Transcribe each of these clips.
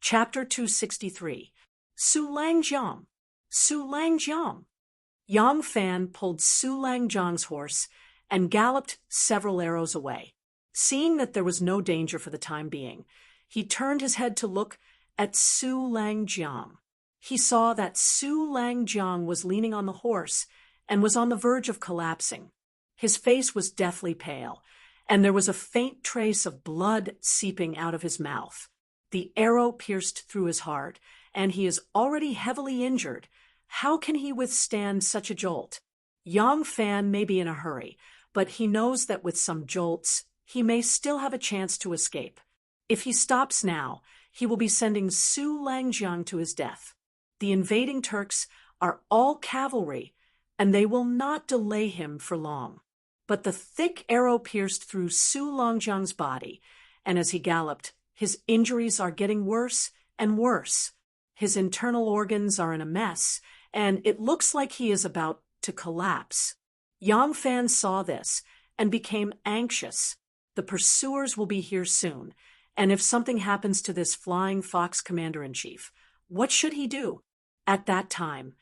Chapter 263. Su Langjiang. Su Langjiang. Yang Fan pulled Su Langjiang's horse and galloped several arrows away. Seeing that there was no danger for the time being, he turned his head to look at Su Langjiang. He saw that Su Langjiang was leaning on the horse and was on the verge of collapsing. His face was deathly pale, and there was a faint trace of blood seeping out of his mouth. The arrow pierced through his heart, and he is already heavily injured. How can he withstand such a jolt? Yang Fan may be in a hurry, but he knows that with some jolts, he may still have a chance to escape. If he stops now, he will be sending Su Langjiang to his death. The invading Turks are all cavalry, and they will not delay him for long. But the thick arrow pierced through Su Langjiang's body, and as he galloped, his injuries are getting worse and worse. His internal organs are in a mess, and it looks like he is about to collapse. Yang Fan saw this and became anxious. The pursuers will be here soon, and if something happens to this flying fox commander-in-chief, what should he do? At that time,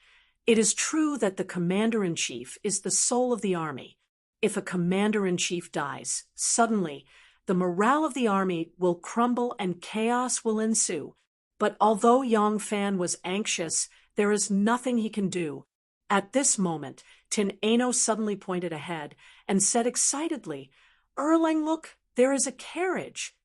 it is true that the commander-in-chief is the soul of the army. If a commander-in-chief dies, suddenly, the morale of the army will crumble and chaos will ensue. But although Yang Fan was anxious, there is nothing he can do. At this moment, Tin Ano suddenly pointed ahead and said excitedly, "Erlang, look, there is a carriage."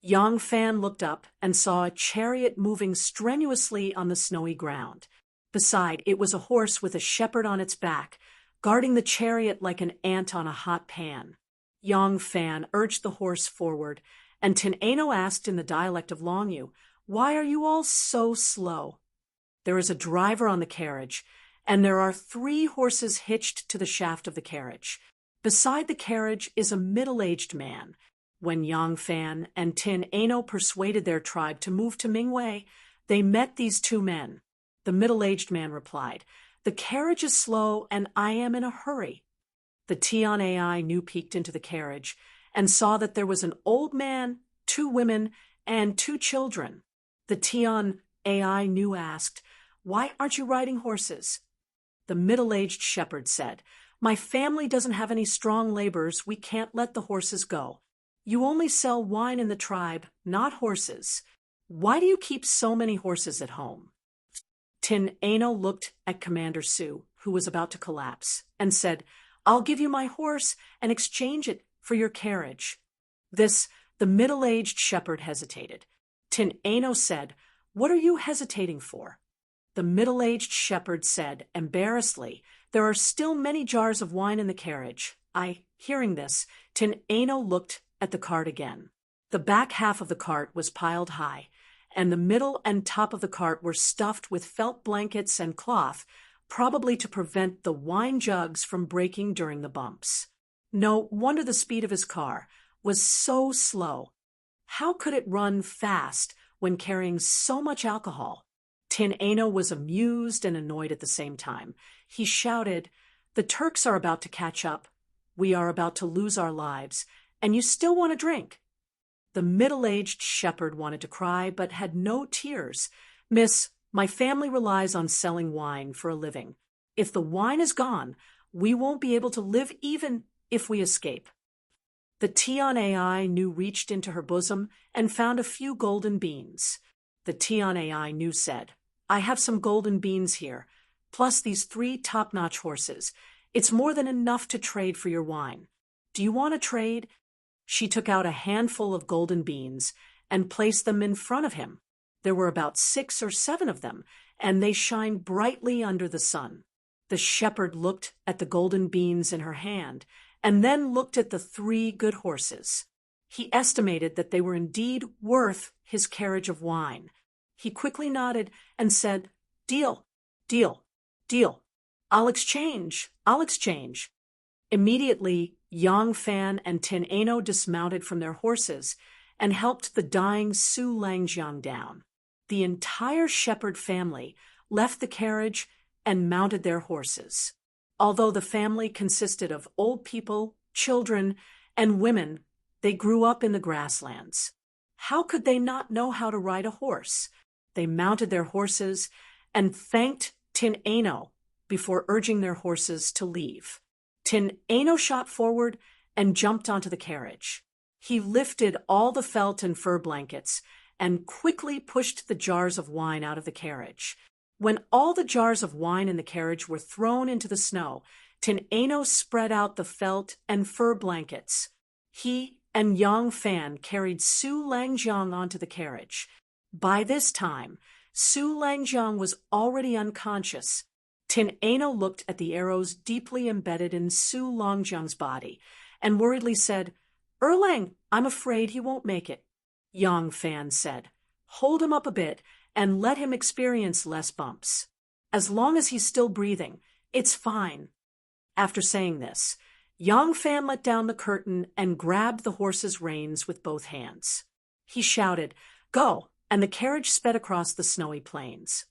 Yang Fan looked up and saw a chariot moving strenuously on the snowy ground. Beside, it was a horse with a shepherd on its back, guarding the chariot like an ant on a hot pan. Yang Fan urged the horse forward, and Tin Ano asked in the dialect of Longyu, "Why are you all so slow?" There is a driver on the carriage, and there are 3 horses hitched to the shaft of the carriage. Beside the carriage is a middle-aged man. When Yang Fan and Tin Ano persuaded their tribe to move to Mingwei, they met these 2 men. The middle-aged man replied, "The carriage is slow, and I am in a hurry." The Tian AI Nu peeked into the carriage and saw that there was an old man, 2 women, and 2 children. The Tian AI Nu asked, "Why aren't you riding horses?" The middle-aged shepherd said, "My family doesn't have any strong laborers. We can't let the horses go. You only sell wine in the tribe, not horses. Why do you keep so many horses at home?" Tin Ano looked at Commander Su, who was about to collapse, and said, "I'll give you my horse and exchange it for your carriage." The middle-aged shepherd hesitated. Tin Ano said, "What are you hesitating for?" The middle-aged shepherd said, embarrassedly, "There are still many jars of wine in the carriage." Hearing this, Tin Ano looked at the cart again. The back half of the cart was piled high, and the middle and top of the cart were stuffed with felt blankets and cloth, probably to prevent the wine jugs from breaking during the bumps. No wonder the speed of his car was so slow. How could it run fast when carrying so much alcohol? Tin Ano was amused and annoyed at the same time. He shouted, "The Turks are about to catch up. We are about to lose our lives, and you still want to drink." The middle-aged shepherd wanted to cry, but had no tears. "Miss, my family relies on selling wine for a living. If the wine is gone, we won't be able to live even if we escape." The Tian AI Nu reached into her bosom and found a few golden beans. The Tian AI Nu said, "I have some golden beans here, plus these 3 top-notch horses. It's more than enough to trade for your wine. Do you want to trade?" She took out a handful of golden beans and placed them in front of him. There were about 6 or 7 of them, and they shined brightly under the sun. The shepherd looked at the golden beans in her hand, and then looked at the 3 good horses. He estimated that they were indeed worth his carriage of wine. He quickly nodded and said, "Deal, deal, deal. I'll exchange, I'll exchange." Immediately, Yang Fan and Tin Ano dismounted from their horses and helped the dying Su Langjiang down. The entire shepherd family left the carriage and mounted their horses. Although the family consisted of old people, children, and women, they grew up in the grasslands. How could they not know how to ride a horse? They mounted their horses and thanked Tin Ano before urging their horses to leave. Tin Ano shot forward and jumped onto the carriage. He lifted all the felt and fur blankets and quickly pushed the jars of wine out of the carriage. When all the jars of wine in the carriage were thrown into the snow, Tin Ano spread out the felt and fur blankets. He and Yang Fan carried Su Langjiang onto the carriage. By this time, Su Langjiang was already unconscious. Tin Ano looked at the arrows deeply embedded in Su Langjiang's body and worriedly said, "Erlang, I'm afraid he won't make it." Yang Fan said, "Hold him up a bit and let him experience less bumps. As long as he's still breathing, it's fine." After saying this, Yang Fan let down the curtain and grabbed the horse's reins with both hands. He shouted, "Go!" and the carriage sped across the snowy plains.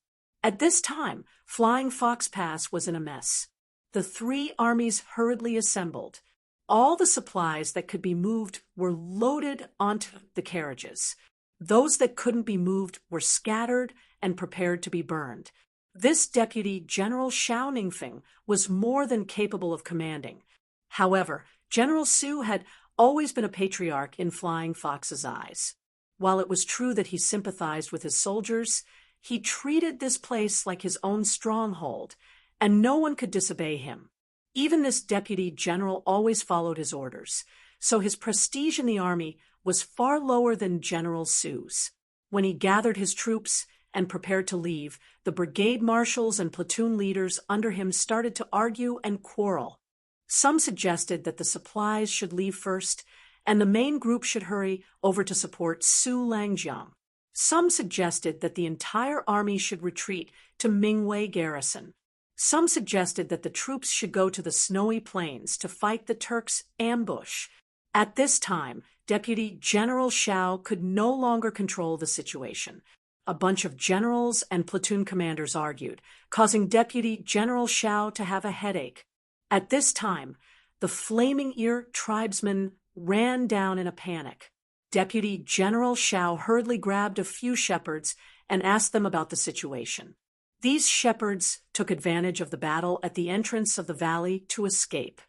At this time, Flying Fox Pass was in a mess. The three armies hurriedly assembled. All the supplies that could be moved were loaded onto the carriages. Those that couldn't be moved were scattered and prepared to be burned. This Deputy General Xiao Ningfeng was more than capable of commanding. However, General Su had always been a patriarch in Flying Fox's eyes. While it was true that he sympathized with his soldiers, he treated this place like his own stronghold, and no one could disobey him. Even this deputy general always followed his orders, so his prestige in the army was far lower than General Su's. When he gathered his troops and prepared to leave, the brigade marshals and platoon leaders under him started to argue and quarrel. Some suggested that the supplies should leave first, and the main group should hurry over to support Su Langjiang. Some suggested that the entire army should retreat to Mingwei Garrison. Some suggested that the troops should go to the snowy plains to fight the Turks' ambush. At this time, Deputy General Xiao could no longer control the situation. A bunch of generals and platoon commanders argued, causing Deputy General Xiao to have a headache. At this time, the Flaming Ear tribesmen ran down in a panic. Deputy General Xiao hurriedly grabbed a few shepherds and asked them about the situation. These shepherds took advantage of the battle at the entrance of the valley to escape.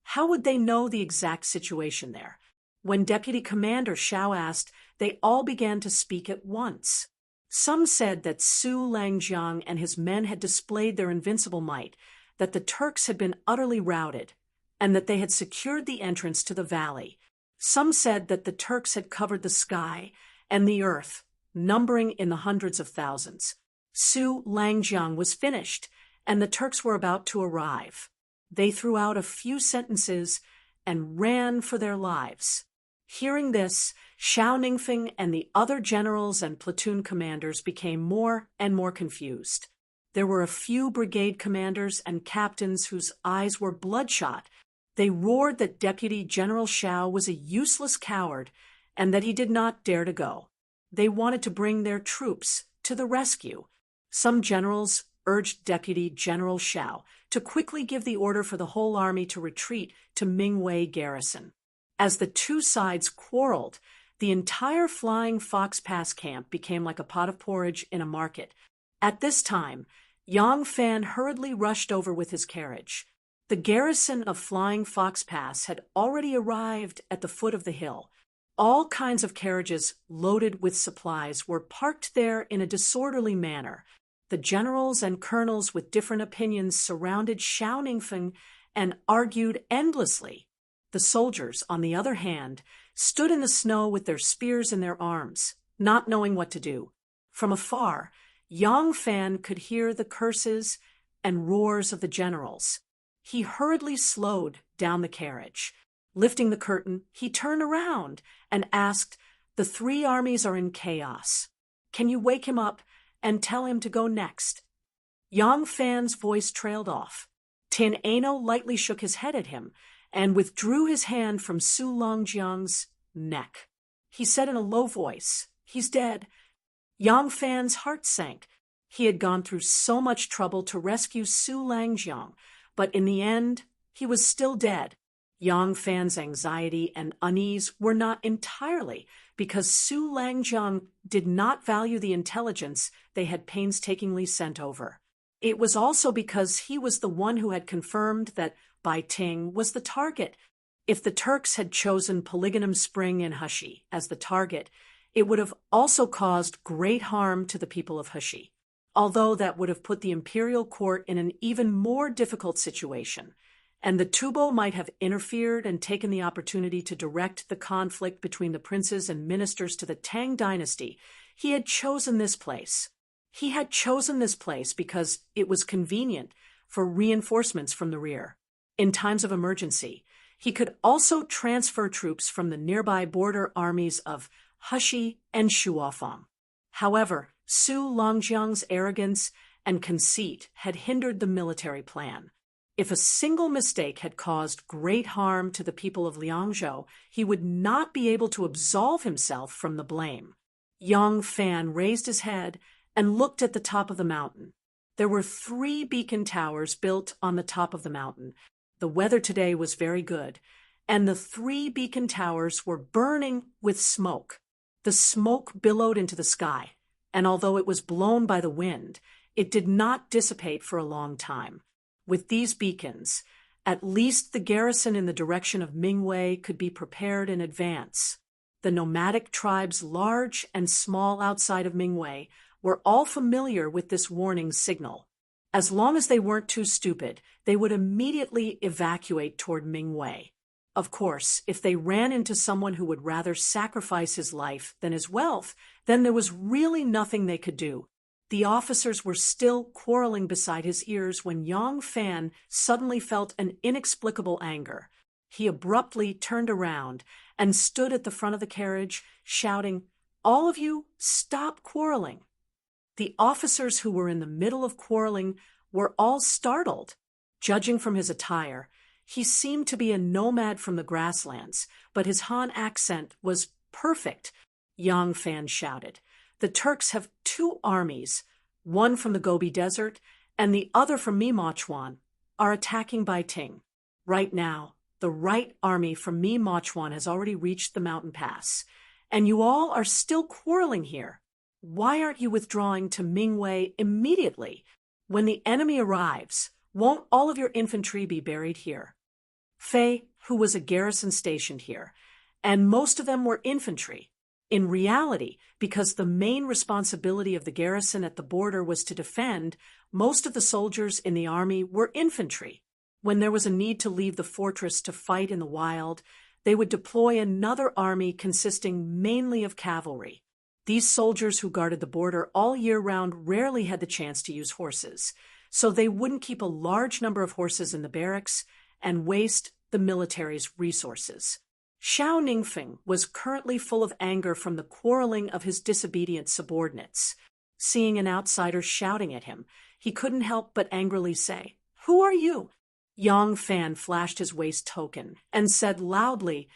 How would they know the exact situation there? When Deputy Commander Xiao asked, they all began to speak at once. Some said that Su Langjiang and his men had displayed their invincible might, that the Turks had been utterly routed, and that they had secured the entrance to the valley. Some said that the Turks had covered the sky and the earth, numbering in the hundreds of thousands. Su Langjiang was finished, and the Turks were about to arrive. They threw out a few sentences and ran for their lives. Hearing this, Xiao Ningfeng and the other generals and platoon commanders became more and more confused. There were a few brigade commanders and captains whose eyes were bloodshot. They roared that Deputy General Xiao was a useless coward and that he did not dare to go. They wanted to bring their troops to the rescue. Some generals urged Deputy General Xiao to quickly give the order for the whole army to retreat to Mingwei Garrison. As the two sides quarreled, the entire Flying Fox Pass camp became like a pot of porridge in a market. At this time, Yang Fan hurriedly rushed over with his carriage. The garrison of Flying Fox Pass had already arrived at the foot of the hill. All kinds of carriages loaded with supplies were parked there in a disorderly manner. The generals and colonels with different opinions surrounded Xiao Ningfeng and argued endlessly. The soldiers, on the other hand, stood in the snow with their spears in their arms, not knowing what to do. From afar, Yang Fan could hear the curses and roars of the generals. He hurriedly slowed down the carriage. Lifting the curtain, he turned around and asked, "The three armies are in chaos. Can you wake him up and tell him to go next?" Yang Fan's voice trailed off. Tin Ano lightly shook his head at him and withdrew his hand from Su Langjiang's neck. He said in a low voice, "He's dead." Yang Fan's heart sank. He had gone through so much trouble to rescue Su Langjiang, but in the end, he was still dead. Yang Fan's anxiety and unease were not entirely because Su Langjiang did not value the intelligence they had painstakingly sent over. It was also because he was the one who had confirmed that Bai Ting was the target. If the Turks had chosen Polygonum Spring in Hushi as the target, it would have also caused great harm to the people of Hushi, although that would have put the imperial court in an even more difficult situation, and the Tubo might have interfered and taken the opportunity to direct the conflict between the princes and ministers to the Tang dynasty. He had chosen this place. He had chosen this place because it was convenient for reinforcements from the rear. In times of emergency, he could also transfer troops from the nearby border armies of Hushi and Shuofang. However, Su Longjiang's arrogance and conceit had hindered the military plan. If a single mistake had caused great harm to the people of Liangzhou, he would not be able to absolve himself from the blame. Yang Fan raised his head and looked at the top of the mountain. There were 3 beacon towers built on the top of the mountain. The weather today was very good, and the 3 beacon towers were burning with smoke. The smoke billowed into the sky, and although it was blown by the wind, it did not dissipate for a long time. With these beacons, at least the garrison in the direction of Mingwei could be prepared in advance. The nomadic tribes, large and small outside of Mingwei, were all familiar with this warning signal. As long as they weren't too stupid, they would immediately evacuate toward Mingwei. Of course, if they ran into someone who would rather sacrifice his life than his wealth, then there was really nothing they could do. The officers were still quarreling beside his ears when Yang Fan suddenly felt an inexplicable anger. He abruptly turned around and stood at the front of the carriage, shouting, "All of you, stop quarreling." The officers who were in the middle of quarreling were all startled. Judging from his attire, he seemed to be a nomad from the grasslands, but his Han accent was perfect. Yang Fan shouted, "The Turks have 2 armies, one from the Gobi Desert and the other from Mimachuan, are attacking Baiting. Right now, the right army from Mimachuan has already reached the mountain pass, and you all are still quarreling here. Why aren't you withdrawing to Mingwei immediately? When the enemy arrives, won't all of your infantry be buried here?" Fei, who was a garrison stationed here, and most of them were infantry. In reality, because the main responsibility of the garrison at the border was to defend, most of the soldiers in the army were infantry. When there was a need to leave the fortress to fight in the wild, they would deploy another army consisting mainly of cavalry. These soldiers who guarded the border all year round rarely had the chance to use horses, so they wouldn't keep a large number of horses in the barracks and waste the military's resources. Xiao Ningfeng was currently full of anger from the quarreling of his disobedient subordinates. Seeing an outsider shouting at him, he couldn't help but angrily say, "Who are you?" Yang Fan flashed his waist token and said loudly,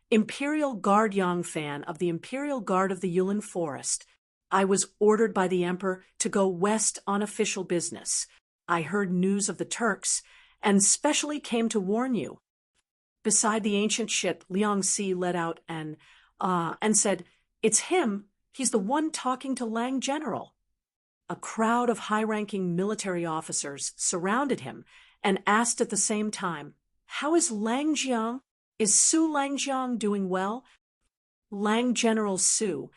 "Imperial Guard Yang Fan of the Imperial Guard of the Yulin Forest. I was ordered by the Emperor to go west on official business. I heard news of the Turks and specially came to warn you." Beside the ancient ship, Liang Si let out and said, "It's him. He's the one talking to Lang General." A crowd of high-ranking military officers surrounded him and asked at the same time, "How is Lang Jiang? Is Su Langjiang doing well?" Lang General Su,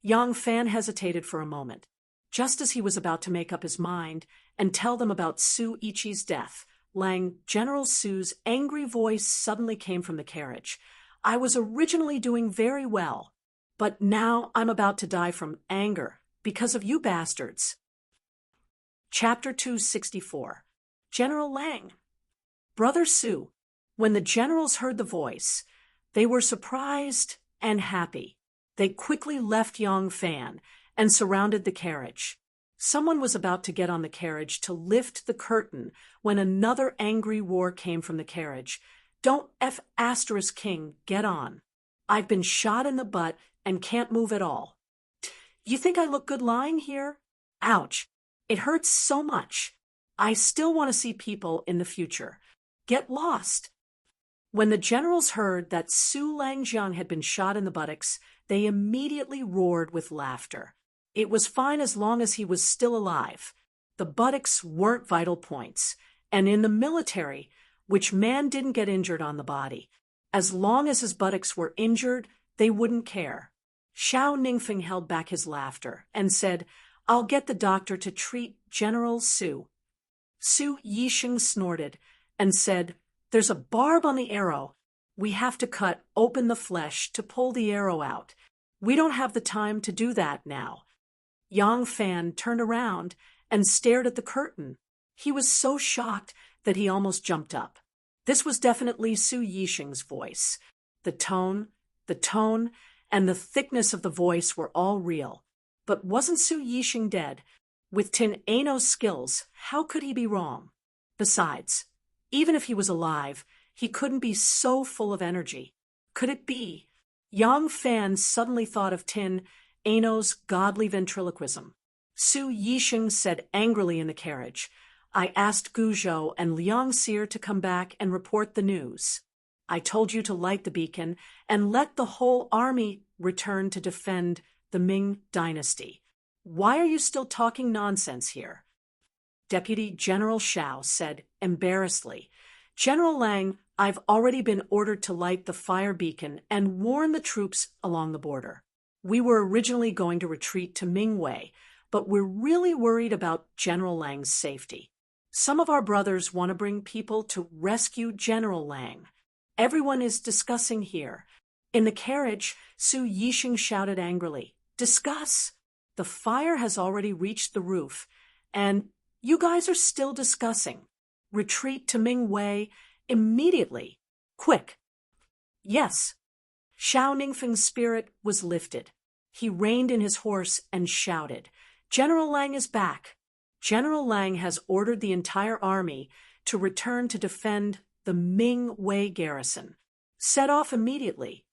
Yang Fan hesitated for a moment. Just as he was about to make up his mind and tell them about Su Ichi's death, Lang General Su's angry voice suddenly came from the carriage. "I was originally doing very well, but now I'm about to die from anger because of you bastards." Chapter 264. General Lang. Brother Su. When the generals heard the voice, they were surprised and happy. They quickly left Yang Fan and surrounded the carriage. Someone was about to get on the carriage to lift the curtain when another angry roar came from the carriage. "Don't King, get on. I've been shot in the butt and can't move at all. You think I look good lying here? Ouch. It hurts so much. I still want to see people in the future. Get lost." When the generals heard that Su Langjiang had been shot in the buttocks, they immediately roared with laughter. It was fine as long as he was still alive. The buttocks weren't vital points, and in the military, which man didn't get injured on the body? As long as his buttocks were injured, they wouldn't care. Xiao Ningfeng held back his laughter and said, "I'll get the doctor to treat General Su." Su Yisheng snorted and said, "There's a barb on the arrow. We have to cut open the flesh to pull the arrow out. We don't have the time to do that now." Yang Fan turned around and stared at the curtain. He was so shocked that he almost jumped up. This was definitely Su Yisheng's voice. The tone, and the thickness of the voice were all real. But wasn't Su Yisheng dead? With Tin Ano's skills, how could he be wrong? Besides, even if he was alive, he couldn't be so full of energy. Could it be? Yang Fan suddenly thought of Tin Ano's godly ventriloquism. Su Yisheng said angrily in the carriage, "I asked Guzhou and Liang Xir to come back and report the news. I told you to light the beacon and let the whole army return to defend the Ming dynasty. Why are you still talking nonsense here?" Deputy General Xiao said embarrassedly, "General Lang, I've already been ordered to light the fire beacon and warn the troops along the border. We were originally going to retreat to Mingwei, but we're really worried about General Lang's safety. Some of our brothers want to bring people to rescue General Lang. Everyone is discussing here." In the carriage, Su Yisheng shouted angrily, "Discuss? The fire has already reached the roof, and you guys are still discussing. Retreat to Mingwei immediately. Quick." "Yes." Xiao Ningfeng's spirit was lifted. He reined in his horse and shouted, "General Lang is back. General Lang has ordered the entire army to return to defend the Mingwei garrison. Set off immediately."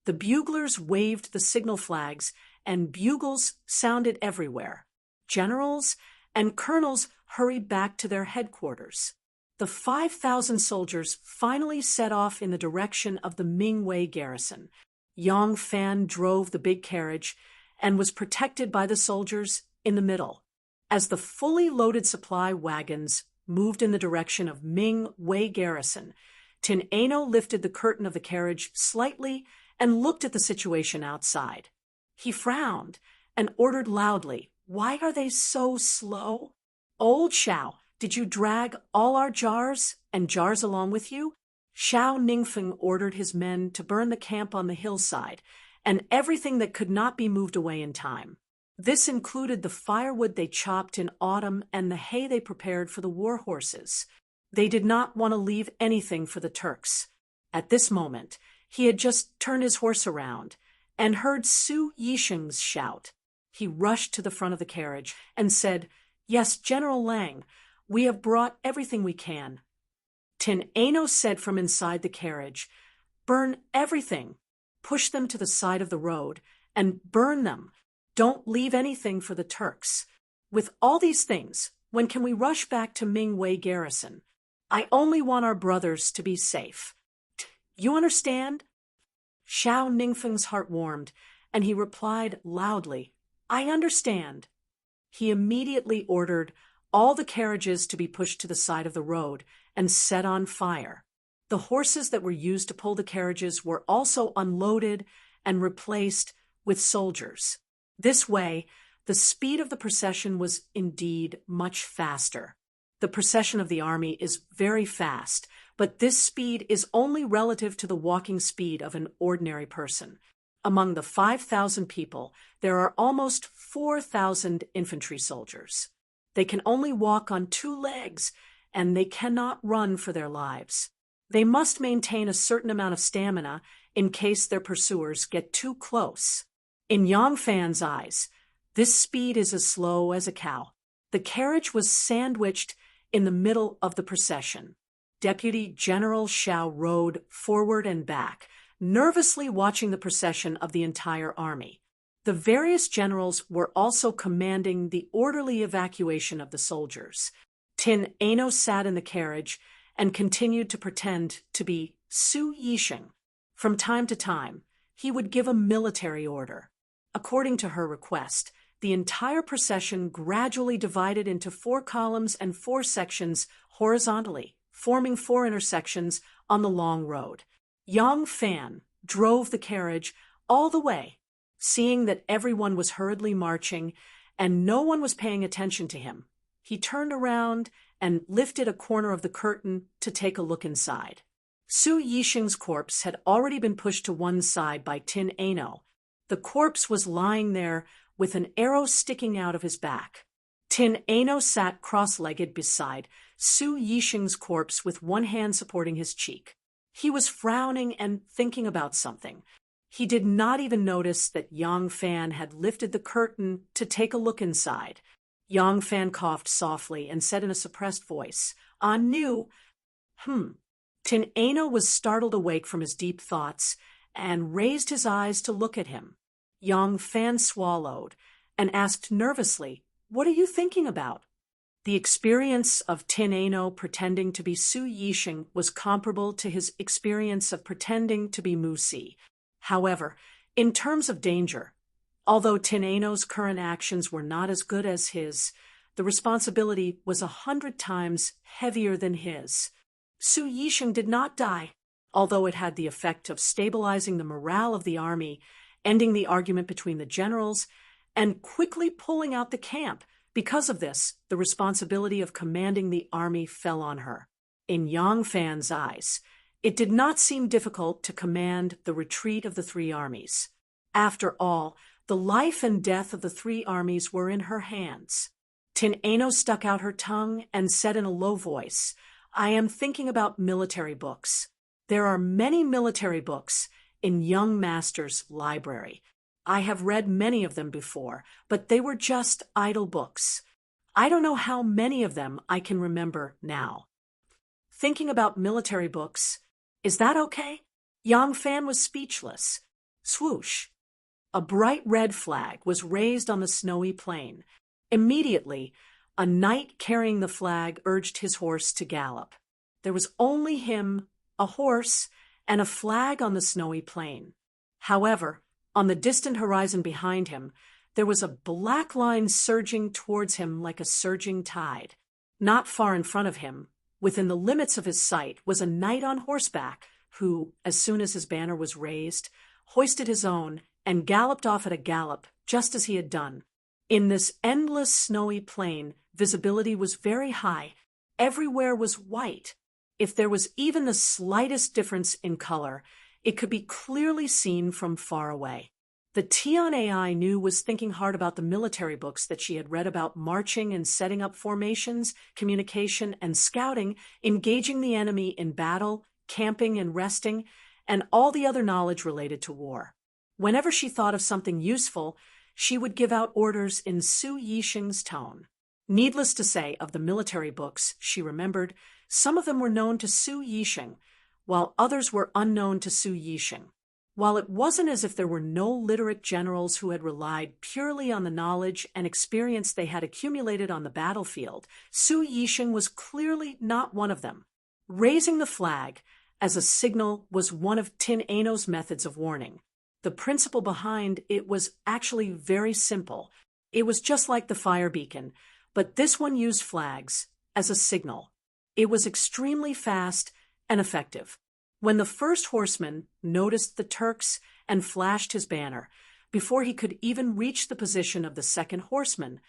The buglers waved the signal flags, and bugles sounded everywhere. Generals and colonels hurried back to their headquarters. The 5,000 soldiers finally set off in the direction of the Mingwei garrison. Yang Fan drove the big carriage and was protected by the soldiers in the middle. As the fully loaded supply wagons moved in the direction of Mingwei garrison, Tin Ano lifted the curtain of the carriage slightly and looked at the situation outside. He frowned and ordered loudly, "Why are they so slow? Old Xiao, did you drag all our jars and jars along with you?" Xiao Ningfeng ordered his men to burn the camp on the hillside and everything that could not be moved away in time. This included the firewood they chopped in autumn and the hay they prepared for the war horses. They did not want to leave anything for the Turks. At this moment, he had just turned his horse around and heard Su Yisheng's shout. He rushed to the front of the carriage and said, "Yes, General Lang, we have brought everything we can." Tin Ano said from inside the carriage, "Burn everything. Push them to the side of the road and burn them. Don't leave anything for the Turks. With all these things, when can we rush back to Mingwei garrison? I only want our brothers to be safe. You understand?" Xiao Ningfeng's heart warmed, and he replied loudly, "I understand." He immediately ordered all the carriages to be pushed to the side of the road and set on fire. The horses that were used to pull the carriages were also unloaded and replaced with soldiers. This way, the speed of the procession was indeed much faster. The procession of the army is very fast, but this speed is only relative to the walking speed of an ordinary person. Among the 5,000 people, there are almost 4,000 infantry soldiers. They can only walk on 2 legs, and they cannot run for their lives. They must maintain a certain amount of stamina in case their pursuers get too close. In Yang Fan's eyes, this speed is as slow as a cow. The carriage was sandwiched in the middle of the procession. Deputy General Xiao rode forward and back, nervously watching the procession of the entire army. The various generals were also commanding the orderly evacuation of the soldiers. Tin Ano sat in the carriage and continued to pretend to be Su Yisheng. From time to time, he would give a military order. According to her request, the entire procession gradually divided into 4 columns and 4 sections horizontally, forming 4 intersections on the long road. Yang Fan drove the carriage all the way. Seeing that everyone was hurriedly marching and no one was paying attention to him, he turned around and lifted a corner of the curtain to take a look inside. Su Yisheng's corpse had already been pushed to one side by Tin Ano. The corpse was lying there with an arrow sticking out of his back. Tin Ano sat cross-legged beside Su Yisheng's corpse with one hand supporting his cheek. He was frowning and thinking about something. He did not even notice that Yang Fan had lifted the curtain to take a look inside. Yang Fan coughed softly and said in a suppressed voice, "On new." Tin Ano was startled awake from his deep thoughts and raised his eyes to look at him. Yang Fan swallowed and asked nervously, "What are you thinking about?" The experience of Tin Ano pretending to be Su Yisheng was comparable to his experience of pretending to be Mu Si. However, in terms of danger, although Tin Ano's current actions were not as good as his, the responsibility was 100 times heavier than his. Su Yisheng did not die, although it had the effect of stabilizing the morale of the army, ending the argument between the generals, and quickly pulling out the camp. Because of this, the responsibility of commanding the army fell on her. In Yang Fan's eyes, it did not seem difficult to command the retreat of the 3 armies. After all, the life and death of the 3 armies were in her hands. Tin Ano stuck out her tongue and said in a low voice, "I am thinking about military books. There are many military books in Young Master's library. I have read many of them before, but they were just idle books. I don't know how many of them I can remember now." Thinking about military books, is that okay? Yang Fan was speechless. Swoosh! A bright red flag was raised on the snowy plain. Immediately, a knight carrying the flag urged his horse to gallop. There was only him, a horse, and a flag on the snowy plain. However, on the distant horizon behind him, there was a black line surging towards him like a surging tide. Not far in front of him, within the limits of his sight, was a knight on horseback who, as soon as his banner was raised, hoisted his own and galloped off at a gallop, just as he had done. In this endless snowy plain, visibility was very high. Everywhere was white. If there was even the slightest difference in color, it could be clearly seen from far away. The Tian AI knew was thinking hard about the military books that she had read about marching and setting up formations, communication and scouting, engaging the enemy in battle, camping and resting, and all the other knowledge related to war. Whenever she thought of something useful, she would give out orders in Su Yisheng's tone. Needless to say, of the military books she remembered, some of them were known to Su Yisheng, while others were unknown to Su Yisheng. While it wasn't as if there were no literate generals who had relied purely on the knowledge and experience they had accumulated on the battlefield, Su Yisheng was clearly not one of them. Raising the flag as a signal was one of Tin Ano's methods of warning. The principle behind it was actually very simple. It was just like the fire beacon, but this one used flags as a signal. It was extremely fast and effective. When the first horseman noticed the Turks and flashed his banner, before he could even reach the position of the second horseman,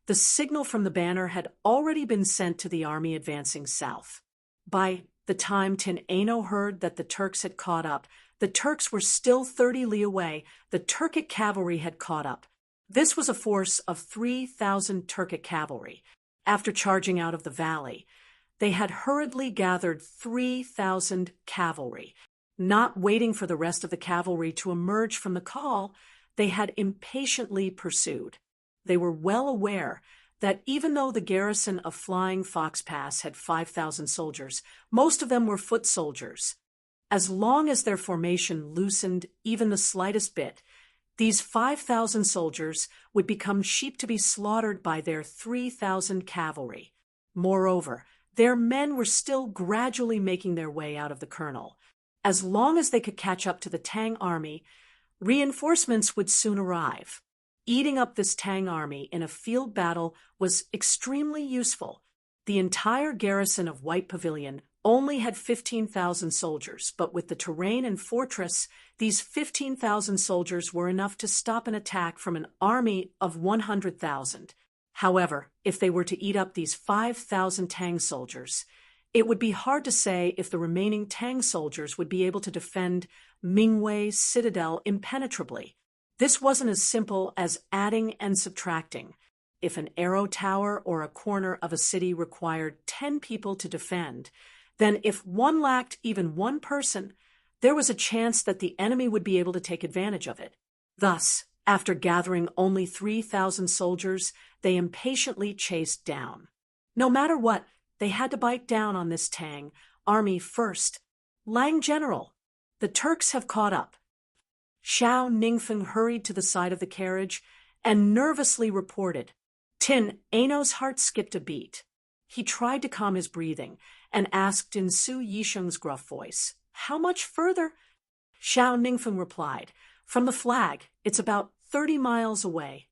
the signal from the banner had already been sent to the army advancing south. By the time Tin Ano heard that the Turks had caught up, the Turks were still 30 li away. The Turkic cavalry had caught up. This was a force of 3,000 Turkic cavalry. After charging out of the valley, they had hurriedly gathered 3,000 cavalry. Not waiting for the rest of the cavalry to emerge from the call, they had impatiently pursued. They were well aware that even though the garrison of Flying Fox Pass had 5,000 soldiers, most of them were foot soldiers. As long as their formation loosened even the slightest bit, these 5,000 soldiers would become sheep to be slaughtered by their 3,000 cavalry. Moreover, their men were still gradually making their way out of the kernel. As long as they could catch up to the Tang army, reinforcements would soon arrive. Eating up this Tang army in a field battle was extremely useful. The entire garrison of White Pavilion only had 15,000 soldiers, but with the terrain and fortress, these 15,000 soldiers were enough to stop an attack from an army of 100,000. However, if they were to eat up these 5,000 Tang soldiers, it would be hard to say if the remaining Tang soldiers would be able to defend Mingwei citadel impenetrably. This wasn't as simple as adding and subtracting. If an arrow tower or a corner of a city required 10 people to defend, then if one lacked even one person, there was a chance that the enemy would be able to take advantage of it. Thus, after gathering only 3,000 soldiers, they impatiently chased down. No matter what, they had to bite down on this Tang army first. Lang General, the Turks have caught up. Xiao Ningfeng hurried to the side of the carriage and nervously reported. Tin Ano's heart skipped a beat. He tried to calm his breathing and asked in Su Yisheng's gruff voice, "How much further?" Xiao Ningfeng replied, "From the flag, it's about 30 miles away."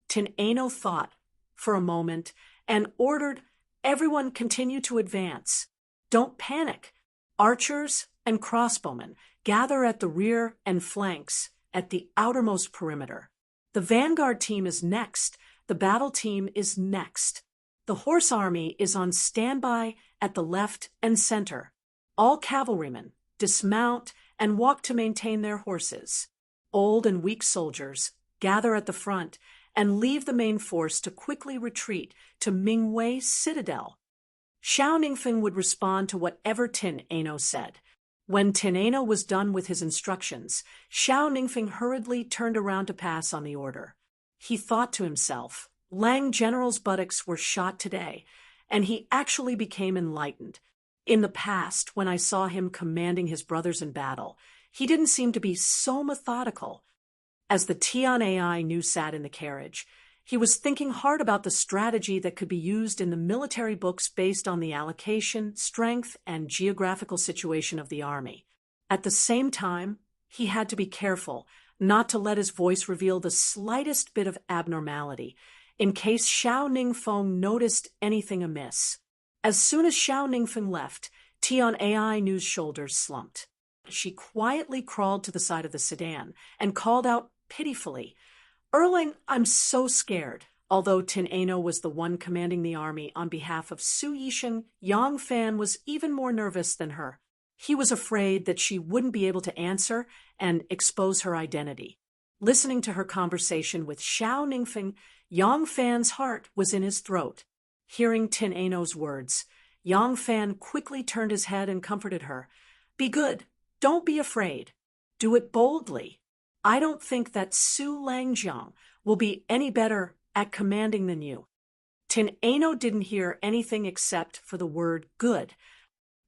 Tin Ano thought for a moment and ordered, "Everyone continue to advance. Don't panic. Archers and crossbowmen gather at the rear and flanks at the outermost perimeter. The vanguard team is next. The battle team is next. The horse army is on standby at the left and center. All cavalrymen dismount and walk to maintain their horses. Old and weak soldiers gather at the front and leave the main force to quickly retreat to Mingwei citadel." Xiao Ningfeng would respond to whatever Tin Ano said. When Tin Ano was done with his instructions, Xiao Ningfeng hurriedly turned around to pass on the order. He thought to himself, Lang General's buttocks were shot today, and he actually became enlightened. In the past, when I saw him commanding his brothers in battle, he didn't seem to be so methodical. As the Tian AI Nu sat in the carriage, he was thinking hard about the strategy that could be used in the military books based on the allocation, strength, and geographical situation of the army. At the same time, he had to be careful not to let his voice reveal the slightest bit of abnormality, in case Xiao Ningfeng noticed anything amiss. As soon as Xiao Ningfeng left, Tian AI Nu's shoulders slumped. She quietly crawled to the side of the sedan and called out pitifully, "Erling, I'm so scared." Although Tin Ano was the one commanding the army on behalf of Su Yisheng, Yang Fan was even more nervous than her. He was afraid that she wouldn't be able to answer and expose her identity. Listening to her conversation with Xiao Ningfeng, Yang Fan's heart was in his throat. Hearing Tin Ano's words, Yang Fan quickly turned his head and comforted her. "Be good. Don't be afraid. Do it boldly. I don't think that Su Langjiang will be any better at commanding than you." Tin Ano didn't hear anything except for the word good.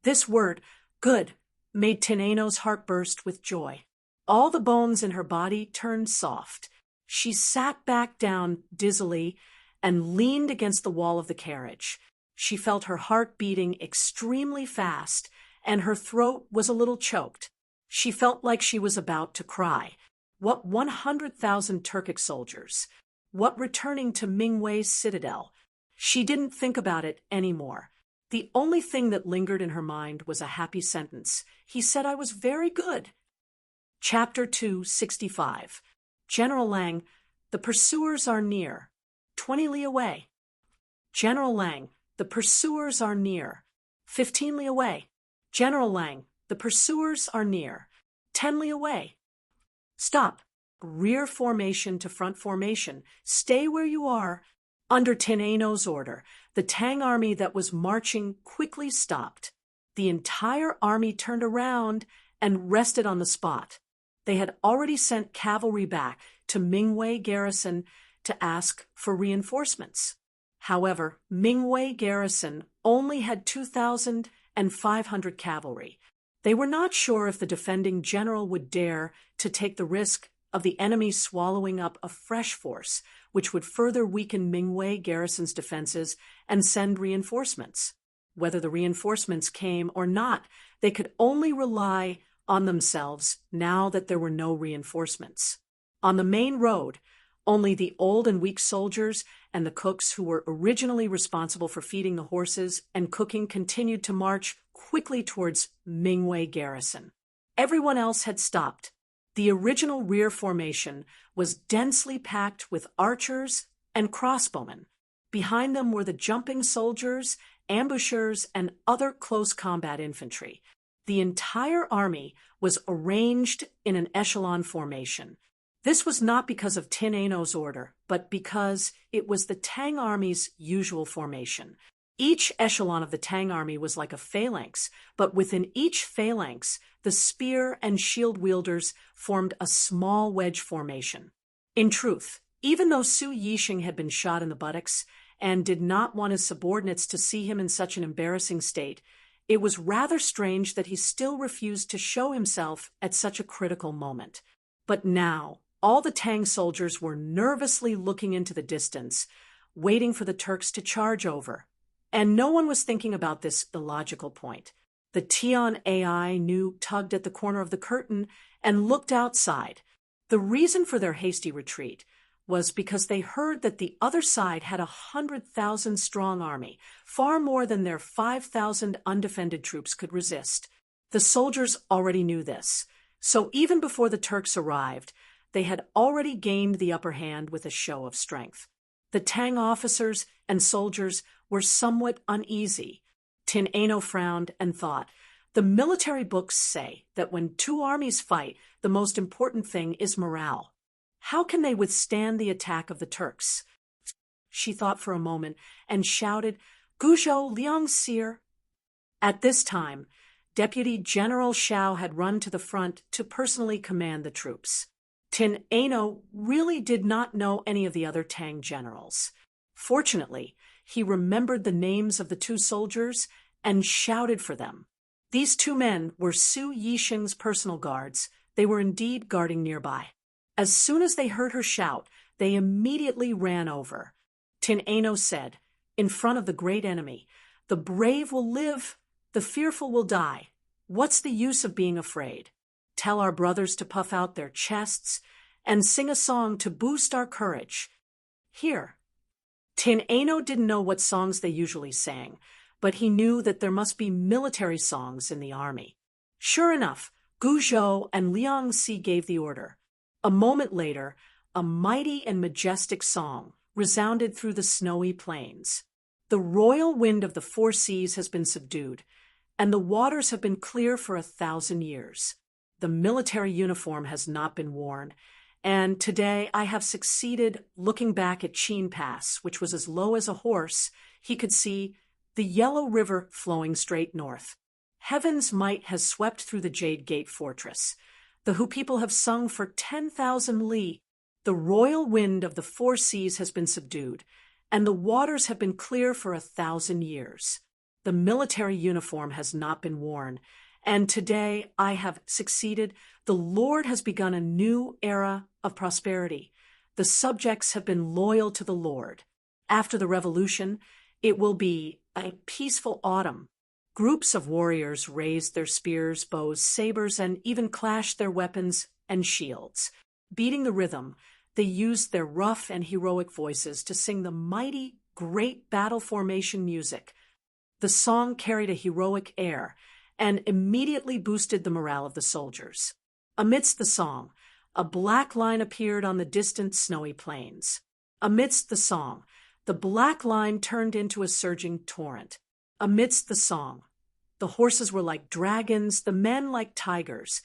This word, good, made Tin Ano's heart burst with joy. All the bones in her body turned soft. She sat back down dizzily and leaned against the wall of the carriage. She felt her heart beating extremely fast, and her throat was a little choked. She felt like she was about to cry. What 100,000 Turkic soldiers? What returning to Mingwei's citadel? She didn't think about it anymore. The only thing that lingered in her mind was a happy sentence. "He said I was very good." Chapter 265. General Lang, the pursuers are near. 20 li away. General Lang, the pursuers are near. 15 li away. General Lang, the pursuers are near. 10 li away. Stop. Rear formation to front formation. Stay where you are. Under Tin Ano's order, the Tang army that was marching quickly stopped. The entire army turned around and rested on the spot. They had already sent cavalry back to Mingwei garrison to ask for reinforcements. However, Mingwei garrison only had 2,500 cavalry. They were not sure if the defending general would dare to take the risk of the enemy swallowing up a fresh force, which would further weaken Mingwei garrison's defenses and send reinforcements. Whether the reinforcements came or not, they could only rely on themselves now that there were no reinforcements. On the main road, only the old and weak soldiers and the cooks who were originally responsible for feeding the horses and cooking continued to march quickly towards Mingwei garrison. Everyone else had stopped. The original rear formation was densely packed with archers and crossbowmen. Behind them were the jumping soldiers, ambushers, and other close combat infantry. The entire army was arranged in an echelon formation. This was not because of Tin Ano's order, but because it was the Tang army's usual formation. Each echelon of the Tang army was like a phalanx, but within each phalanx, the spear and shield wielders formed a small wedge formation. In truth, even though Su Yixing had been shot in the buttocks and did not want his subordinates to see him in such an embarrassing state, it was rather strange that he still refused to show himself at such a critical moment. But now, all the Tang soldiers were nervously looking into the distance, waiting for the Turks to charge over. And no one was thinking about this illogical point. The Tian AI tugged at the corner of the curtain and looked outside. The reason for their hasty retreat was because they heard that the other side had 100,000-strong army, far more than their 5,000 undefended troops could resist. The soldiers already knew this, so even before the Turks arrived, they had already gained the upper hand with a show of strength. The Tang officers and soldiers were somewhat uneasy. Tin Ano frowned and thought, "The military books say that when two armies fight, the most important thing is morale. How can they withstand the attack of the Turks?" She thought for a moment and shouted, "Guzhou Liangsir!" At this time, Deputy General Xiao had run to the front to personally command the troops. Tin Ano really did not know any of the other Tang generals. Fortunately, he remembered the names of the two soldiers and shouted for them. These two men were Su Yixing's personal guards. They were indeed guarding nearby. As soon as they heard her shout, they immediately ran over. Tin Ano said, "In front of the great enemy, the brave will live, the fearful will die. What's the use of being afraid? Tell our brothers to puff out their chests and sing a song to boost our courage. Here." Tin Ano didn't know what songs they usually sang, but he knew that there must be military songs in the army. Sure enough, Guzhou and Liangxi gave the order. A moment later, a mighty and majestic song resounded through the snowy plains. The royal wind of the four seas has been subdued, and the waters have been clear for 1,000 years. The military uniform has not been worn, and today I have succeeded. Looking back at Chin Pass, which was as low as a horse, he could see the Yellow River flowing straight north. Heaven's might has swept through the Jade Gate fortress. The Hu people have sung for 10,000 li. The royal wind of the four seas has been subdued, and the waters have been clear for 1,000 years. The military uniform has not been worn, and today I have succeeded. The Lord has begun a new era of prosperity. The subjects have been loyal to the Lord. After the revolution, it will be a peaceful autumn. Groups of warriors raised their spears, bows, sabers, and even clashed their weapons and shields. Beating the rhythm, they used their rough and heroic voices to sing the mighty, great battle formation music. The song carried a heroic air and immediately boosted the morale of the soldiers. Amidst the song, a black line appeared on the distant snowy plains. Amidst the song, the black line turned into a surging torrent. Amidst the song, the horses were like dragons, the men like tigers,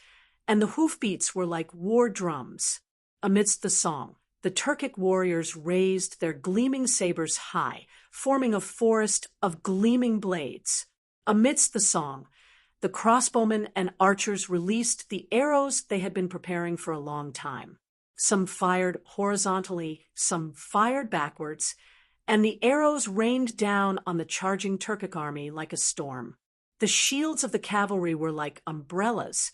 and the hoofbeats were like war drums. Amidst the song, the Turkic warriors raised their gleaming sabers high, forming a forest of gleaming blades. Amidst the song, the crossbowmen and archers released the arrows they had been preparing for a long time. Some fired horizontally, some fired backwards, and the arrows rained down on the charging Turkic army like a storm. The shields of the cavalry were like umbrellas,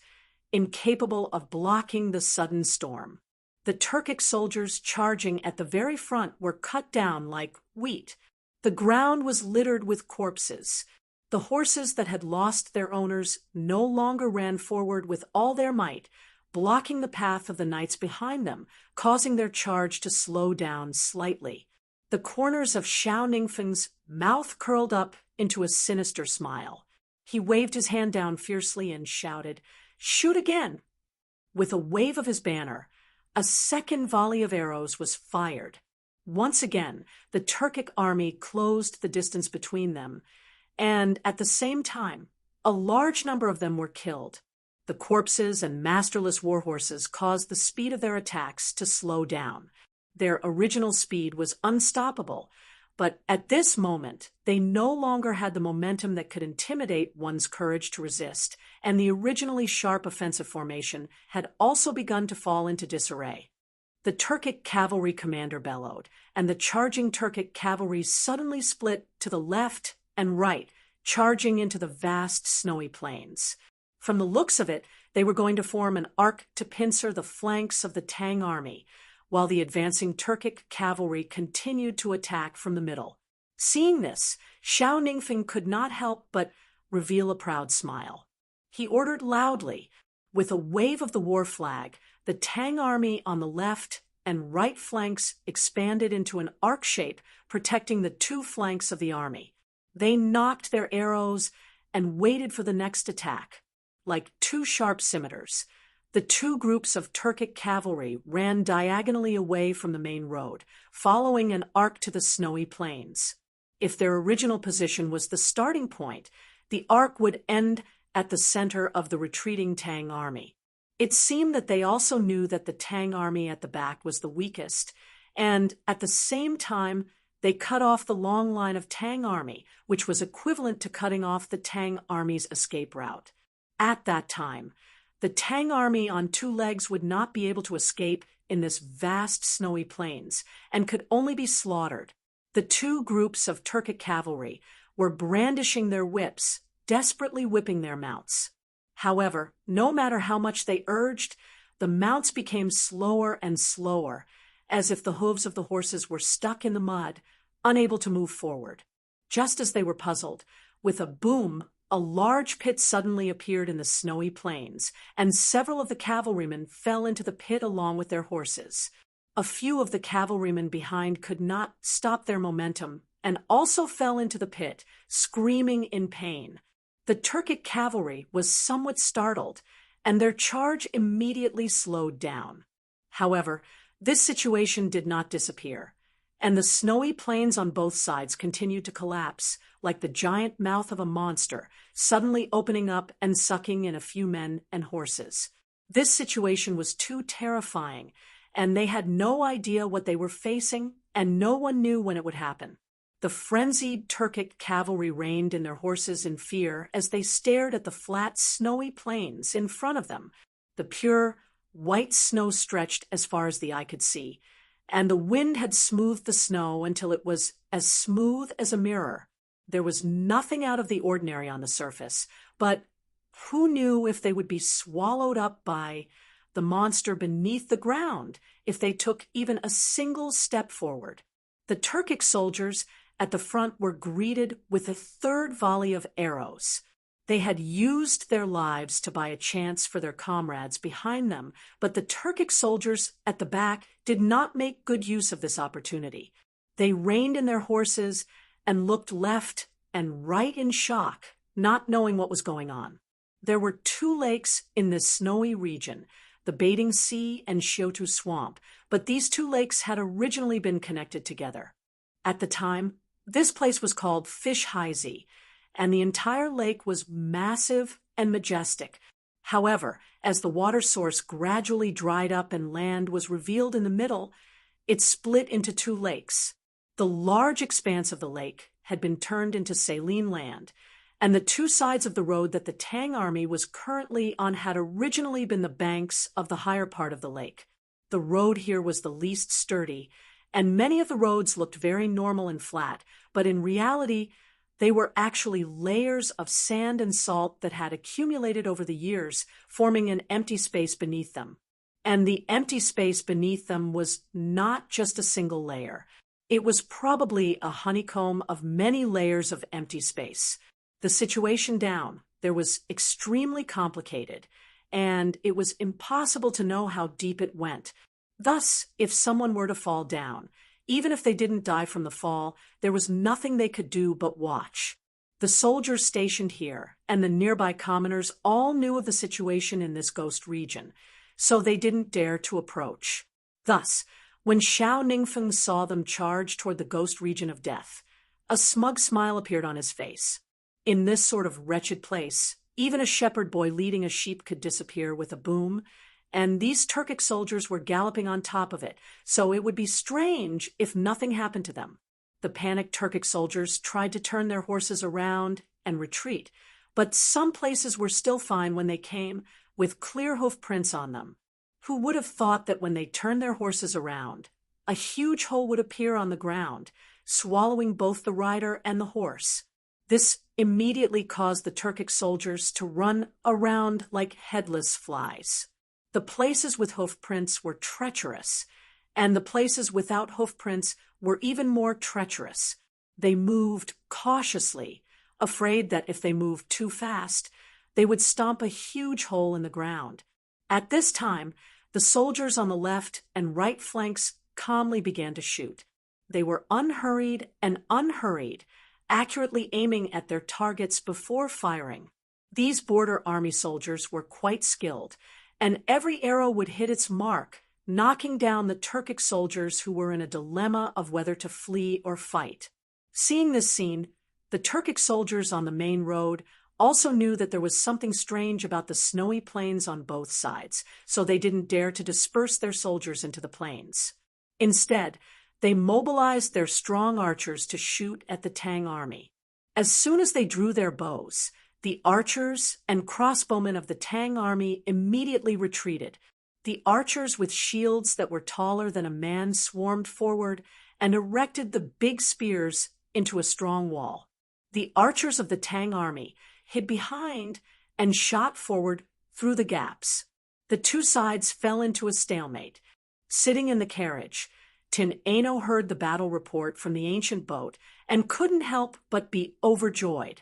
incapable of blocking the sudden storm. The Turkic soldiers charging at the very front were cut down like wheat. The ground was littered with corpses. The horses that had lost their owners no longer ran forward with all their might, blocking the path of the knights behind them, causing their charge to slow down slightly. The corners of Xiao Ningfeng's mouth curled up into a sinister smile. He waved his hand down fiercely and shouted, "Shoot again!" With a wave of his banner, a second volley of arrows was fired. Once again, the Turkic army closed the distance between them, and at the same time, a large number of them were killed. The corpses and masterless warhorses caused the speed of their attacks to slow down. Their original speed was unstoppable, but at this moment, they no longer had the momentum that could intimidate one's courage to resist, and the originally sharp offensive formation had also begun to fall into disarray. The Turkic cavalry commander bellowed, and the charging Turkic cavalry suddenly split to the left and right, charging into the vast snowy plains. From the looks of it, they were going to form an arc to pincer the flanks of the Tang army, while the advancing Turkic cavalry continued to attack from the middle. Seeing this, Xiao Ningfeng could not help but reveal a proud smile. He ordered loudly. With a wave of the war flag, the Tang army on the left and right flanks expanded into an arc shape, protecting the two flanks of the army. They knocked their arrows and waited for the next attack. Like two sharp scimitars, the two groups of Turkic cavalry ran diagonally away from the main road, following an arc to the snowy plains. If their original position was the starting point, the arc would end at the center of the retreating Tang army. It seemed that they also knew that the Tang army at the back was the weakest, and at the same time, they cut off the long line of Tang army, which was equivalent to cutting off the Tang army's escape route. At that time, the Tang army on two legs would not be able to escape in this vast snowy plains and could only be slaughtered. The two groups of Turkic cavalry were brandishing their whips, desperately whipping their mounts. However, no matter how much they urged, the mounts became slower and slower, as if the hooves of the horses were stuck in the mud, unable to move forward. Just as they were puzzled, with a boom, a large pit suddenly appeared in the snowy plains, and several of the cavalrymen fell into the pit along with their horses. A few of the cavalrymen behind could not stop their momentum and also fell into the pit, screaming in pain. The Turkic cavalry was somewhat startled, and their charge immediately slowed down. However, this situation did not disappear, and the snowy plains on both sides continued to collapse, like the giant mouth of a monster, suddenly opening up and sucking in a few men and horses. This situation was too terrifying, and they had no idea what they were facing, and no one knew when it would happen. The frenzied Turkic cavalry reined in their horses in fear as they stared at the flat, snowy plains in front of them. The pure, white snow stretched as far as the eye could see, and the wind had smoothed the snow until it was as smooth as a mirror. There was nothing out of the ordinary on the surface, but who knew if they would be swallowed up by the monster beneath the ground if they took even a single step forward? The Turkic soldiers at the front were greeted with a third volley of arrows. They had used their lives to buy a chance for their comrades behind them, but the Turkic soldiers at the back did not make good use of this opportunity. They reined in their horses and looked left and right in shock, not knowing what was going on. There were two lakes in this snowy region, the Bathing Sea and Xiutu Swamp, but these two lakes had originally been connected together. At the time, this place was called Fish Haizi, and the entire lake was massive and majestic. However, as the water source gradually dried up and land was revealed in the middle, it split into two lakes. The large expanse of the lake had been turned into saline land, and the two sides of the road that the Tang army was currently on had originally been the banks of the higher part of the lake. The road here was the least sturdy, and many of the roads looked very normal and flat, but in reality, they were actually layers of sand and salt that had accumulated over the years, forming an empty space beneath them. And the empty space beneath them was not just a single layer. It was probably a honeycomb of many layers of empty space. The situation down there was extremely complicated, and it was impossible to know how deep it went. Thus, if someone were to fall down, even if they didn't die from the fall, there was nothing they could do but watch. The soldiers stationed here and the nearby commoners all knew of the situation in this ghost region, so they didn't dare to approach. Thus, when Xiao Ningfeng saw them charge toward the ghost region of death, a smug smile appeared on his face. In this sort of wretched place, even a shepherd boy leading a sheep could disappear with a boom, and these Turkic soldiers were galloping on top of it, so it would be strange if nothing happened to them. The panicked Turkic soldiers tried to turn their horses around and retreat, but some places were still fine when they came, with clear hoof prints on them. Who would have thought that when they turned their horses around, a huge hole would appear on the ground, swallowing both the rider and the horse? This immediately caused the Turkic soldiers to run around like headless flies. The places with hoof prints were treacherous, and the places without hoof prints were even more treacherous. They moved cautiously, afraid that if they moved too fast, they would stomp a huge hole in the ground. At this time, the soldiers on the left and right flanks calmly began to shoot. They were unhurried, accurately aiming at their targets before firing. These border army soldiers were quite skilled, and every arrow would hit its mark, knocking down the Turkic soldiers who were in a dilemma of whether to flee or fight. Seeing this scene, the Turkic soldiers on the main road also knew that there was something strange about the snowy plains on both sides, so they didn't dare to disperse their soldiers into the plains. Instead, they mobilized their strong archers to shoot at the Tang army. As soon as they drew their bows, the archers and crossbowmen of the Tang army immediately retreated. The archers with shields that were taller than a man swarmed forward and erected the big spears into a strong wall. The archers of the Tang army hid behind and shot forward through the gaps. The two sides fell into a stalemate. Sitting in the carriage, Tin Ano heard the battle report from the ancient boat and couldn't help but be overjoyed.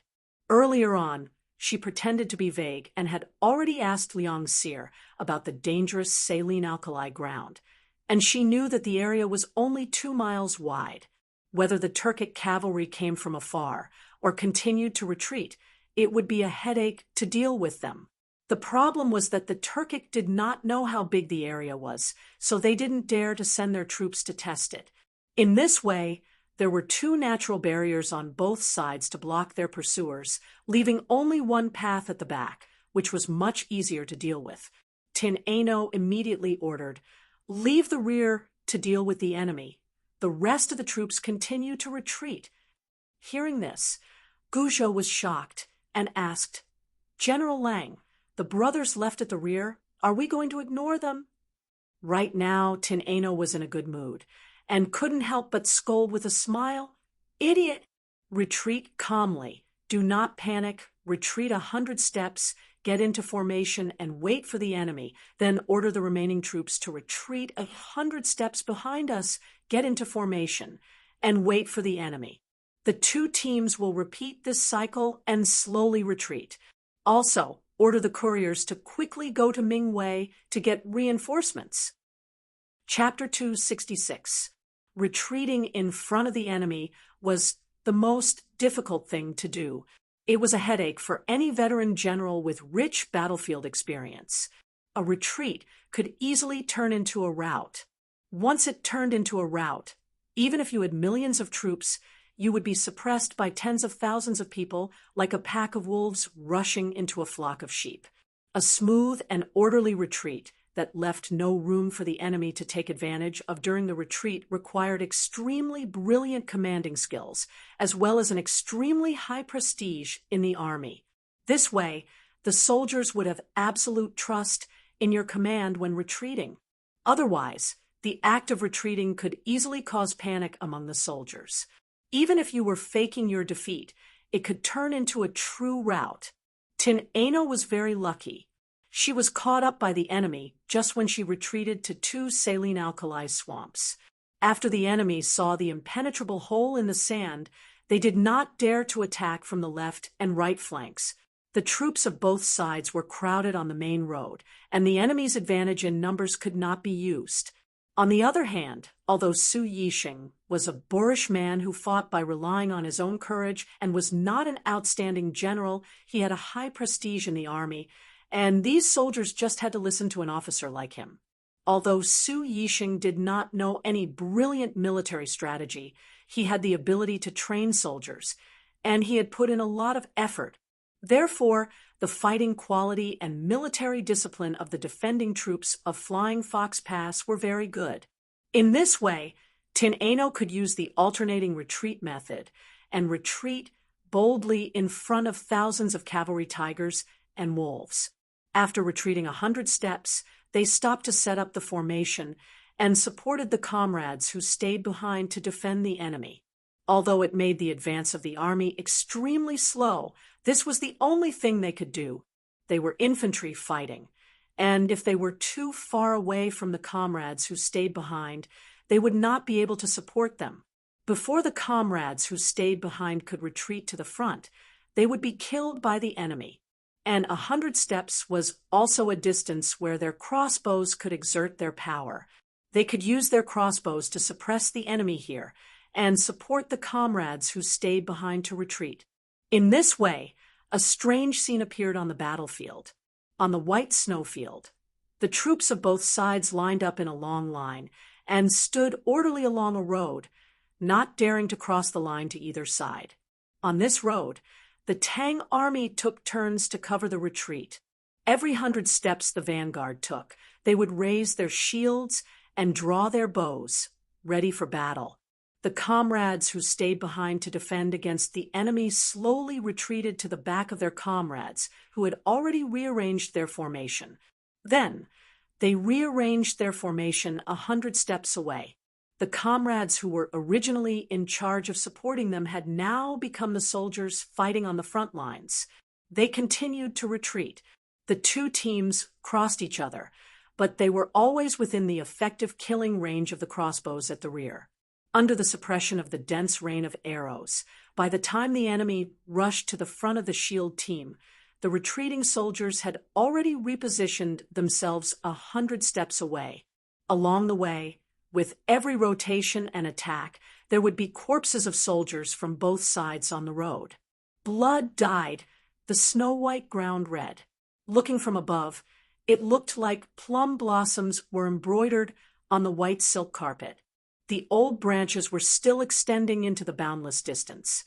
Earlier on, she pretended to be vague and had already asked Liang Seer about the dangerous saline alkali ground, and she knew that the area was only 2 miles wide. Whether the Turkic cavalry came from afar or continued to retreat, it would be a headache to deal with them. The problem was that the Turkic did not know how big the area was, so they didn't dare to send their troops to test it. In this way, there were 2 natural barriers on both sides to block their pursuers, leaving only one path at the back, which was much easier to deal with. Tin Ano immediately ordered, "Leave the rear to deal with the enemy. The rest of the troops continue to retreat." Hearing this, Guzhou was shocked and asked, "General Lang, the brothers left at the rear, are we going to ignore them?" Right now, Tin Ano was in a good mood and couldn't help but scold with a smile. "Idiot! Retreat calmly. Do not panic. Retreat 100 steps, get into formation, and wait for the enemy. Then order the remaining troops to retreat 100 steps behind us, get into formation, and wait for the enemy. The 2 teams will repeat this cycle and slowly retreat. Also, order the couriers to quickly go to Mingwei to get reinforcements." Chapter 266. Retreating in front of the enemy was the most difficult thing to do. It was a headache for any veteran general with rich battlefield experience. A retreat could easily turn into a rout. Once it turned into a rout, even if you had millions of troops, you would be suppressed by tens of thousands of people like a pack of wolves rushing into a flock of sheep. A smooth and orderly retreat that left no room for the enemy to take advantage of during the retreat required extremely brilliant commanding skills, as well as an extremely high prestige in the army. This way, the soldiers would have absolute trust in your command when retreating. Otherwise, the act of retreating could easily cause panic among the soldiers. Even if you were faking your defeat, it could turn into a true rout. Tin Ano was very lucky. She was caught up by the enemy just when she retreated to 2 saline alkali swamps. After the enemy saw the impenetrable hole in the sand, They did not dare to attack from the left and right flanks. The troops of both sides were crowded on the main road, and the enemy's advantage in numbers could not be used. On the other hand, although Su Yixing was a boorish man who fought by relying on his own courage and was not an outstanding general, he had a high prestige in the army, and these soldiers just had to listen to an officer like him. Although Su Yixing did not know any brilliant military strategy, he had the ability to train soldiers, and he had put in a lot of effort. Therefore, the fighting quality and military discipline of the defending troops of Flying Fox Pass were very good. In this way, Tin Ano could use the alternating retreat method and retreat boldly in front of thousands of cavalry tigers and wolves. After retreating 100 steps, they stopped to set up the formation and supported the comrades who stayed behind to defend the enemy. Although it made the advance of the army extremely slow, this was the only thing they could do. They were infantry fighting, and if they were too far away from the comrades who stayed behind, they would not be able to support them. Before the comrades who stayed behind could retreat to the front, they would be killed by the enemy. And 100 steps was also a distance where their crossbows could exert their power. They could use their crossbows to suppress the enemy here and support the comrades who stayed behind to retreat. In this way, a strange scene appeared on the battlefield. On the white snowfield, the troops of both sides lined up in a long line and stood orderly along a road, not daring to cross the line to either side. On this road, the Tang army took turns to cover the retreat. Every 100 steps the vanguard took, they would raise their shields and draw their bows, ready for battle. The comrades who stayed behind to defend against the enemy slowly retreated to the back of their comrades, who had already rearranged their formation. Then, they rearranged their formation 100 steps away. The comrades who were originally in charge of supporting them had now become the soldiers fighting on the front lines. They continued to retreat. The two teams crossed each other, but they were always within the effective killing range of the crossbows at the rear. Under the suppression of the dense rain of arrows, by the time the enemy rushed to the front of the shield team, the retreating soldiers had already repositioned themselves 100 steps away. Along the way, with every rotation and attack, there would be corpses of soldiers from both sides on the road. Blood dyed the snow-white ground red. Looking from above, it looked like plum blossoms were embroidered on the white silk carpet. The old branches were still extending into the boundless distance,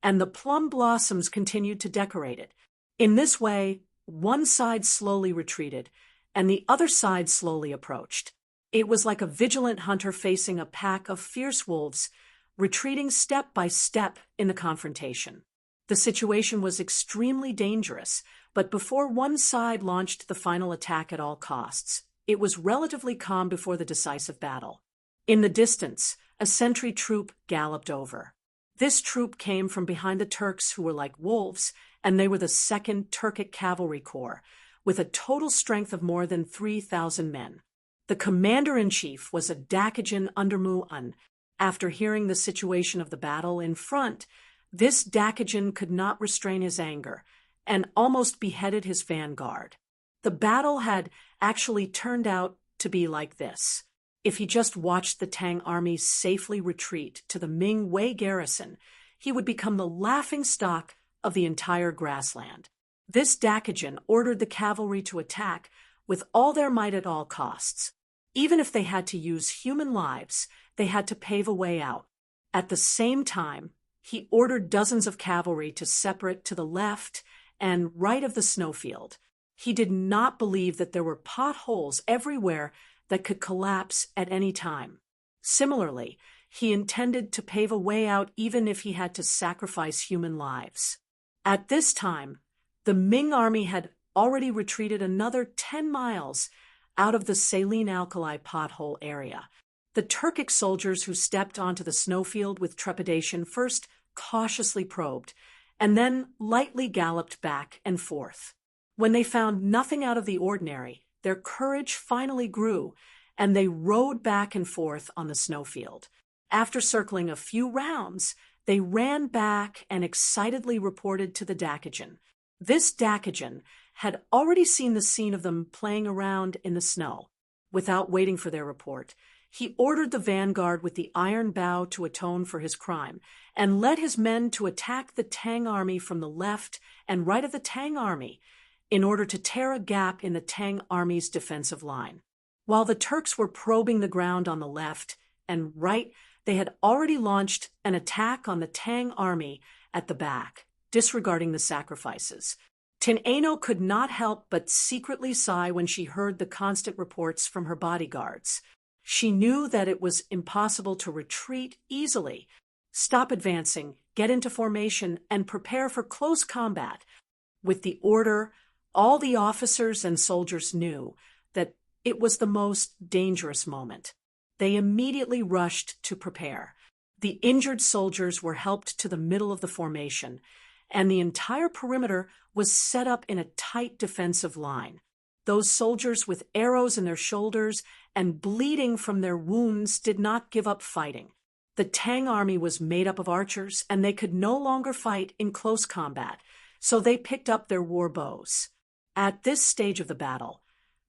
and the plum blossoms continued to decorate it. In this way, one side slowly retreated, and the other side slowly approached. It was like a vigilant hunter facing a pack of fierce wolves, retreating step by step in the confrontation. The situation was extremely dangerous, but before one side launched the final attack at all costs, it was relatively calm before the decisive battle. In the distance, a sentry troop galloped over. This troop came from behind the Turks, who were like wolves, and they were the 2nd Turkic Cavalry Corps, with a total strength of more than 3,000 men. The commander-in-chief was a Dakajan under Mu'an. After hearing the situation of the battle in front, this Dakajan could not restrain his anger and almost beheaded his vanguard. The battle had actually turned out to be like this. If he just watched the Tang army safely retreat to the Ming Wei garrison, he would become the laughingstock of the entire grassland. This Dakajan ordered the cavalry to attack with all their might at all costs. Even if they had to use human lives, they had to pave a way out. At the same time, he ordered dozens of cavalry to separate to the left and right of the snowfield. He did not believe that there were potholes everywhere that could collapse at any time. Similarly, he intended to pave a way out even if he had to sacrifice human lives. At this time, the Ming army had already retreated another 10 miles out of the saline alkali pothole area. The Turkic soldiers who stepped onto the snowfield with trepidation first cautiously probed, and then lightly galloped back and forth. When they found nothing out of the ordinary, their courage finally grew, and they rode back and forth on the snowfield. After circling a few rounds, They ran back and excitedly reported to the Dakijan. This Dakijan had already seen the scene of them playing around in the snow. Without waiting for their report, he ordered the vanguard with the iron bow to atone for his crime, and led his men to attack the Tang army from the left and right of the Tang army in order to tear a gap in the Tang army's defensive line. While the Turks were probing the ground on the left and right, they had already launched an attack on the Tang army at the back, disregarding the sacrifices. Tin Ano could not help but secretly sigh when she heard the constant reports from her bodyguards. She knew that it was impossible to retreat easily, stop advancing, get into formation, and prepare for close combat. With the order, all the officers and soldiers knew that it was the most dangerous moment. They immediately rushed to prepare. The injured soldiers were helped to the middle of the formation, and the entire perimeter was set up in a tight defensive line. Those soldiers with arrows in their shoulders and bleeding from their wounds did not give up fighting. The Tang army was made up of archers, and they could no longer fight in close combat, so they picked up their war bows. At this stage of the battle,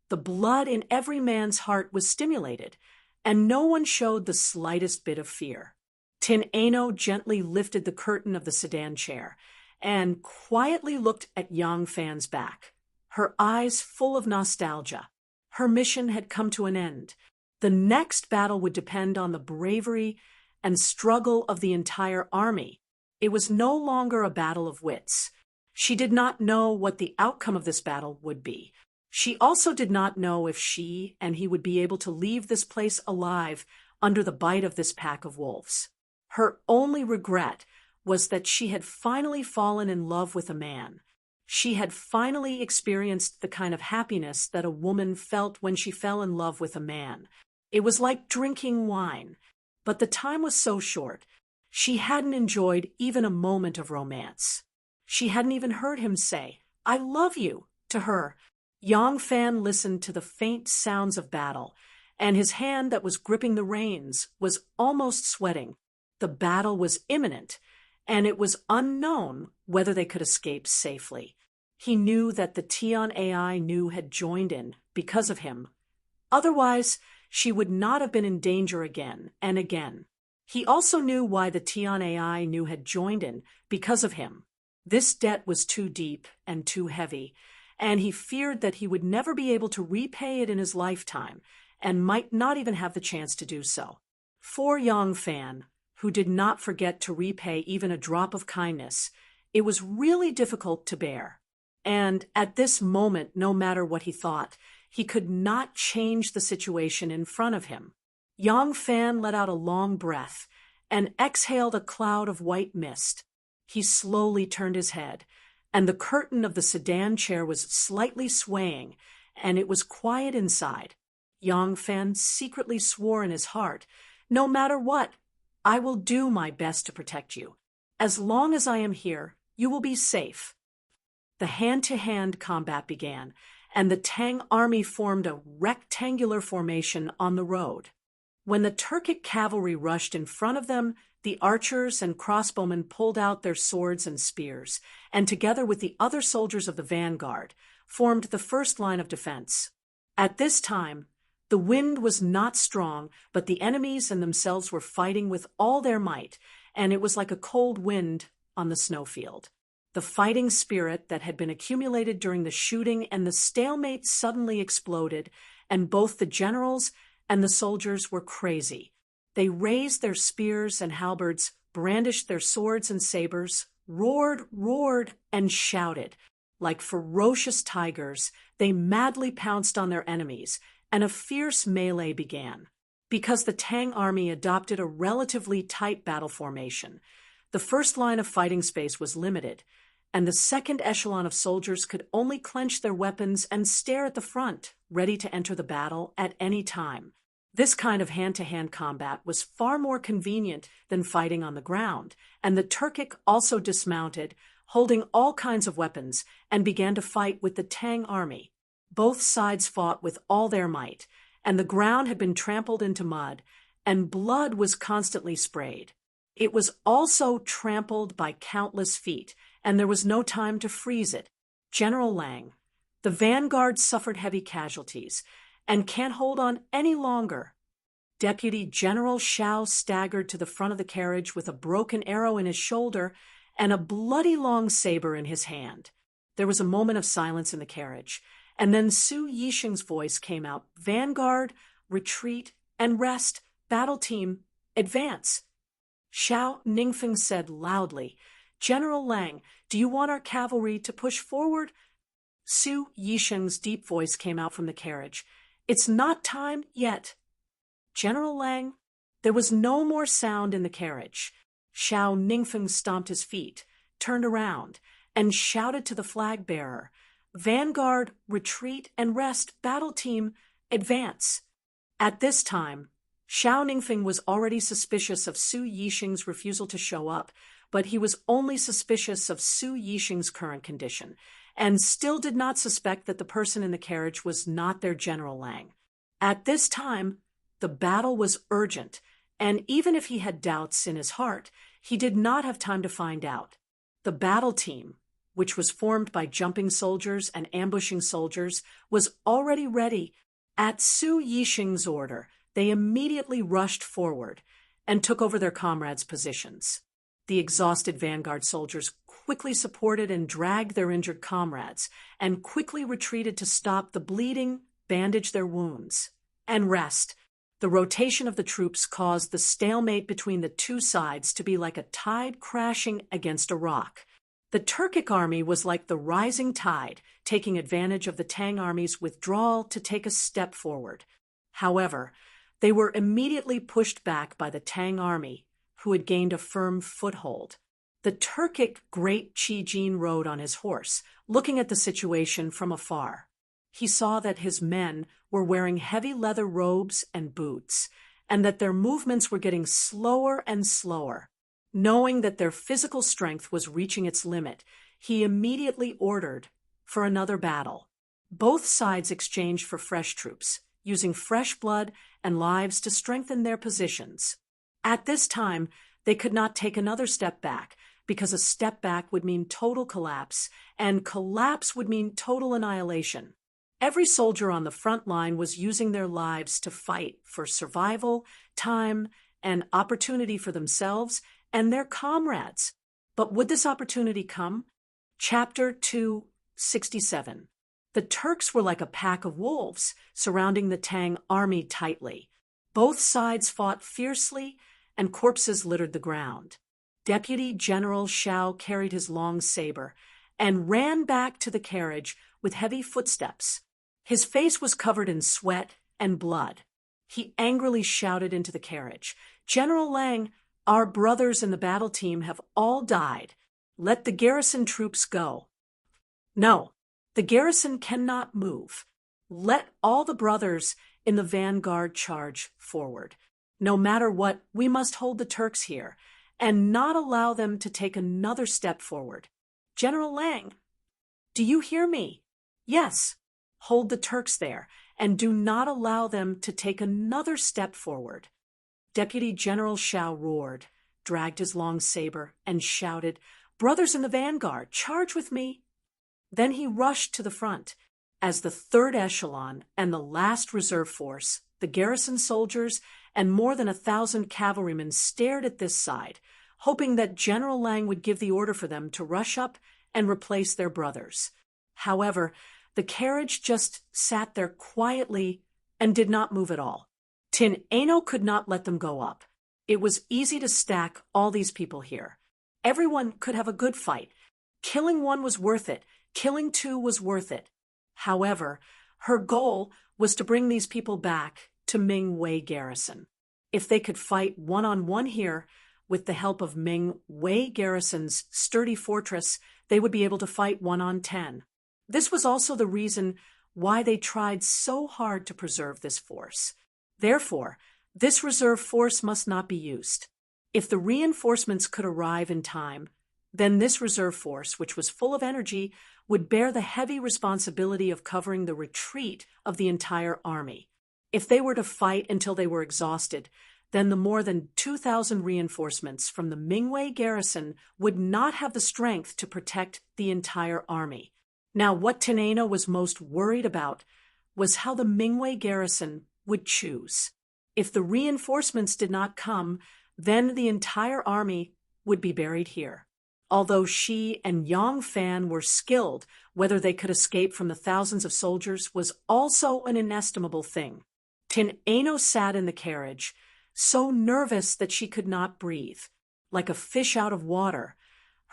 the blood in every man's heart was stimulated, and no one showed the slightest bit of fear. Tin Ano gently lifted the curtain of the sedan chair and quietly looked at Yang Fan's back, her eyes full of nostalgia. Her mission had come to an end. The next battle would depend on the bravery and struggle of the entire army. It was no longer a battle of wits. She did not know what the outcome of this battle would be. She also did not know if she and he would be able to leave this place alive under the bite of this pack of wolves. Her only regret was that she had finally fallen in love with a man. She had finally experienced the kind of happiness that a woman felt when she fell in love with a man. It was like drinking wine, but the time was so short. She hadn't enjoyed even a moment of romance. She hadn't even heard him say, "I love you," to her. Yang Fan listened to the faint sounds of battle, and his hand that was gripping the reins was almost sweating. The battle was imminent, and it was unknown whether they could escape safely. He knew that the Tian AI Nu had joined in because of him. Otherwise, she would not have been in danger again and again. He also knew why the Tian AI Nu had joined in because of him. This debt was too deep and too heavy, and he feared that he would never be able to repay it in his lifetime, and might not even have the chance to do so. For Yang Fan, who did not forget to repay even a drop of kindness, it was really difficult to bear. And at this moment, no matter what he thought, he could not change the situation in front of him. Yang Fan let out a long breath and exhaled a cloud of white mist. He slowly turned his head, and the curtain of the sedan chair was slightly swaying, and it was quiet inside. Yang Fan secretly swore in his heart, "No matter what, I will do my best to protect you. As long as I am here, you will be safe." The hand-to-hand combat began, and the Tang army formed a rectangular formation on the road. When the Turkic cavalry rushed in front of them, the archers and crossbowmen pulled out their swords and spears, and together with the other soldiers of the vanguard, formed the first line of defense. At this time, the wind was not strong, but the enemies and themselves were fighting with all their might, and it was like a cold wind on the snowfield. The fighting spirit that had been accumulated during the shooting and the stalemate suddenly exploded, and both the generals and the soldiers were crazy. They raised their spears and halberds, brandished their swords and sabers, roared, and shouted. Like ferocious tigers, they madly pounced on their enemies, and a fierce melee began. Because the Tang army adopted a relatively tight battle formation, the first line of fighting space was limited, and the second echelon of soldiers could only clench their weapons and stare at the front, ready to enter the battle at any time. This kind of hand-to-hand combat was far more convenient than fighting on the ground, and the Turkic also dismounted, holding all kinds of weapons, and began to fight with the Tang army. Both sides fought with all their might, and the ground had been trampled into mud, and blood was constantly sprayed. It was also trampled by countless feet, and there was no time to freeze it. General Lang, the vanguard suffered heavy casualties and can't hold on any longer. Deputy General Shao staggered to the front of the carriage with a broken arrow in his shoulder and a bloody long saber in his hand. There was a moment of silence in the carriage, and then Su Yixing's voice came out. Vanguard, retreat, and rest. Battle team, advance. Xiao Ningfeng said loudly, General Lang, do you want our cavalry to push forward? Su Yixing's deep voice came out from the carriage. It's not time yet. General Lang, there was no more sound in the carriage. Xiao Ningfeng stomped his feet, turned around, and shouted to the flag bearer, Vanguard, retreat, and rest. Battle team, advance. At this time, Xiao Ningfeng was already suspicious of Su Yixing's refusal to show up, but he was only suspicious of Su Yixing's current condition, and still did not suspect that the person in the carriage was not their General Lang. At this time, the battle was urgent, and even if he had doubts in his heart, he did not have time to find out. The battle team, which was formed by jumping soldiers and ambushing soldiers, was already ready. At Su Yixing's order, they immediately rushed forward and took over their comrades' positions. The exhausted vanguard soldiers quickly supported and dragged their injured comrades, and quickly retreated to stop the bleeding, bandage their wounds, and rest. The rotation of the troops caused the stalemate between the two sides to be like a tide crashing against a rock. The Turkic army was like the rising tide, taking advantage of the Tang army's withdrawal to take a step forward. However, they were immediately pushed back by the Tang army, who had gained a firm foothold. The Turkic great Qi Jin rode on his horse, looking at the situation from afar. He saw that his men were wearing heavy leather robes and boots, and that their movements were getting slower and slower. Knowing that their physical strength was reaching its limit, he immediately ordered for another battle. Both sides exchanged for fresh troops, using fresh blood and lives to strengthen their positions. At this time, they could not take another step back, because a step back would mean total collapse, and collapse would mean total annihilation. Every soldier on the front line was using their lives to fight for survival, time, and opportunity for themselves and their comrades. But would this opportunity come? Chapter 267. The Turks were like a pack of wolves, surrounding the Tang army tightly. Both sides fought fiercely, and corpses littered the ground. Deputy General Shao carried his long saber and ran back to the carriage with heavy footsteps. His face was covered in sweat and blood. He angrily shouted into the carriage, General Lang, our brothers in the battle team have all died. Let the garrison troops go. No, the garrison cannot move. Let all the brothers in the vanguard charge forward. No matter what, we must hold the Turks here and not allow them to take another step forward. General Lang, do you hear me? Yes. Hold the Turks there, and do not allow them to take another step forward. Deputy General Shao roared, dragged his long saber, and shouted, Brothers in the vanguard, charge with me! Then he rushed to the front. As the third echelon and the last reserve force, the garrison soldiers, and more than 1,000 cavalrymen stared at this side, hoping that General Lang would give the order for them to rush up and replace their brothers. However, the carriage just sat there quietly and did not move at all. Tin Ano could not let them go up. It was easy to stack all these people here. Everyone could have a good fight. Killing one was worth it. Killing two was worth it. However, her goal was to bring these people back to Ming Wei Garrison. If they could fight one-on-one here, with the help of Ming Wei Garrison's sturdy fortress, they would be able to fight 1-on-10. This was also the reason why they tried so hard to preserve this force. Therefore, this reserve force must not be used. If the reinforcements could arrive in time, then this reserve force, which was full of energy, would bear the heavy responsibility of covering the retreat of the entire army. If they were to fight until they were exhausted, then the more than 2,000 reinforcements from the Mingwei garrison would not have the strength to protect the entire army. Now, what Tenno was most worried about was how the Mingwei garrison would choose. If the reinforcements did not come, then the entire army would be buried here. Although she and Yang Fan were skilled, whether they could escape from the thousands of soldiers was also an inestimable thing. Tenno sat in the carriage, so nervous that she could not breathe. Like a fish out of water,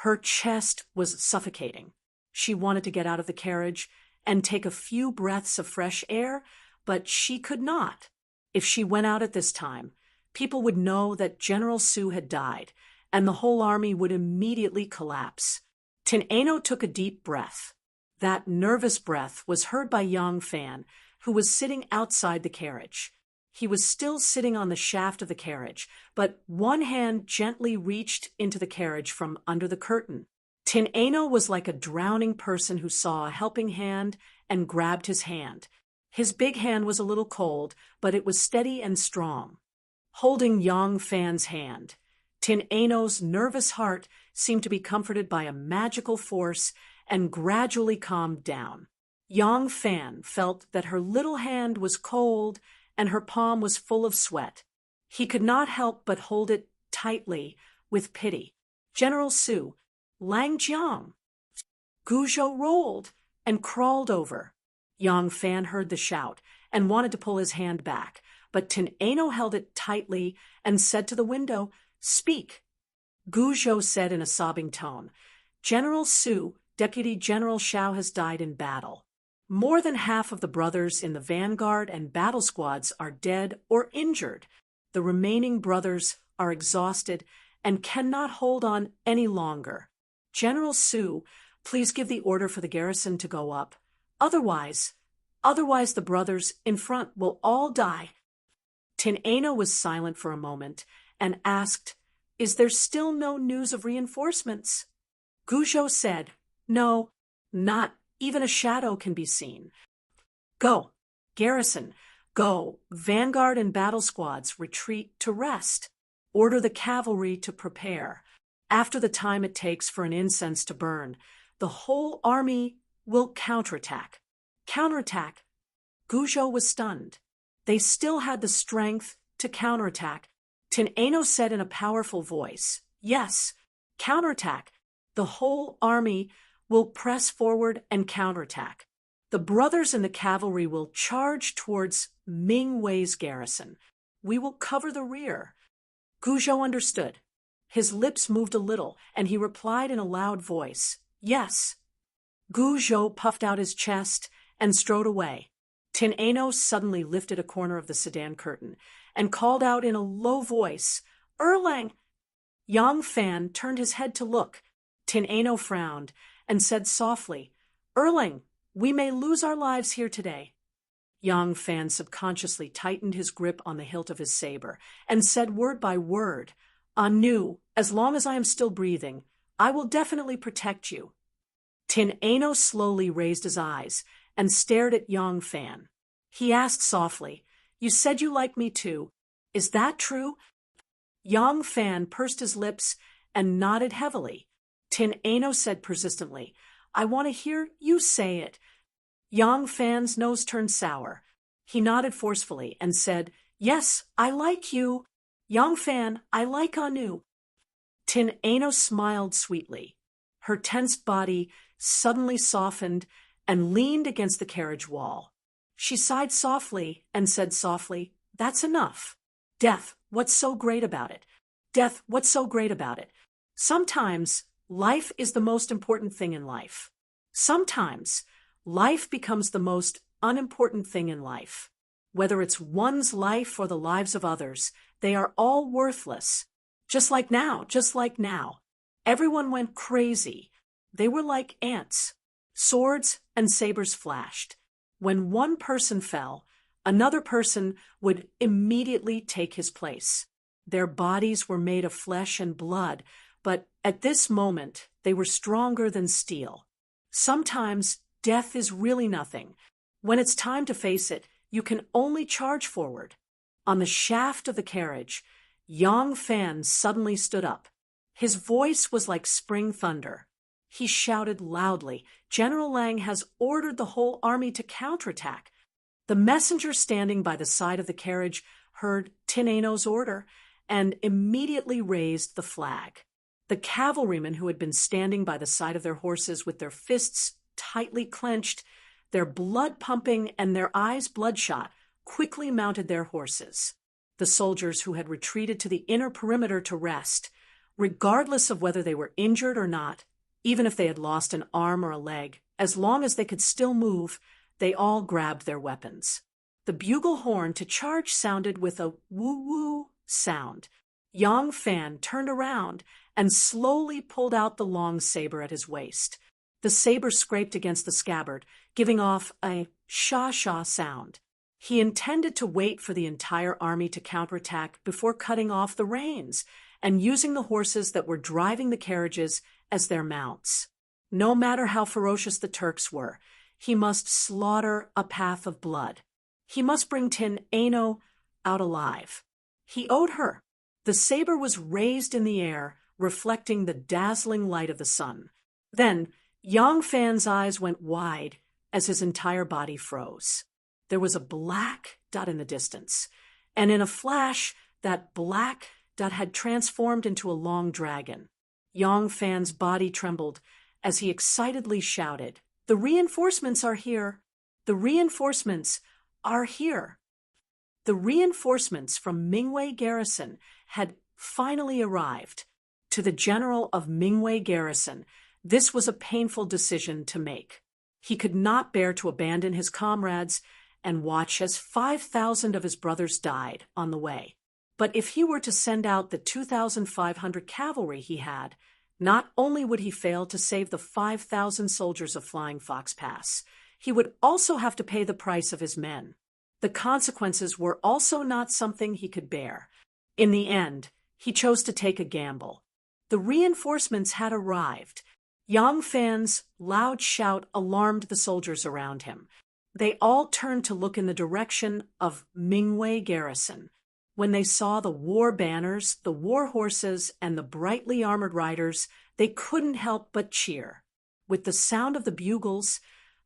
her chest was suffocating. She wanted to get out of the carriage and take a few breaths of fresh air, but she could not. If she went out at this time, people would know that General Su had died, and the whole army would immediately collapse. Tenno took a deep breath. That nervous breath was heard by Yang Fan, who was sitting outside the carriage. He was still sitting on the shaft of the carriage, but one hand gently reached into the carriage from under the curtain. Tenno was like a drowning person who saw a helping hand and grabbed his hand. His big hand was a little cold, but it was steady and strong. Holding Yang Fan's hand, Tenno's nervous heart seemed to be comforted by a magical force and gradually calmed down. Yang Fan felt that her little hand was cold and her palm was full of sweat. He could not help but hold it tightly with pity. General Su, Lang Jiang. Guzhou rolled and crawled over. Yang Fan heard the shout and wanted to pull his hand back, but Tenno held it tightly and said to the window, "Speak." Guzhou said in a sobbing tone, "General Su, Deputy General Xiao has died in battle. More than half of the brothers in the vanguard and battle squads are dead or injured. The remaining brothers are exhausted and cannot hold on any longer. General Su, please give the order for the garrison to go up. Otherwise the brothers in front will all die." Tenno was silent for a moment and asked, "Is there still no news of reinforcements?" Guzhou said, "No, not even a shadow can be seen. Go, garrison, go, vanguard and battle squads, retreat to rest. Order the cavalry to prepare. After the time it takes for an incense to burn, the whole army will counterattack." Counterattack? Guzhou was stunned. They still had the strength to counterattack. Tenno said in a powerful voice, "Yes, counterattack. The whole army will press forward and counterattack. The brothers in the cavalry will charge towards Mingwei's garrison. We will cover the rear." Guzhou understood. His lips moved a little, and he replied in a loud voice, "Yes." Guzhou puffed out his chest and strode away. Tenno suddenly lifted a corner of the sedan curtain and called out in a low voice, "Erlang!" Yang Fan turned his head to look. Tenno frowned and said softly, "Erlang, we may lose our lives here today." Yang Fan subconsciously tightened his grip on the hilt of his saber and said word by word, "Anu, as long as I am still breathing, I will definitely protect you." Tenno slowly raised his eyes and stared at Yang Fan. He asked softly, "You said you like me too. Is that true?" Yang Fan pursed his lips and nodded heavily. Tenno said persistently, "I want to hear you say it." Yang Fan's nose turned sour. He nodded forcefully and said, "Yes, I like you. Yang Fan, I like Anu." Tenno smiled sweetly. Her tense body suddenly softened and leaned against the carriage wall. She sighed softly and said softly, "That's enough. Death, what's so great about it? Death, what's so great about it? Sometimes life is the most important thing in life. Sometimes life becomes the most unimportant thing in life. Whether it's one's life or the lives of others, they are all worthless. Just like now. Everyone went crazy. They were like ants. Swords and sabers flashed. When one person fell, another person would immediately take his place. Their bodies were made of flesh and blood, but at this moment they were stronger than steel. Sometimes death is really nothing. When it's time to face it, you can only charge forward. On the shaft of the carriage, Yang Fan suddenly stood up. His voice was like spring thunder. He shouted loudly, "General Lang has ordered the whole army to counterattack." The messenger standing by the side of the carriage heard Tin Ano's order and immediately raised the flag. The cavalrymen who had been standing by the side of their horses with their fists tightly clenched, their blood pumping and their eyes bloodshot, quickly mounted their horses. The soldiers who had retreated to the inner perimeter to rest, regardless of whether they were injured or not, even if they had lost an arm or a leg, as long as they could still move, they all grabbed their weapons. The bugle horn to charge sounded with a woo-woo sound. Yang Fan turned around and slowly pulled out the long saber at his waist. The saber scraped against the scabbard, giving off a sha-sha sound. He intended to wait for the entire army to counterattack before cutting off the reins and using the horses that were driving the carriages as their mounts. No matter how ferocious the Turks were, he must slaughter a path of blood. He must bring Tin Ano out alive. He owed her. The saber was raised in the air, reflecting the dazzling light of the sun. Then Yang Fan's eyes went wide as his entire body froze. There was a black dot in the distance, and in a flash, that black dot had transformed into a long dragon. Yang Fan's body trembled as he excitedly shouted, "The reinforcements are here! The reinforcements are here!" The reinforcements from Mingwei Garrison had finally arrived. To the general of Mingwei Garrison, this was a painful decision to make. He could not bear to abandon his comrades and watch as 5,000 of his brothers died on the way. But if he were to send out the 2,500 cavalry he had, not only would he fail to save the 5,000 soldiers of Flying Fox Pass, he would also have to pay the price of his men. The consequences were also not something he could bear. In the end, he chose to take a gamble. The reinforcements had arrived. Yang Fan's loud shout alarmed the soldiers around him. They all turned to look in the direction of Mingwei Garrison. When they saw the war banners, the war horses, and the brightly armored riders, they couldn't help but cheer. With the sound of the bugles,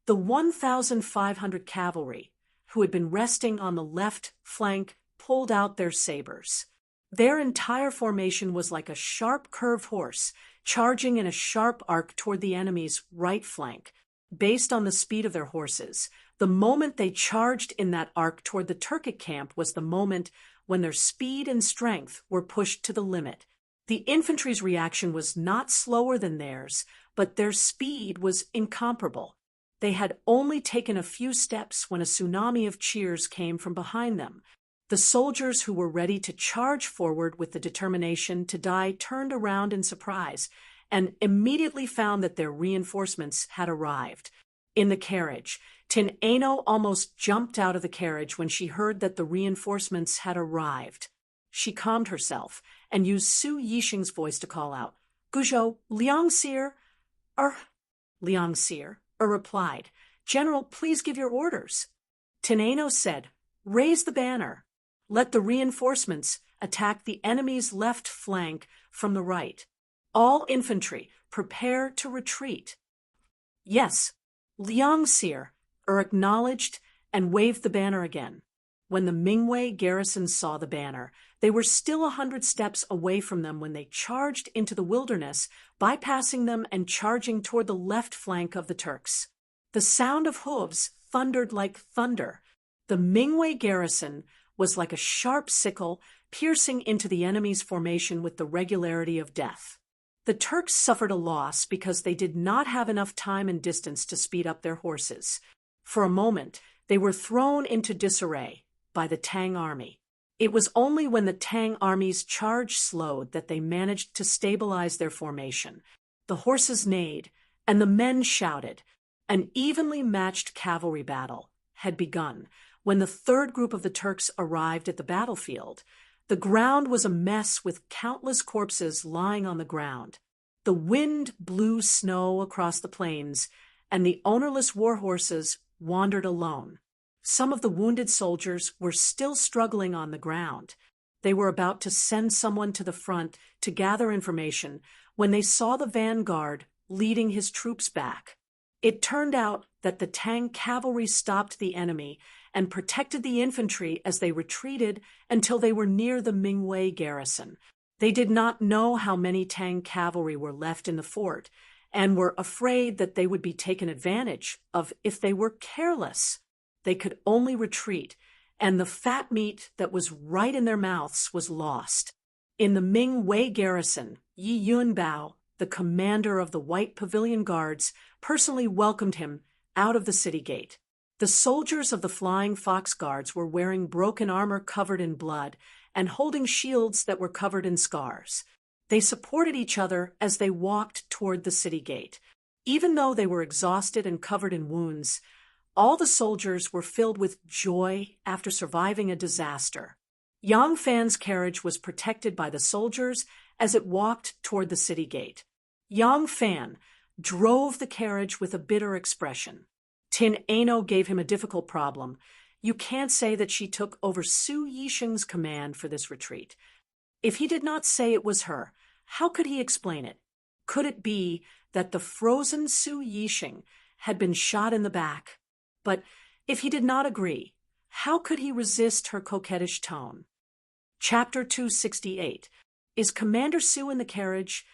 the 1,500 cavalry, who had been resting on the left flank, pulled out their sabers. Their entire formation was like a sharp curved horse, charging in a sharp arc toward the enemy's right flank. Based on the speed of their horses, the moment they charged in that arc toward the Turkic camp was the moment when their speed and strength were pushed to the limit. The infantry's reaction was not slower than theirs, but their speed was incomparable. They had only taken a few steps when a tsunami of cheers came from behind them. The soldiers who were ready to charge forward with the determination to die turned around in surprise and immediately found that their reinforcements had arrived. In the carriage, Tin Ano almost jumped out of the carriage when she heard that the reinforcements had arrived. She calmed herself and used Su Yixing's voice to call out, "Guzhou, Liang Seer, Liang Seer replied, "General, please give your orders." Tin Ano said, "Raise the banner. Let the reinforcements attack the enemy's left flank from the right. All infantry, prepare to retreat." "Yes." Liang Seer acknowledged and waved the banner again. When the Mingwei garrison saw the banner, they were still 100 steps away from them when they charged into the wilderness, bypassing them and charging toward the left flank of the Turks. The sound of hooves thundered like thunder. The Mingwei garrison was like a sharp sickle piercing into the enemy's formation with the regularity of death. The Turks suffered a loss because they did not have enough time and distance to speed up their horses. For a moment, they were thrown into disarray by the Tang army. It was only when the Tang army's charge slowed that they managed to stabilize their formation. The horses neighed, and the men shouted. An evenly matched cavalry battle had begun when the third group of the Turks arrived at the battlefield. The ground was a mess with countless corpses lying on the ground. The wind blew snow across the plains, and the ownerless war horses wandered alone. Some of the wounded soldiers were still struggling on the ground. They were about to send someone to the front to gather information when they saw the vanguard leading his troops back. It turned out that the Tang cavalry stopped the enemy and protected the infantry as they retreated until they were near the Mingwei garrison. They did not know how many Tang cavalry were left in the fort and were afraid that they would be taken advantage of if they were careless. They could only retreat, and the fat meat that was right in their mouths was lost. In the Mingwei garrison, Yi Yunbao, the commander of the White Pavilion Guards, personally welcomed him out of the city gate. The soldiers of the Flying Fox Guards were wearing broken armor covered in blood and holding shields that were covered in scars. They supported each other as they walked toward the city gate. Even though they were exhausted and covered in wounds, all the soldiers were filled with joy after surviving a disaster. Yang Fan's carriage was protected by the soldiers as it walked toward the city gate. Yang Fan drove the carriage with a bitter expression. Tin Ano gave him a difficult problem. You can't say that she took over Su Yisheng's command for this retreat. If he did not say it was her, how could he explain it? Could it be that the frozen Su Yisheng had been shot in the back? But if he did not agree, how could he resist her coquettish tone? Chapter 268. Is Commander Su in the carriage?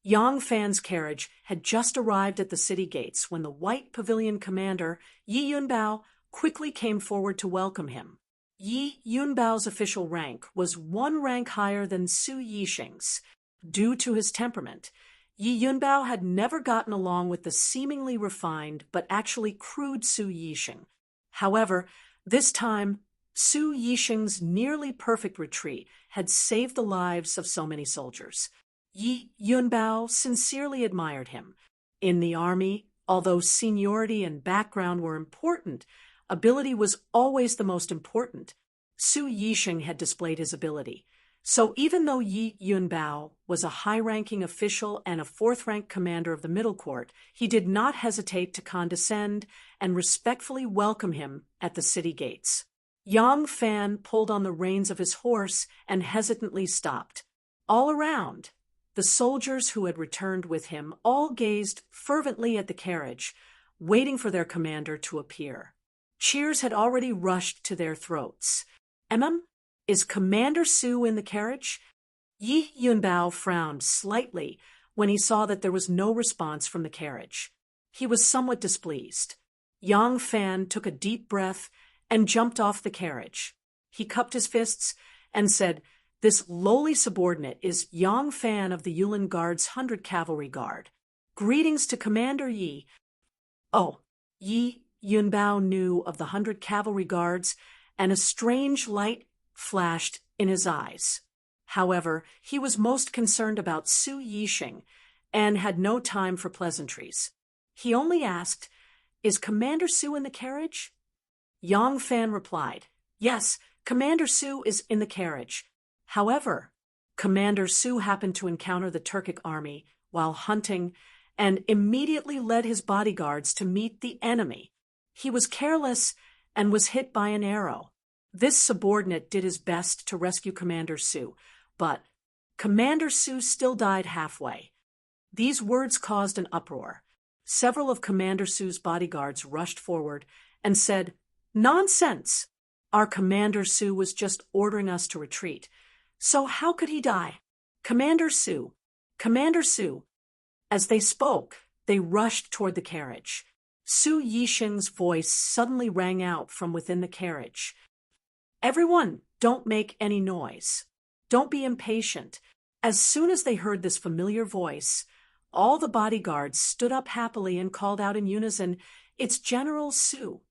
Yang Fan's carriage had just arrived at the city gates when the White Pavilion commander, Yi Yunbao, quickly came forward to welcome him. Yi Yunbao's official rank was one rank higher than Su Yisheng's. Due to his temperament, Yi Yunbao had never gotten along with the seemingly refined but actually crude Su Yisheng. However, this time, Su Yisheng's nearly perfect retreat had saved the lives of so many soldiers. Yi Yunbao sincerely admired him. In the army, although seniority and background were important, ability was always the most important. Su Yisheng had displayed his ability. So even though Yi Yunbao was a high-ranking official and a fourth-rank commander of the middle court, he did not hesitate to condescend and respectfully welcome him at the city gates. Yang Fan pulled on the reins of his horse and hesitantly stopped. All around, the soldiers who had returned with him all gazed fervently at the carriage, waiting for their commander to appear. Cheers had already rushed to their throats. Is Commander Su in the carriage? Yi Yunbao frowned slightly when he saw that there was no response from the carriage. He was somewhat displeased. Yang Fan took a deep breath and jumped off the carriage. He cupped his fists and said, "This lowly subordinate is Yang Fan of the Yulin Guard's 100 Cavalry Guard. Greetings to Commander Yi." Oh, Yi Yunbao knew of the 100 Cavalry Guards, and a strange light flashed in his eyes. However, he was most concerned about Su Yisheng and had no time for pleasantries. He only asked, "Is Commander Su in the carriage?" Yang Fan replied, "Yes, Commander Su is in the carriage." However, Commander Su happened to encounter the Turkic army while hunting and immediately led his bodyguards to meet the enemy. He was careless and was hit by an arrow. This subordinate did his best to rescue Commander Su, but Commander Su still died halfway. These words caused an uproar. Several of Commander Su's bodyguards rushed forward and said, "Nonsense! Our Commander Su was just ordering us to retreat. So how could he die? Commander Su! Commander Su!" As they spoke, they rushed toward the carriage. Su Yisheng's voice suddenly rang out from within the carriage. "Everyone, don't make any noise. Don't be impatient." As soon as they heard this familiar voice, all the bodyguards stood up happily and called out in unison, "It's General Su."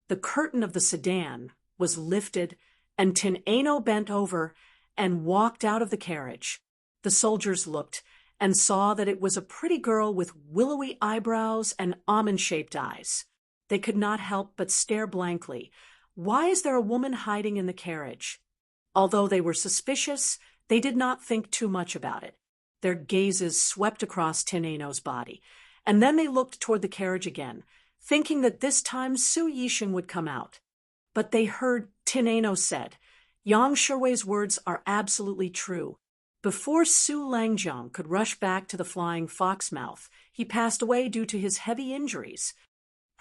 The curtain of the sedan was lifted, and Tin Ano bent over and walked out of the carriage. The soldiers looked and saw that it was a pretty girl with willowy eyebrows and almond-shaped eyes. They could not help but stare blankly. Why is there a woman hiding in the carriage? Although they were suspicious, they did not think too much about it. Their gazes swept across Tin Ano's body, and then they looked toward the carriage again, thinking that this time Su Yisheng would come out. but they heard Tin Ano said, Yang Shiwei's words are absolutely true. Before Su Langjiang could rush back to the flying fox mouth, he passed away due to his heavy injuries.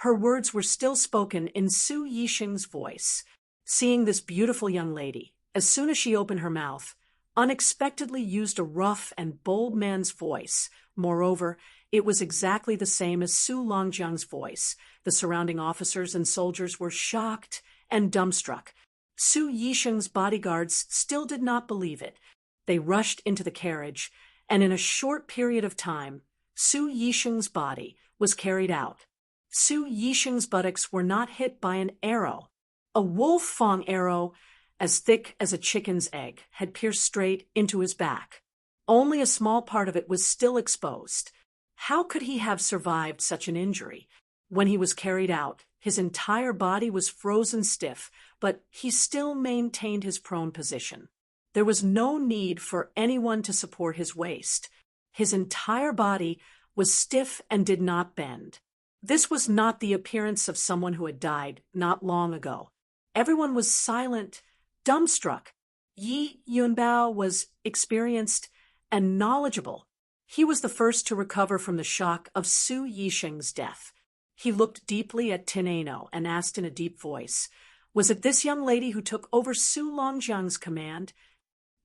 Her words were still spoken in Su Yixing's voice. Seeing this beautiful young lady, as soon as she opened her mouth, unexpectedly used a rough and bold man's voice. Moreover, it was exactly the same as Su Longjiang's voice. The surrounding officers and soldiers were shocked and dumbstruck. Su Yixing's bodyguards still did not believe it. They rushed into the carriage, and in a short period of time, Su Yixing's body was carried out. Su Yixing's buttocks were not hit by an arrow. A wolf-fang arrow, as thick as a chicken's egg, had pierced straight into his back. Only a small part of it was still exposed. How could he have survived such an injury? When he was carried out, his entire body was frozen stiff, but he still maintained his prone position. There was no need for anyone to support his waist. His entire body was stiff and did not bend. This was not the appearance of someone who had died not long ago. Everyone was silent, dumbstruck. Yi Yunbao was experienced and knowledgeable. He was the first to recover from the shock of Su Yixing's death. He looked deeply at Tin Ano and asked in a deep voice, was it this young lady who took over Su Longjiang's command?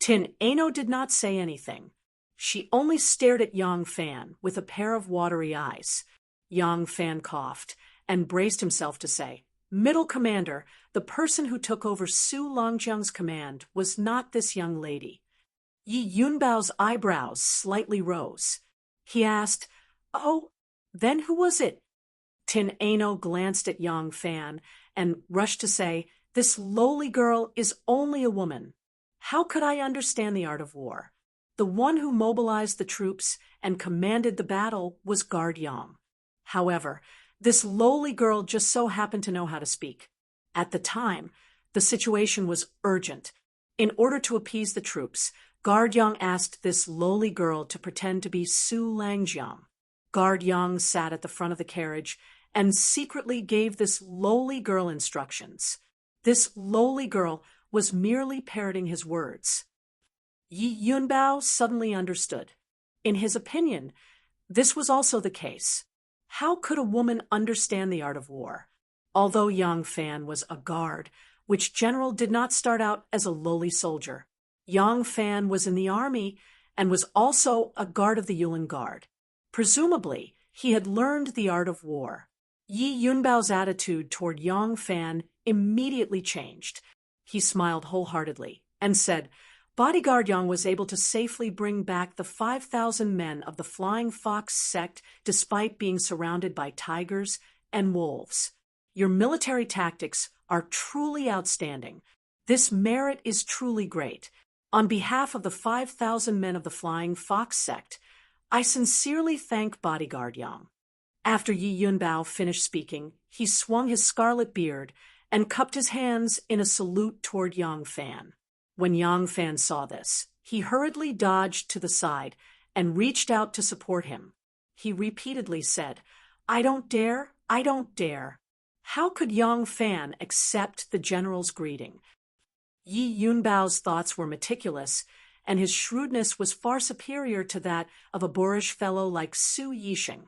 Tin Ano did not say anything. She only stared at Yang Fan with a pair of watery eyes. Yang Fan coughed and braced himself to say, Middle Commander, the person who took over Su Longjiang's command was not this young lady. Yi Yunbao's eyebrows slightly rose. He asked, Oh, then who was it? Tin Ano glanced at Yang Fan and rushed to say, This lowly girl is only a woman. How could I understand the art of war? The one who mobilized the troops and commanded the battle was Guard Yang. However, this lowly girl just so happened to know how to speak. At the time, the situation was urgent. In order to appease the troops, Guard Yang asked this lowly girl to pretend to be Su Langjiang. Guard Yang sat at the front of the carriage and secretly gave this lowly girl instructions. This lowly girl was merely parroting his words. Yi Yunbao suddenly understood. In his opinion, this was also the case. How could a woman understand the art of war? Although Yang Fan was a guard, which general did not start out as a lowly soldier. Yang Fan was in the army and was also a guard of the Yulin Guard. Presumably, he had learned the art of war. Yi Yunbao's attitude toward Yang Fan immediately changed. He smiled wholeheartedly and said, Bodyguard Yang was able to safely bring back the 5,000 men of the Flying Fox sect despite being surrounded by tigers and wolves. Your military tactics are truly outstanding. This merit is truly great. On behalf of the 5,000 men of the Flying Fox sect, I sincerely thank Bodyguard Yang. After Yi Yunbao finished speaking, he swung his scarlet beard and cupped his hands in a salute toward Yang Fan. When Yang Fan saw this, he hurriedly dodged to the side and reached out to support him. He repeatedly said, I don't dare, I don't dare. How could Yang Fan accept the general's greeting? Yi Yunbao's thoughts were meticulous, and his shrewdness was far superior to that of a boorish fellow like Su Yixing.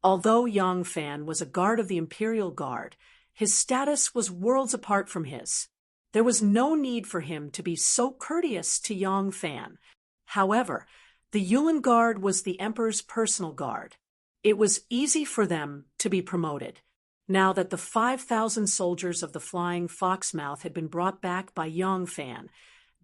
Although Yang Fan was a guard of the Imperial Guard, his status was worlds apart from his. There was no need for him to be so courteous to Yang Fan. However, the Yulin Guard was the Emperor's personal guard. It was easy for them to be promoted. Now that the 5,000 soldiers of the Flying Foxmouth had been brought back by Yang Fan,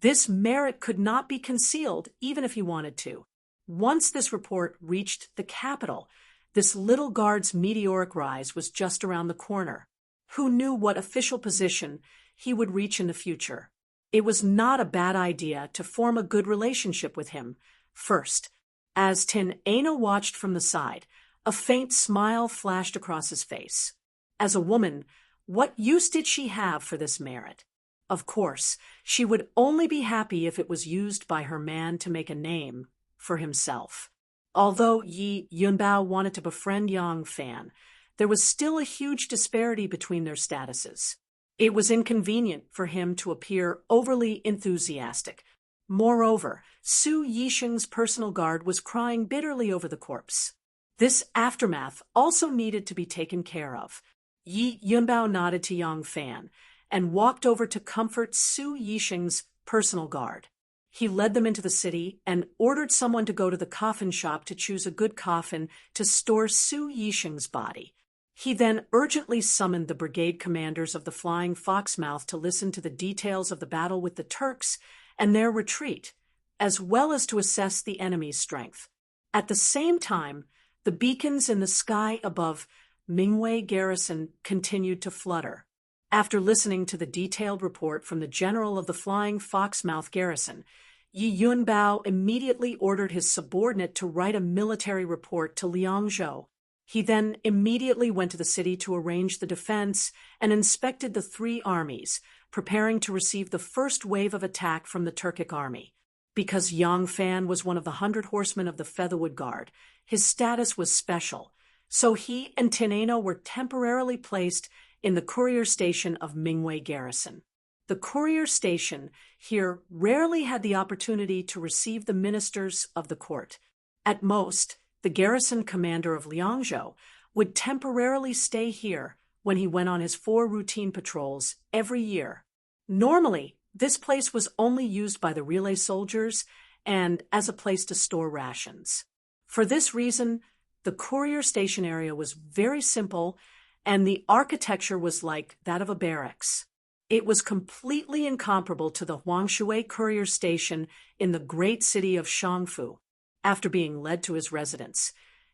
this merit could not be concealed even if he wanted to. Once this report reached the capital, this little guard's meteoric rise was just around the corner. Who knew what official position he would reach in the future? It was not a bad idea to form a good relationship with him. First, as Tin Ano watched from the side, a faint smile flashed across his face. As a woman, what use did she have for this merit? Of course, she would only be happy if it was used by her man to make a name for himself. Although Yi Yunbao wanted to befriend Yang Fan, there was still a huge disparity between their statuses. It was inconvenient for him to appear overly enthusiastic. Moreover, Su Yixing's personal guard was crying bitterly over the corpse. This aftermath also needed to be taken care of. Yi Yunbao nodded to Yang Fan and walked over to comfort Su Yixing's personal guard. He led them into the city and ordered someone to go to the coffin shop to choose a good coffin to store Su Yixing's body. He then urgently summoned the brigade commanders of the Flying Foxmouth to listen to the details of the battle with the Turks and their retreat, as well as to assess the enemy's strength. At the same time, the beacons in the sky above Mingwei Garrison continued to flutter. After listening to the detailed report from the general of the Flying Foxmouth Garrison, Yi Yunbao immediately ordered his subordinate to write a military report to Liangzhou. He then immediately went to the city to arrange the defense and inspected the three armies, preparing to receive the first wave of attack from the Turkic army. Because Yang Fan was one of the 100 horsemen of the Featherwood Guard, his status was special, so he and Tin Ano were temporarily placed in the courier station of Mingwei Garrison. The courier station here rarely had the opportunity to receive the ministers of the court. At most, the garrison commander of Liangzhou would temporarily stay here when he went on his 4 routine patrols every year. Normally, this place was only used by the relay soldiers and as a place to store rations. For this reason, the courier station area was very simple, and the architecture was like that of a barracks. It was completely incomparable to the Huangshui courier station in the great city of Shangfu. After being led to his residence,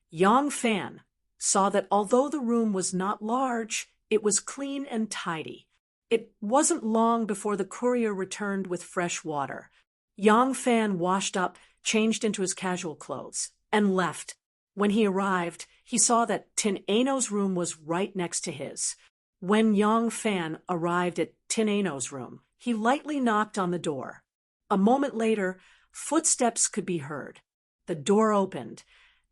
Yang Fan saw that although the room was not large, it was clean and tidy. It wasn't long before the courier returned with fresh water. Yang Fan washed up, changed into his casual clothes, and left. When he arrived, he saw that Tin Ano's room was right next to his. When Yang Fan arrived at Tin Ano's room, he lightly knocked on the door. A moment later, footsteps could be heard. The door opened,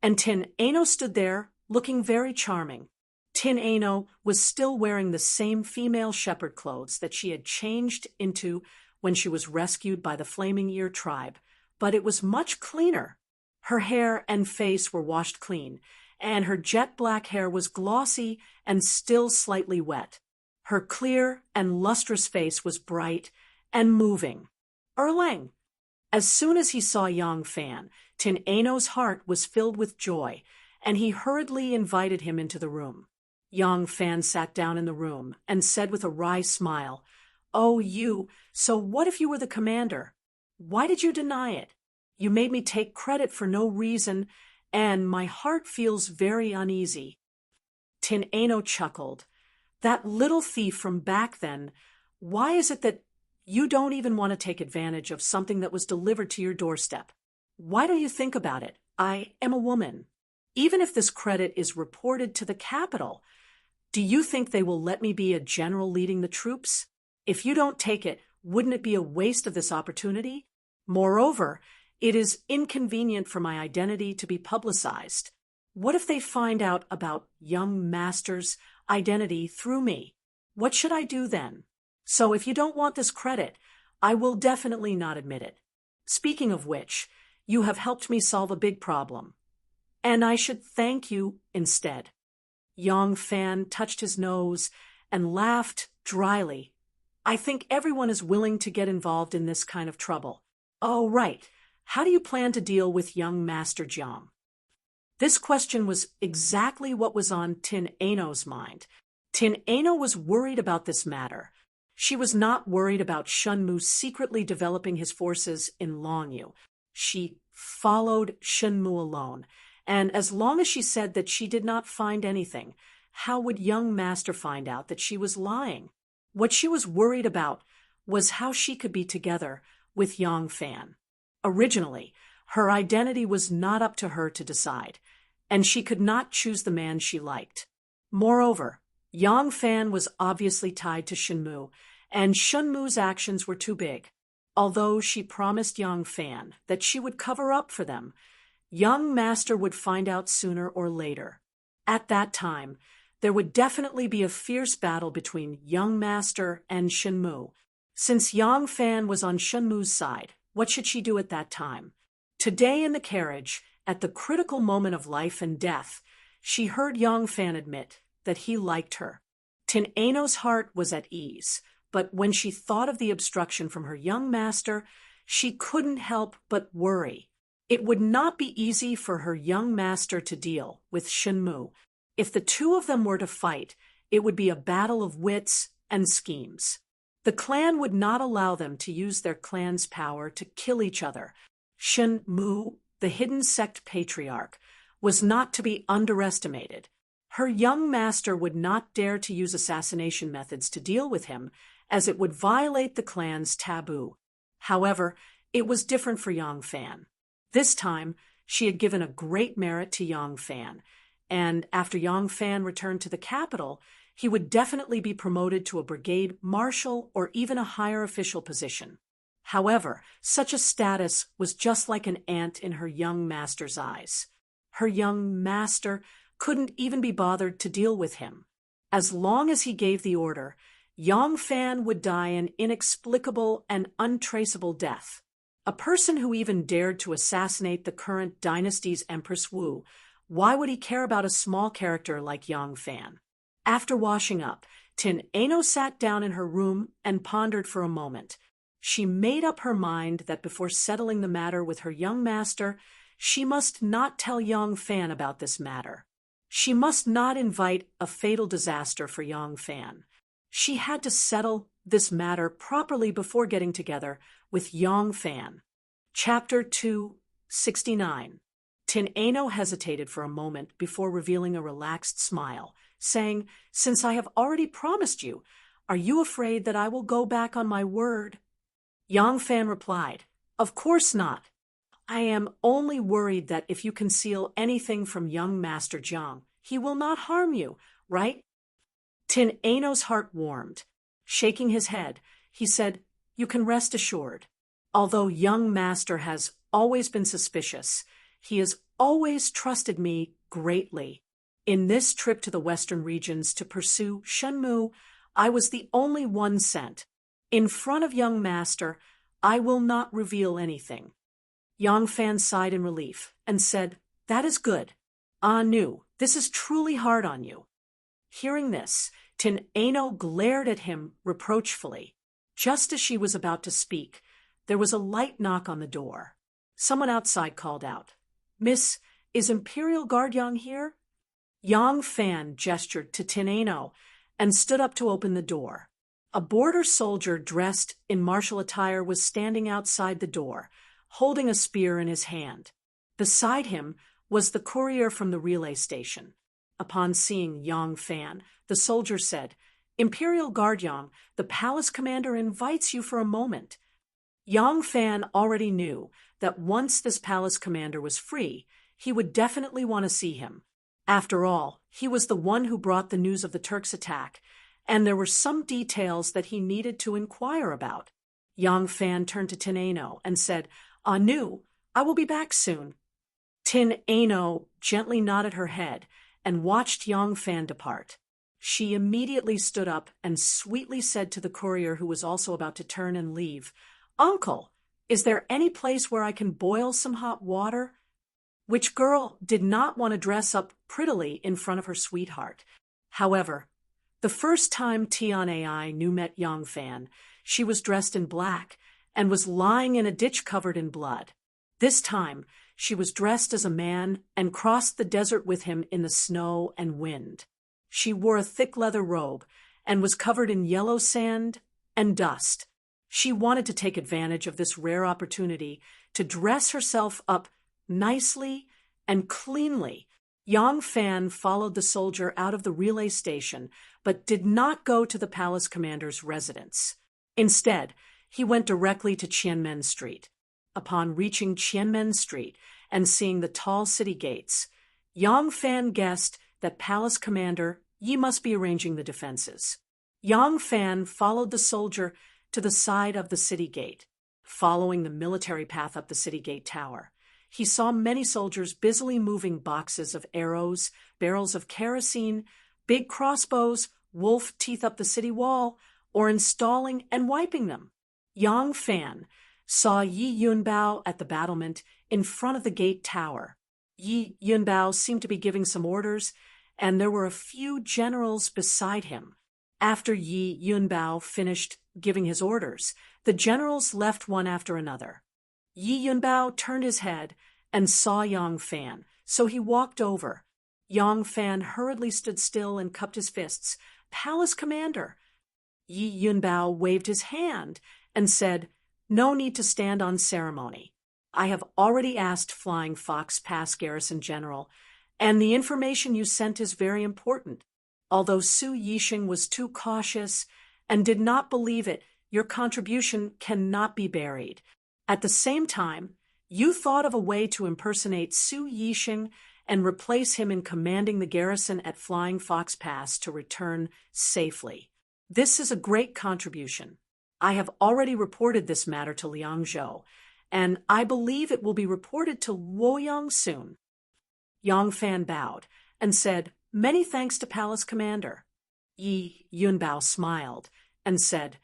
and Tin Ano stood there, looking very charming. Tin Ano was still wearing the same female shepherd clothes that she had changed into when she was rescued by the Flaming Ear tribe, but it was much cleaner. Her hair and face were washed clean, and her jet black hair was glossy and still slightly wet. Her clear and lustrous face was bright and moving. Erlang. As soon as he saw Yang Fan, Tin Ano's heart was filled with joy, and he hurriedly invited him into the room. Yang Fan sat down in the room and said with a wry smile, "Oh, so what if you were the commander? Why did you deny it? You made me take credit for no reason, and my heart feels very uneasy." Tin Ano chuckled. "That little thief from back then, why is it that you don't even want to take advantage of something that was delivered to your doorstep? Why don't you think about it? I am a woman. Even if this credit is reported to the capital, do you think they will let me be a general leading the troops? If you don't take it, wouldn't it be a waste of this opportunity? Moreover, it is inconvenient for my identity to be publicized. What if they find out about young master's identity through me? What should I do then? So if you don't want this credit, I will definitely not admit it. Speaking of which, you have helped me solve a big problem, and I should thank you instead." Yang Fan touched his nose and laughed dryly. "I think everyone is willing to get involved in this kind of trouble. Oh, right. How do you plan to deal with young Master Jiang?" This question was exactly what was on Tin Ano's mind. Tin Ano was worried about this matter. She was not worried about Shunmu secretly developing his forces in Longyu. She followed Shunmu alone, and as long as she said that she did not find anything, how would young master find out that she was lying? What she was worried about was how she could be together with Yang Fan. Originally, her identity was not up to her to decide, and she could not choose the man she liked. Moreover, Yang Fan was obviously tied to Shunmu, and Shunmu's actions were too big. Although she promised Yang Fan that she would cover up for them, young master would find out sooner or later. At that time, there would definitely be a fierce battle between young master and Shenmu. Since Yang Fan was on Shenmu's side, what should she do at that time? Today in the carriage, at the critical moment of life and death, she heard Yang Fan admit that he liked her. Tin Ano's heart was at ease, but when she thought of the obstruction from her young master, she couldn't help but worry. It would not be easy for her young master to deal with Shenmu. If the two of them were to fight, it would be a battle of wits and schemes. The clan would not allow them to use their clan's power to kill each other. Shenmu, the hidden sect patriarch, was not to be underestimated. Her young master would not dare to use assassination methods to deal with him, as it would violate the clan's taboo. However, it was different for Yang Fan. This time, she had given a great merit to Yang Fan, and after Yang Fan returned to the capital, he would definitely be promoted to a brigade marshal or even a higher official position. However, such a status was just like an ant in her young master's eyes. Her young master couldn't even be bothered to deal with him. As long as he gave the order, Yang Fan would die an inexplicable and untraceable death. A person who even dared to assassinate the current dynasty's Empress Wu, why would he care about a small character like Yang Fan? After washing up, Tin Ano sat down in her room and pondered for a moment. She made up her mind that before settling the matter with her young master, she must not tell Yang Fan about this matter. She must not invite a fatal disaster for Yang Fan. She had to settle this matter properly before getting together with Yang Fan. Chapter 269. Tin Ano hesitated for a moment before revealing a relaxed smile, saying, "Since I have already promised you, are you afraid that I will go back on my word?" Yang Fan replied, "Of course not. I am only worried that if you conceal anything from young Master Jiang, he will not harm you, right?" Tin Ano's heart warmed. Shaking his head, he said, "You can rest assured. Although young master has always been suspicious, he has always trusted me greatly. In this trip to the western regions to pursue Shenmu, I was the only one sent. In front of young master, I will not reveal anything." Yang Fan sighed in relief and said, "That is good. Ah, Nu, this is truly hard on you." Hearing this, Tin Ano glared at him reproachfully. Just as she was about to speak, there was a light knock on the door. Someone outside called out, "Miss, is Imperial Guard Yang here?" Yang Fan gestured to Tin Ano and stood up to open the door. A border soldier dressed in martial attire was standing outside the door, holding a spear in his hand. Beside him was the courier from the relay station. Upon seeing Yang Fan, the soldier said, "Imperial Guard Yang, the palace commander invites you for a moment." Yang Fan already knew that once this palace commander was free, he would definitely want to see him. After all, he was the one who brought the news of the Turks' attack, and there were some details that he needed to inquire about. Yang Fan turned to Tin Ano and said, "Nu, I will be back soon." Tin Ano gently nodded her head and watched Yang Fan depart. She immediately stood up and sweetly said to the courier who was also about to turn and leave, "Uncle, is there any place where I can boil some hot water?" Which girl did not want to dress up prettily in front of her sweetheart? However, the first time Tian Ai Nu met Yang Fan, she was dressed in black and was lying in a ditch covered in blood. This time, she was dressed as a man and crossed the desert with him in the snow and wind. She wore a thick leather robe and was covered in yellow sand and dust. She wanted to take advantage of this rare opportunity to dress herself up nicely and cleanly. Yang Fan followed the soldier out of the relay station, but did not go to the palace commander's residence. Instead, he went directly to Qianmen Street. Upon reaching Qianmen Street and seeing the tall city gates, Yang Fan guessed that palace commander Yi must be arranging the defenses. Yang Fan followed the soldier to the side of the city gate. Following the military path up the city gate tower, he saw many soldiers busily moving boxes of arrows, barrels of kerosene, big crossbows, wolf teeth up the city wall, or installing and wiping them. Yang Fan saw Yi Yunbao at the battlement in front of the gate tower. Yi Yunbao seemed to be giving some orders, and there were a few generals beside him. After Yi Yunbao finished giving his orders, the generals left one after another. Yi Yunbao turned his head and saw Yang Fan, so he walked over. Yang Fan hurriedly stood still and cupped his fists. "Palace Commander!" Yi Yunbao waved his hand and said, "No need to stand on ceremony. I have already asked Flying Fox Pass Garrison General, and the information you sent is very important. Although Su Yixing was too cautious and did not believe it, your contribution cannot be buried. At the same time, you thought of a way to impersonate Su Yixing and replace him in commanding the garrison at Flying Fox Pass to return safely. This is a great contribution. I have already reported this matter to Liangzhou, and I believe it will be reported to Luoyang soon." Yang Fan bowed and said, "Many thanks to Palace Commander." Yi Yunbao smiled and said,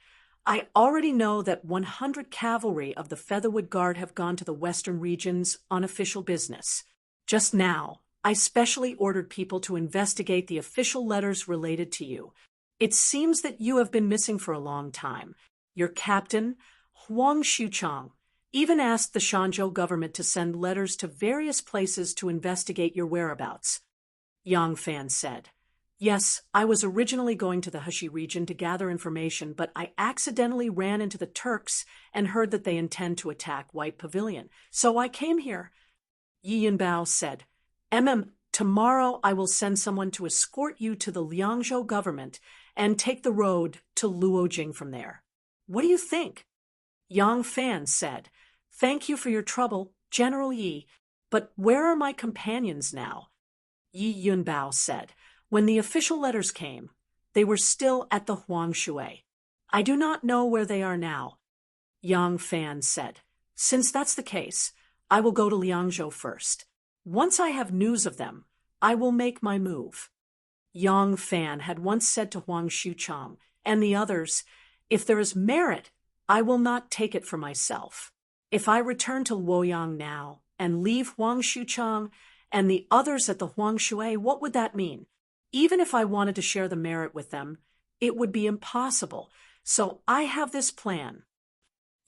"I already know that 100 cavalry of the Featherwood Guard have gone to the western regions on official business. Just now, I specially ordered people to investigate the official letters related to you. It seems that you have been missing for a long time. Your captain, Huang Xuchang, even asked the Shanzhou government to send letters to various places to investigate your whereabouts." Yang Fan said, "Yes, I was originally going to the Heshi region to gather information, but I accidentally ran into the Turks and heard that they intend to attack White Pavilion, so I came here." Yi Yunbao said, Tomorrow I will send someone to escort you to the Liangzhou government and take the road to Luojing from there. What do you think?" Yang Fan said, "Thank you for your trouble, General Yi, but where are my companions now?" Yi Yunbao said, "When the official letters came, they were still at the Huangshui. I do not know where they are now." Yang Fan said, "Since that's the case, I will go to Liangzhou first. Once I have news of them, I will make my move." Yang Fan had once said to Huang Xuchang and the others, "If there is merit, I will not take it for myself. If I return to Luoyang now and leave Huang Xuchang and the others at the Huangshui, what would that mean? Even if I wanted to share the merit with them, it would be impossible. So I have this plan."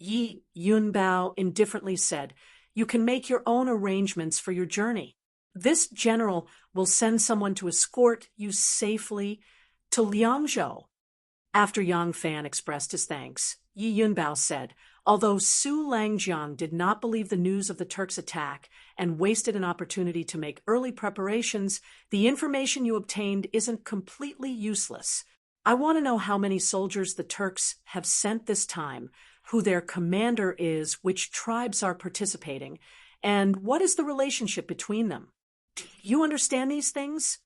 Yi Yunbao indifferently said, "You can make your own arrangements for your journey. This general will send someone to escort you safely to Liangzhou." After Yang Fan expressed his thanks, Yi Yunbao said, "Although Su Langjiang did not believe the news of the Turks' attack and wasted an opportunity to make early preparations, the information you obtained isn't completely useless. I want to know how many soldiers the Turks have sent this time, who their commander is, which tribes are participating, and what is the relationship between them. Do you understand these things?"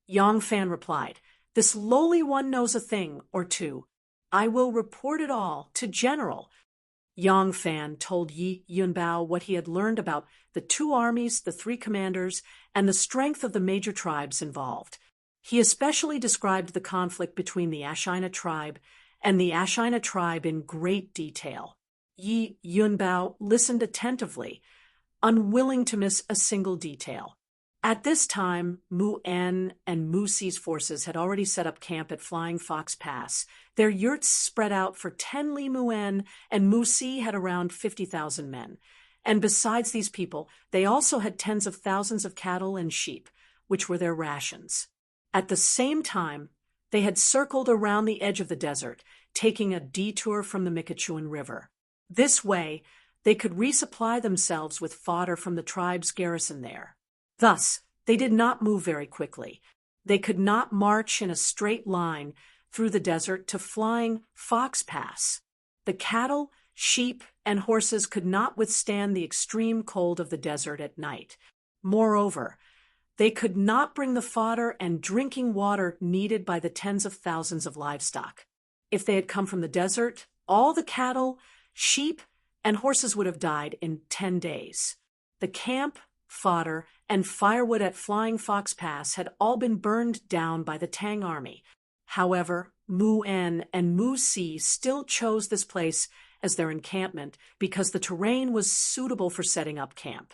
Yang Fan replied, "This lowly one knows a thing or two. I will report it all to General." Yang Fan told Yi Yunbao what he had learned about the two armies, the three commanders, and the strength of the major tribes involved. He especially described the conflict between the Ashina tribe and the Ashina tribe in great detail. Yi Yunbao listened attentively, unwilling to miss a single detail. At this time, Mu En and Mu Si's forces had already set up camp at Flying Fox Pass. Their yurts spread out for 10 Li Mu En, and Mu Si had around 50,000 men. And besides these people, they also had tens of thousands of cattle and sheep, which were their rations. At the same time, they had circled around the edge of the desert, taking a detour from the Miquelchuan River. This way, they could resupply themselves with fodder from the tribe's garrison there. Thus, they did not move very quickly. They could not march in a straight line through the desert to Flying Fox Pass. The cattle, sheep, and horses could not withstand the extreme cold of the desert at night. Moreover, they could not bring the fodder and drinking water needed by the tens of thousands of livestock. If they had come from the desert, all the cattle, sheep, and horses would have died in 10 days. The camp, fodder, and firewood at Flying Fox Pass had all been burned down by the Tang army. However, Mu En and Mu Si still chose this place as their encampment because the terrain was suitable for setting up camp.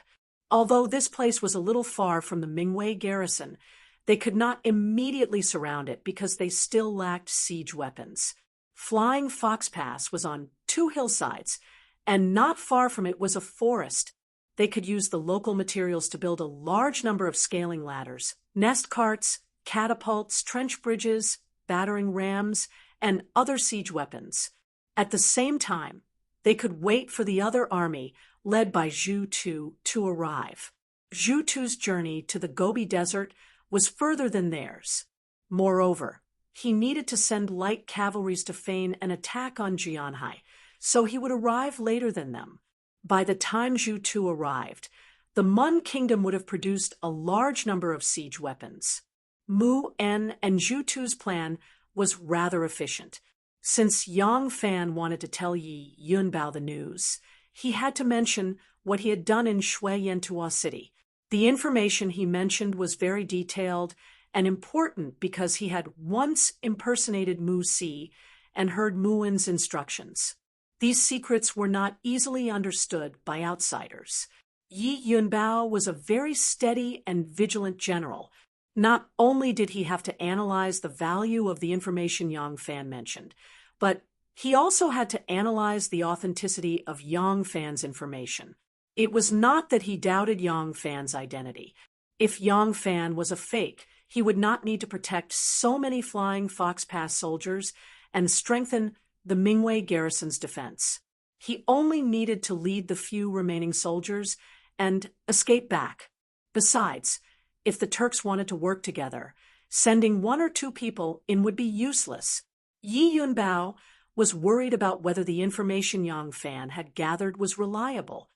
Although this place was a little far from the Mingwei garrison, they could not immediately surround it because they still lacked siege weapons. Flying Fox Pass was on 2 hillsides, and not far from it was a forest. They could use the local materials to build a large number of scaling ladders, nest carts, catapults, trench bridges, battering rams, and other siege weapons. At the same time, they could wait for the other army, led by Zhu Tu, to arrive. Zhu Tu's journey to the Gobi Desert was further than theirs. Moreover, he needed to send light cavalries to feign an attack on Jianhai, so he would arrive later than them. By the time Zhu Tu arrived, the Mun kingdom would have produced a large number of siege weapons. Mu En and Zhu Tu's plan was rather efficient. Since Yang Fan wanted to tell Yi Yunbao the news, he had to mention what he had done in Shui Yantua City. The information he mentioned was very detailed and important because he had once impersonated Mu Si and heard Mu En's instructions. These secrets were not easily understood by outsiders. Yi Yunbao was a very steady and vigilant general. Not only did he have to analyze the value of the information Yang Fan mentioned, but he also had to analyze the authenticity of Yang Fan's information. It was not that he doubted Yang Fan's identity. If Yang Fan was a fake, he would not need to protect so many Flying Fox Pass soldiers and strengthen the Mingwei garrison's defense. He only needed to lead the few remaining soldiers and escape back. Besides, if the Turks wanted to work together, sending 1 or 2 people in would be useless. Yi Yunbao was worried about whether the information Yang Fan had gathered was reliable.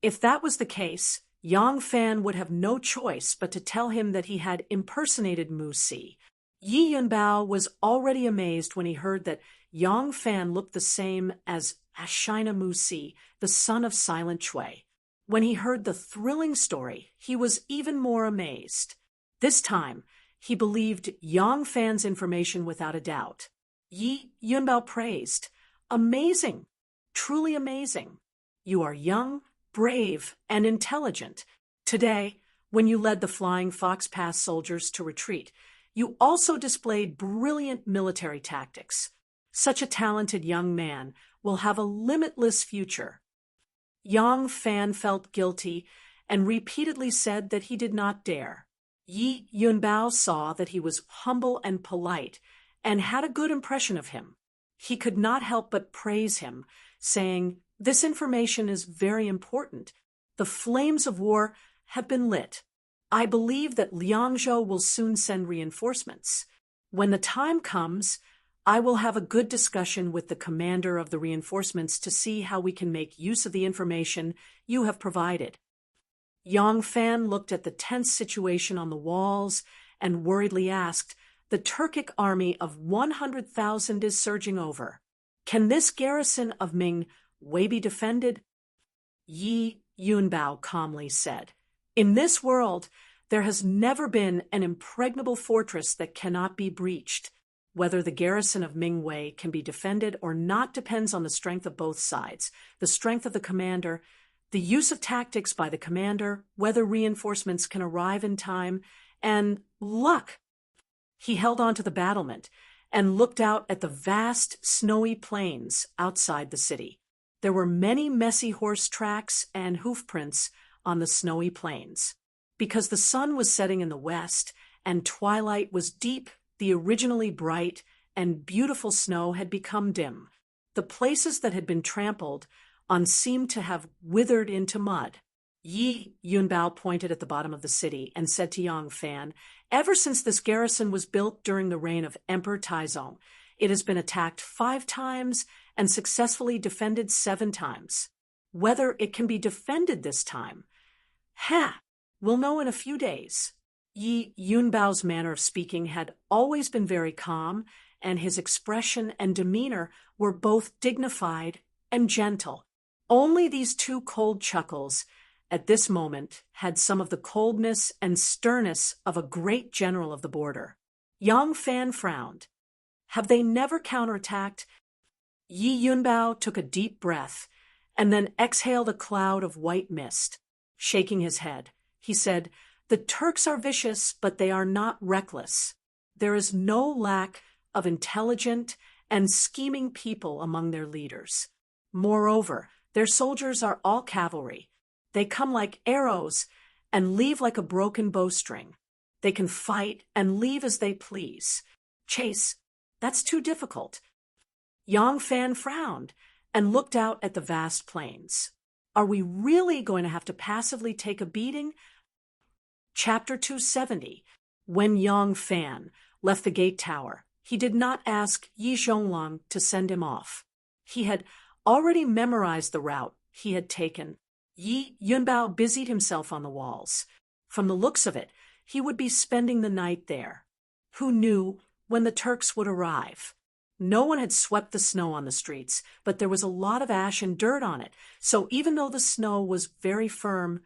If that was the case, Yang Fan would have no choice but to tell him that he had impersonated Mu Si. Yi Yunbao was already amazed when he heard that Yang Fan looked the same as Ashina Mu Si, the son of Silent Chui. When he heard the thrilling story, he was even more amazed. This time, he believed Yang Fan's information without a doubt. Yi Yunbao praised, "Amazing, truly amazing. You are young, brave, and intelligent. Today, when you led the Flying Fox Pass soldiers to retreat, you also displayed brilliant military tactics. Such a talented young man will have a limitless future." Yang Fan felt guilty and repeatedly said that he did not dare. Yi Yunbao saw that he was humble and polite and had a good impression of him. He could not help but praise him, saying, "This information is very important. The flames of war have been lit. I believe that Liangzhou will soon send reinforcements. When the time comes, I will have a good discussion with the commander of the reinforcements to see how we can make use of the information you have provided." Yang Fan looked at the tense situation on the walls and worriedly asked, "The Turkic army of 100,000 is surging over. Can this garrison of Mingwei be defended?" Yi Yunbao calmly said, "In this world, there has never been an impregnable fortress that cannot be breached. Whether the garrison of Mingwei can be defended or not depends on the strength of both sides, the strength of the commander, the use of tactics by the commander, whether reinforcements can arrive in time, and luck." He held on to the battlement and looked out at the vast, snowy plains outside the city. There were many messy horse tracks and hoof prints on the snowy plains. Because the sun was setting in the west and twilight was deep, the originally bright and beautiful snow had become dim. The places that had been trampled on seemed to have withered into mud. Yi Yunbao pointed at the bottom of the city and said to Yang Fan, "Ever since this garrison was built during the reign of Emperor Taizong, it has been attacked 5 times and successfully defended 7 times. Whether it can be defended this time, we'll know in a few days." Yi Yunbao's manner of speaking had always been very calm, and his expression and demeanor were both dignified and gentle. Only these 2 cold chuckles at this moment, had some of the coldness and sternness of a great general of the border. Yang Fan frowned. Have they never counterattacked? Yi Yunbao took a deep breath and then exhaled a cloud of white mist. Shaking his head, he said, "The Turks are vicious, but they are not reckless. There is no lack of intelligent and scheming people among their leaders. Moreover, their soldiers are all cavalry. They come like arrows and leave like a broken bowstring. They can fight and leave as they please. Chase, that's too difficult." Yang Fan frowned and looked out at the vast plains. Are we really going to have to passively take a beating? Chapter 270. When Yang Fan left the gate tower, he did not ask Yi Zhonglang to send him off. He had already memorized the route he had taken. Yi Yunbao busied himself on the walls. From the looks of it, he would be spending the night there. Who knew when the Turks would arrive? No one had swept the snow on the streets, but there was a lot of ash and dirt on it, so even though the snow was very firm,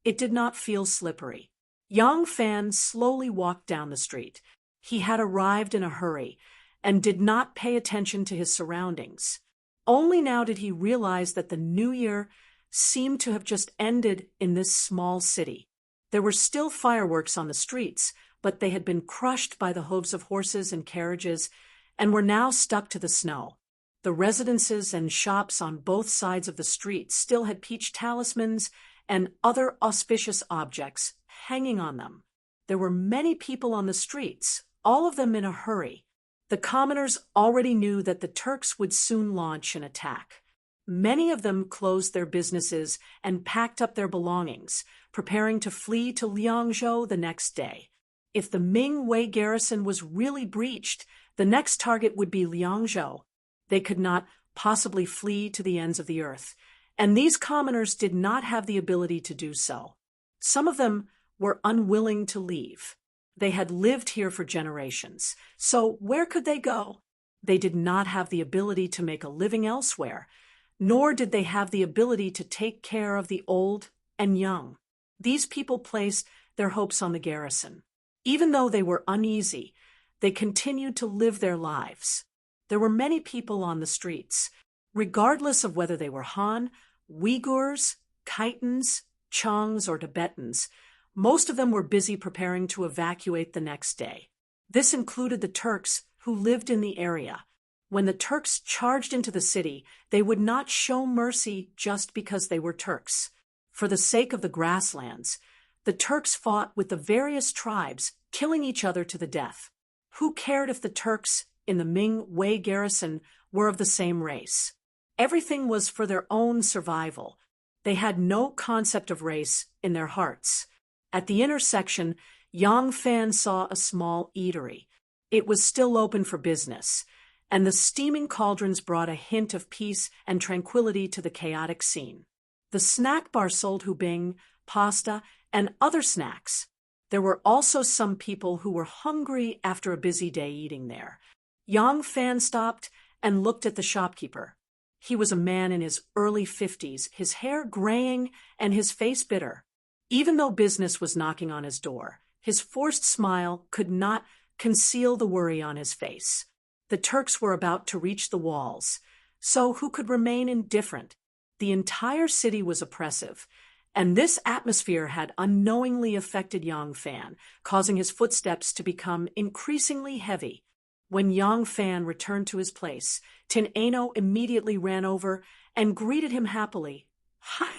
it did not feel slippery. Yang Fan slowly walked down the street. He had arrived in a hurry and did not pay attention to his surroundings. Only now did he realize that the new year seemed to have just ended in this small city. There were still fireworks on the streets, but they had been crushed by the hooves of horses and carriages and were now stuck to the snow. The residences and shops on both sides of the street still had peach talismans and other auspicious objects hanging on them. There were many people on the streets, all of them in a hurry. The commoners already knew that the Turks would soon launch an attack. Many of them closed their businesses and packed up their belongings, preparing to flee to Liangzhou the next day. If the Ming Wei garrison was really breached, the next target would be Liangzhou. They could not possibly flee to the ends of the earth, and these commoners did not have the ability to do so. Some of them were unwilling to leave. They had lived here for generations, so where could they go? They did not have the ability to make a living elsewhere, nor did they have the ability to take care of the old and young. These people placed their hopes on the garrison. Even though they were uneasy, they continued to live their lives. There were many people on the streets, regardless of whether they were Han, Uyghurs, Khitans, Chongs, or Tibetans. Most of them were busy preparing to evacuate the next day. This included the Turks who lived in the area. When the Turks charged into the city, they would not show mercy just because they were Turks. For the sake of the grasslands, the Turks fought with the various tribes, killing each other to the death. Who cared if the Turks in the Ming Wei garrison were of the same race? Everything was for their own survival. They had no concept of race in their hearts. At the intersection, Yang Fan saw a small eatery. It was still open for business, and the steaming cauldrons brought a hint of peace and tranquility to the chaotic scene. The snack bar sold hubing, pasta, and other snacks. There were also some people who were hungry after a busy day eating there. Yang Fan stopped and looked at the shopkeeper. He was a man in his early 50s, his hair graying and his face bitter. Even though business was knocking on his door, his forced smile could not conceal the worry on his face. The Turks were about to reach the walls, so who could remain indifferent? The entire city was oppressive, and this atmosphere had unknowingly affected Yang Fan, causing his footsteps to become increasingly heavy. When Yang Fan returned to his place, Tin Ano immediately ran over and greeted him happily. Hi!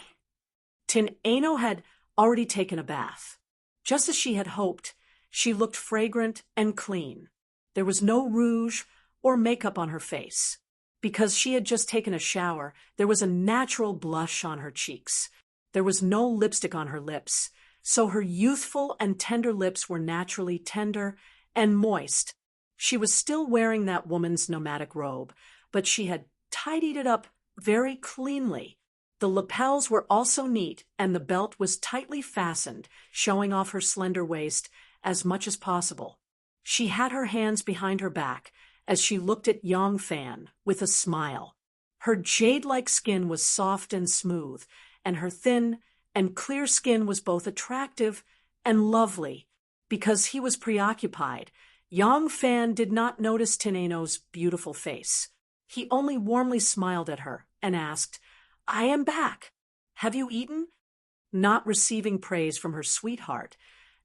Tin Ano had already taken a bath. Just as she had hoped, she looked fragrant and clean. There was no rouge or makeup on her face. Because she had just taken a shower, there was a natural blush on her cheeks. There was no lipstick on her lips, so her youthful and tender lips were naturally tender and moist. She was still wearing that woman's nomadic robe, but she had tidied it up very cleanly. The lapels were also neat, and the belt was tightly fastened, showing off her slender waist as much as possible. She had her hands behind her back as she looked at Yang Fan with a smile. Her jade-like skin was soft and smooth, and her thin and clear skin was both attractive and lovely. Because he was preoccupied, Yang Fan did not notice Tin Ano's beautiful face. He only warmly smiled at her and asked, "I am back. Have you eaten?" Not receiving praise from her sweetheart,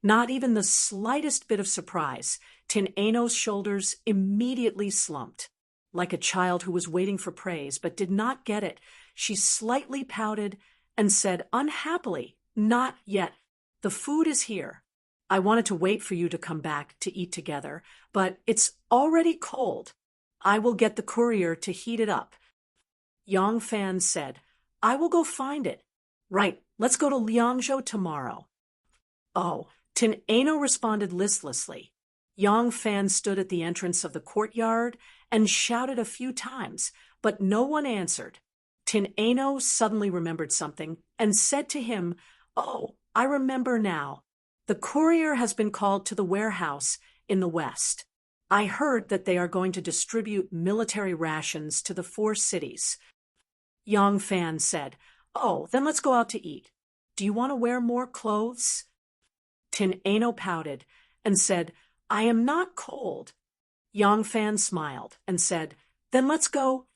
not even the slightest bit of surprise, Tin Ano's shoulders immediately slumped. Like a child who was waiting for praise but did not get it, she slightly pouted and said unhappily, "Not yet. The food is here. I wanted to wait for you to come back to eat together, but it's already cold. I will get the courier to heat it up." Yang Fan said, "I will go find it." "Right, let's go to Liangzhou tomorrow." "Oh," Tin Ano responded listlessly. Yang Fan stood at the entrance of the courtyard and shouted a few times, but no one answered. Tin Ano suddenly remembered something and said to him, "Oh, I remember now. The courier has been called to the warehouse in the west. I heard that they are going to distribute military rations to the 4 cities." Yang Fan said, "Oh, then let's go out to eat. Do you want to wear more clothes?" Tin Ano pouted and said, "I am not cold." Yang Fan smiled and said, "Then let's go."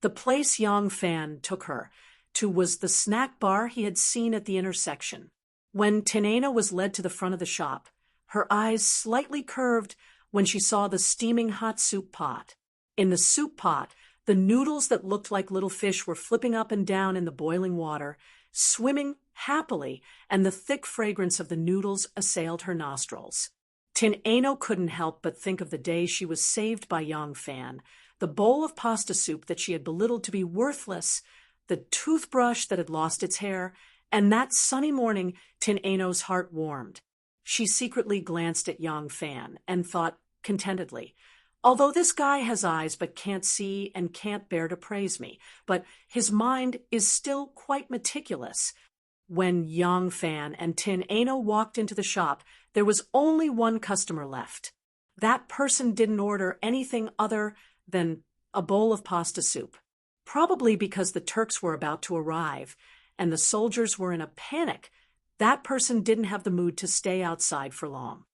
The place Yang Fan took her to was the snack bar he had seen at the intersection. When Tin Ano was led to the front of the shop, her eyes slightly curved when she saw the steaming hot soup pot. In the soup pot, the noodles that looked like little fish were flipping up and down in the boiling water, swimming happily, and the thick fragrance of the noodles assailed her nostrils. Tin Ano couldn't help but think of the day she was saved by Yang Fan, the bowl of pasta soup that she had belittled to be worthless, the toothbrush that had lost its hair, and that sunny morning Tin Ano's heart warmed. She secretly glanced at Yang Fan and thought contentedly, "Although this guy has eyes but can't see and can't bear to praise me, but his mind is still quite meticulous." When Yang Fan and Tin Ano walked into the shop, there was only one customer left. That person didn't order anything other than a bowl of pasta soup, probably because the Turks were about to arrive and the soldiers were in a panic. That person didn't have the mood to stay outside for long.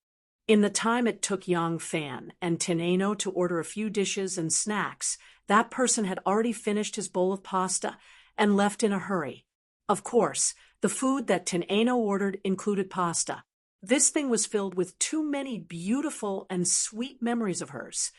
In the time it took Yang Fan and Tin Ano to order a few dishes and snacks, that person had already finished his bowl of pasta and left in a hurry. Of course, the food that Tin Ano ordered included pasta. This thing was filled with too many beautiful and sweet memories of hers.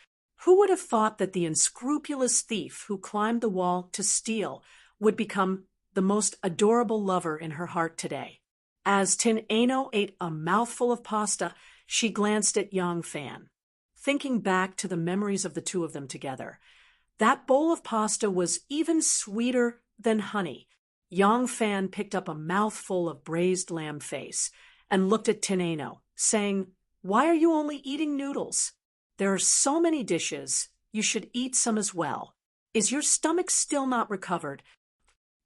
Who would have thought that the unscrupulous thief who climbed the wall to steal would become the most adorable lover in her heart today? As Tin Ano ate a mouthful of pasta, she glanced at Yang Fan. Thinking back to the memories of the two of them together, that bowl of pasta was even sweeter than honey. Yang Fan picked up a mouthful of braised lamb face and looked at Tin Ano, saying, "Why are you only eating noodles? There are so many dishes. You should eat some as well. Is your stomach still not recovered?"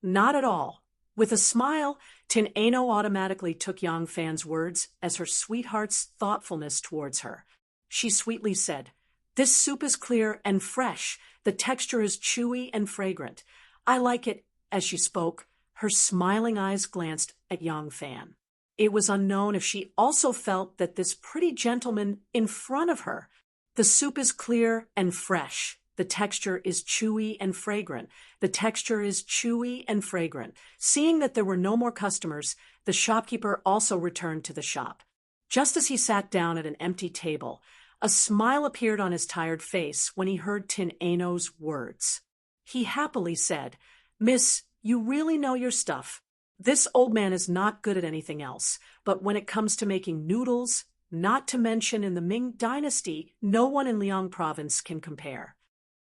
"Not at all." With a smile, Tin Ano automatically took Yang Fan's words as her sweetheart's thoughtfulness towards her. She sweetly said, "This soup is clear and fresh. The texture is chewy and fragrant. I like it." As she spoke, her smiling eyes glanced at Yang Fan. It was unknown if she also felt that this pretty gentleman in front of her. The soup is clear and fresh. The texture is chewy and fragrant. The texture is chewy and fragrant. Seeing that there were no more customers, the shopkeeper also returned to the shop. Just as he sat down at an empty table, a smile appeared on his tired face when he heard Tin Ano's words. He happily said, "Miss, you really know your stuff. This old man is not good at anything else, but when it comes to making noodles, not to mention in the Ming Dynasty, no one in Liang Province can compare."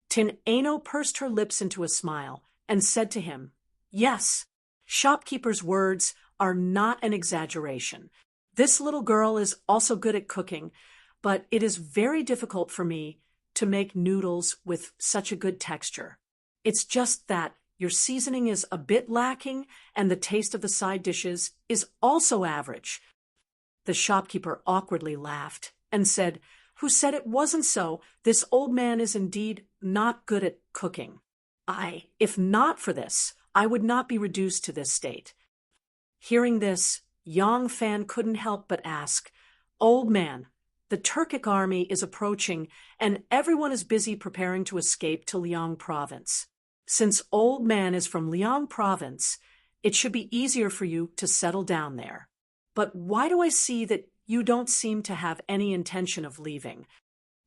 Tin Ano pursed her lips into a smile and said to him, "Yes, shopkeeper's words are not an exaggeration. This little girl is also good at cooking, but it is very difficult for me to make noodles with such a good texture. It's just that your seasoning is a bit lacking and the taste of the side dishes is also average." The shopkeeper awkwardly laughed and said, "Who said it wasn't so? This old man is indeed not good at cooking. If not for this, I would not be reduced to this state." Hearing this, Yang Fan couldn't help but ask, "Old man, the Turkic army is approaching and everyone is busy preparing to escape to Liang province. Since Old Man is from Liang province, it should be easier for you to settle down there. But why do I see that you don't seem to have any intention of leaving?"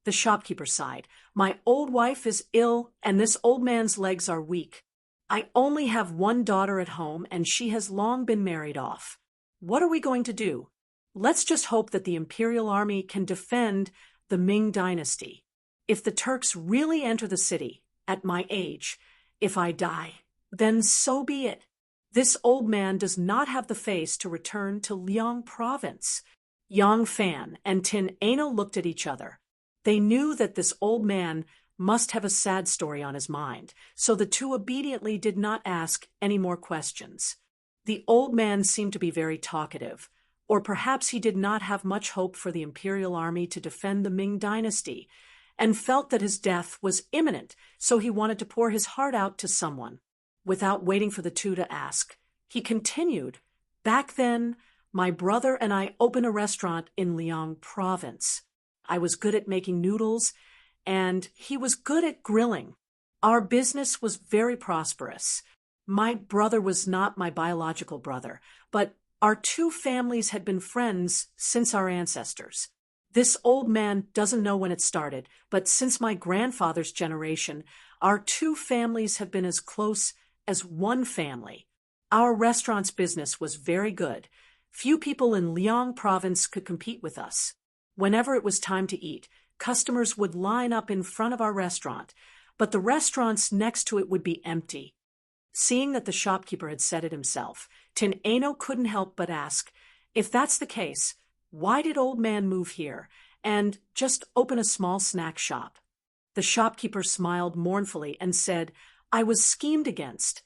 The shopkeeper sighed. "My old wife is ill, and this old man's legs are weak. I only have one daughter at home, and she has long been married off. What are we going to do? Let's just hope that the imperial army can defend the Ming dynasty. If the Turks really enter the city, at my age, if I die, then so be it. This old man does not have the face to return to Liang province." Yang Fan and Tin Ano looked at each other. They knew that this old man must have a sad story on his mind, so the two obediently did not ask any more questions. The old man seemed to be very talkative, or perhaps he did not have much hope for the imperial army to defend the Ming dynasty, and felt that his death was imminent, so he wanted to pour his heart out to someone. Without waiting for the two to ask, he continued, "Back then, my brother and I opened a restaurant in Liang province. I was good at making noodles, and he was good at grilling. Our business was very prosperous. My brother was not my biological brother, but our two families had been friends since our ancestors. This old man doesn't know when it started, but since my grandfather's generation, our two families have been as close as one family. Our restaurant's business was very good. Few people in Liang province could compete with us. Whenever it was time to eat, customers would line up in front of our restaurant, but the restaurants next to it would be empty." Seeing that the shopkeeper had said it himself, Tin Ano couldn't help but ask, "If that's the case, why did old man move here and just open a small snack shop?" The shopkeeper smiled mournfully and said, "I was schemed against."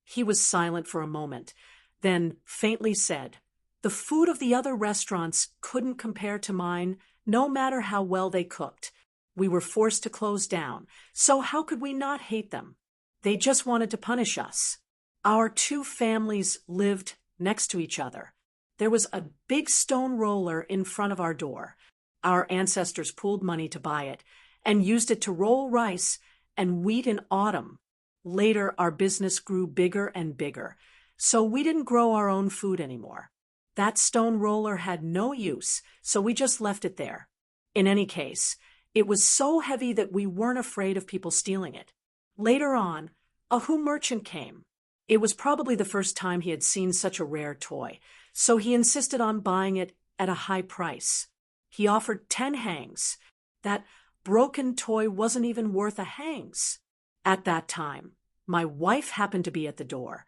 He was silent for a moment, then faintly said, "The food of the other restaurants couldn't compare to mine, no matter how well they cooked. We were forced to close down, so how could we not hate them? They just wanted to punish us. Our two families lived next to each other. There was a big stone roller in front of our door. Our ancestors pooled money to buy it and used it to roll rice and wheat in autumn. Later, our business grew bigger and bigger, so we didn't grow our own food anymore. That stone roller had no use, so we just left it there. In any case, it was so heavy that we weren't afraid of people stealing it. Later on, a Hu merchant came. It was probably the first time he had seen such a rare toy, so he insisted on buying it at a high price. He offered 10 hangs. That broken toy wasn't even worth a hangs. At that time, my wife happened to be at the door,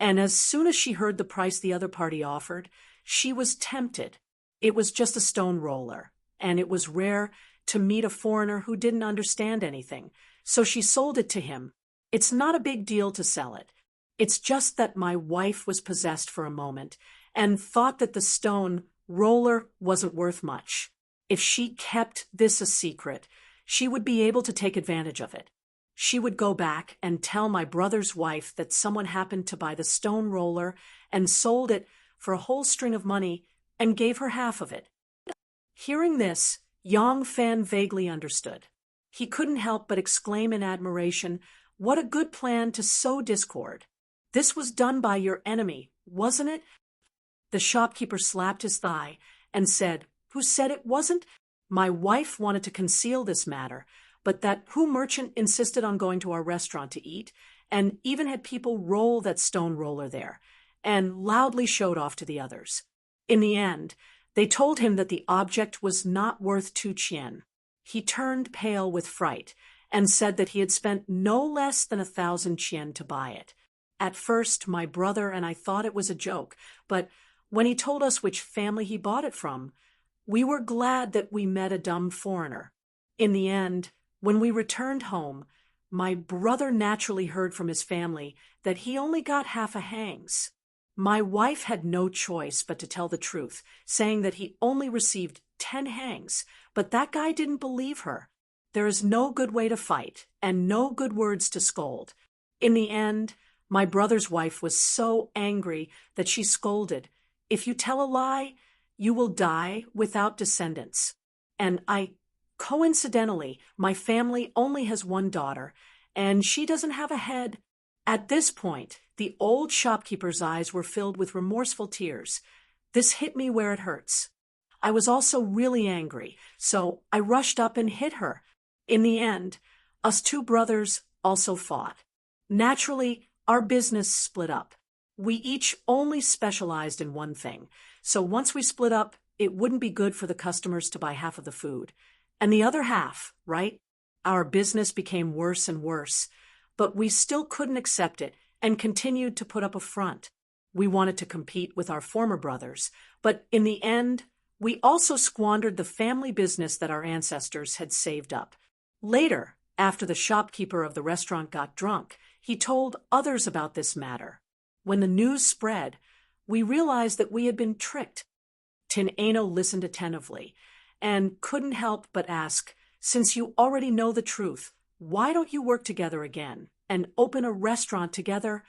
and as soon as she heard the price the other party offered, she was tempted. It was just a stone roller, and it was rare to meet a foreigner who didn't understand anything, so she sold it to him. It's not a big deal to sell it. It's just that my wife was possessed for a moment and thought that the stone roller wasn't worth much. If she kept this a secret, she would be able to take advantage of it. She would go back and tell my brother's wife that someone happened to buy the stone roller and sold it for a whole string of money and gave her half of it." Hearing this, Yang Fan vaguely understood. He couldn't help but exclaim in admiration, "What a good plan to sow discord. This was done by your enemy, wasn't it?" The shopkeeper slapped his thigh and said, "Who said it wasn't? My wife wanted to conceal this matter, but that Hu merchant insisted on going to our restaurant to eat, and even had people roll that stone roller there, and loudly showed off to the others. In the end, they told him that the object was not worth 2 chien. He turned pale with fright, and said that he had spent no less than 1,000 chien to buy it. At first, my brother and I thought it was a joke, but when he told us which family he bought it from, we were glad that we met a dumb foreigner. In the end, when we returned home, my brother naturally heard from his family that he only got half a hangs. My wife had no choice but to tell the truth, saying that he only received 10 hangs, but that guy didn't believe her. There is no good way to fight, and no good words to scold. In the end, My brother's wife was so angry that she scolded, "If you tell a lie, you will die without descendants." And coincidentally, my family only has one daughter, and she doesn't have a head. At this point, the old shopkeeper's eyes were filled with remorseful tears. This hit me where it hurts. I was also really angry, so I rushed up and hit her. In the end, us two brothers also fought. Naturally, our business split up. We each only specialized in one thing, so once we split up, it wouldn't be good for the customers to buy half of the food. And the other half, right? Our business became worse and worse, but we still couldn't accept it and continued to put up a front. We wanted to compete with our former brothers, but in the end, we also squandered the family business that our ancestors had saved up. Later, after the shopkeeper of the restaurant got drunk, he told others about this matter. When the news spread, we realized that we had been tricked. Tin Eno listened attentively and couldn't help but ask, "Since you already know the truth, why don't you work together again and open a restaurant together?"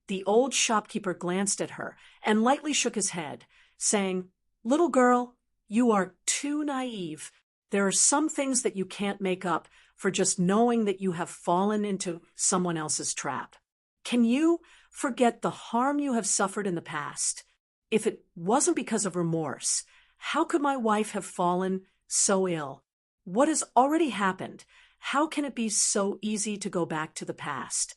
The old shopkeeper glanced at her and lightly shook his head, saying, "Little girl, you are too naive. There are some things that you can't make up for just knowing that you have fallen into someone else's trap. Can you forget the harm you have suffered in the past? If it wasn't because of remorse, how could my wife have fallen so ill? What has already happened? How can it be so easy to go back to the past?"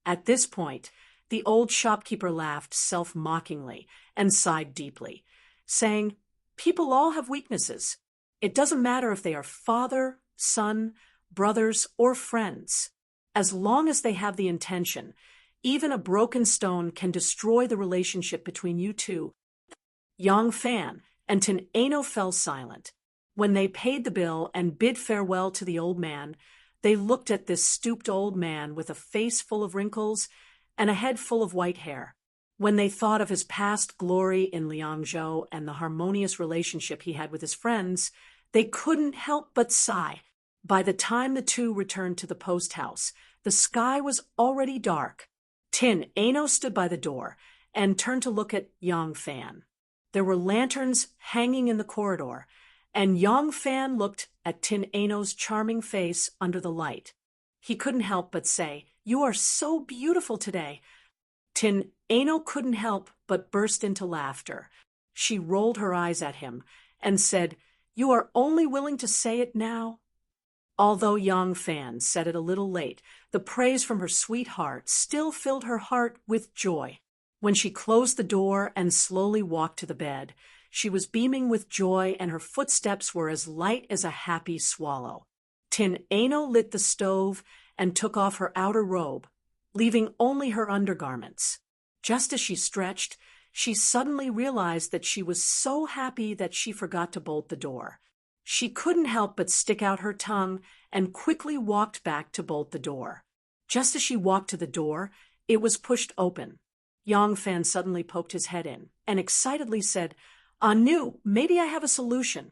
At this point, the old shopkeeper laughed self-mockingly and sighed deeply, saying, "People all have weaknesses. It doesn't matter if they are father, son, brothers, or friends. As long as they have the intention, even a broken stone can destroy the relationship between you two." Yang Fan and Tin Eno fell silent. When they paid the bill and bid farewell to the old man, they looked at this stooped old man with a face full of wrinkles and a head full of white hair. When they thought of his past glory in Liangzhou and the harmonious relationship he had with his friends, they couldn't help but sigh. By the time the two returned to the post house, the sky was already dark. Tin Eno stood by the door and turned to look at Yang Fan. There were lanterns hanging in the corridor, and Yang Fan looked at Tin Eno's charming face under the light. He couldn't help but say, "You are so beautiful today." Tin Eno couldn't help but burst into laughter. She rolled her eyes at him and said, "You are only willing to say it now?" Although Yang Fan said it a little late, the praise from her sweetheart still filled her heart with joy. When she closed the door and slowly walked to the bed, she was beaming with joy and her footsteps were as light as a happy swallow. Tin Eno lit the stove and took off her outer robe, leaving only her undergarments. Just as she stretched, she suddenly realized that she was so happy that she forgot to bolt the door. She couldn't help but stick out her tongue and quickly walked back to bolt the door. Just as she walked to the door, it was pushed open. Yang Fan suddenly poked his head in and excitedly said, "Anu, maybe I have a solution."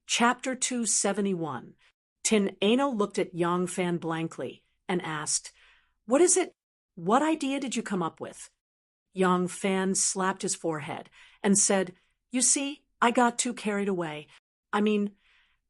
Chapter 271. Tin Eno looked at Yang Fan blankly and asked, "What is it? What idea did you come up with?" Yang Fan slapped his forehead and said, "You see, I got too carried away.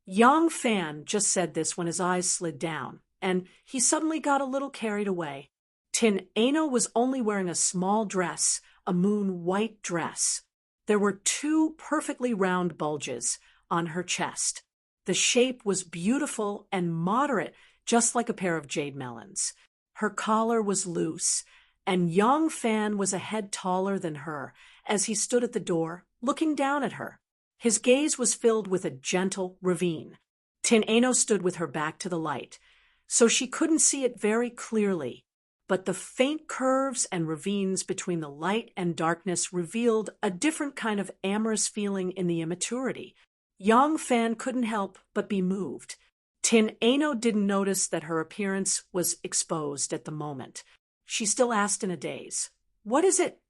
Yang Fan just said this when his eyes slid down, and he suddenly got a little carried away. Tin Eno was only wearing a small dress, a moon-white dress. There were 2 perfectly round bulges on her chest. The shape was beautiful and moderate, just like a pair of jade melons. Her collar was loose, and Yang Fan was a head taller than her as he stood at the door, looking down at her. His gaze was filled with a gentle ravine. Tin Eno stood with her back to the light, so she couldn't see it very clearly, but the faint curves and ravines between the light and darkness revealed a different kind of amorous feeling in the immaturity. Yang Fan couldn't help but be moved. Tin Eno didn't notice that her appearance was exposed at the moment. She still asked in a daze, "What is it?"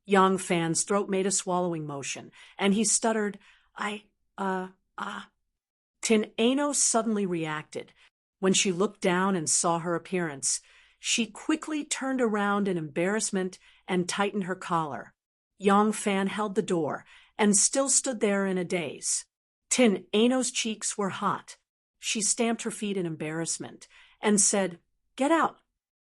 Yang Fan's throat made a swallowing motion, and he stuttered, Tin Eno suddenly reacted. When she looked down and saw her appearance, She quickly turned around in embarrassment and tightened her collar. Yang Fan held the door and still stood there in a daze. Tin Ano's cheeks were hot. She stamped her feet in embarrassment and said, "Get out."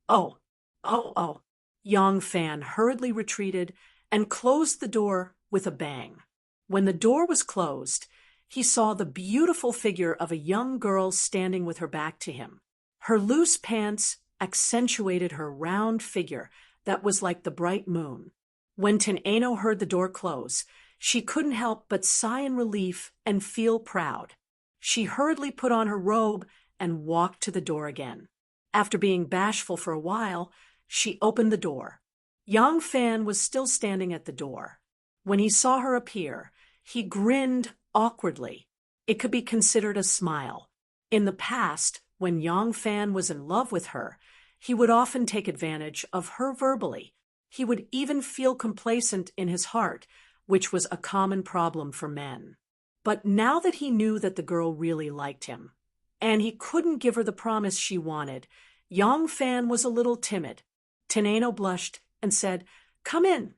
"Oh, oh." Yang Fan hurriedly retreated and closed the door with a bang. When the door was closed, he saw the beautiful figure of a young girl standing with her back to him. Her loose pants accentuated her round figure that was like the bright moon. When Tin Ano heard the door close, she couldn't help but sigh in relief and feel proud. She hurriedly put on her robe and walked to the door again. After being bashful for a while, she opened the door. Yang Fan was still standing at the door. When he saw her appear, he grinned awkwardly. It could be considered a smile. In the past, when Yang Fan was in love with her, he would often take advantage of her verbally. He would even feel complacent in his heart, which was a common problem for men. But now that he knew that the girl really liked him, and he couldn't give her the promise she wanted, Yang Fan was a little timid. Tin Ano blushed and said, "Come in."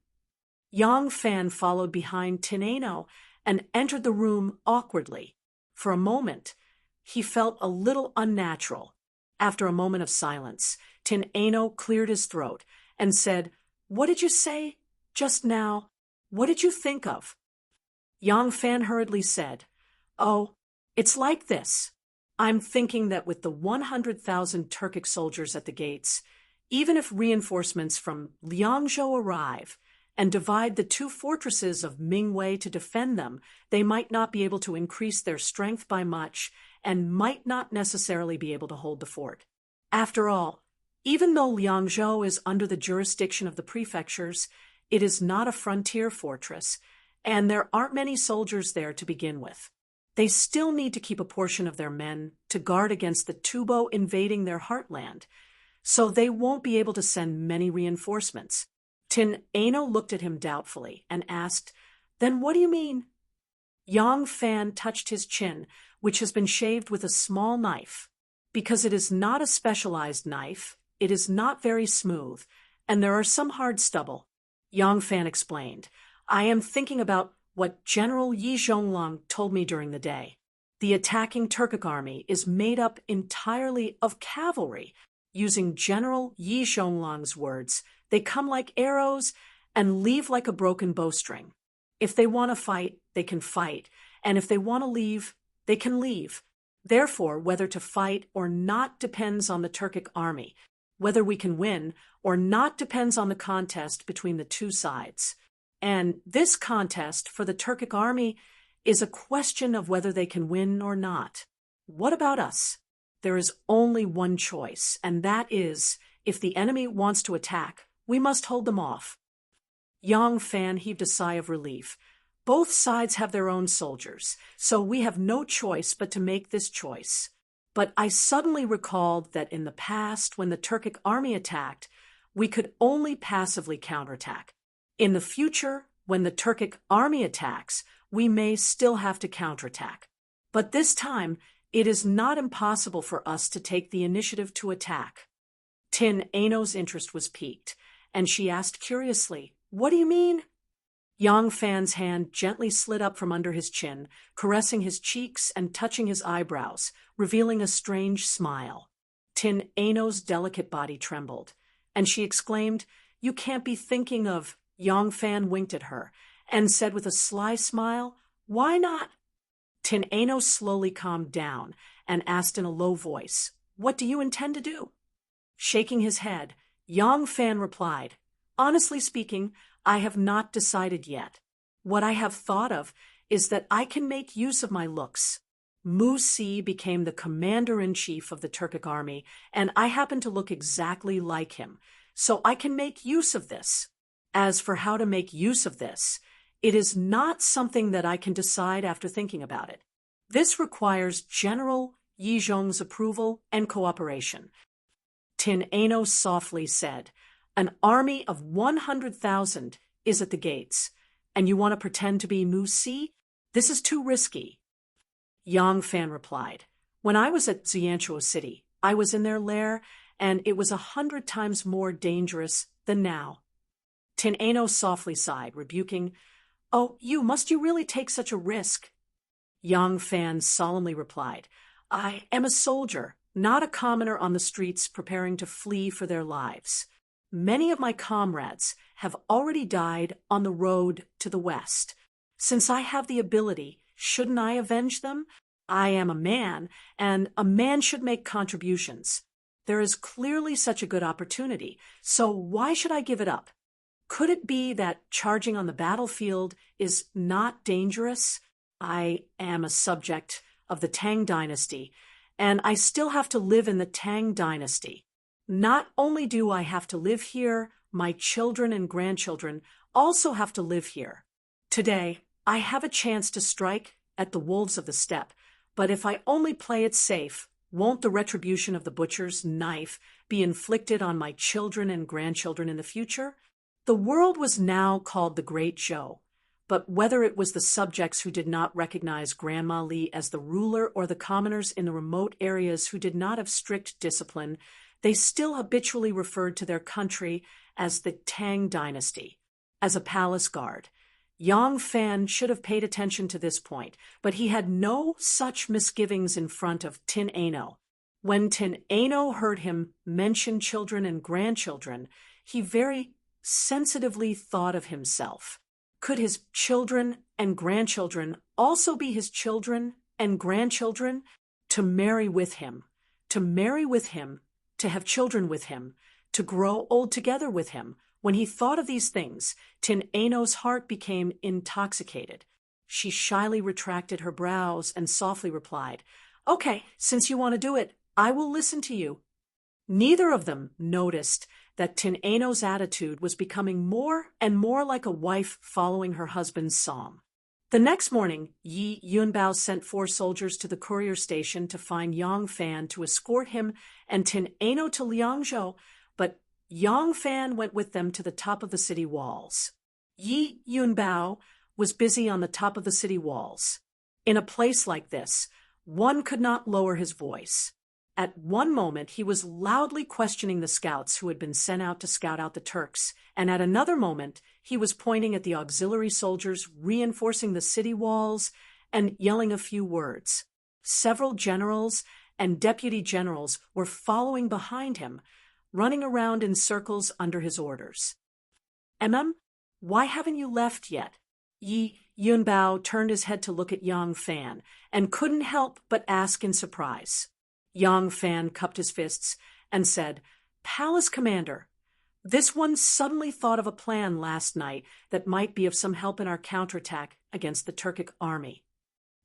Yang Fan followed behind Tin Ano and entered the room awkwardly. For a moment, he felt a little unnatural. After a moment of silence, Tin Ano cleared his throat and said, "What did you say just now? What did you think of?" Yang Fan hurriedly said, "Oh, it's like this. I'm thinking that with the 100,000 Turkic soldiers at the gates, even if reinforcements from Liangzhou arrive and divide the two fortresses of Mingwei to defend them, they might not be able to increase their strength by much and might not necessarily be able to hold the fort. After all, even though Liangzhou is under the jurisdiction of the prefectures, it is not a frontier fortress, and there aren't many soldiers there to begin with. They still need to keep a portion of their men to guard against the Tubo invading their heartland, so they won't be able to send many reinforcements." Tin Ano looked at him doubtfully and asked, "Then what do you mean?" Yang Fan touched his chin, which has been shaved with a small knife. Because it is not a specialized knife, it is not very smooth, and there are some hard stubble. Yang Fan explained, "I am thinking about what General Yi Zhonglang told me during the day. The attacking Turkic army is made up entirely of cavalry. Using General Yi Zhonglang's words, they come like arrows and leave like a broken bowstring. If they want to fight, they can fight, and if they want to leave, they can leave. Therefore, whether to fight or not depends on the Turkic army. Whether we can win or not depends on the contest between the two sides. And this contest for the Turkic army is a question of whether they can win or not. What about us? There is only one choice, and that is, if the enemy wants to attack, we must hold them off." Yang Fan heaved a sigh of relief. "Both sides have their own soldiers, so we have no choice but to make this choice. But I suddenly recalled that in the past, when the Turkic army attacked, we could only passively counterattack. In the future, when the Turkic army attacks, we may still have to counterattack. But this time, it is not impossible for us to take the initiative to attack." Tin Ano's interest was piqued, and she asked curiously, "What do you mean?" Yang Fan's hand gently slid up from under his chin, caressing his cheeks and touching his eyebrows, revealing a strange smile. Tin Ano's delicate body trembled, and she exclaimed, "You can't be thinking of—" Yang Fan winked at her and said with a sly smile, "Why not?" Tin Ano slowly calmed down and asked in a low voice, "What do you intend to do?" Shaking his head, Yang Fan replied, "Honestly speaking, I have not decided yet. What I have thought of is that I can make use of my looks. Mu Si became the commander-in-chief of the Turkic army, and I happen to look exactly like him, so I can make use of this. As for how to make use of this, it is not something that I can decide after thinking about it. This requires General Yi Zhong's approval and cooperation." Tin Ano softly said, "An army of 100,000 is at the gates, and you want to pretend to be Mu Si? This is too risky." Yang Fan replied, "When I was at Zianchuo City, I was in their lair, and it was 100 times more dangerous than now. Tin Ano softly sighed, rebuking, "Oh, must you really take such a risk?" Yang Fan solemnly replied, "I am a soldier, not a commoner on the streets preparing to flee for their lives. Many of my comrades have already died on the road to the west. Since I have the ability, shouldn't I avenge them? I am a man, and a man should make contributions. There is clearly such a good opportunity, so why should I give it up? Could it be that charging on the battlefield is not dangerous? I am a subject of the Tang dynasty, and I still have to live in the Tang dynasty. Not only do I have to live here, my children and grandchildren also have to live here. Today, I have a chance to strike at the wolves of the steppe, but if I only play it safe, won't the retribution of the butcher's knife be inflicted on my children and grandchildren in the future?" The world was now called the Great Zhou, but whether it was the subjects who did not recognize Grandma Li as the ruler or the commoners in the remote areas who did not have strict discipline, they still habitually referred to their country as the Tang dynasty. As a palace guard, Yang Fan should have paid attention to this point, but he had no such misgivings in front of Tin Ano. When Tin Ano heard him mention children and grandchildren, he very sensitively thought of himself. Could his children and grandchildren also be his children and grandchildren? To marry with him, to have children with him, to grow old together with him. When he thought of these things, Tin Ano's heart became intoxicated. She shyly retracted her brows and softly replied, "Okay, since you want to do it, I will listen to you." Neither of them noticed that Tin Ano's attitude was becoming more and more like a wife following her husband's psalm. The next morning, Yi Yunbao sent 4 soldiers to the courier station to find Yang Fan to escort him and Tin Ano to Liangzhou, but Yang Fan went with them to the top of the city walls. Yi Yunbao was busy on the top of the city walls. In a place like this, one could not lower his voice. At one moment, he was loudly questioning the scouts who had been sent out to scout out the Turks, and at another moment, he was pointing at the auxiliary soldiers reinforcing the city walls and yelling a few words. Several generals and deputy generals were following behind him, running around in circles under his orders. Why haven't you left yet?" Yi Yunbao turned his head to look at Yang Fan and couldn't help but ask in surprise. Yang Fan cupped his fists and said, "Palace Commander, this one suddenly thought of a plan last night that might be of some help in our counterattack against the Turkic army."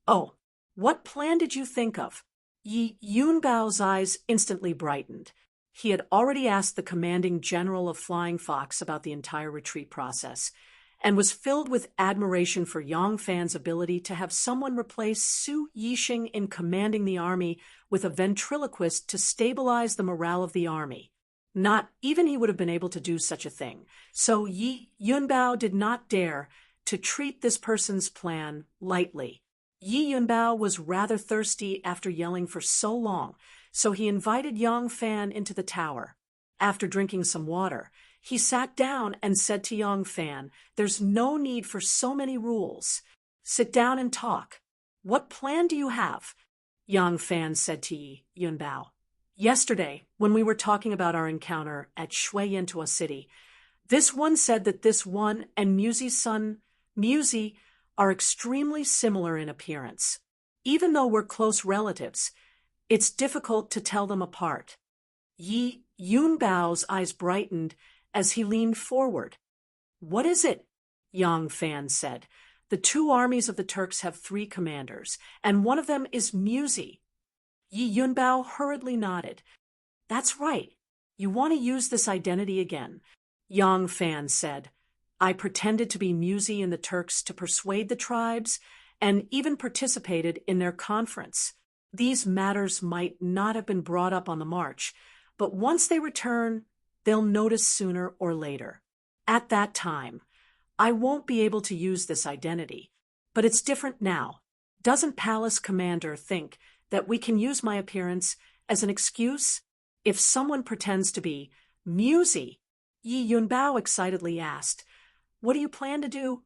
"Oh, what plan did you think of?" Yi Yunbao's eyes instantly brightened. He had already asked the commanding general of Flying Fox about the entire retreat process, and was filled with admiration for Yang Fan's ability to have someone replace Su Yixing in commanding the army with a ventriloquist to stabilize the morale of the army. Not even he would have been able to do such a thing, so Yi Yunbao did not dare to treat this person's plan lightly. Yi Yunbao was rather thirsty after yelling for so long, so he invited Yang Fan into the tower. After drinking some water, he sat down and said to Yang Fan, "There's no need for so many rules. Sit down and talk. What plan do you have?" Yang Fan said to Yi Yunbao, "Yesterday, when we were talking about our encounter at Shuiyantua City, this one said that this one and Muzi's son, Muzi, are extremely similar in appearance. Even though we're close relatives, it's difficult to tell them apart." Yi Yunbao's eyes brightened as he leaned forward. "What is it?" Yang Fan said. "The 2 armies of the Turks have 3 commanders, and one of them is Muzi." Yi Yunbao hurriedly nodded. "That's right. You want to use this identity again." Yang Fan said, "I pretended to be Muzi in the Turks to persuade the tribes, and even participated in their conference. These matters might not have been brought up on the march, but once they return, they'll notice sooner or later. At that time, I won't be able to use this identity, but it's different now. Doesn't Palace Commander think that we can use my appearance as an excuse?" If someone pretends to be Musi, Yi Yunbao excitedly asked, "What do you plan to do?"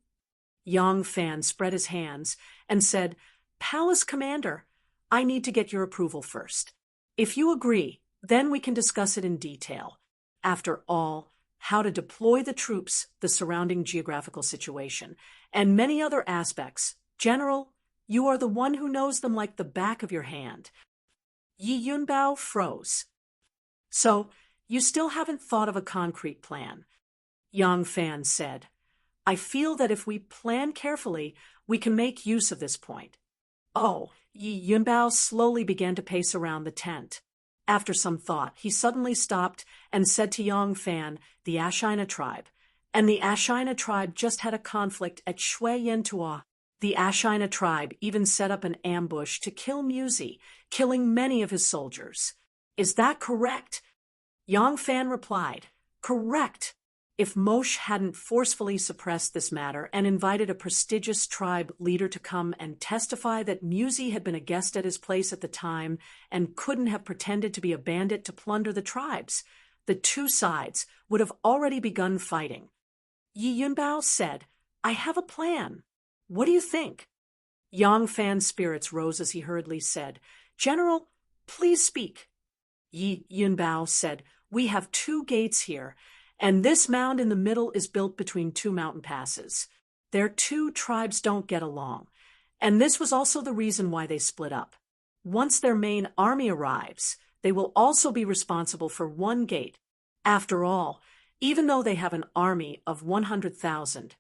Yang Fan spread his hands and said, "Palace Commander, I need to get your approval first. If you agree, then we can discuss it in detail. After all, how to deploy the troops, the surrounding geographical situation, and many other aspects. General, you are the one who knows them like the back of your hand." Yi Yunbao froze. "So, you still haven't thought of a concrete plan?" Yang Fan said. "I feel that if we plan carefully, we can make use of this point." "Oh," Yi Yunbao slowly began to pace around the tent. After some thought, he suddenly stopped and said to Yang Fan, "The Ashina tribe. And the Ashina tribe just had a conflict at Shui Yantua. The Ashina tribe even set up an ambush to kill Musi, killing many of his soldiers. Is that correct?" Yang Fan replied, "Correct. If Moshe hadn't forcefully suppressed this matter and invited a prestigious tribe leader to come and testify that Musi had been a guest at his place at the time and couldn't have pretended to be a bandit to plunder the tribes, the two sides would have already begun fighting." Yi Yunbao said, "I have a plan. What do you think?" Yang Fan's spirits rose as he hurriedly said, "General, please speak." Yi Yunbao said, "We have 2 gates here, and this mound in the middle is built between 2 mountain passes. Their 2 tribes don't get along, and this was also the reason why they split up. Once their main army arrives, they will also be responsible for 1 gate. After all, even though they have an army of 100,000,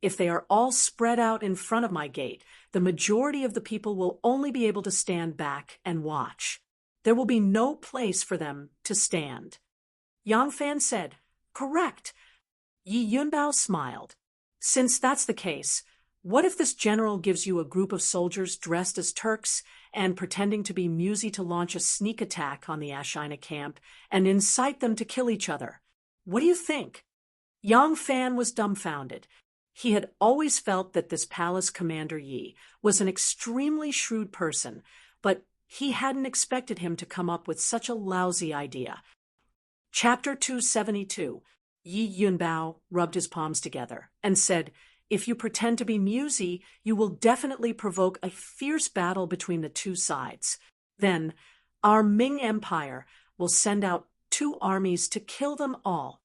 if they are all spread out in front of my gate, the majority of the people will only be able to stand back and watch. There will be no place for them to stand." Yang Fan said, "Correct." Yi Yunbao smiled. "Since that's the case, what if this general gives you a group of soldiers dressed as Turks and pretending to be Musi to launch a sneak attack on the Ashina camp and incite them to kill each other? What do you think?" Yang Fan was dumbfounded. He had always felt that this palace commander Yi was an extremely shrewd person, but he hadn't expected him to come up with such a lousy idea. Chapter 272. Yi Yunbao rubbed his palms together and said, "If you pretend to be Musi, you will definitely provoke a fierce battle between the 2 sides. Then, our Ming Empire will send out 2 armies to kill them all."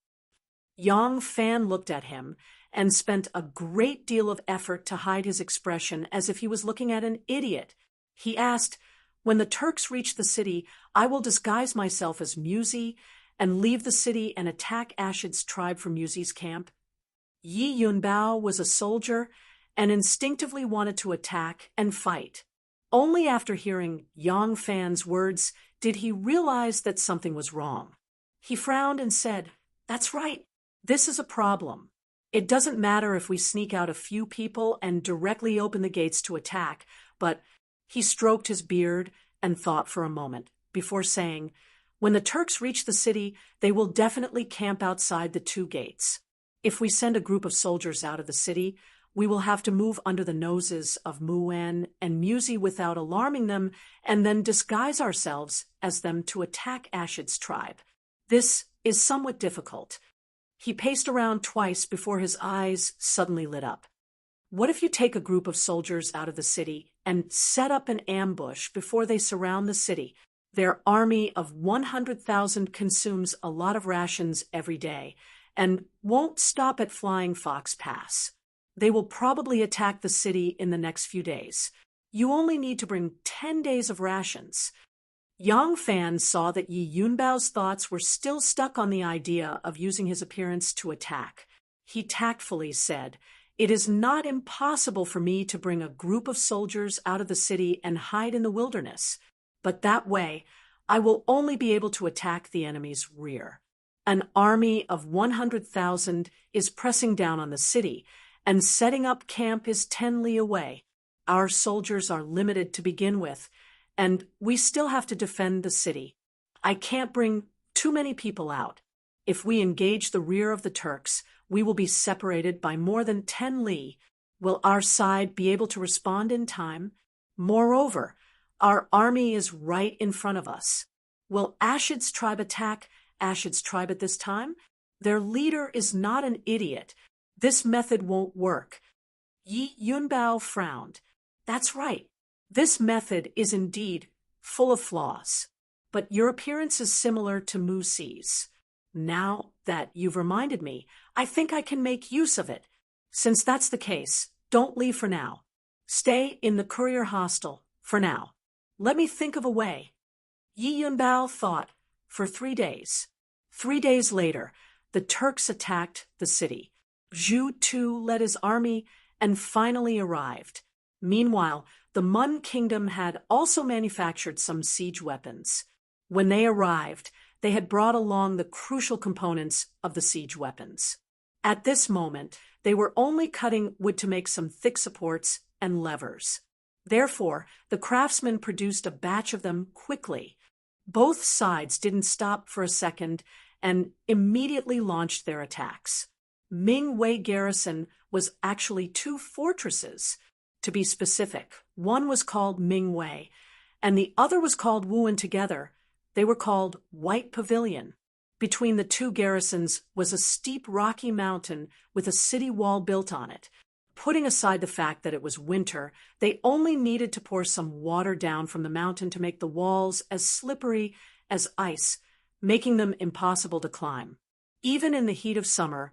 Yang Fan looked at him and spent a great deal of effort to hide his expression as if he was looking at an idiot. He asked, "When the Turks reach the city, I will disguise myself as Musi and leave the city and attack Ashid's tribe from Musi's camp?" Yi Yunbao was a soldier and instinctively wanted to attack and fight. Only after hearing Yang Fan's words did he realize that something was wrong. He frowned and said, "That's right. This is a problem. It doesn't matter if we sneak out a few people and directly open the gates to attack, but—" He stroked his beard and thought for a moment before saying, "When the Turks reach the city, they will definitely camp outside the 2 gates. If we send a group of soldiers out of the city, we will have to move under the noses of Muwen and Musi without alarming them, and then disguise ourselves as them to attack Ashid's tribe. This is somewhat difficult." He paced around twice before his eyes suddenly lit up. "What if you take a group of soldiers out of the city and set up an ambush before they surround the city? Their army of 100,000 consumes a lot of rations every day and won't stop at Flying Fox Pass. They will probably attack the city in the next few days. You only need to bring 10 days of rations." Yang Fan saw that Yi Yunbao's thoughts were still stuck on the idea of using his appearance to attack. He tactfully said, "It is not impossible for me to bring a group of soldiers out of the city and hide in the wilderness. But that way, I will only be able to attack the enemy's rear. An army of 100,000 is pressing down on the city, and setting up camp is 10 li away. Our soldiers are limited to begin with, and we still have to defend the city. I can't bring too many people out. If we engage the rear of the Turks, we will be separated by more than 10 li. Will our side be able to respond in time? Moreover, our army is right in front of us. Will Ashid's tribe attack Ashid's tribe at this time? Their leader is not an idiot. This method won't work. Yi Yunbao frowned. That's right. This method is indeed full of flaws. But your appearance is similar to Mu Si's. Now that you've reminded me, I think I can make use of it. Since that's the case, don't leave for now. Stay in the courier hostel for now. Let me think of a way. Yi Yunbao thought for 3 days. 3 days later, the Turks attacked the city. Zhu Tu led his army and finally arrived. Meanwhile, the Mun kingdom had also manufactured some siege weapons. When they arrived, they had brought along the crucial components of the siege weapons. At this moment, they were only cutting wood to make some thick supports and levers. Therefore, the craftsmen produced a batch of them quickly. Both sides didn't stop for a second and immediately launched their attacks. Ming Wei garrison was actually 2 fortresses. To be specific, one was called Ming Wei, and the other was called Wuan. Together, they were called White Pavilion. Between the 2 garrisons was a steep rocky mountain with a city wall built on it. Putting aside the fact that it was winter, they only needed to pour some water down from the mountain to make the walls as slippery as ice, making them impossible to climb. Even in the heat of summer,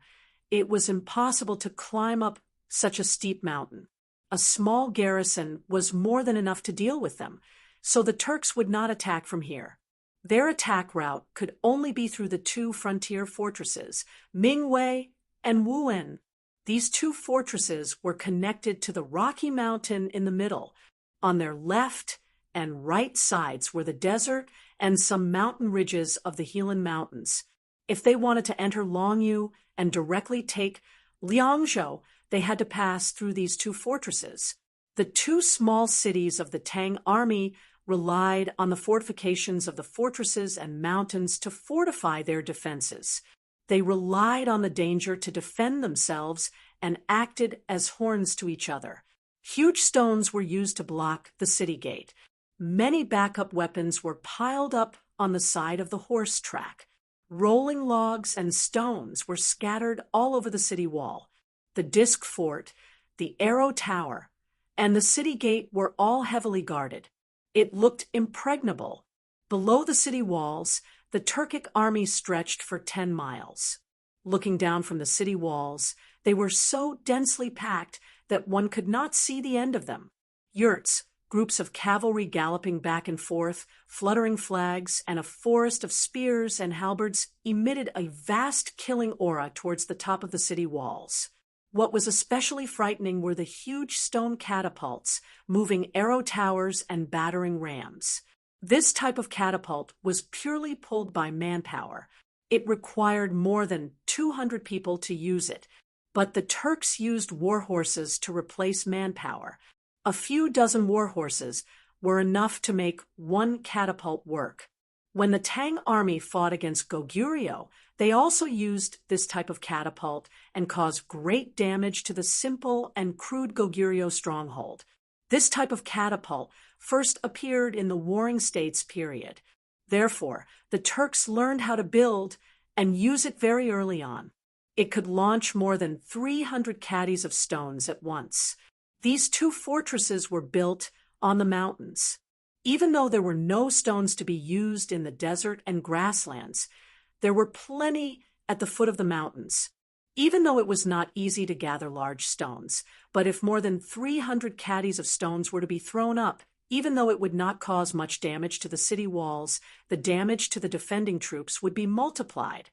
it was impossible to climb up such a steep mountain. A small garrison was more than enough to deal with them, so the Turks would not attack from here. Their attack route could only be through the 2 frontier fortresses, Ming Wei and Wuan. These 2 fortresses were connected to the rocky mountain in the middle. On their left and right sides were the desert and some mountain ridges of the Helan Mountains. If they wanted to enter Longyu and directly take Liangzhou, they had to pass through these 2 fortresses. The 2 small cities of the Tang army relied on the fortifications of the fortresses and mountains to fortify their defenses. They relied on the danger to defend themselves and acted as horns to each other. Huge stones were used to block the city gate. Many backup weapons were piled up on the side of the horse track. Rolling logs and stones were scattered all over the city wall. The disc fort, the arrow tower, and the city gate were all heavily guarded. It looked impregnable. Below the city walls, the Turkic army stretched for 10 miles. Looking down from the city walls, they were so densely packed that one could not see the end of them. Yurts, groups of cavalry galloping back and forth, fluttering flags, and a forest of spears and halberds emitted a vast killing aura towards the top of the city walls. What was especially frightening were the huge stone catapults, moving arrow towers and battering rams. This type of catapult was purely pulled by manpower. It required more than 200 people to use it, but the Turks used war horses to replace manpower. A few dozen war horses were enough to make 1 catapult work. When the Tang army fought against Goguryeo, they also used this type of catapult and caused great damage to the simple and crude Goguryeo stronghold. This type of catapult first appeared in the Warring States period. Therefore, the Turks learned how to build and use it very early on. It could launch more than 300 caddies of stones at once. These 2 fortresses were built on the mountains. Even though there were no stones to be used in the desert and grasslands, there were plenty at the foot of the mountains. Even though it was not easy to gather large stones, but if more than 300 caddies of stones were to be thrown up, even though it would not cause much damage to the city walls, the damage to the defending troops would be multiplied.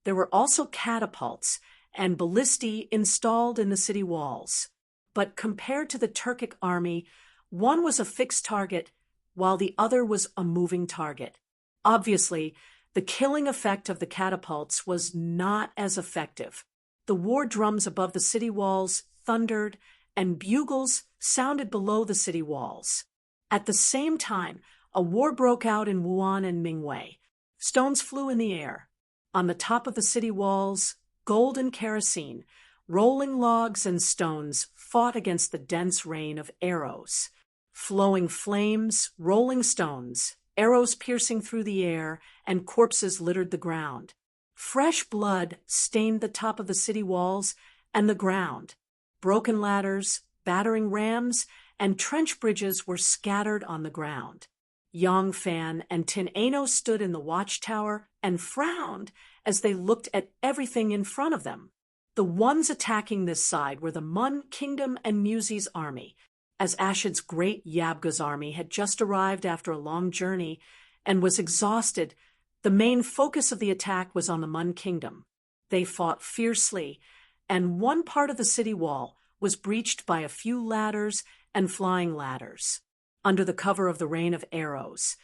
There were also catapults and ballistae installed in the city walls. But compared to the Turkic army, one was a fixed target, while the other was a moving target. Obviously, the killing effect of the catapults was not as effective. The war drums above the city walls thundered, and bugles sounded below the city walls. At the same time, a war broke out in Wuan and Mingwei. Stones flew in the air. On the top of the city walls, gold and kerosene, rolling logs and stones fought against the dense rain of arrows. Flowing flames, rolling stones, arrows piercing through the air, and corpses littered the ground. Fresh blood stained the top of the city walls and the ground. Broken ladders, battering rams, and trench bridges were scattered on the ground. Yang Fan and Tin Ano stood in the watchtower and frowned as they looked at everything in front of them. The ones attacking this side were the Mun Kingdom and Muzi's army, as Ashid's great Yabga's army had just arrived after a long journey and was exhausted. The main focus of the attack was on the Mun Kingdom. They fought fiercely, and one part of the city wall was breached by a few ladders and flying ladders. Under the cover of the rain of arrows,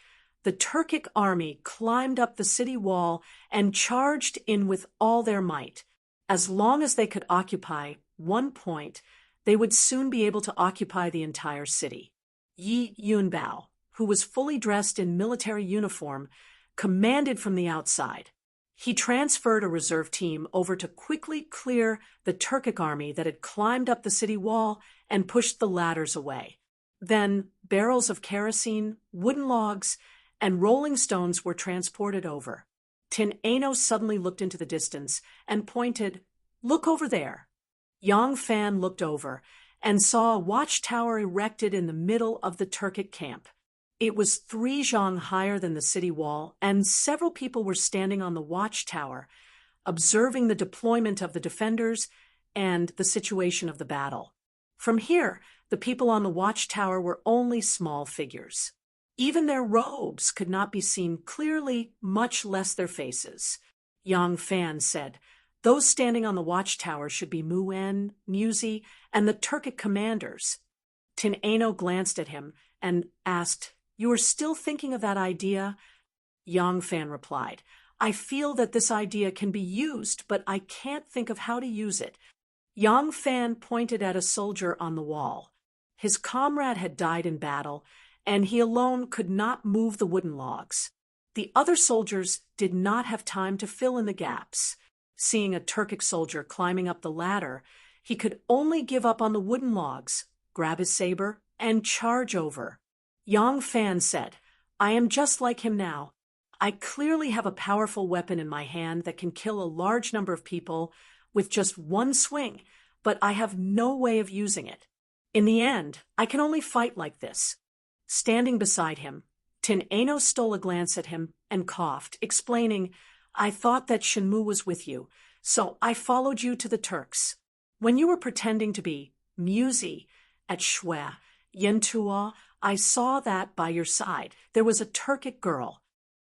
the Turkic army climbed up the city wall and charged in with all their might. As long as they could occupy one point, they would soon be able to occupy the entire city. Yi Yunbao, who was fully dressed in military uniform, commanded from the outside. He transferred a reserve team over to quickly clear the Turkic army that had climbed up the city wall and pushed the ladders away. Then barrels of kerosene, wooden logs, and rolling stones were transported over. Tin Ano suddenly looked into the distance and pointed, "Look over there." Yang Fan looked over and saw a watchtower erected in the middle of the Turkic camp. It was 3 zhang higher than the city wall, and several people were standing on the watchtower, observing the deployment of the defenders and the situation of the battle. From here, the people on the watchtower were only small figures. Even their robes could not be seen clearly, much less their faces. Yang Fan said, "Those standing on the watchtower should be Mu'en, Muzi, and the Turkic commanders." Tin Ano glanced at him and asked, "You are still thinking of that idea?" Yang Fan replied, "I feel that this idea can be used, but I can't think of how to use it." Yang Fan pointed at a soldier on the wall. His comrade had died in battle, and he alone could not move the wooden logs. The other soldiers did not have time to fill in the gaps. Seeing a Turkic soldier climbing up the ladder, he could only give up on the wooden logs, grab his saber, and charge over. Yang Fan said, "I am just like him now. I clearly have a powerful weapon in my hand that can kill a large number of people with just one swing, but I have no way of using it. In the end, I can only fight like this." Standing beside him, Tin Ano stole a glance at him and coughed, explaining, "I thought that Shenmu was with you, so I followed you to the Turks. When you were pretending to be Muzi at Shui, Yentua, I saw that by your side there was a Turkic girl."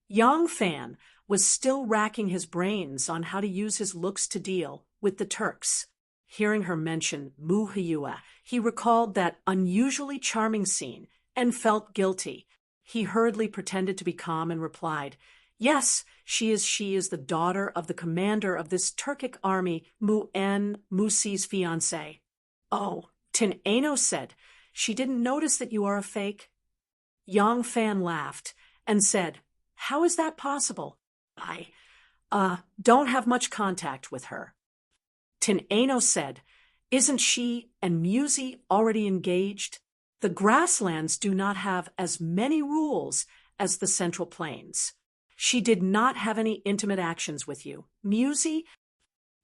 Yang Fan was still racking his brains on how to use his looks to deal with the Turks. Hearing her mention Mu Hiyua, he recalled that unusually charming scene and felt guilty. He hurriedly pretended to be calm and replied, "Yes, she is the daughter of the commander of this Turkic army, Mu'en, Musi's fiancé." "Oh," Tin Ano said, "she didn't notice that you are a fake?" Yang Fan laughed and said, "How is that possible? I don't have much contact with her." Tin Ano said, "Isn't she and Muzi already engaged? The grasslands do not have as many rules as the Central Plains. She did not have any intimate actions with you, Muzi?"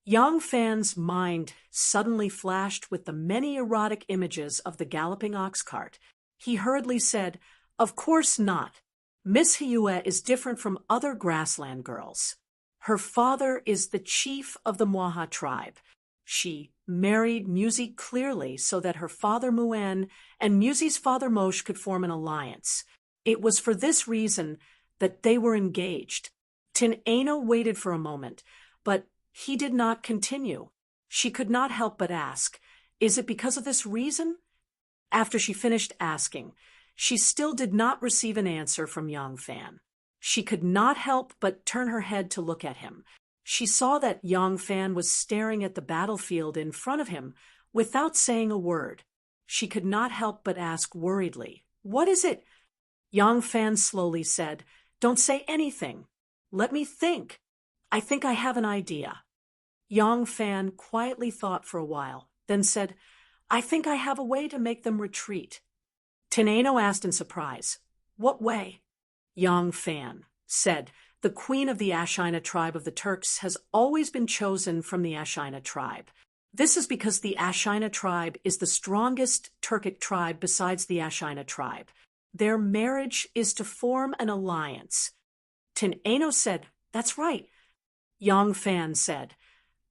Yang Fan's mind suddenly flashed with the many erotic images of the galloping ox cart. He hurriedly said, "Of course not. Miss Hiyue is different from other grassland girls. Her father is the chief of the Mwaha tribe. She married Muzi clearly so that her father Mu'en and Muzi's father Moshe could form an alliance. It was for this reason that they were engaged." Tin Ano waited for a moment, but he did not continue. She could not help but ask, "Is it because of this reason?" After she finished asking, she still did not receive an answer from Yang Fan. She could not help but turn her head to look at him. She saw that Yang Fan was staring at the battlefield in front of him without saying a word. She could not help but ask worriedly, "What is it?" Yang Fan slowly said, "Don't say anything. Let me think. I think I have an idea." Yang Fan quietly thought for a while, then said, "I think I have a way to make them retreat." Tin Ano asked in surprise, "What way?" Yang Fan said, "The queen of the Ashina tribe of the Turks has always been chosen from the Ashina tribe. This is because the Ashina tribe is the strongest Turkic tribe besides the Ashina tribe. Their marriage is to form an alliance." Tin Eno said, "That's right." Yang Fan said,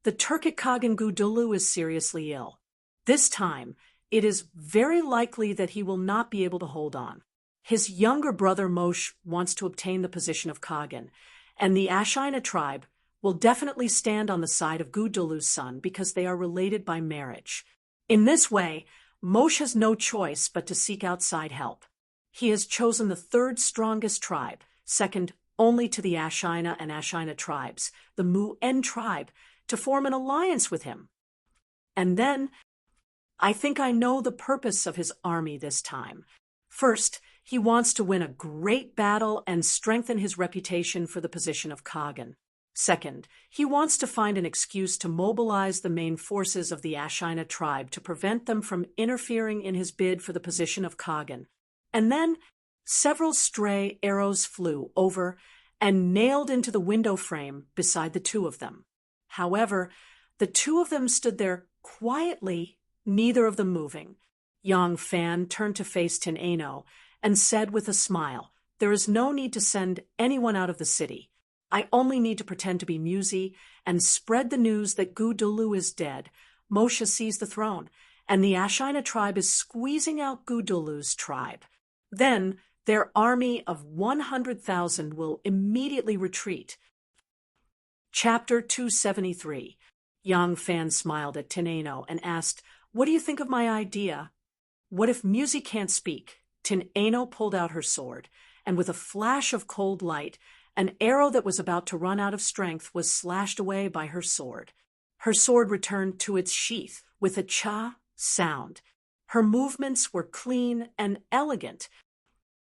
"The Turkic Khagan Gudulu is seriously ill. This time, it is very likely that he will not be able to hold on. His younger brother Moshe wants to obtain the position of Khagan, and the Ashina tribe will definitely stand on the side of Gudulu's son because they are related by marriage. In this way, Moshe has no choice but to seek outside help. He has chosen the third strongest tribe, second only to the Ashina and Ashina tribes, the Mu-En tribe, to form an alliance with him. And then, I think I know the purpose of his army this time. First, he wants to win a great battle and strengthen his reputation for the position of Khagan. Second, he wants to find an excuse to mobilize the main forces of the Ashina tribe to prevent them from interfering in his bid for the position of Khagan. And then, several stray arrows flew over and nailed into the window frame beside the two of them. However, the two of them stood there quietly, neither of them moving. Yang Fan turned to face Tin Eno and said with a smile, "There is no need to send anyone out of the city. I only need to pretend to be Musi and spread the news that Gudulu is dead, Moshe seized the throne, and the Ashina tribe is squeezing out Gudulu's tribe. Then their army of 100,000 will immediately retreat." Chapter 273. Yang Fan smiled at Tin Eno and asked, "What do you think of my idea?" "What if Musi can't speak?" Tin Eno pulled out her sword, and with a flash of cold light, an arrow that was about to run out of strength was slashed away by her sword. Her sword returned to its sheath with a cha sound. Her movements were clean and elegant,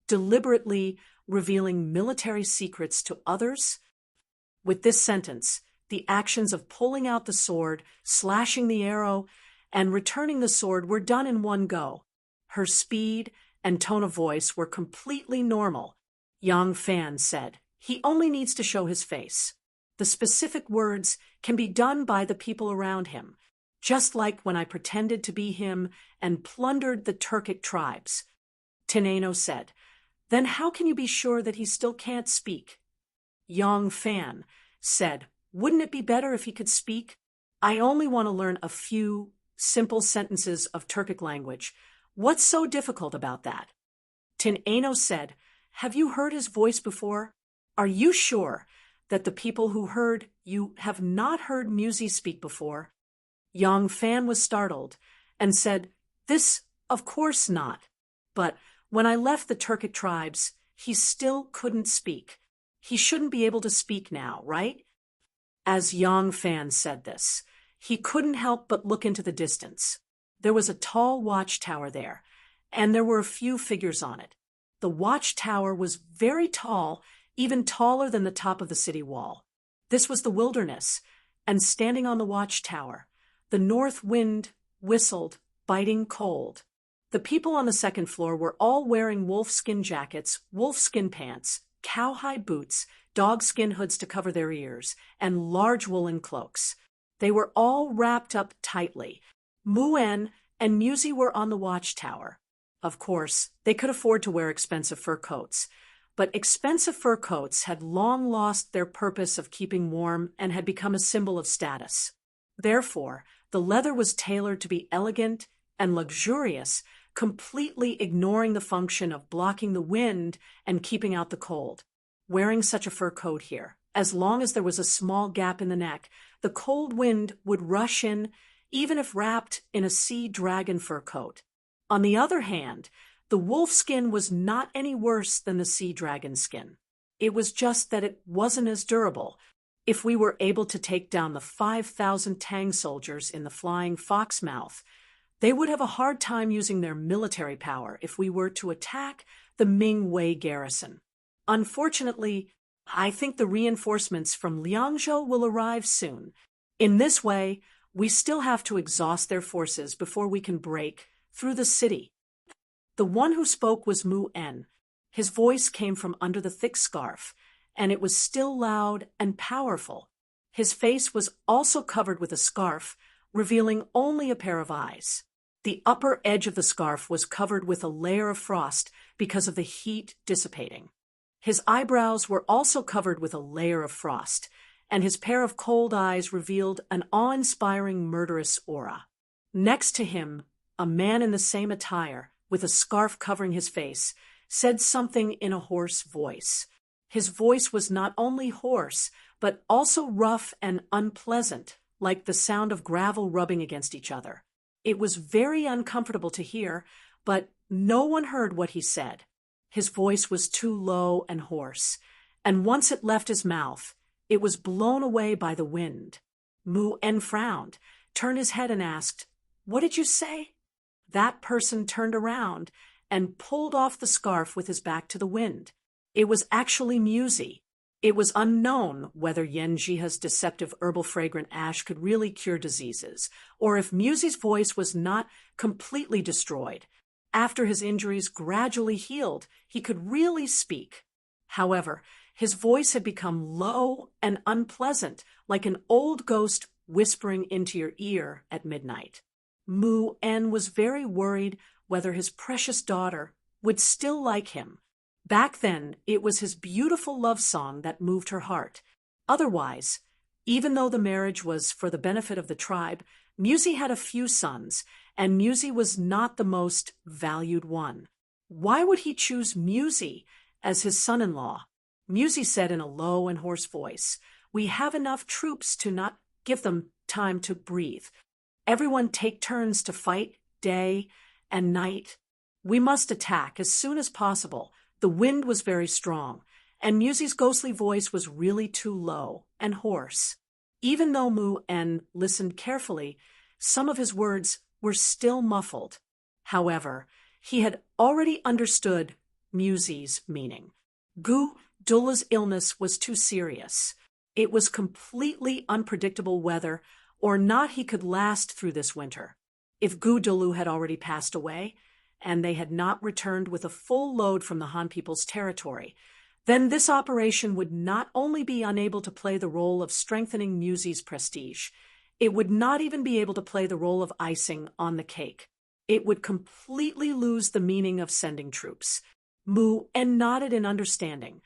deliberately revealing military secrets to others. With this sentence, the actions of pulling out the sword, slashing the arrow, and returning the sword were done in one go. Her speed and tone of voice were completely normal. Yang Fan said, "He only needs to show his face. The specific words can be done by the people around him, just like when I pretended to be him and plundered the Turkic tribes." Tin Eno said, "Then how can you be sure that he still can't speak?" Yang Fan said, "Wouldn't it be better if he could speak? I only want to learn a few simple sentences of Turkic language. What's so difficult about that?" Tin Eno said, "Have you heard his voice before? Are you sure that the people who heard you have not heard Musi speak before?" Yang Fan was startled and said, "This, of course not. But when I left the Turkic tribes, he still couldn't speak. He shouldn't be able to speak now, right?" As Yang Fan said this, he couldn't help but look into the distance. There was a tall watchtower there, and there were a few figures on it. The watchtower was very tall, even taller than the top of the city wall. This was the wilderness, and standing on the watchtower, the north wind whistled, biting cold. The people on the second floor were all wearing wolfskin jackets, wolfskin pants, cowhide boots, dogskin hoods to cover their ears, and large woolen cloaks. They were all wrapped up tightly. Mu-En and Musi were on the watchtower. Of course, they could afford to wear expensive fur coats, but expensive fur coats had long lost their purpose of keeping warm and had become a symbol of status. Therefore, the leather was tailored to be elegant and luxurious, completely ignoring the function of blocking the wind and keeping out the cold. Wearing such a fur coat here, as long as there was a small gap in the neck, the cold wind would rush in, even if wrapped in a sea dragon fur coat. On the other hand, the wolf skin was not any worse than the sea dragon skin. It was just that it wasn't as durable. If we were able to take down the 5,000 Tang soldiers in the flying fox mouth, they would have a hard time using their military power if we were to attack the Ming Wei garrison. Unfortunately, I think the reinforcements from Liangzhou will arrive soon. In this way, we still have to exhaust their forces before we can break through the city. The one who spoke was Mu-En. His voice came from under the thick scarf, and it was still loud and powerful. His face was also covered with a scarf, revealing only a pair of eyes. The upper edge of the scarf was covered with a layer of frost because of the heat dissipating. His eyebrows were also covered with a layer of frost, and his pair of cold eyes revealed an awe-inspiring murderous aura. Next to him, a man in the same attire, with a scarf covering his face, said something in a hoarse voice. His voice was not only hoarse, but also rough and unpleasant, like the sound of gravel rubbing against each other. It was very uncomfortable to hear, but no one heard what he said. His voice was too low and hoarse, and once it left his mouth, it was blown away by the wind. Mu-En frowned, turned his head and asked, "What did you say?" That person turned around and pulled off the scarf with his back to the wind. It was actually Musi. It was unknown whether Yen-Jiha's deceptive herbal fragrant ash could really cure diseases, or if Musi's voice was not completely destroyed. After his injuries gradually healed, he could really speak. However, his voice had become low and unpleasant, like an old ghost whispering into your ear at midnight. Mu-En was very worried whether his precious daughter would still like him. Back then, it was his beautiful love song that moved her heart. Otherwise, even though the marriage was for the benefit of the tribe, Musi had a few sons, and Musi was not the most valued one. Why would he choose Musi as his son-in-law? Musi said in a low and hoarse voice, "We have enough troops to not give them time to breathe. Everyone take turns to fight day and night. We must attack as soon as possible." The wind was very strong, and Musi's ghostly voice was really too low and hoarse. Even though Mu-En listened carefully, some of his words were still muffled. However, he had already understood Musi's meaning. Gu-Dula's illness was too serious. It was completely unpredictable whether or not he could last through this winter. If Gu-Dulu had already passed away, and they had not returned with a full load from the Han people's territory, then this operation would not only be unable to play the role of strengthening Musi's prestige, it would not even be able to play the role of icing on the cake. It would completely lose the meaning of sending troops. Mu-En nodded in understanding.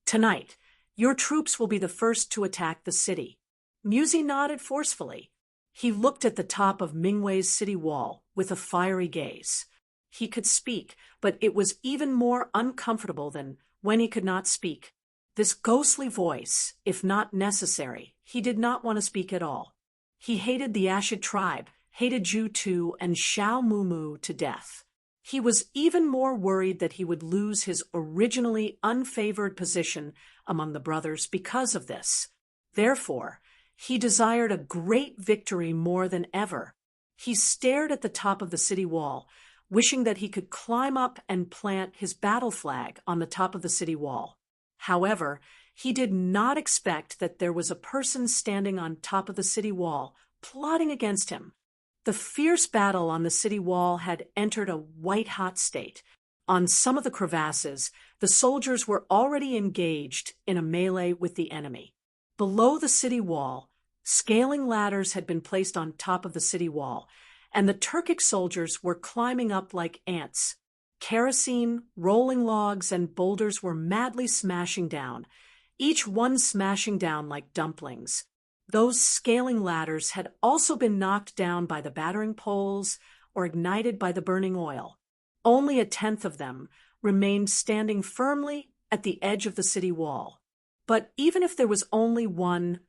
"Tonight, your troops will be the first to attack the city." Musi nodded forcefully. He looked at the top of Mingwei's city wall with a fiery gaze. He could speak, but it was even more uncomfortable than when he could not speak. This ghostly voice, if not necessary, he did not want to speak at all. He hated the Ashid tribe, hated Ju Tu and Xiao Mumu to death. He was even more worried that he would lose his originally unfavored position among the brothers because of this. Therefore, he desired a great victory more than ever. He stared at the top of the city wall, wishing that he could climb up and plant his battle flag on the top of the city wall. However, he did not expect that there was a person standing on top of the city wall, plotting against him. The fierce battle on the city wall had entered a white-hot state. On some of the crevasses, the soldiers were already engaged in a melee with the enemy. Below the city wall, scaling ladders had been placed on top of the city wall, and the Turkic soldiers were climbing up like ants. Kerosene, rolling logs, and boulders were madly smashing down, each one smashing down like dumplings. Those scaling ladders had also been knocked down by the battering poles or ignited by the burning oil. Only a tenth of them remained standing firmly at the edge of the city wall. But even if there was only one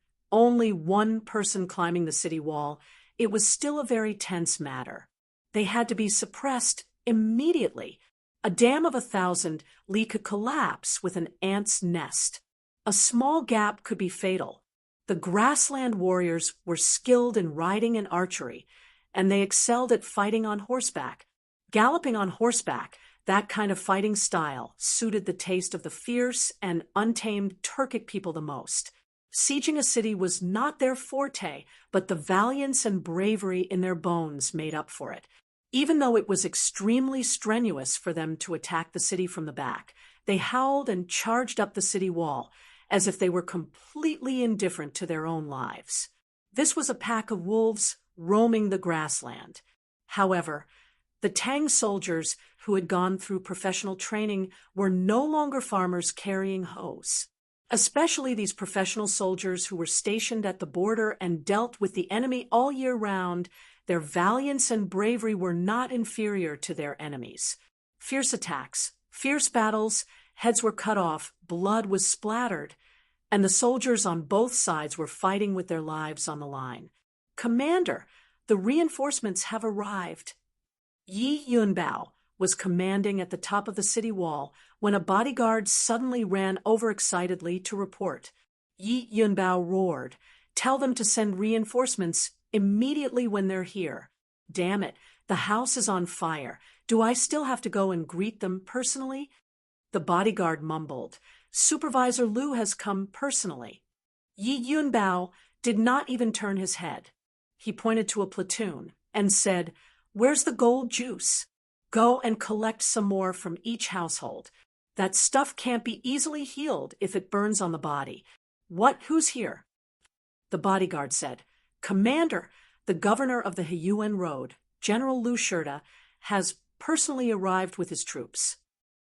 person climbing the city wall, it was still a very tense matter. They had to be suppressed immediately. A dam of 1,000 li could collapse with an ant's nest. A small gap could be fatal. The grassland warriors were skilled in riding and archery, and they excelled at fighting on horseback. Galloping on horseback, that kind of fighting style, suited the taste of the fierce and untamed Turkic people the most. Sieging a city was not their forte, but the valiance and bravery in their bones made up for it. Even though it was extremely strenuous for them to attack the city from the back, They howled and charged up the city wall, as if they were completely indifferent to their own lives. This was a pack of wolves roaming the grassland. However, the Tang soldiers who had gone through professional training were no longer farmers carrying hoes. Especially these professional soldiers who were stationed at the border and dealt with the enemy all year round, their valiance and bravery were not inferior to their enemies. Fierce attacks, fierce battles, heads were cut off, blood was splattered, and the soldiers on both sides were fighting with their lives on the line. "Commander, the reinforcements have arrived." Yi Yunbao was commanding at the top of the city wall when a bodyguard suddenly ran overexcitedly to report. Yi Yunbao roared, "Tell them to send reinforcements immediately when they're here." "Damn it, the house is on fire. Do I still have to go and greet them personally?" The bodyguard mumbled, "Supervisor Liu has come personally." Yi Yunbao did not even turn his head. He pointed to a platoon and said, "Where's the gold juice? Go and collect some more from each household. That stuff can't be easily healed if it burns on the body. Who's here?" The bodyguard said, "Commander, the governor of the Heyuan Road, General Liu Shirda, has personally arrived with his troops."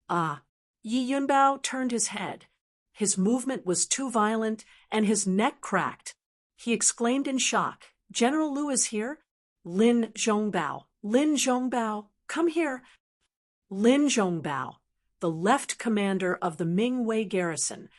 Ah, Yi Yunbao turned his head. His movement was too violent, and his neck cracked. He exclaimed in shock, "General Liu is here? Lin Zhongbao, come here." Lin Zhongbao, the left commander of the Ming Wei garrison,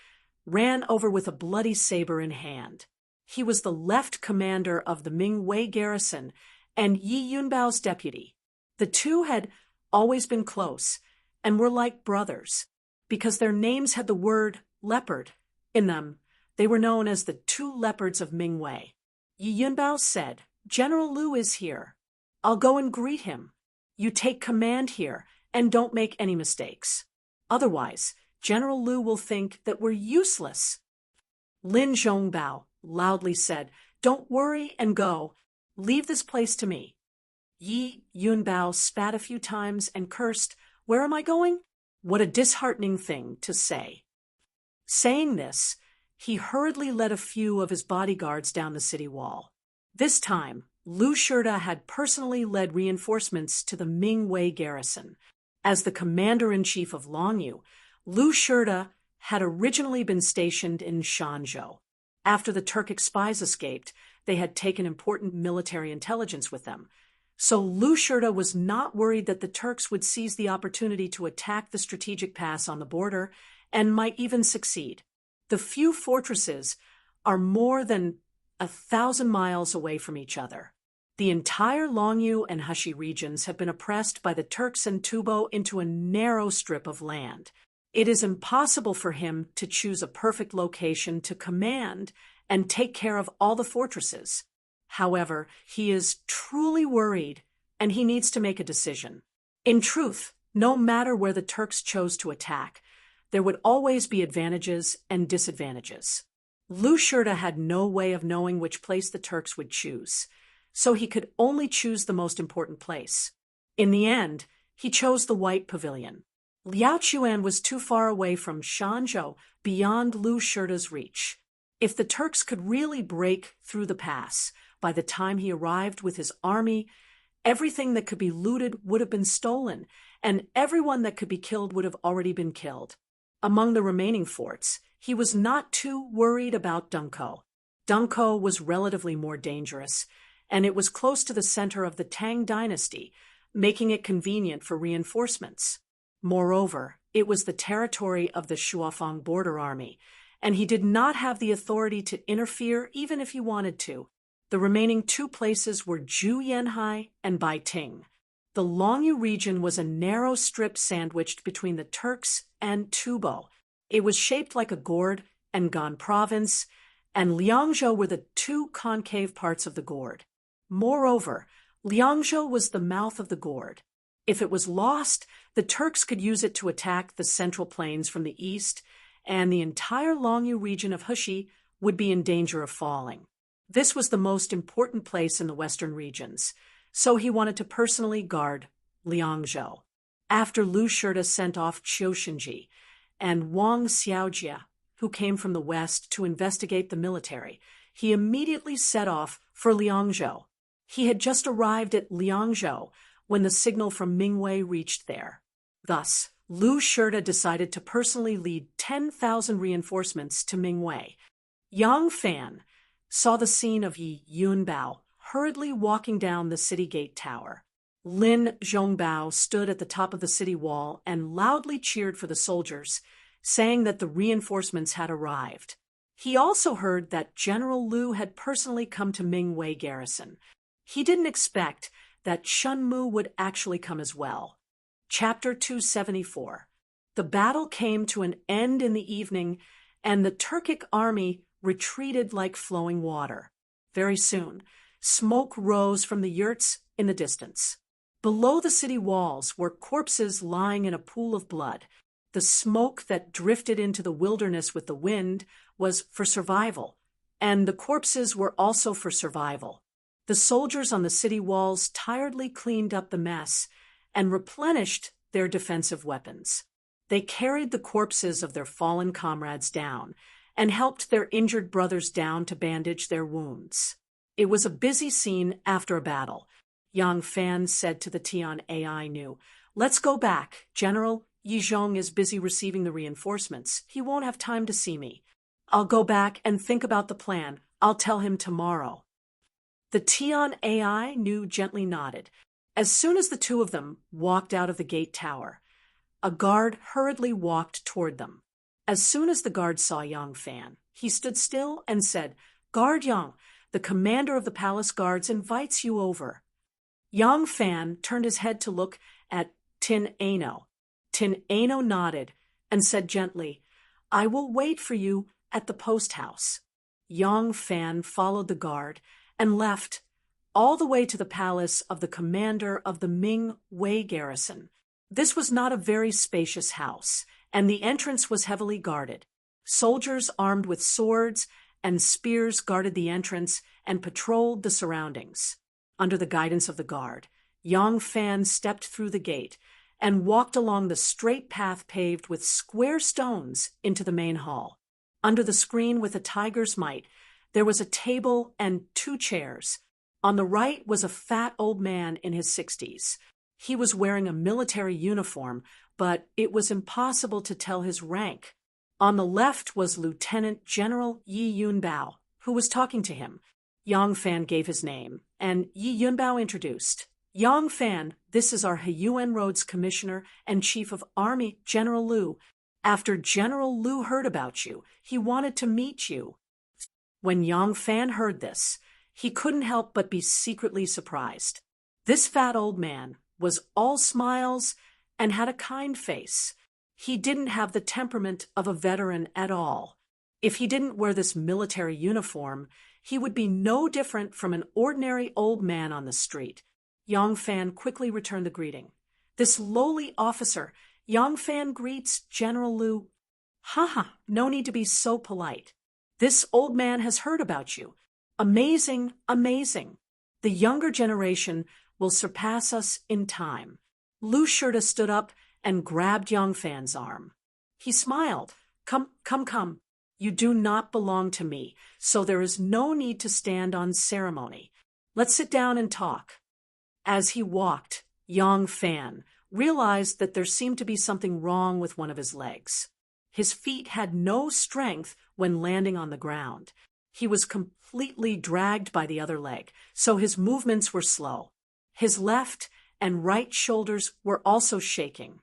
ran over with a bloody saber in hand. He was the left commander of the Ming Wei garrison and Yi Yunbao's deputy. The two had always been close and were like brothers. Because their names had the word leopard in them, they were known as the two leopards of Ming Wei. Yi Yunbao said, "General Liu is here. I'll go and greet him. You take command here and don't make any mistakes. Otherwise, General Liu will think that we're useless." Lin Zhongbao loudly said, "Don't worry and go. Leave this place to me." Yi Yunbao spat a few times and cursed, "Where am I going? What a disheartening thing to say." Saying this, he hurriedly led a few of his bodyguards down the city wall. This time, Liu Shirda had personally led reinforcements to the Ming Wei garrison. As the commander-in-chief of Longyu, Liu Shirda had originally been stationed in Shanzhou. After the Turkic spies escaped, they had taken important military intelligence with them. So Liu Shirda was not worried that the Turks would seize the opportunity to attack the strategic pass on the border and might even succeed. The few fortresses are more than 1,000 miles away from each other. The entire Longyu and Heshi regions have been oppressed by the Turks and Tubo into a narrow strip of land. It is impossible for him to choose a perfect location to command and take care of all the fortresses. However, he is truly worried, and he needs to make a decision. In truth, no matter where the Turks chose to attack, there would always be advantages and disadvantages. Liu Shirda had no way of knowing which place the Turks would choose, so he could only choose the most important place. In the end, he chose the White Pavilion. Liao Chuan was too far away from Shanzhou, beyond Liu Shirda's reach. If the Turks could really break through the pass, by the time he arrived with his army, everything that could be looted would have been stolen, and everyone that could be killed would have already been killed. Among the remaining forts, he was not too worried about Dengkou. Dengkou was relatively more dangerous, and it was close to the center of the Tang dynasty, making it convenient for reinforcements. Moreover, it was the territory of the Shuafang border army, and he did not have the authority to interfere even if he wanted to. The remaining two places were Juyanhai and Baiting. The Longyu region was a narrow strip sandwiched between the Turks and Tubo. It was shaped like a gourd and Gan province, and Liangzhou were the two concave parts of the gourd. Moreover, Liangzhou was the mouth of the gourd. If it was lost, the Turks could use it to attack the central plains from the east, and the entire Longyu region of Heshi would be in danger of falling. This was the most important place in the western regions, so he wanted to personally guard Liangzhou. After Liu Shirda sent off Qiu Shenji and Wang Xiaojia, who came from the west to investigate the military, he immediately set off for Liangzhou. He had just arrived at Liangzhou when the signal from Mingwei reached there. Thus, Lu Shirda decided to personally lead 10,000 reinforcements to Mingwei. Yang Fan saw the scene of Yi Yunbao hurriedly walking down the city gate tower. Lin Zhongbao stood at the top of the city wall and loudly cheered for the soldiers, saying that the reinforcements had arrived. He also heard that General Lu had personally come to Mingwei garrison. He didn't expect that Shunmu would actually come as well. Chapter 274. The battle came to an end in the evening, and the Turkic army retreated like flowing water. Very soon, smoke rose from the yurts in the distance. Below the city walls were corpses lying in a pool of blood. The smoke that drifted into the wilderness with the wind was for survival, and the corpses were also for survival. The soldiers on the city walls tiredly cleaned up the mess and replenished their defensive weapons. They carried the corpses of their fallen comrades down and helped their injured brothers down to bandage their wounds. It was a busy scene after a battle. Yang Fan said to the Tian AI Nu, "Let's go back. General Yizhong is busy receiving the reinforcements. He won't have time to see me. I'll go back and think about the plan. I'll tell him tomorrow." The Tian AI Nu gently nodded. As soon as the two of them walked out of the gate tower, a guard hurriedly walked toward them. As soon as the guard saw Yang Fan, he stood still and said, "Guard Yang, the commander of the palace guards invites you over." Yang Fan turned his head to look at Tin Ano. Tin Ano nodded and said gently, "I will wait for you at the post house." Yang Fan followed the guard and left all the way to the palace of the commander of the Ming Wei garrison. This was not a very spacious house, and the entrance was heavily guarded. Soldiers armed with swords and spears guarded the entrance and patrolled the surroundings. Under the guidance of the guard, Yang Fan stepped through the gate and walked along the straight path paved with square stones into the main hall. Under the screen with a tiger's might, there was a table and 2 chairs. On the right was a fat old man in his 60s. He was wearing a military uniform, but it was impossible to tell his rank. On the left was Lieutenant General Yi Yunbao, who was talking to him. Yang Fan gave his name, and Yi Yunbao introduced. "Yang Fan, this is our Huyuan Road's Commissioner and Chief of Army, General Lu. After General Lu heard about you, he wanted to meet you." When Yang Fan heard this, he couldn't help but be secretly surprised. This fat old man was all smiles and had a kind face. He didn't have the temperament of a veteran at all. If he didn't wear this military uniform, he would be no different from an ordinary old man on the street. Yang Fan quickly returned the greeting. "This lowly officer, Yang Fan greets General Lu." "Haha, no need to be so polite. This old man has heard about you. Amazing, amazing. The younger generation will surpass us in time." Lu Shirda stood up and grabbed Yang Fan's arm. He smiled. Come. You do not belong to me, so there is no need to stand on ceremony. Let's sit down and talk." As he walked, Yang Fan realized that there seemed to be something wrong with one of his legs. His feet had no strength when landing on the ground. He was completely dragged by the other leg, so his movements were slow. His left and right shoulders were also shaking.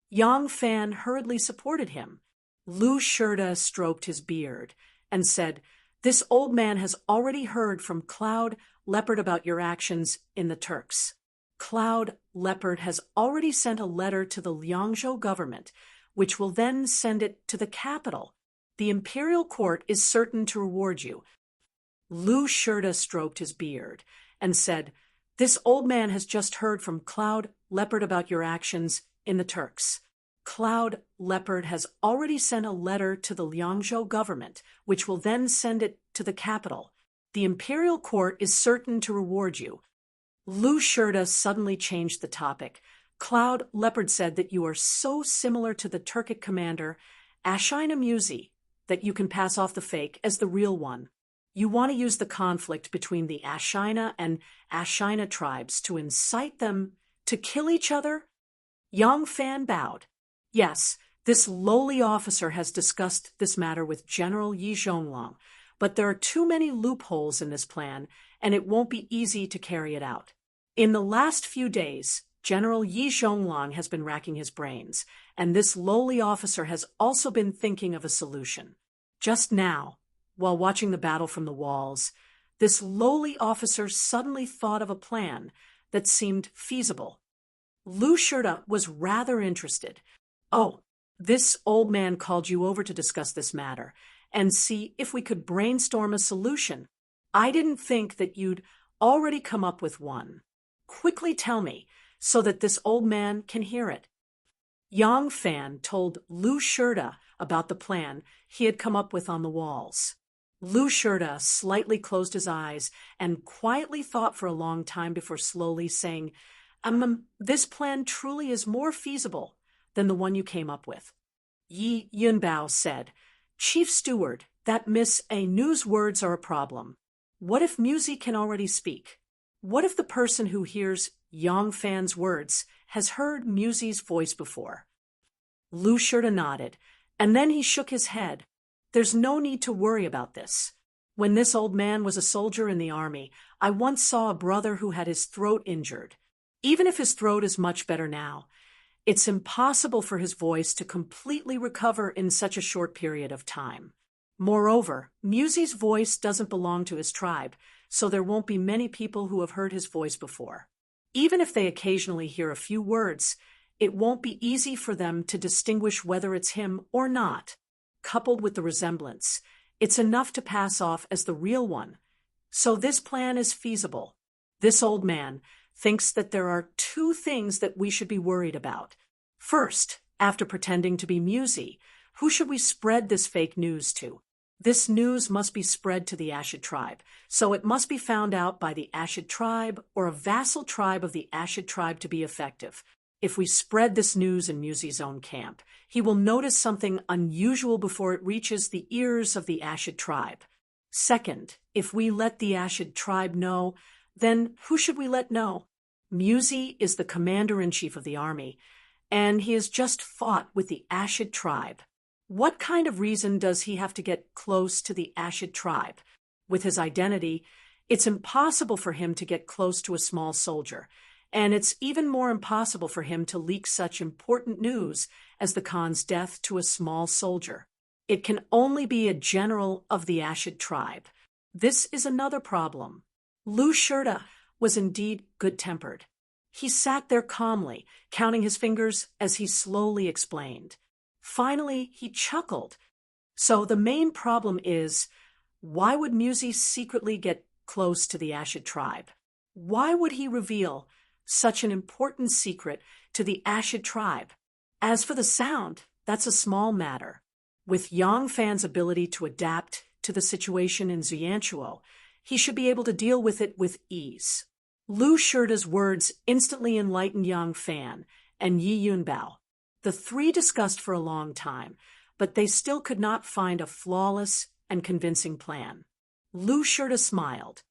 Yang Fan hurriedly supported him. Lu Shirda stroked his beard and said, "This old man has already heard from Cloud Leopard about your actions in the Turks. Cloud Leopard has already sent a letter to the Liangzhou government, which will then send it to the capital. The imperial court is certain to reward you." Lu Shirda stroked his beard and said, "This old man has just heard from Cloud Leopard about your actions in the Turks. Cloud Leopard has already sent a letter to the Liangzhou government, which will then send it to the capital. The imperial court is certain to reward you." Lu Shirda suddenly changed the topic. "Cloud Leopard said that you are so similar to the Turkic commander Ashina Musi, that you can pass off the fake as the real one. You want to use the conflict between the Ashina and Ashina tribes to incite them to kill each other? Yang Fan bowed. Yes, this lowly officer has discussed this matter with General Yi Zhonglong, but there are too many loopholes in this plan, and it won't be easy to carry it out. In the last few days, General Yi Zhonglong has been racking his brains, and this lowly officer has also been thinking of a solution. Just now, while watching the battle from the walls, this lowly officer suddenly thought of a plan that seemed feasible. Lu Shirta was rather interested. Oh, this old man called you over to discuss this matter and see if we could brainstorm a solution. I didn't think that you'd already come up with one. Quickly tell me, so that this old man can hear it. Yang Fan told Lu Shirta about the plan he had come up with on the walls. Lu Shirta slightly closed his eyes and quietly thought for a long time before slowly saying, this plan truly is more feasible than the one you came up with. Yi Yunbao said, Chief Steward, that Miss A News words are a problem. What if Musi can already speak? What if the person who hears Yang Fan's words has heard Musi's voice before? Lu Shirta nodded, and then he shook his head. There's no need to worry about this. When this old man was a soldier in the army, I once saw a brother who had his throat injured. Even if his throat is much better now, it's impossible for his voice to completely recover in such a short period of time. Moreover, Musi's voice doesn't belong to his tribe, so there won't be many people who have heard his voice before. Even if they occasionally hear a few words, it won't be easy for them to distinguish whether it's him or not. Coupled with the resemblance, it's enough to pass off as the real one. So this plan is feasible. This old man thinks that there are two things that we should be worried about. First, after pretending to be Musi, who should we spread this fake news to? This news must be spread to the Ashid tribe, so it must be found out by the Ashid tribe or a vassal tribe of the Ashid tribe to be effective. If we spread this news in Musi's own camp, he will notice something unusual before it reaches the ears of the Ashid tribe. Second, if we let the Ashid tribe know, then who should we let know? Musi is the commander-in-chief of the army, and he has just fought with the Ashid tribe. What kind of reason does he have to get close to the Ashid tribe? With his identity, it's impossible for him to get close to a small soldier, and it's even more impossible for him to leak such important news as the Khan's death to a small soldier. It can only be a general of the Ashid tribe. This is another problem. Lu Shirta was indeed good-tempered. He sat there calmly, counting his fingers as he slowly explained. Finally, he chuckled. So the main problem is, why would Musi secretly get close to the Ashid tribe? Why would he reveal such an important secret to the Ashid tribe? As for the sound, that's a small matter. With Yang Fan's ability to adapt to the situation in Xuanchuo, he should be able to deal with it with ease. Lu Shirta's words instantly enlightened Yang Fan and Yi Yunbao. The three discussed for a long time, but they still could not find a flawless and convincing plan. Lu Shirta smiled.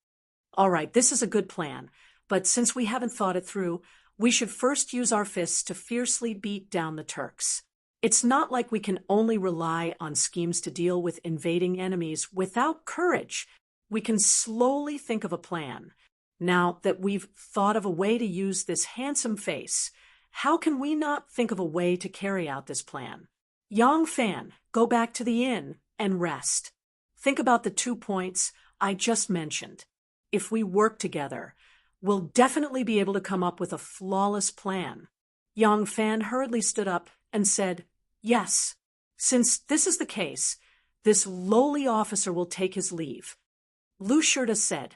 All right, this is a good plan, but since we haven't thought it through, we should first use our fists to fiercely beat down the Turks. It's not like we can only rely on schemes to deal with invading enemies without courage. We can slowly think of a plan. Now that we've thought of a way to use this handsome face, how can we not think of a way to carry out this plan? Yang Fan, go back to the inn and rest. Think about the 2 points I just mentioned. If we work together, we'll definitely be able to come up with a flawless plan. Yang Fan hurriedly stood up and said, Yes. Since this is the case, this lowly officer will take his leave. Lu Shirta said,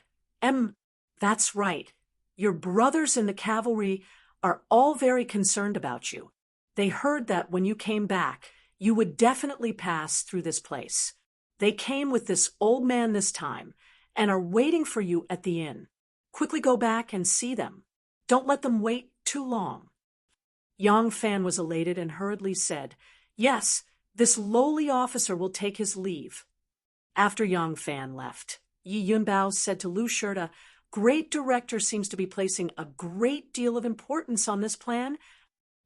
That's right. Your brothers in the cavalry are all very concerned about you. They heard that when you came back, you would definitely pass through this place. They came with this old man this time and are waiting for you at the inn. Quickly go back and see them. Don't let them wait too long. Yang Fan was elated and hurriedly said, Yes, This lowly officer will take his leave." After Yang Fan left, Yi Yunbao said to Lu Shirta, "Great Director seems to be placing a great deal of importance on this plan."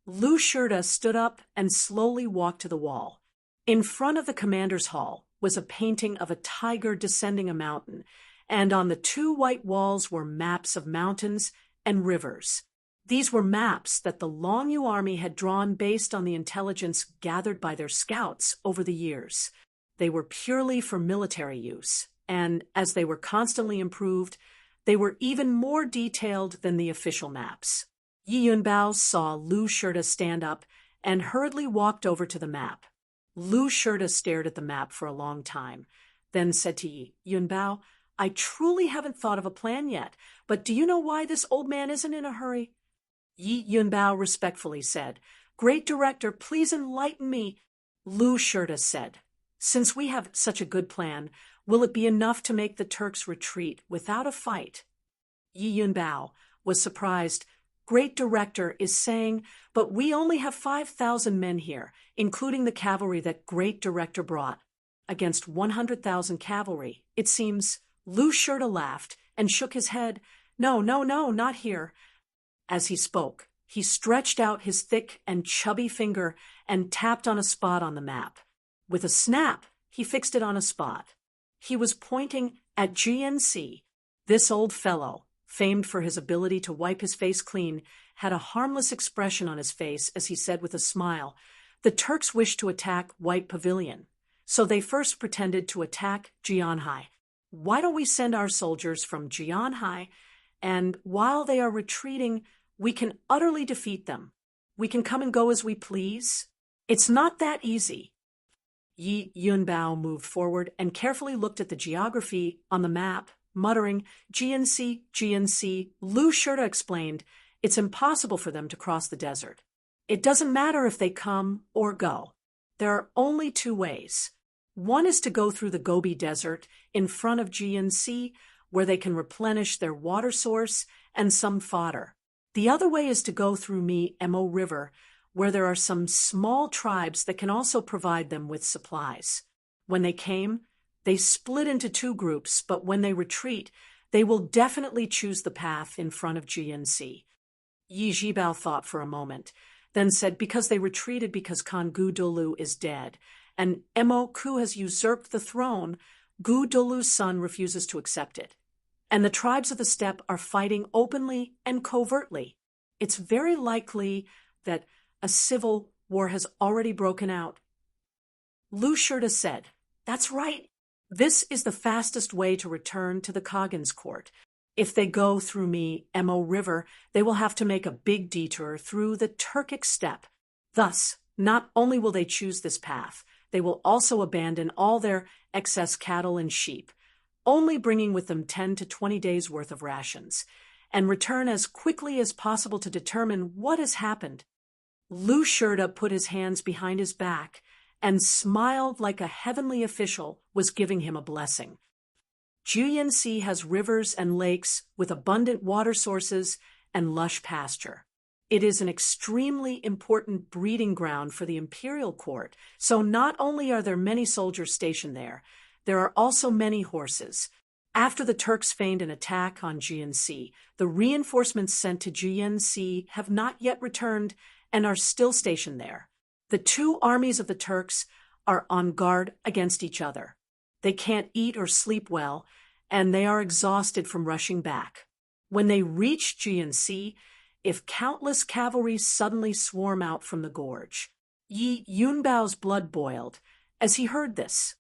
Lu Shirta stood up and slowly walked to the wall. In front of the commander's hall was a painting of a tiger descending a mountain, and on the two white walls were maps of mountains and rivers. These were maps that the Longyu army had drawn based on the intelligence gathered by their scouts over the years. They were purely for military use, and as they were constantly improved, they were even more detailed than the official maps. Yi Yunbao saw Lu Shirta stand up and hurriedly walked over to the map. Lu Shirta stared at the map for a long time, then said to Yi Yunbao, "I truly haven't thought of a plan yet, but do you know why this old man isn't in a hurry?" Yi Yunbao respectfully said, "Great Director, please enlighten me." Lu Shirta said, "Since we have such a good plan, will it be enough to make the Turks retreat without a fight?" Yi Yunbao was surprised. "Great Director is saying, but we only have 5,000 men here, including the cavalry that Great Director brought. Against 100,000 cavalry, it seems." Lu Shirta laughed and shook his head. No, not here." As he spoke, he stretched out his thick and chubby finger and tapped on a spot on the map. With a snap, he fixed it on a spot. He was pointing at GNC. This old fellow, famed for his ability to wipe his face clean, had a harmless expression on his face as he said with a smile, "The Turks wish to attack White Pavilion, so they first pretended to attack Jianhai. Why don't we send our soldiers from Jianhai, and while they are retreating, we can utterly defeat them. We can come and go as we please. It's not that easy." Yi Yunbao moved forward and carefully looked at the geography on the map, muttering, "GNC, GNC." Lu Shirta explained, "It's impossible for them to cross the desert. It doesn't matter if they come or go. There are only two ways. One is to go through the Gobi Desert in front of GNC, where they can replenish their water source and some fodder. The other way is to go through Mo River, where there are some small tribes that can also provide them with supplies. When they came, they split into two groups, but when they retreat, they will definitely choose the path in front of GNC." Yi Jibao thought for a moment, then said, "Because they retreated because Khan Gu Dolu is dead, and Mo Ku has usurped the throne, Gu Dolu's son refuses to accept it. And the tribes of the steppe are fighting openly and covertly. It's very likely that a civil war has already broken out." Lu Shirta said, "That's right. This is the fastest way to return to the Khagan's court. If they go through Mo River, they will have to make a big detour through the Turkic steppe. Thus, not only will they choose this path, they will also abandon all their excess cattle and sheep, only bringing with them 10 to 20 days' worth of rations, and return as quickly as possible to determine what has happened." Lu Shirta put his hands behind his back and smiled like a heavenly official was giving him a blessing. GNC has rivers and lakes with abundant water sources and lush pasture. It is an extremely important breeding ground for the imperial court, so not only are there many soldiers stationed there, there are also many horses. After the Turks feigned an attack on GNC, the reinforcements sent to GNC have not yet returned and are still stationed there. The two armies of the Turks are on guard against each other. They can't eat or sleep well, and they are exhausted from rushing back. When they reach GNC, if countless cavalry suddenly swarm out from the gorge. Yi Yunbao's blood boiled as he heard this.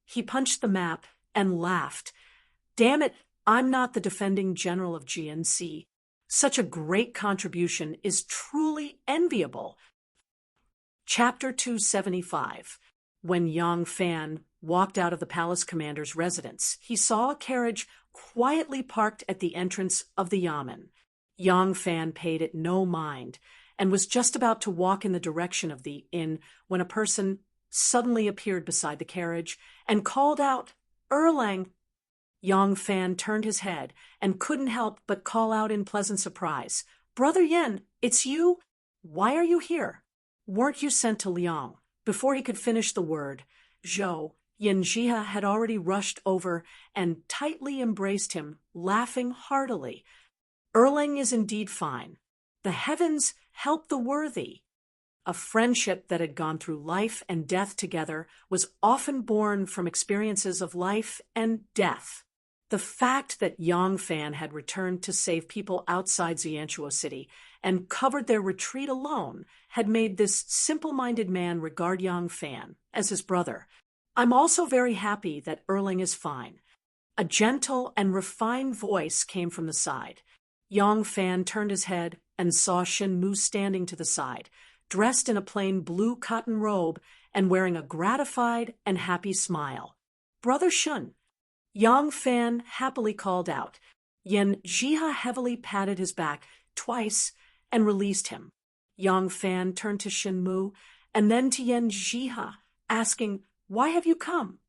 He punched the map and laughed. "Damn it, I'm not the defending general of GNC. Such a great contribution is truly enviable." Chapter 275. When Yang Fan walked out of the palace commander's residence, he saw a carriage quietly parked at the entrance of the yamen. Yang Fan paid it no mind and was just about to walk in the direction of the inn when a person suddenly appeared beside the carriage and called out, "Erlang!" Yang Fan turned his head and couldn't help but call out in pleasant surprise, "Brother Yen, it's you? Why are you here? Weren't you sent to Liang?" Before he could finish the word, Zhou, Yin Jia had already rushed over and tightly embraced him, laughing heartily. Erling is indeed fine. The heavens help the worthy. A friendship that had gone through life and death together was often born from experiences of life and death. The fact that Yang Fan had returned to save people outside Xianchuo City and covered their retreat alone had made this simple-minded man regard Yang Fan as his brother. I'm also very happy that Erling is fine. A gentle and refined voice came from the side. Yang Fan turned his head and saw Shen Mu standing to the side, dressed in a plain blue cotton robe and wearing a gratified and happy smile. "Brother Shun," Yang Fan happily called out. Yen Jia heavily patted his back twice and released him. Yang Fan turned to Shen Mu and then to Yen Jia, asking, "Why have you come?"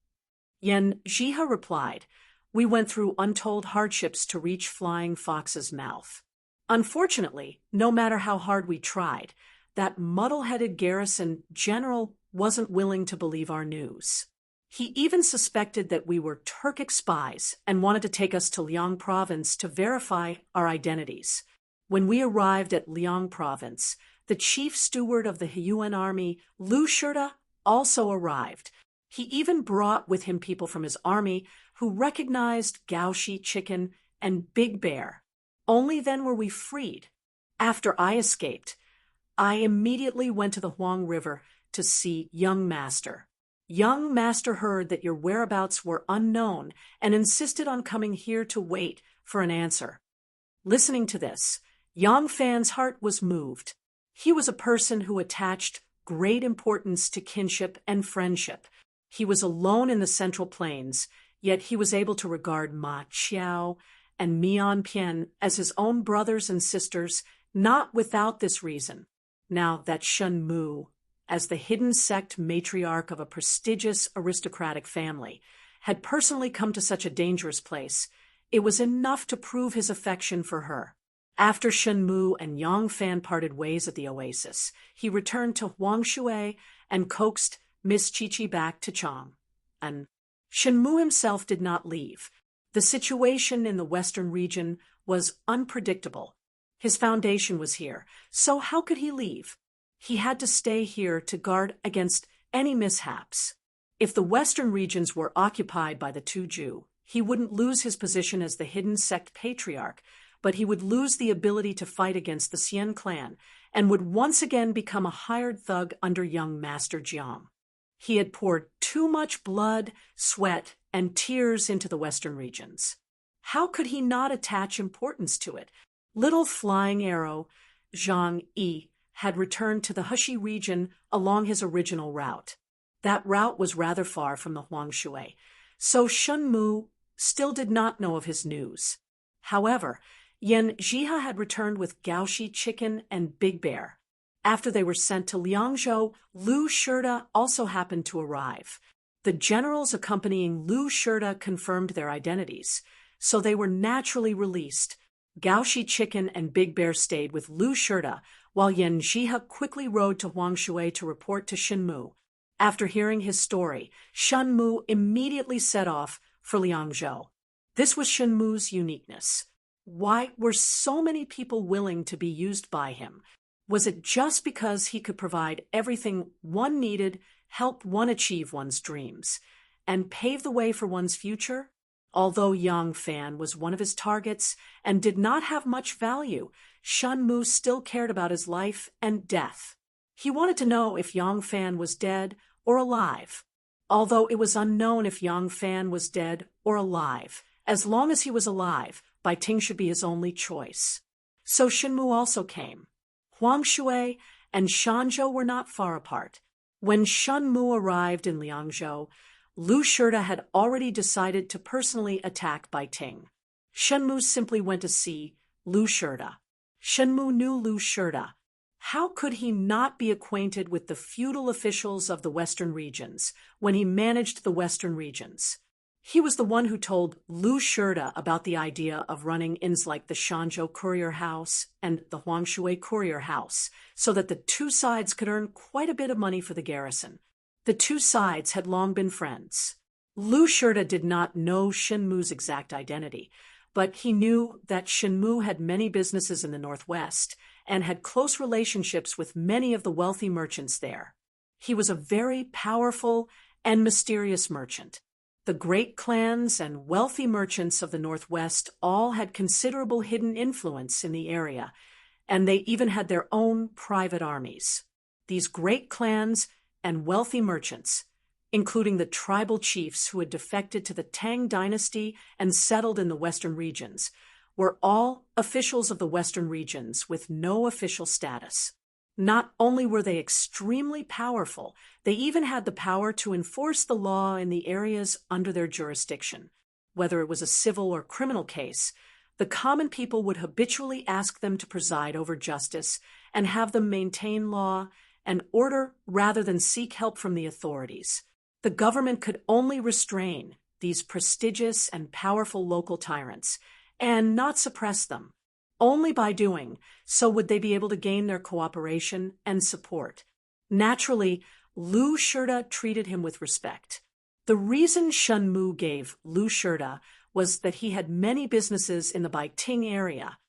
Yen Jia replied, "We went through untold hardships to reach Flying Fox's mouth. Unfortunately, no matter how hard we tried, that muddle-headed garrison general wasn't willing to believe our news. He even suspected that we were Turkic spies and wanted to take us to Liang Province to verify our identities. When we arrived at Liang Province, the chief steward of the Hyuan army, Lu Shirda, also arrived. He even brought with him people from his army who recognized Gaoshi Chicken and Big Bear. Only then were we freed. After I escaped, I immediately went to the Huang River to see Young Master. Young Master heard that your whereabouts were unknown and insisted on coming here to wait for an answer." Listening to this, Yang Fan's heart was moved. He was a person who attached great importance to kinship and friendship. He was alone in the Central Plains, yet he was able to regard Ma Qiao and Mian Pian as his own brothers and sisters, not without this reason. Now that Shen Mu, as the hidden sect matriarch of a prestigious aristocratic family, had personally come to such a dangerous place, it was enough to prove his affection for her. After Shen Mu and Yang Fan parted ways at the oasis, he returned to Huang Shui and coaxed Miss Chi-Chi back to Chang. And Shen Mu himself did not leave. The situation in the western region was unpredictable. His foundation was here, so how could he leave? He had to stay here to guard against any mishaps. If the western regions were occupied by the Tuju, he wouldn't lose his position as the hidden sect patriarch, but he would lose the ability to fight against the Xian clan and would once again become a hired thug under young Master Jiang. He had poured too much blood, sweat, and tears into the western regions. How could he not attach importance to it? Little Flying Arrow, Zhang Yi, had returned to the Heshi region along his original route. That route was rather far from the Huang Shui, so Shen Mu still did not know of his news. However, Yen Jia had returned with Gaoshi Chicken and Big Bear. After they were sent to Liangzhou, Lu Shirda also happened to arrive. The generals accompanying Lu Shirda confirmed their identities, so they were naturally released. Gaoshi Chicken and Big Bear stayed with Lu Shirda, while Yen Jia quickly rode to Huang Shui to report to Shen Mu. After hearing his story, Shen Mu immediately set off for Liangzhou. This was Shen Mu's uniqueness. Why were so many people willing to be used by him? Was it just because he could provide everything one needed, help one achieve one's dreams, and pave the way for one's future? Although Yang Fan was one of his targets and did not have much value, Shen Mu still cared about his life and death. He wanted to know if Yang Fan was dead or alive. Although it was unknown if Yang Fan was dead or alive, as long as he was alive, Bai Ting should be his only choice. So Shen Mu also came. Huang Shui and Shanzhou were not far apart. When Shen Mu arrived in Liangzhou, Lu Shirda had already decided to personally attack Bai Ting. Shen Mu simply went to see Lu Shirda. Shen Mu knew Lu Shirda. How could he not be acquainted with the feudal officials of the western regions when he managed the western regions? He was the one who told Lu Shirda about the idea of running inns like the Shanzhou Courier House and the Huangshui Courier House, so that the two sides could earn quite a bit of money for the garrison. The two sides had long been friends. Lu Shirda did not know Shenmu's exact identity, but he knew that Shenmu had many businesses in the northwest and had close relationships with many of the wealthy merchants there. He was a very powerful and mysterious merchant. The great clans and wealthy merchants of the Northwest all had considerable hidden influence in the area, and they even had their own private armies. These great clans and wealthy merchants, including the tribal chiefs who had defected to the Tang dynasty and settled in the western regions, were all officials of the western regions with no official status. Not only were they extremely powerful, they even had the power to enforce the law in the areas under their jurisdiction. Whether it was a civil or criminal case, the common people would habitually ask them to preside over justice and have them maintain law and order rather than seek help from the authorities. The government could only restrain these prestigious and powerful local tyrants and not suppress them. Only by doing so would they be able to gain their cooperation and support. Naturally, Lu Shirda treated him with respect. The reason Shenmu gave Lu Shirda was that he had many businesses in the Baiting area.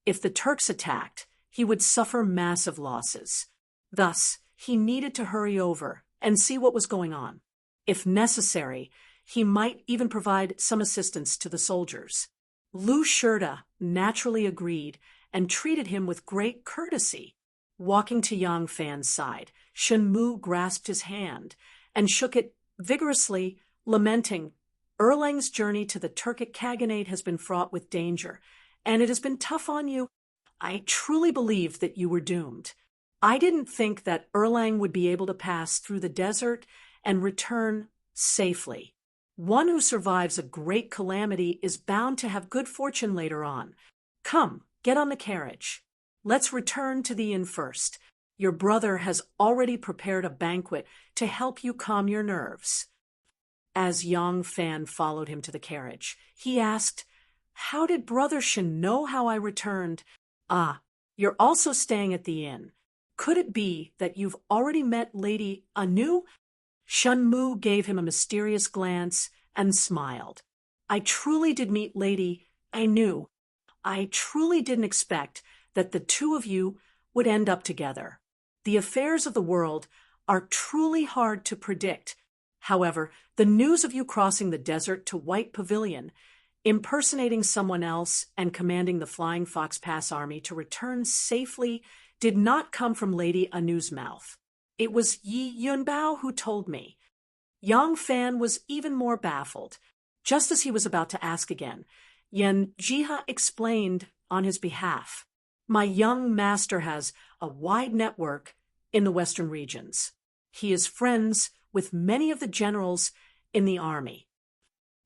If the Turks attacked, he would suffer massive losses. Thus, he needed to hurry over and see what was going on. If necessary, he might even provide some assistance to the soldiers. Lu Shirda naturally agreed and treated him with great courtesy. Walking to Yang Fan's side, Shenmu grasped his hand and shook it vigorously, lamenting, "Erlang's journey to the Turkic Khaganate has been fraught with danger, and it has been tough on you. I truly believed that you were doomed. I didn't think that Erlang would be able to pass through the desert and return safely. One who survives a great calamity is bound to have good fortune later on. Come, get on the carriage. Let's return to the inn first. Your brother has already prepared a banquet to help you calm your nerves." As Yang Fan followed him to the carriage, he asked, "How did Brother Shen know how I returned? Ah, you're also staying at the inn. Could it be that you've already met Lady Anu?" Shenmu gave him a mysterious glance and smiled. "I truly did meet Lady Anu. I truly didn't expect that the two of you would end up together. The affairs of the world are truly hard to predict. However, the news of you crossing the desert to White Pavilion, impersonating someone else, and commanding the Flying Fox Pass army to return safely did not come from Lady Anu's mouth. It was Yi Yunbao who told me." Yang Fan was even more baffled. Just as he was about to ask again, Yan Jiha explained on his behalf, "My young master has a wide network in the western regions. He is friends with many of the generals in the army."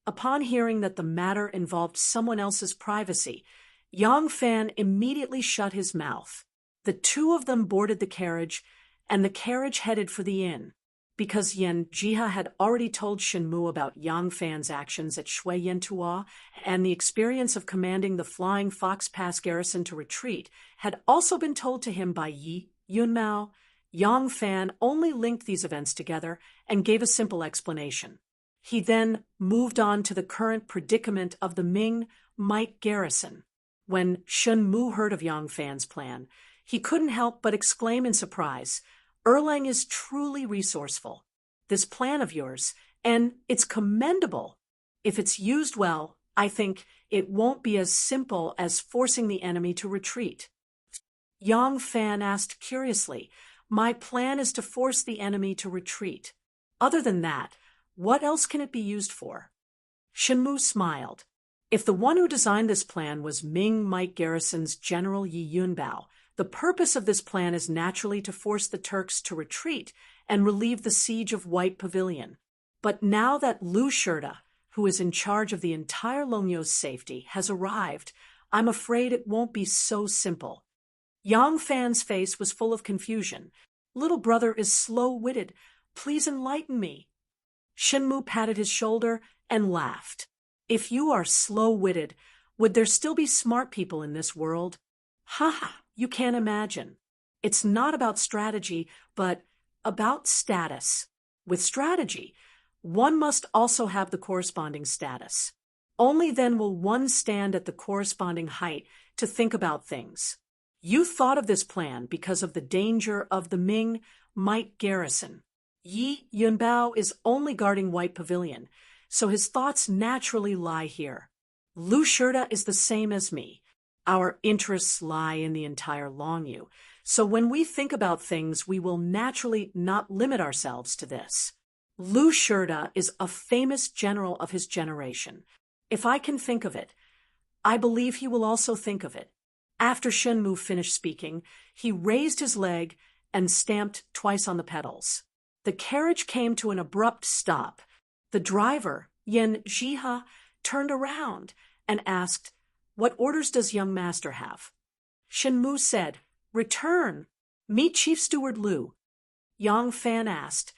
Upon hearing that the matter involved someone else's privacy, Yang Fan immediately shut his mouth. The two of them boarded the carriage, and the carriage headed for the inn. Because Yan Jiha had already told Shenmu about Yang Fan's actions at Shui Yantua, and the experience of commanding the Flying Fox Pass garrison to retreat had also been told to him by Yi Yunmao, Yang Fan only linked these events together and gave a simple explanation. He then moved on to the current predicament of the Ming Mike garrison. When Shenmu heard of Yang Fan's plan, he couldn't help but exclaim in surprise, "Erlang is truly resourceful. This plan of yours, and it's commendable. If it's used well, I think it won't be as simple as forcing the enemy to retreat." Yang Fan asked curiously, "My plan is to force the enemy to retreat. Other than that, what else can it be used for?" Shenmu smiled. If the one who designed this plan was Ming Mike Garrison's General Yi Yunbao, the purpose of this plan is naturally to force the Turks to retreat and relieve the siege of White Pavilion. But now that Lu Shirda, who is in charge of the entire Longyo's safety, has arrived, I'm afraid it won't be so simple. Yang Fan's face was full of confusion. "Little brother is slow-witted. Please enlighten me." Shenmu patted his shoulder and laughed. If you are slow-witted, would there still be smart people in this world? Ha ha, you can't imagine. It's not about strategy, but about status. With strategy, one must also have the corresponding status. Only then will one stand at the corresponding height to think about things. You thought of this plan because of the danger of the Ming might garrison. Yi Yunbao is only guarding White Pavilion, so his thoughts naturally lie here. Lu Shirda is the same as me. Our interests lie in the entire Longyu, so when we think about things, we will naturally not limit ourselves to this. Lu Shirda is a famous general of his generation. If I can think of it, I believe he will also think of it. After Shenmu finished speaking, he raised his leg and stamped twice on the pedals. The carriage came to an abrupt stop. The driver, Yen Jiha, turned around and asked, "What orders does young master have?" Shenmu said, "Return. Meet Chief Steward Lu." Yang Fan asked,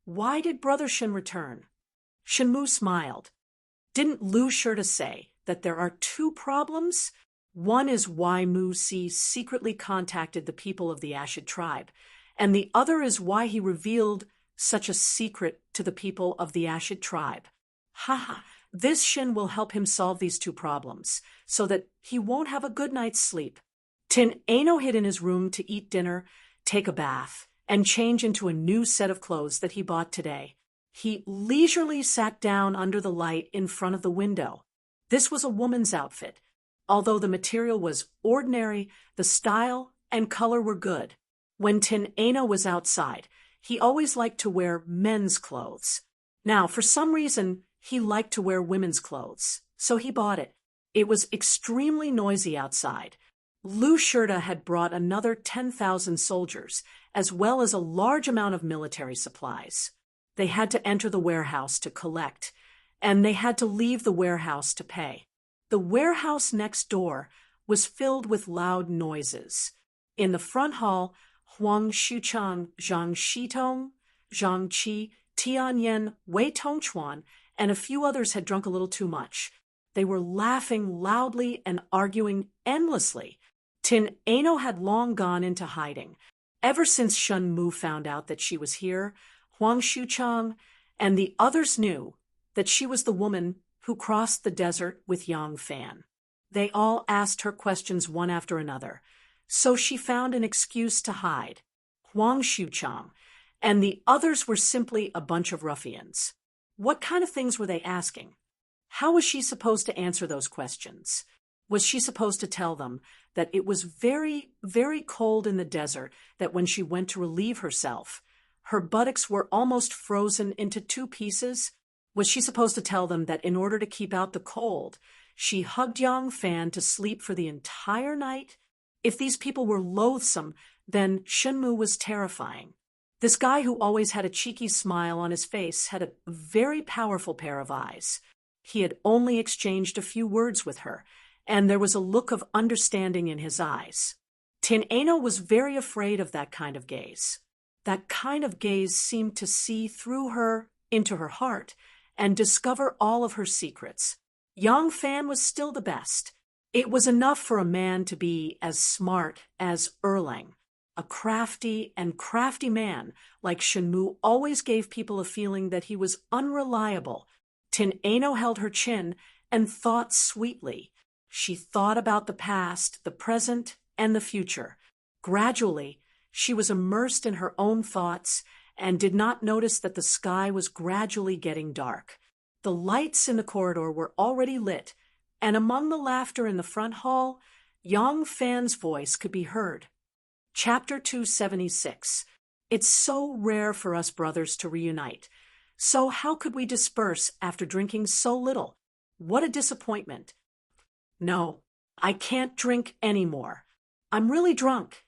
"Why did Brother Shen return?" Shenmu smiled. "Didn't Lu Shirda say that there are two problems? One is why Mu Si secretly contacted the people of the Ashid tribe, and the other is why he revealed such a secret to the people of the Ashid tribe. Haha, this Shen will help him solve these two problems, so that he won't have a good night's sleep." Tin Ano hid in his room to eat dinner, take a bath, and change into a new set of clothes that he bought today. He leisurely sat down under the light in front of the window. This was a woman's outfit. Although the material was ordinary, the style and color were good. When Tin Ano was outside, he always liked to wear men's clothes. Now, for some reason, he liked to wear women's clothes, so he bought it. It was extremely noisy outside. Lu Shirda had brought another 10,000 soldiers, as well as a large amount of military supplies. They had to enter the warehouse to collect, and they had to leave the warehouse to pay. The warehouse next door was filled with loud noises. In the front hall, Huang Xuchang, Zhang Shitong, Zhang Qi, Tianyan, Wei Tongchuan, and a few others had drunk a little too much. They were laughing loudly and arguing endlessly. Tin Ano had long gone into hiding. Ever since Shen Mu found out that she was here, Huang Xuchang and the others knew that she was the woman who crossed the desert with Yang Fan. They all asked her questions one after another, so she found an excuse to hide. Huang Xuchang and the others were simply a bunch of ruffians. What kind of things were they asking? How was she supposed to answer those questions? Was she supposed to tell them that it was very, very cold in the desert, that when she went to relieve herself, her buttocks were almost frozen into two pieces? Was she supposed to tell them that in order to keep out the cold, she hugged Yang Fan to sleep for the entire night? If these people were loathsome, then Shenmu was terrifying. This guy who always had a cheeky smile on his face had a very powerful pair of eyes. He had only exchanged a few words with her, and there was a look of understanding in his eyes. Tin Ano was very afraid of that kind of gaze. That kind of gaze seemed to see through her into her heart and discover all of her secrets. Yang Fan was still the best. It was enough for a man to be as smart as Erlang. A crafty man like Shenmu always gave people a feeling that he was unreliable. Tin Ano held her chin and thought sweetly. She thought about the past, the present, and the future. Gradually, she was immersed in her own thoughts and did not notice that the sky was gradually getting dark. The lights in the corridor were already lit, and among the laughter in the front hall, Yang Fan's voice could be heard. Chapter 276. It's so rare for us brothers to reunite. So how could we disperse after drinking so little? What a disappointment. No, I can't drink any more. I'm really drunk.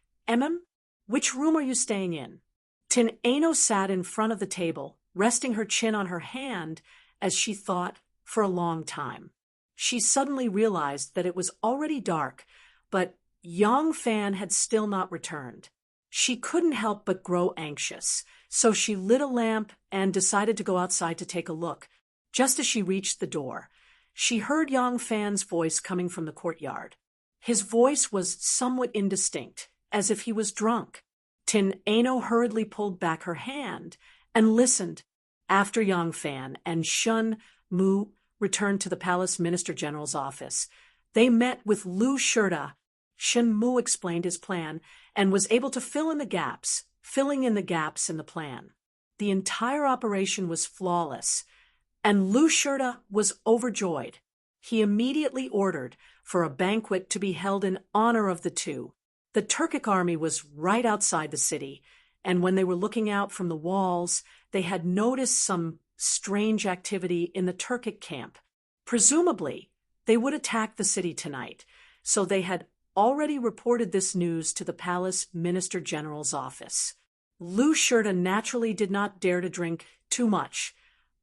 Which room are you staying in? Tin Ano sat in front of the table, resting her chin on her hand as she thought for a long time. She suddenly realized that it was already dark, but Yang Fan had still not returned. She couldn't help but grow anxious, so she lit a lamp and decided to go outside to take a look. Just as she reached the door, she heard Yang Fan's voice coming from the courtyard. His voice was somewhat indistinct, as if he was drunk. Tin Ano hurriedly pulled back her hand and listened. After Yang Fan and Shun Mu returned to the palace minister general's office, they met with Lu Shurda. Shun Mu explained his plan and was able to filling in the gaps in the plan. The entire operation was flawless, and Lu Shurda was overjoyed. He immediately ordered for a banquet to be held in honor of the two. The Turkic army was right outside the city, and when they were looking out from the walls, they had noticed some strange activity in the Turkic camp. Presumably, they would attack the city tonight, so they had already reported this news to the palace minister general's office. Lu Shurda naturally did not dare to drink too much,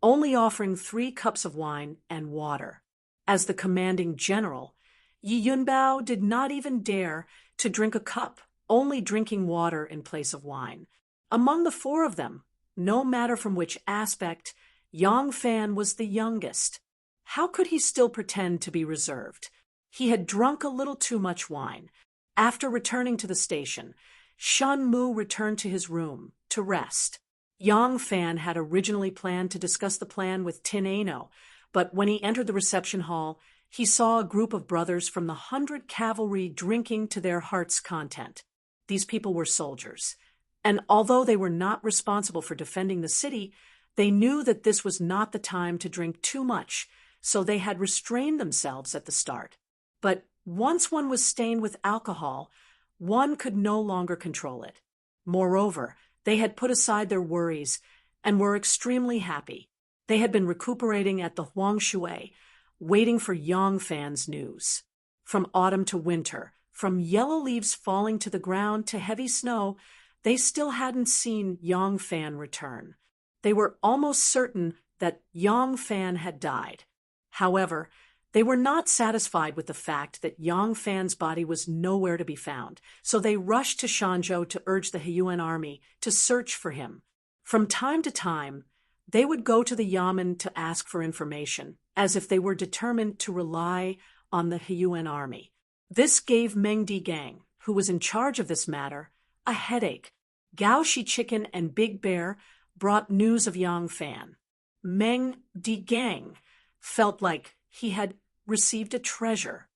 only offering 3 cups of wine and water. As the commanding general, Yi Yunbao did not even dare to drink a cup, only drinking water in place of wine. Among the 4 of them, no matter from which aspect, Yang Fan was the youngest. How could he still pretend to be reserved? He had drunk a little too much wine. After returning to the station, Shun Mu returned to his room to rest. Yang Fan had originally planned to discuss the plan with Tin Ano, but when he entered the reception hall, he saw a group of brothers from the 100 Cavalry drinking to their heart's content. These people were soldiers, and although they were not responsible for defending the city, they knew that this was not the time to drink too much, so they had restrained themselves at the start. But once one was stained with alcohol, one could no longer control it. Moreover, they had put aside their worries and were extremely happy. They had been recuperating at the Huangshui, waiting for Yang Fan's news. From autumn to winter, from yellow leaves falling to the ground to heavy snow, they still hadn't seen Yang Fan return. They were almost certain that Yang Fan had died. However, they were not satisfied with the fact that Yang Fan's body was nowhere to be found, so they rushed to Shanzhou to urge the Huan army to search for him. From time to time, they would go to the Yamen to ask for information, as if they were determined to rely on the Huan army. This gave Meng Digang, who was in charge of this matter, a headache. Gao Shichicken and Big Bear brought news of Yang Fan. Meng Digang felt like he had received a treasure.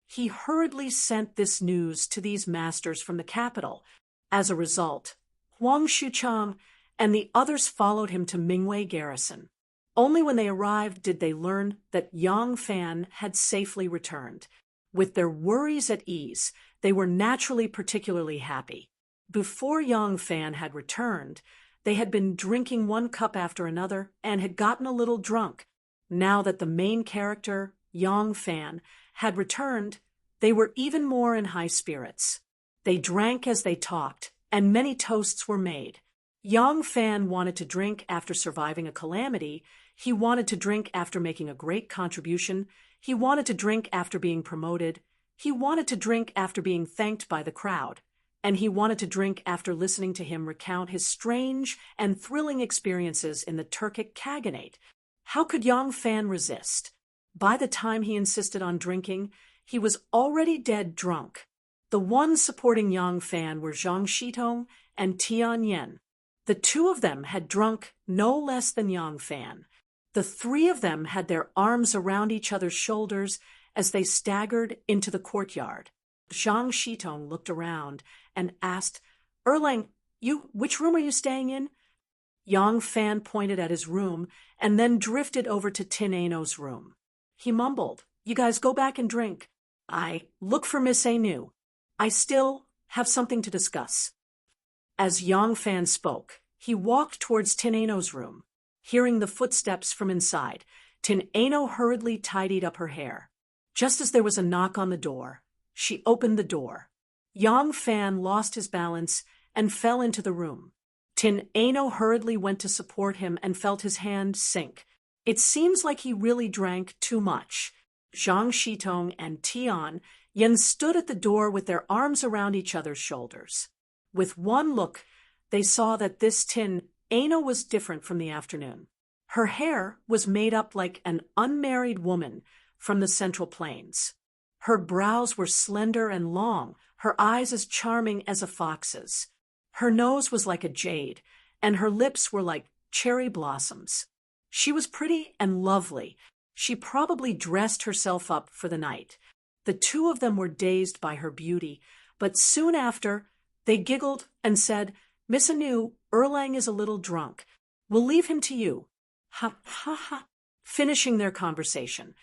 He hurriedly sent this news to these masters from the capital. As a result, Huang Shuchang and the others followed him to Mingwei garrison. Only when they arrived did they learn that Yang Fan had safely returned. With their worries at ease, they were naturally particularly happy. Before Yang Fan had returned, they had been drinking 1 cup after another and had gotten a little drunk. Now that the main character, Yang Fan, had returned, they were even more in high spirits. They drank as they talked, and many toasts were made. Yang Fan wanted to drink after surviving a calamity. He wanted to drink after making a great contribution. He wanted to drink after being promoted. He wanted to drink after being thanked by the crowd. And he wanted to drink after listening to him recount his strange and thrilling experiences in the Turkic Khaganate. How could Yang Fan resist? By the time he insisted on drinking, he was already dead drunk. The ones supporting Yang Fan were Zhang Shitong and Tian Yen. The 2 of them had drunk no less than Yang Fan. The 3 of them had their arms around each other's shoulders as they staggered into the courtyard. Zhang Shitong looked around and asked, "Erlang, which room are you staying in?" Yang Fan pointed at his room and then drifted over to Tin Ano's room. He mumbled, "You guys go back and drink. I look for Miss Anu. I still have something to discuss." As Yang Fan spoke, he walked towards Tin Ano's room. Hearing the footsteps from inside, Tin Ano hurriedly tidied up her hair. Just as there was a knock on the door, she opened the door. Yang Fan lost his balance and fell into the room. Tin Ano hurriedly went to support him and felt his hand sink. It seems like he really drank too much. Zhang Shitong and Tian Yen stood at the door with their arms around each other's shoulders. With one look, they saw that this Tin Ano was different from the afternoon. Her hair was made up like an unmarried woman from the Central Plains. Her brows were slender and long, her eyes as charming as a fox's. Her nose was like a jade, and her lips were like cherry blossoms. She was pretty and lovely. She probably dressed herself up for the night. The two of them were dazed by her beauty, but soon after, they giggled and said, "Miss Anu, Erlang is a little drunk. We'll leave him to you." Ha ha ha. Finishing their conversation,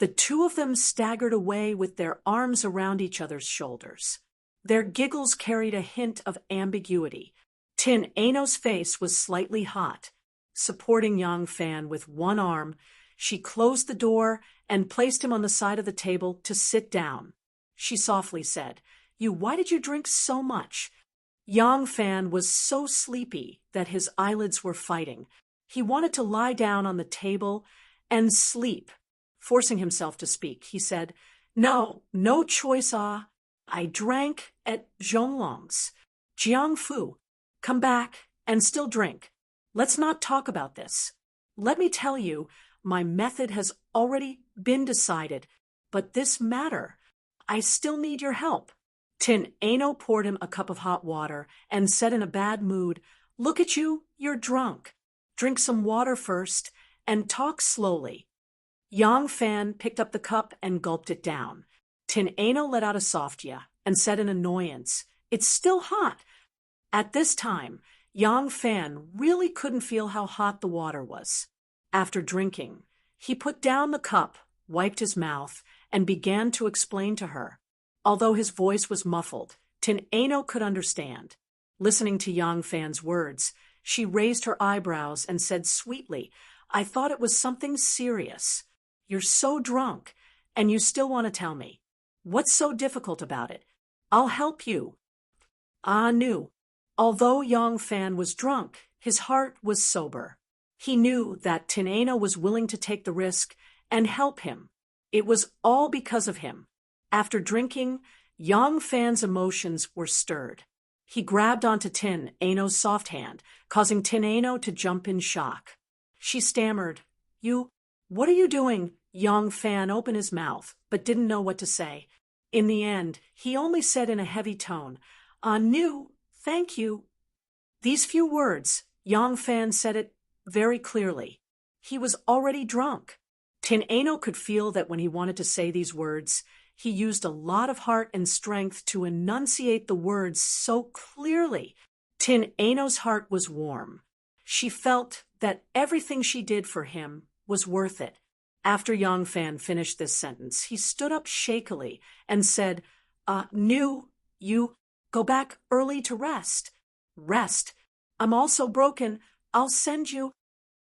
the two of them staggered away with their arms around each other's shoulders. Their giggles carried a hint of ambiguity. Tin Ano's face was slightly hot. Supporting Yang Fan with one arm, she closed the door and placed him on the side of the table to sit down. She softly said, why did you drink so much?" Yang Fan was so sleepy that his eyelids were fighting. He wanted to lie down on the table and sleep. Forcing himself to speak, he said, No choice, ah. I drank at Zhonglong's. Jiangfu, come back and still drink. Let's not talk about this. Let me tell you, my method has already been decided, but this matter, I still need your help. Tin Ano poured him a cup of hot water and said in a bad mood, "Look at you, you're drunk. Drink some water first and talk slowly." Yang Fan picked up the cup and gulped it down. Tin Ano let out a soft "yeah" and said in annoyance, "It's still hot." At this time, Yang Fan really couldn't feel how hot the water was. After drinking, he put down the cup, wiped his mouth, and began to explain to her. Although his voice was muffled, Tin Ano could understand. Listening to Yang Fan's words, she raised her eyebrows and said sweetly, "I thought it was something serious. You're so drunk, and you still want to tell me. What's so difficult about it? I'll help you." Nu. Although Yang Fan was drunk, his heart was sober. He knew that Tin Ano was willing to take the risk and help him. It was all because of him. After drinking, Yang Fan's emotions were stirred. He grabbed onto Tin Ano's soft hand, causing Tin Ano to jump in shock. She stammered, What are you doing?" Yang Fan opened his mouth, but didn't know what to say. In the end, he only said in a heavy tone, Nu, thank you." These few words, Yang Fan said it very clearly. He was already drunk. Tin Ano could feel that when he wanted to say these words, he used a lot of heart and strength to enunciate the words so clearly. Tin Ano's heart was warm. She felt that everything she did for him was worth it. After Yang Fan finished this sentence, he stood up shakily and said, Nu, you go back early to rest. Rest. I'm also broken. I'll send you.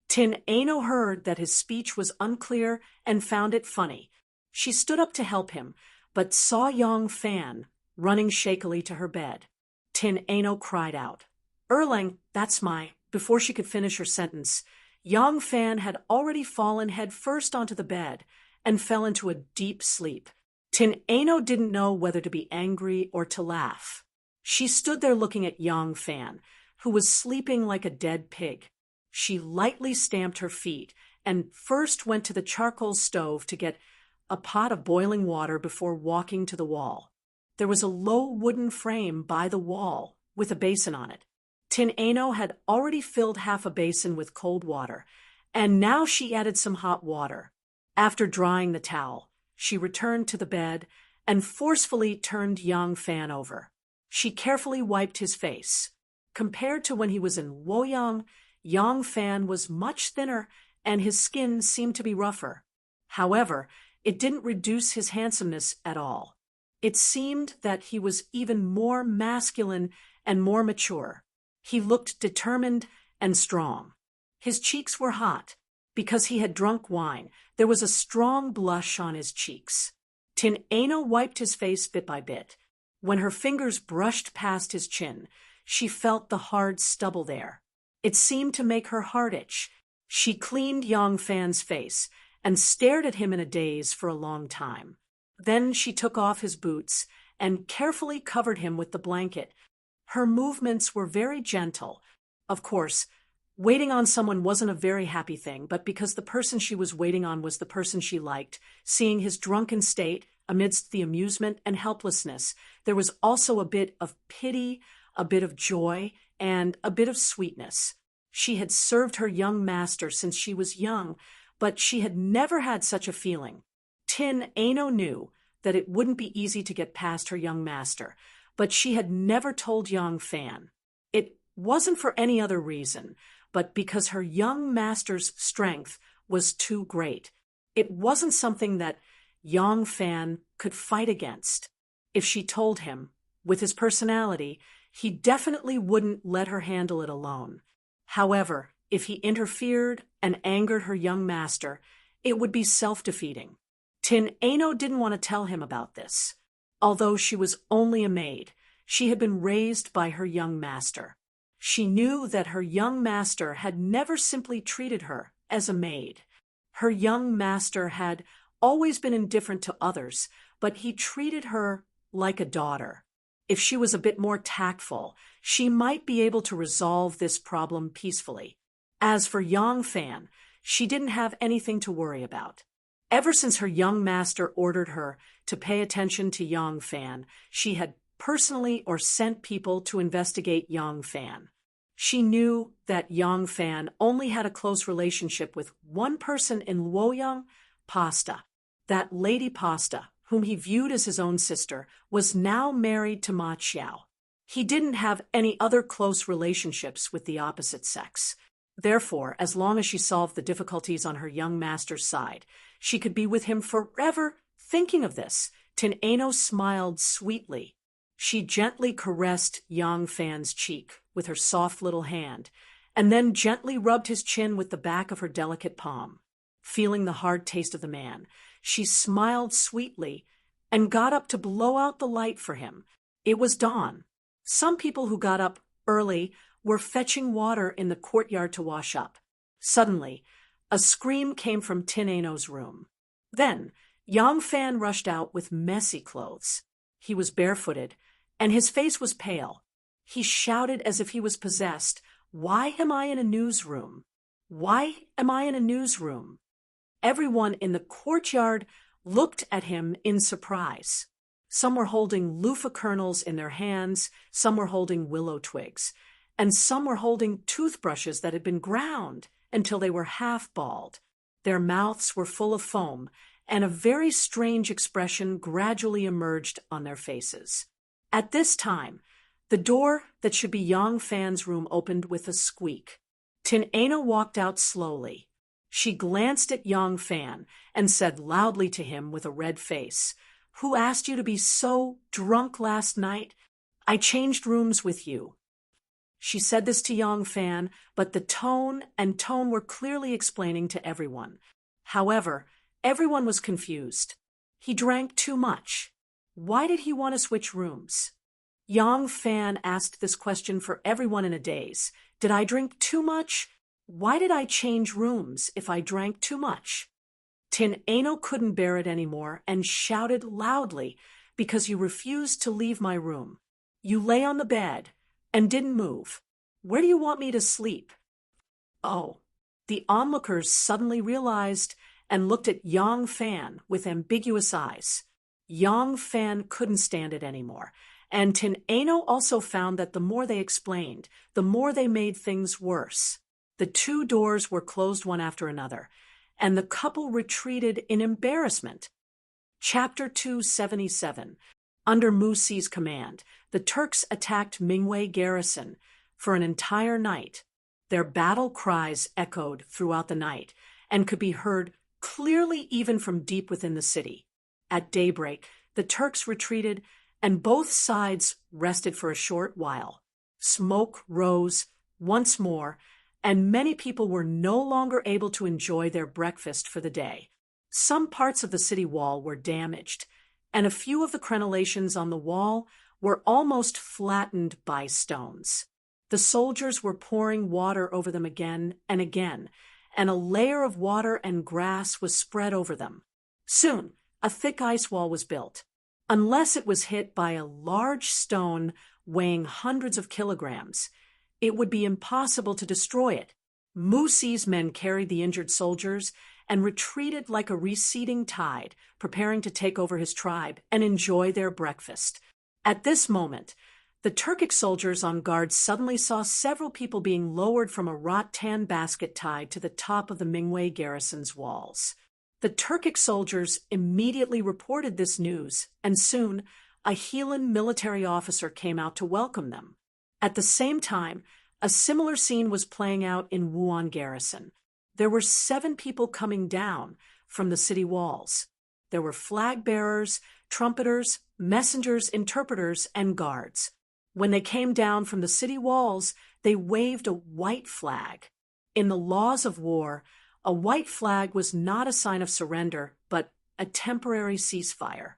Tin Ano heard that his speech was unclear and found it funny. She stood up to help him, but saw Yang Fan running shakily to her bed. Tin Ano cried out, "Erlang, that's my..." Before she could finish her sentence, Yang Fan had already fallen headfirst onto the bed and fell into a deep sleep. Tin Ano didn't know whether to be angry or to laugh. She stood there looking at Yang Fan, who was sleeping like a dead pig. She lightly stamped her feet and first went to the charcoal stove to get a pot of boiling water before walking to the wall. There was a low wooden frame by the wall with a basin on it. Tin Ano had already filled half a basin with cold water, and now she added some hot water. After drying the towel, she returned to the bed and forcefully turned Yang Fan over. She carefully wiped his face. Compared to when he was in Luoyang, Yang Fan was much thinner and his skin seemed to be rougher. However, it didn't reduce his handsomeness at all. It seemed that he was even more masculine and more mature. He looked determined and strong. His cheeks were hot. Because he had drunk wine, there was a strong blush on his cheeks. Tin Ano wiped his face bit by bit. When her fingers brushed past his chin, she felt the hard stubble there. It seemed to make her heart itch. She cleaned Yang Fan's face and stared at him in a daze for a long time. Then she took off his boots and carefully covered him with the blanket. Her movements were very gentle. Of course, Waiting on someone wasn't a very happy thing, but because the person she was waiting on was the person she liked, seeing his drunken state amidst the amusement and helplessness, there was also a bit of pity, a bit of joy, and a bit of sweetness. She had served her young master since she was young, but she had never had such a feeling. Tin Ano knew that it wouldn't be easy to get past her young master, but she had never told Yang Fan. It wasn't for any other reason, but because her young master's strength was too great. It wasn't something that Yang Fan could fight against. If she told him, with his personality, he definitely wouldn't let her handle it alone. However, if he interfered and angered her young master, it would be self-defeating. Tin Ano didn't want to tell him about this. Although she was only a maid, she had been raised by her young master. She knew that her young master had never simply treated her as a maid. Her young master had always been indifferent to others, but he treated her like a daughter. If she was a bit more tactful, she might be able to resolve this problem peacefully. As for Yang Fan, she didn't have anything to worry about. Ever since her young master ordered her to pay attention to Yang Fan, she had personally or sent people to investigate Yang Fan. She knew that Yang Fan only had a close relationship with one person in Luoyang, Pasta. That Lady Pasta, whom he viewed as his own sister, was now married to Ma Qiao. He didn't have any other close relationships with the opposite sex. Therefore, as long as she solved the difficulties on her young master's side, she could be with him forever. Thinking of this, Tin Ano smiled sweetly. She gently caressed Yang Fan's cheek with her soft little hand, and then gently rubbed his chin with the back of her delicate palm. Feeling the hard taste of the man, she smiled sweetly and got up to blow out the light for him. It was dawn. Some people who got up early were fetching water in the courtyard to wash up. Suddenly, a scream came from Tin Ano's room. Then, Yang Fan rushed out with messy clothes. He was barefooted, and his face was pale. He shouted as if he was possessed, "Why am I in a newsroom? Why am I in a newsroom?" Everyone in the courtyard looked at him in surprise. Some were holding loofah kernels in their hands, some were holding willow twigs, and some were holding toothbrushes that had been ground until they were half bald. Their mouths were full of foam, and a very strange expression gradually emerged on their faces. At this time, the door that should be Yang Fan's room opened with a squeak. Tin Ano walked out slowly. She glanced at Yang Fan and said loudly to him with a red face, "Who asked you to be so drunk last night? I changed rooms with you." She said this to Yang Fan, but the tone were clearly explaining to everyone. However, everyone was confused. He drank too much. Why did he want to switch rooms? Yang Fan asked this question for everyone in a daze. Did I drink too much? Why did I change rooms if I drank too much? Tin Ano couldn't bear it anymore and shouted loudly, "Because you refused to leave my room. You lay on the bed and didn't move. Where do you want me to sleep?" Oh, the onlookers suddenly realized and looked at Yang Fan with ambiguous eyes. Yang Fan couldn't stand it anymore, and Tin Ano also found that the more they explained, the more they made things worse. The two doors were closed one after another, and the couple retreated in embarrassment. Chapter 277. Under Musi's command, the Turks attacked Mingwei garrison for an entire night. Their battle cries echoed throughout the night and could be heard clearly even from deep within the city. At daybreak, the Turks retreated, and both sides rested for a short while. Smoke rose once more, and many people were no longer able to enjoy their breakfast for the day. Some parts of the city wall were damaged, and a few of the crenellations on the wall were almost flattened by stones. The soldiers were pouring water over them again and again, and a layer of water and grass was spread over them. Soon, a thick ice wall was built. Unless it was hit by a large stone weighing hundreds of kilograms, it would be impossible to destroy it. Mu Si's men carried the injured soldiers and retreated like a receding tide, preparing to take over his tribe and enjoy their breakfast. At this moment, the Turkic soldiers on guard suddenly saw several people being lowered from a rattan basket tied to the top of the Mingwei garrison's walls. The Turkic soldiers immediately reported this news, and soon a Heelan military officer came out to welcome them. At the same time, a similar scene was playing out in Wuhan garrison. There were 7 people coming down from the city walls. There were flag bearers, trumpeters, messengers, interpreters, and guards. When they came down from the city walls, they waved a white flag. In the laws of war, a white flag was not a sign of surrender, but a temporary ceasefire.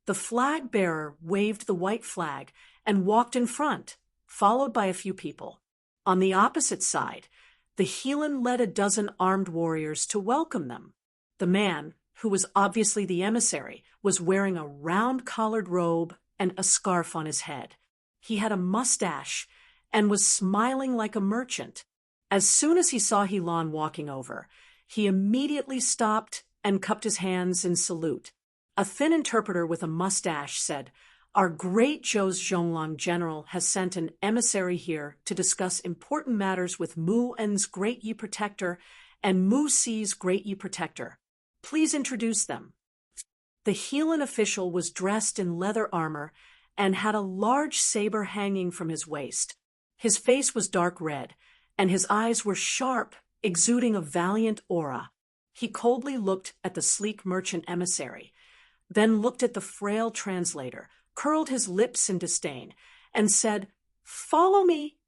The flag bearer waved the white flag and walked in front, followed by a few people. On the opposite side, the Heelan led a dozen armed warriors to welcome them. The man, who was obviously the emissary, was wearing a round-collared robe and a scarf on his head. He had a mustache and was smiling like a merchant. As soon as he saw Heelan walking over, he immediately stopped and cupped his hands in salute. A thin interpreter with a mustache said, "Our great Zhou's Zhonglang general has sent an emissary here to discuss important matters with Mu En's Great Yi Protector and Mu Si's Great Yi Protector. Please introduce them." The Heelan official was dressed in leather armor and had a large saber hanging from his waist. His face was dark red, and his eyes were sharp, exuding a valiant aura. He coldly looked at the sleek merchant emissary, then looked at the frail translator, curled his lips in disdain, and said, "Follow me."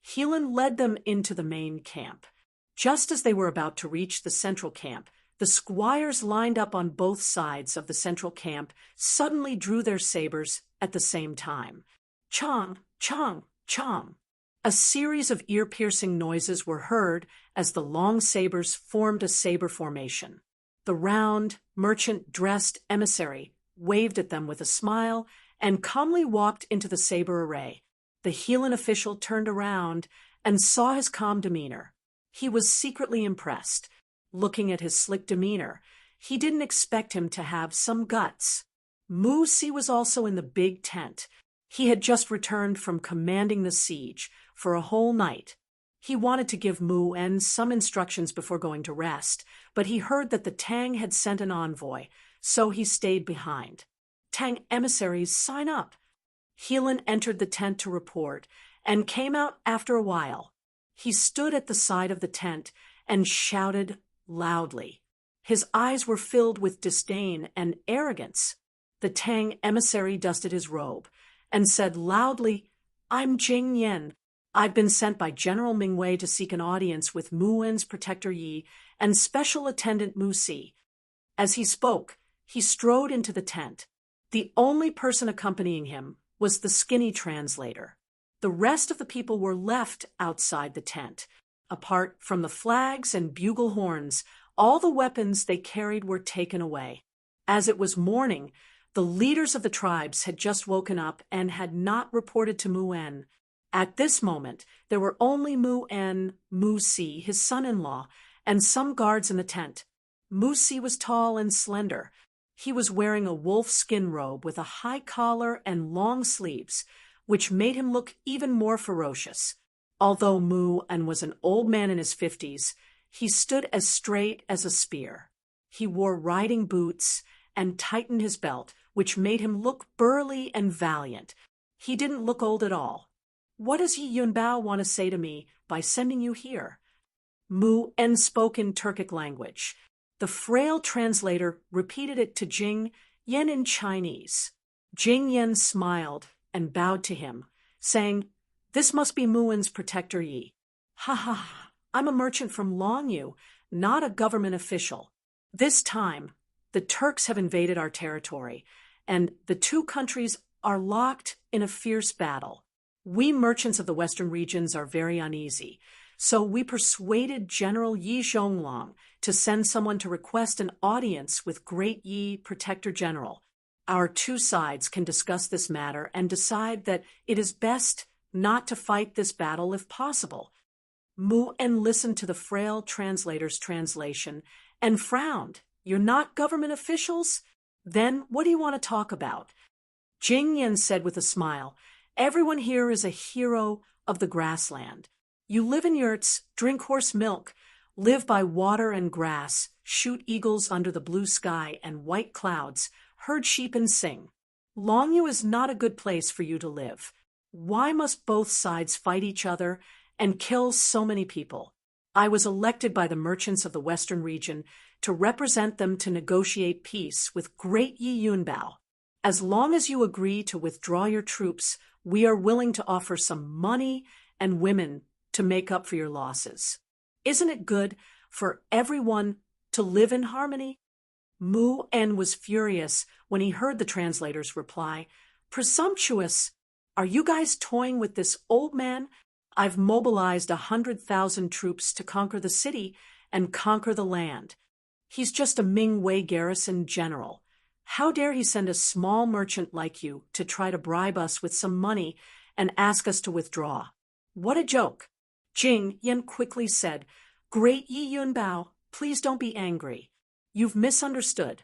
Heelan led them into the main camp. Just as they were about to reach the central camp, the squires lined up on both sides of the central camp suddenly drew their sabers at the same time. Chong, chong, chong. A series of ear-piercing noises were heard as the long sabers formed a saber formation. The round, merchant-dressed emissary waved at them with a smile and calmly walked into the saber array. The Heelan official turned around and saw his calm demeanor. He was secretly impressed. Looking at his slick demeanor, he didn't expect him to have some guts. Mu Si was also in the big tent. He had just returned from commanding the siege for a whole night. He wanted to give Mu En some instructions before going to rest, but he heard that the Tang had sent an envoy, so he stayed behind. "Tang emissaries, sign up." Heelan entered the tent to report and came out after a while. He stood at the side of the tent and shouted loudly. His eyes were filled with disdain and arrogance. The Tang emissary dusted his robe and said loudly, "I'm Jing Yen. I've been sent by General Mingwei to seek an audience with Mu En's Protector Yi and Special Attendant Mu Si." As he spoke, he strode into the tent. The only person accompanying him was the skinny translator. The rest of the people were left outside the tent. Apart from the flags and bugle horns, all the weapons they carried were taken away. As it was morning, the leaders of the tribes had just woken up and had not reported to Mu En. At this moment, there were only Mu En, Mu Si, his son-in-law, and some guards in the tent. Mu Si was tall and slender. He was wearing a wolf-skin robe with a high collar and long sleeves, which made him look even more ferocious. Although Mu En was an old man in his 50s, he stood as straight as a spear. He wore riding boots and tightened his belt, which made him look burly and valiant. He didn't look old at all. "What does Yi Yunbao want to say to me by sending you here?" Mu En spoke in Turkic language. The frail translator repeated it to Jing Yen in Chinese. Jing Yen smiled and bowed to him, saying, "This must be Mu En's Protector Yi." "Ha ha, I'm a merchant from Longyu, not a government official. This time, the Turks have invaded our territory, and the two countries are locked in a fierce battle. We merchants of the western regions are very uneasy, so we persuaded General Yi Zhonglang to send someone to request an audience with Great Yi Protector General. Our two sides can discuss this matter and decide that it is best not to fight this battle if possible." Mu En listened to the frail translator's translation and frowned. You're not government officials? Then what do you want to talk about? Jing Yan said with a smile, everyone here is a hero of the grassland. You live in yurts, drink horse milk, live by water and grass, shoot eagles under the blue sky and white clouds, herd sheep and sing. Longyu is not a good place for you to live. Why must both sides fight each other and kill so many people? I was elected by the merchants of the western region to represent them to negotiate peace with Great Yi Yunbao. As long as you agree to withdraw your troops, we are willing to offer some money and women to make up for your losses. Isn't it good for everyone to live in harmony? Mu En was furious when he heard the translator's reply. Presumptuous! Are you guys toying with this old man? I've mobilized 100,000 troops to conquer the city and conquer the land. He's just a Ming Wei garrison general. How dare he send a small merchant like you to try to bribe us with some money and ask us to withdraw? What a joke! Jing Yan quickly said, Great Yi Yunbao, please don't be angry. You've misunderstood.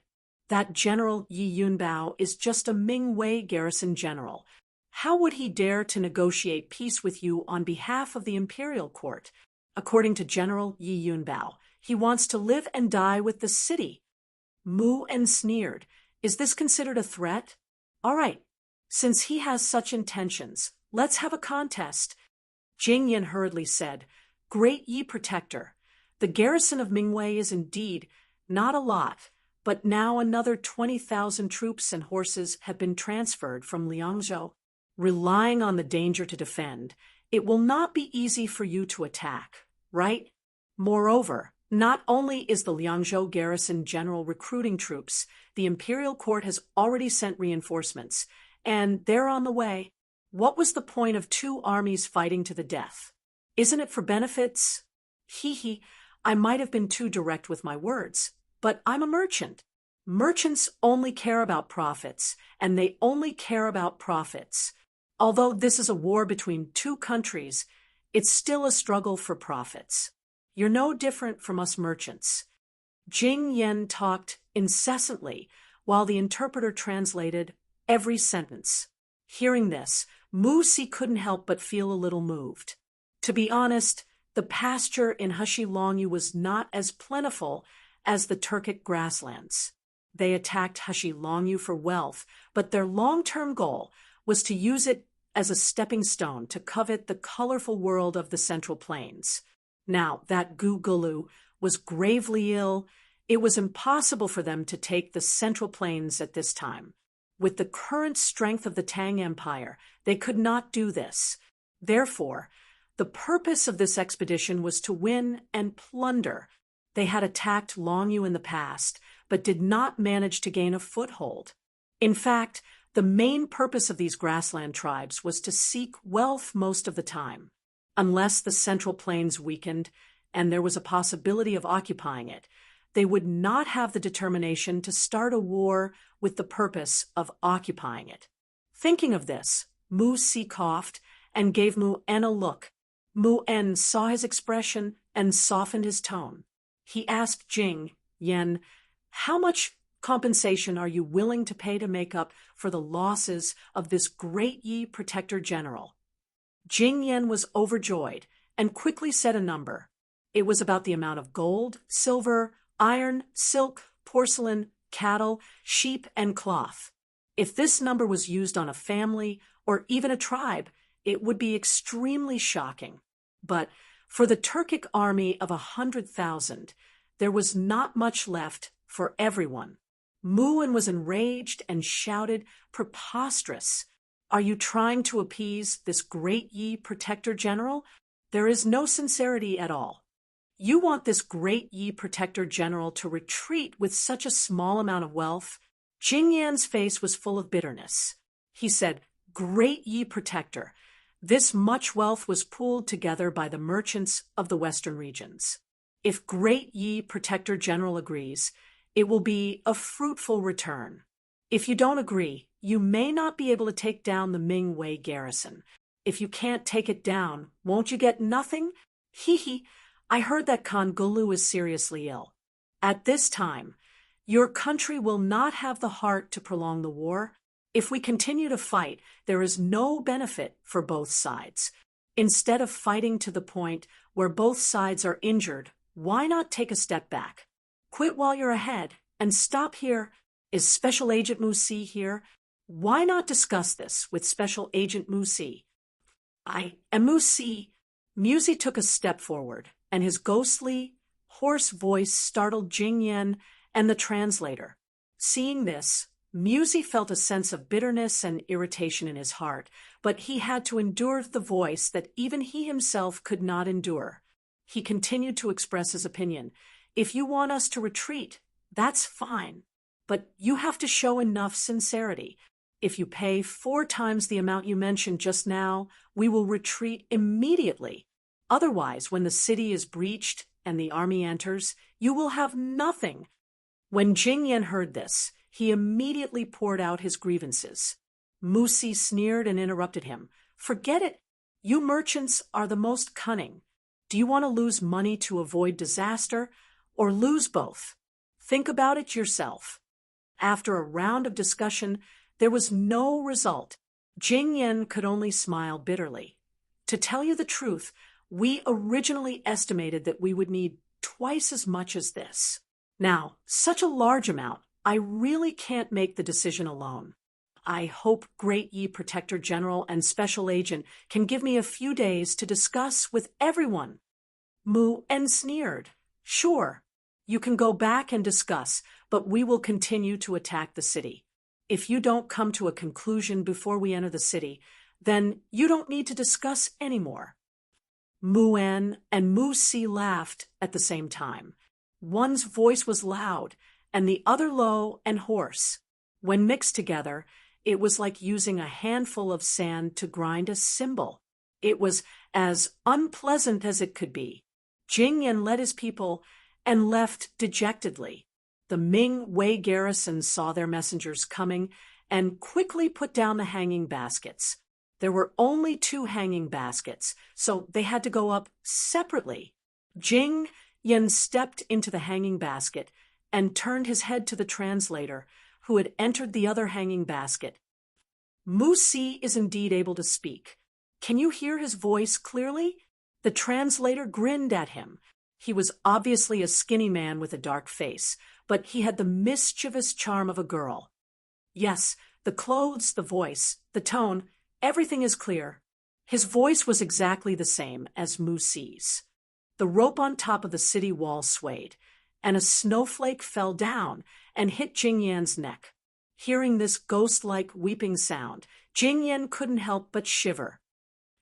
That General Yi Yunbao is just a Ming Wei garrison general. How would he dare to negotiate peace with you on behalf of the imperial court? According to General Yi Yunbao, he wants to live and die with the city. Mu En sneered. Is this considered a threat? All right, since he has such intentions, let's have a contest. Jing Yan hurriedly said, Great Yi Protector, the garrison of Mingwei is indeed not a lot, but now another 20,000 troops and horses have been transferred from Liangzhou. Relying on the danger to defend, it will not be easy for you to attack, right? Moreover, not only is the Liangzhou garrison general recruiting troops, the imperial court has already sent reinforcements, and they're on the way. What was the point of two armies fighting to the death? Isn't it for benefits? Hee, I might have been too direct with my words, but I'm a merchant. Merchants only care about profits, and they only care about profits. Although this is a war between two countries, it's still a struggle for profits. You're no different from us merchants. Jing Yan talked incessantly while the interpreter translated every sentence. Hearing this, Mu Si couldn't help but feel a little moved. To be honest, the pasture in Heshi Longyu was not as plentiful as the Turkic grasslands. They attacked Heshi Longyu for wealth, but their long-term goal was to use it as a stepping stone to covet the colorful world of the Central Plains. Now, that Gugulu was gravely ill. It was impossible for them to take the Central Plains at this time. With the current strength of the Tang Empire, they could not do this. Therefore, the purpose of this expedition was to win and plunder. They had attacked Longyu in the past, but did not manage to gain a foothold. In fact, the main purpose of these grassland tribes was to seek wealth most of the time. Unless the Central Plains weakened and there was a possibility of occupying it, they would not have the determination to start a war with the purpose of occupying it. Thinking of this, Mu Si coughed and gave Mu En a look. Mu En saw his expression and softened his tone. He asked Jing Yan, how much compensation are you willing to pay to make up for the losses of this Great Yi Protector General? Jing Yan was overjoyed and quickly said a number. It was about the amount of gold, silver, iron, silk, porcelain, cattle, sheep, and cloth. If this number was used on a family or even a tribe, it would be extremely shocking. But for the Turkic army of 100,000, there was not much left for everyone. Mu En was enraged and shouted, Preposterous! Are you trying to appease this Great Yi Protector General? There is no sincerity at all. You want this Great Yi Protector General to retreat with such a small amount of wealth? Jing Yan's face was full of bitterness. He said, Great Yi Protector, this much wealth was pooled together by the merchants of the western regions. If Great Yi Protector General agrees, it will be a fruitful return. If you don't agree, you may not be able to take down the Ming Wei garrison. If you can't take it down, won't you get nothing? Hee hee, I heard that Khan Gulu is seriously ill. At this time, your country will not have the heart to prolong the war. If we continue to fight, there is no benefit for both sides. Instead of fighting to the point where both sides are injured, why not take a step back? Quit while you're ahead and stop here. Is Special Agent Musi here? Why not discuss this with Special Agent Musi? I am Musi. Musi took a step forward, and his ghostly, hoarse voice startled Jing Yan and the translator. Seeing this, Musi felt a sense of bitterness and irritation in his heart, but he had to endure the voice that even he himself could not endure. He continued to express his opinion. If you want us to retreat, that's fine, but you have to show enough sincerity. If you pay 4 times the amount you mentioned just now, we will retreat immediately. Otherwise, when the city is breached and the army enters, you will have nothing. When Jing Yan heard this, he immediately poured out his grievances. Musi sneered and interrupted him. Forget it. You merchants are the most cunning. Do you want to lose money to avoid disaster, or lose both? Think about it yourself. After a round of discussion, there was no result. Jing Yan could only smile bitterly. To tell you the truth, we originally estimated that we would need twice as much as this. Now, such a large amount, I really can't make the decision alone. I hope Great Yi Protector General and Special Agent can give me a few days to discuss with everyone. Mu En sneered. Sure, you can go back and discuss, but we will continue to attack the city. If you don't come to a conclusion before we enter the city, then you don't need to discuss anymore. Mu En and Mu Si laughed at the same time. One's voice was loud, and the other low and hoarse. When mixed together, it was like using a handful of sand to grind a cymbal. It was as unpleasant as it could be. Jing Yan led his people and left dejectedly. The Ming Wei garrison saw their messengers coming and quickly put down the hanging baskets. There were only 2 hanging baskets, so they had to go up separately. Jing Yan stepped into the hanging basket and turned his head to the translator, who had entered the other hanging basket. Musi is indeed able to speak. Can you hear his voice clearly? The translator grinned at him. He was obviously a skinny man with a dark face, but he had the mischievous charm of a girl. Yes, the clothes, the voice, the tone, everything is clear. His voice was exactly the same as Musi's. The rope on top of the city wall swayed, and a snowflake fell down and hit Jing Yan's neck. Hearing this ghost-like weeping sound, Jing Yan couldn't help but shiver.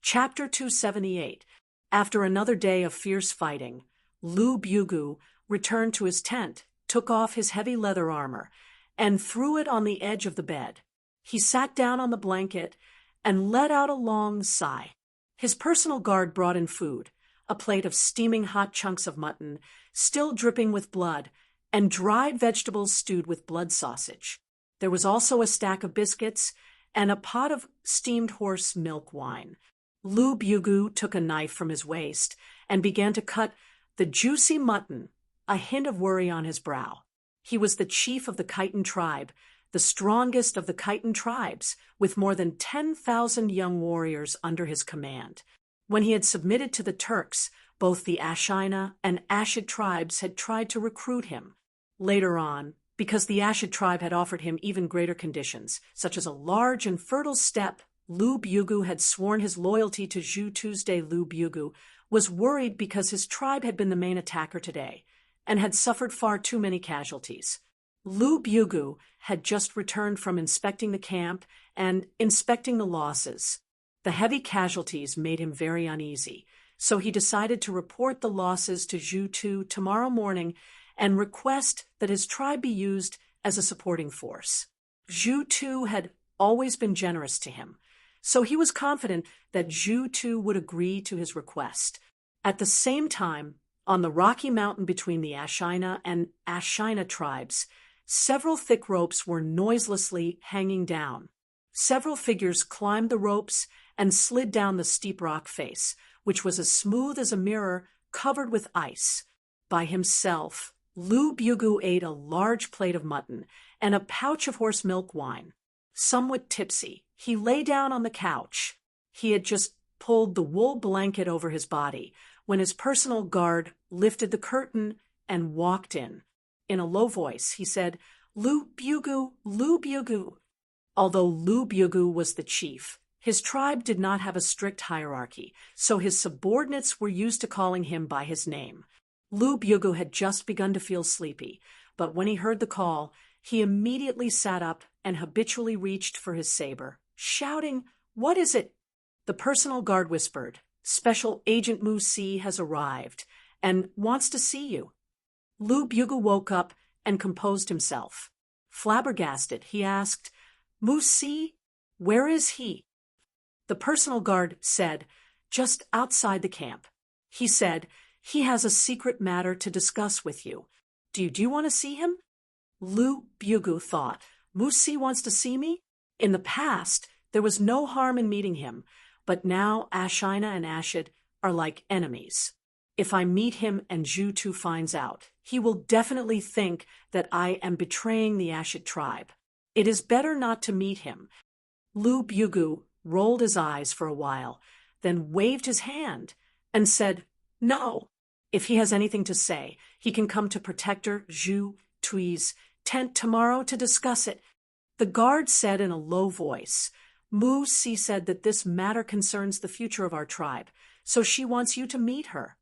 Chapter 278. After another day of fierce fighting, Lu Bugu returned to his tent, took off his heavy leather armor, and threw it on the edge of the bed. He sat down on the blanket and let out a long sigh. His personal guard brought in food, a plate of steaming hot chunks of mutton, still dripping with blood, and dried vegetables stewed with blood sausage. There was also a stack of biscuits and a pot of steamed horse milk wine. Lu Bugu took a knife from his waist and began to cut the juicy mutton, a hint of worry on his brow. He was the chief of the Khitan tribe, the strongest of the Khitan tribes, with more than 10,000 young warriors under his command. When he had submitted to the Turks, both the Ashina and Ashid tribes had tried to recruit him. Later on, because the Ashid tribe had offered him even greater conditions, such as a large and fertile steppe, Lu Bugu had sworn his loyalty to Zhu Tuesday. Lu Bugu was worried because his tribe had been the main attacker today and had suffered far too many casualties. Lu Bugu had just returned from inspecting the camp and inspecting the losses. The heavy casualties made him very uneasy, so he decided to report the losses to Zhu Tu tomorrow morning and request that his tribe be used as a supporting force. Zhu Tu had always been generous to him, so he was confident that Zhu Tu would agree to his request. At the same time, on the rocky mountain between the Ashina and Ashina tribes, several thick ropes were noiselessly hanging down. Several figures climbed the ropes and slid down the steep rock face, which was as smooth as a mirror covered with ice. By himself, Lu Bugu ate a large plate of mutton and a pouch of horse milk wine. Somewhat tipsy, he lay down on the couch. He had just pulled the wool blanket over his body when his personal guard lifted the curtain and walked in. In a low voice, he said, "Lu Bugu, Lu Bugu." Although Lu Bugu was the chief, his tribe did not have a strict hierarchy, so his subordinates were used to calling him by his name. Lu Bugu had just begun to feel sleepy, but when he heard the call, he immediately sat up and habitually reached for his saber, shouting, "What is it?" The personal guard whispered, "Special Agent Mu Si has arrived and wants to see you." Lu Bugu woke up and composed himself. Flabbergasted, he asked, "Mu Si? Where is he?" The personal guard said, "Just outside the camp." He said, "He has a secret matter to discuss with you. Do you want to see him?" Lu Bugu thought, "Mu Si wants to see me?" In the past, there was no harm in meeting him, but now Ashina and Ashid are like enemies. If I meet him and Zhu Tu finds out, he will definitely think that I am betraying the Ashid tribe. It is better not to meet him. Lu Bugu rolled his eyes for a while, then waved his hand and said, "No. If he has anything to say, he can come to Protector Zhu Tui's tent tomorrow to discuss it." The guard said in a low voice, "Mu Si said that this matter concerns the future of our tribe, so she wants you to meet her."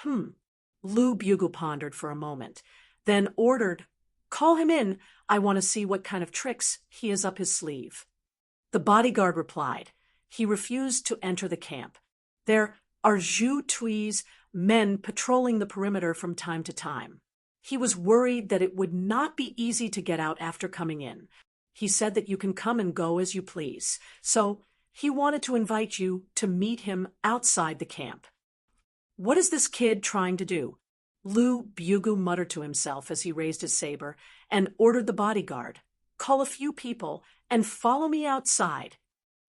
Lu Bugu pondered for a moment, then ordered, "Call him in. I want to see what kind of tricks he has up his sleeve." The bodyguard replied. He refused to enter the camp. "There are Zhu Tui's men patrolling the perimeter from time to time." He was worried that it would not be easy to get out after coming in. He said that you can come and go as you please, so he wanted to invite you to meet him outside the camp. "What is this kid trying to do?" Lu Bugu muttered to himself as he raised his saber and ordered the bodyguard, "Call a few people and follow me outside."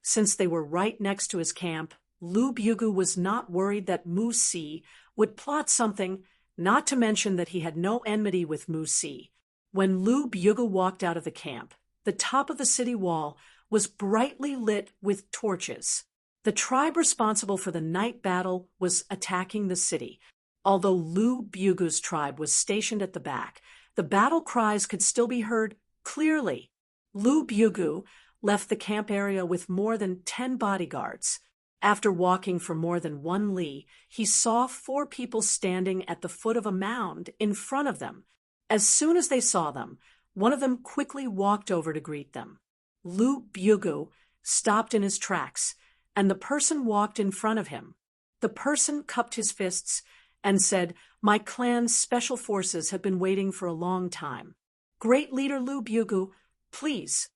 Since they were right next to his camp, Lu Bugu was not worried that Mu Si would plot something, not to mention that he had no enmity with Mu Si. When Lu Bugu walked out of the camp, the top of the city wall was brightly lit with torches. The tribe responsible for the night battle was attacking the city. Although Lu Bugu's tribe was stationed at the back, the battle cries could still be heard clearly. Lu Bugu left the camp area with more than 10 bodyguards. After walking for more than 1 li, he saw 4 people standing at the foot of a mound in front of them. As soon as they saw them, one of them quickly walked over to greet them. Lu Bugu stopped in his tracks, and the person walked in front of him. The person cupped his fists and said, "My clan's special forces have been waiting for a long time. Great leader Lu Bugu, please."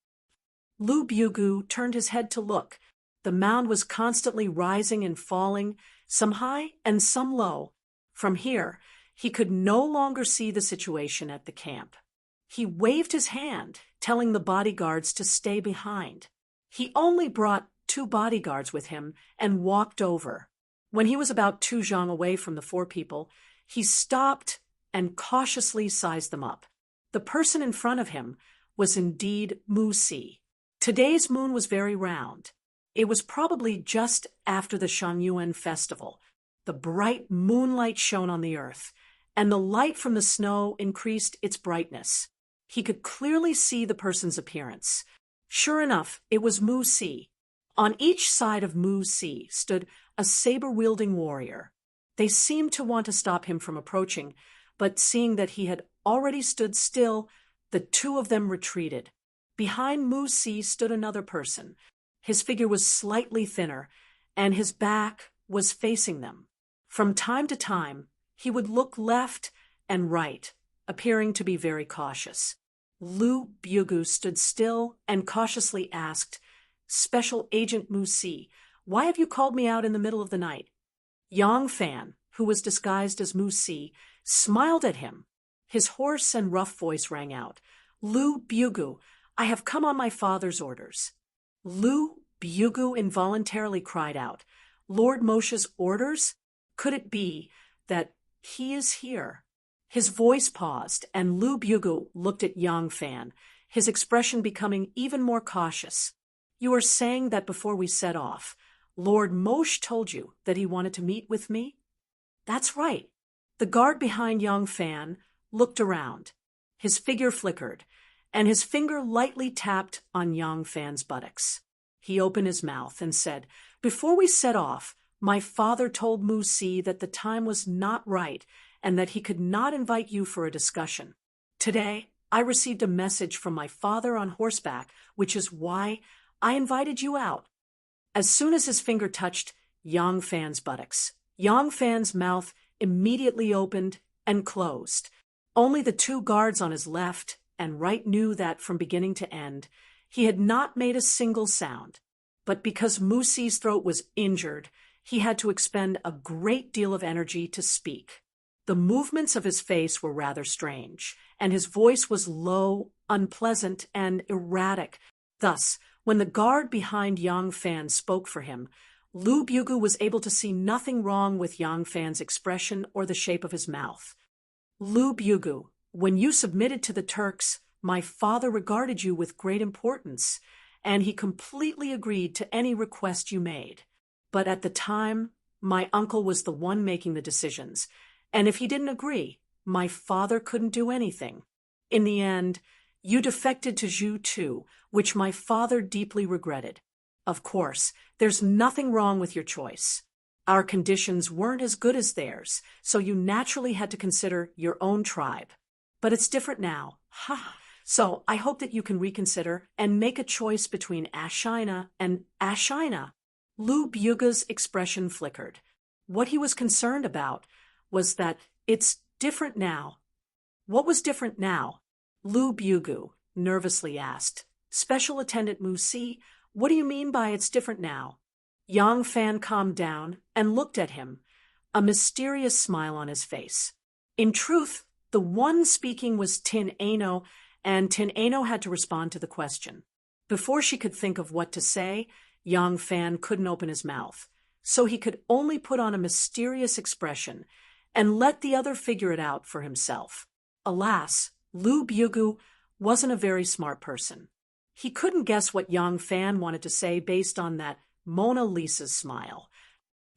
Lu Bugu turned his head to look. The mound was constantly rising and falling, some high and some low. From here, he could no longer see the situation at the camp. He waved his hand, telling the bodyguards to stay behind. He only brought 2 bodyguards with him and walked over. When he was about 2 zhang away from the 4 people, he stopped and cautiously sized them up. The person in front of him was indeed Mu Si. Today's moon was very round. It was probably just after the Shangyuan festival. The bright moonlight shone on the earth, and the light from the snow increased its brightness. He could clearly see the person's appearance. Sure enough, it was Mu Si. On each side of Mu Si stood a saber-wielding warrior. They seemed to want to stop him from approaching, but seeing that he had already stood still, the 2 of them retreated. Behind Mu Si stood another person. His figure was slightly thinner, and his back was facing them. From time to time, he would look left and right, appearing to be very cautious. Lu Bugu stood still and cautiously asked, "Special Agent Mu Si, why have you called me out in the middle of the night?" Yang Fan, who was disguised as Mu Si, smiled at him. His hoarse and rough voice rang out, "Lu Bugu, I have come on my father's orders." Lu Bugu involuntarily cried out, Lord Moshe's orders? Could it be that he is here? His voice paused, and Lu Bugu looked at Yang Fan, his expression becoming even more cautious. You are saying that before we set off, Lord Moshe told you that he wanted to meet with me? That's right. The guard behind Yang Fan looked around. His figure flickered, and his finger lightly tapped on Yang Fan's buttocks. He opened his mouth and said, Before we set off, my father told Musi that the time was not right and that he could not invite you for a discussion. Today, I received a message from my father on horseback, which is why I invited you out. As soon as his finger touched Yang Fan's buttocks, Yang Fan's mouth immediately opened and closed. Only the two guards on his left and right knew that from beginning to end, he had not made a single sound. But because Musi's throat was injured, he had to expend a great deal of energy to speak. The movements of his face were rather strange, and his voice was low, unpleasant, and erratic. Thus, when the guard behind Yang Fan spoke for him, Lu Bugu was able to see nothing wrong with Yang Fan's expression or the shape of his mouth. Lu Bugu, when you submitted to the Turks, my father regarded you with great importance, and he completely agreed to any request you made. But at the time, my uncle was the one making the decisions, and if he didn't agree, my father couldn't do anything. In the end, you defected to Zhu too, which my father deeply regretted. Of course, there's nothing wrong with your choice. Our conditions weren't as good as theirs, so you naturally had to consider your own tribe. But it's different now. So I hope that you can reconsider and make a choice between Ashina and Ashina. Lu Buga's expression flickered. What he was concerned about was that it's different now. What was different now? Lu Bugu nervously asked. Special Attendant Musi, what do you mean by it's different now? Yang Fan calmed down and looked at him, a mysterious smile on his face. In truth, the one speaking was Tin Ano, and Tin Ano had to respond to the question. Before she could think of what to say, Yang Fan couldn't open his mouth, so he could only put on a mysterious expression and let the other figure it out for himself. Alas, Lu Bugu wasn't a very smart person. He couldn't guess what Yang Fan wanted to say based on that Mona Lisa's smile.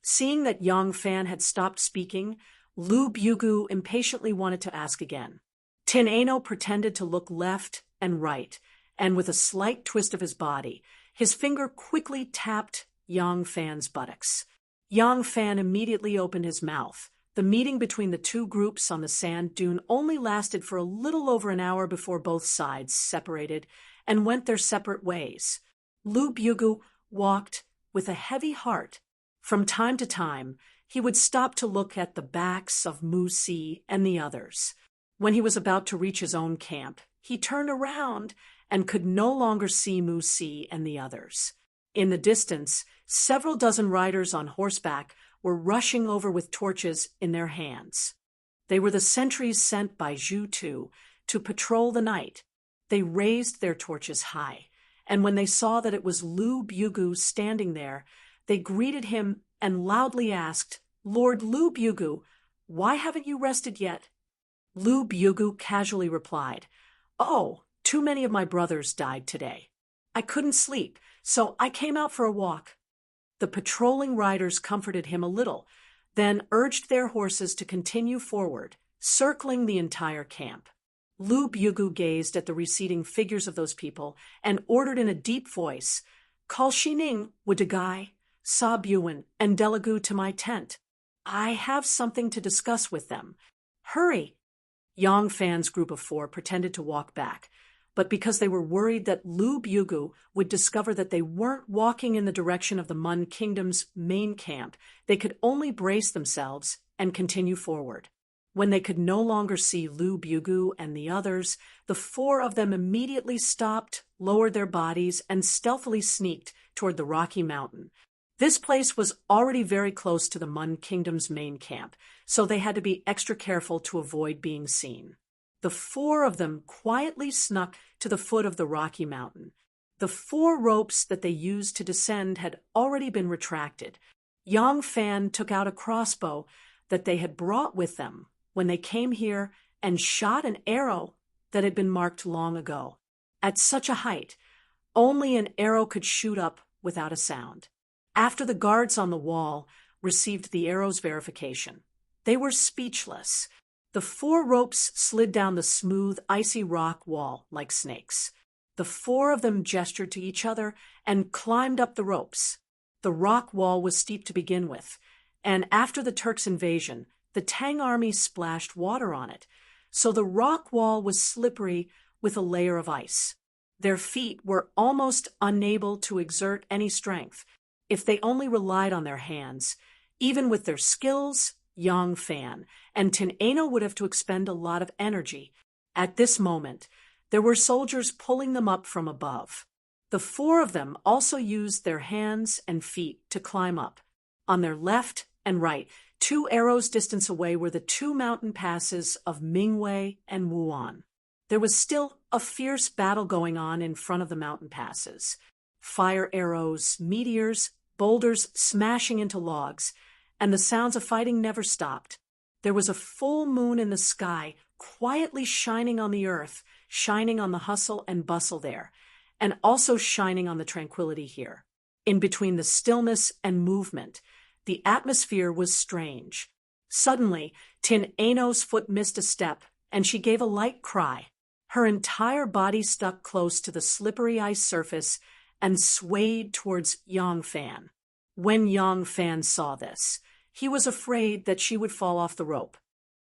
Seeing that Yang Fan had stopped speaking, Lu Bugu impatiently wanted to ask again. Tin Ano pretended to look left and right, and with a slight twist of his body, his finger quickly tapped Yang Fan's buttocks. Yang Fan immediately opened his mouth. The meeting between the two groups on the sand dune only lasted for a little over an hour before both sides separated and went their separate ways. Lu Bugu walked with a heavy heart. From time to time, he would stop to look at the backs of Musi and the others. When he was about to reach his own camp, he turned around and could no longer see Musi and the others. In the distance, several dozen riders on horseback were rushing over with torches in their hands. They were the sentries sent by Zhu Tu to patrol the night. They raised their torches high, and when they saw that it was Lu Bugu standing there, they greeted him and loudly asked, "Lord Lu Bugu, why haven't you rested yet?" Lu Bugu casually replied, "Oh, too many of my brothers died today. I couldn't sleep, so I came out for a walk." The patrolling riders comforted him a little, then urged their horses to continue forward, circling the entire camp. Lu Bugu gazed at the receding figures of those people and ordered in a deep voice, "Call Xining, Wudagai, Sa Buin, and Delagu to my tent. I have something to discuss with them. Hurry!" Yang Fan's group of 4 pretended to walk back, but because they were worried that Lu Bugu would discover that they weren't walking in the direction of the Mun Kingdom's main camp, they could only brace themselves and continue forward. When they could no longer see Lu Bugu and the others, the 4 of them immediately stopped, lowered their bodies, and stealthily sneaked toward the rocky mountain. This place was already very close to the Mun Kingdom's main camp, so they had to be extra careful to avoid being seen. The 4 of them quietly snuck to the foot of the rocky mountain. The 4 ropes that they used to descend had already been retracted. Yang Fan took out a crossbow that they had brought with them when they came here and shot an arrow that had been marked long ago. At such a height, only an arrow could shoot up without a sound. After the guards on the wall received the arrow's verification, they were speechless. The 4 ropes slid down the smooth, icy rock wall like snakes. The 4 of them gestured to each other and climbed up the ropes. The rock wall was steep to begin with, and after the Turks' invasion, the Tang army splashed water on it, so the rock wall was slippery with a layer of ice. Their feet were almost unable to exert any strength if they only relied on their hands. Even with their skills, Yang Fan and Tin Ano would have to expend a lot of energy. At this moment, there were soldiers pulling them up from above. The 4 of them also used their hands and feet to climb up. On their left and right, 2 arrows distance away, were the 2 mountain passes of Mingwei and Wuan. There was still a fierce battle going on in front of the mountain passes. Fire arrows, meteors, boulders smashing into logs, and the sounds of fighting never stopped. There was a full moon in the sky, quietly shining on the earth, shining on the hustle and bustle there, and also shining on the tranquility here. In between the stillness and movement, the atmosphere was strange. Suddenly, Tin Ano's foot missed a step, and she gave a light cry. Her entire body stuck close to the slippery ice surface and swayed towards Yang Fan. When Yang Fan saw this, he was afraid that she would fall off the rope.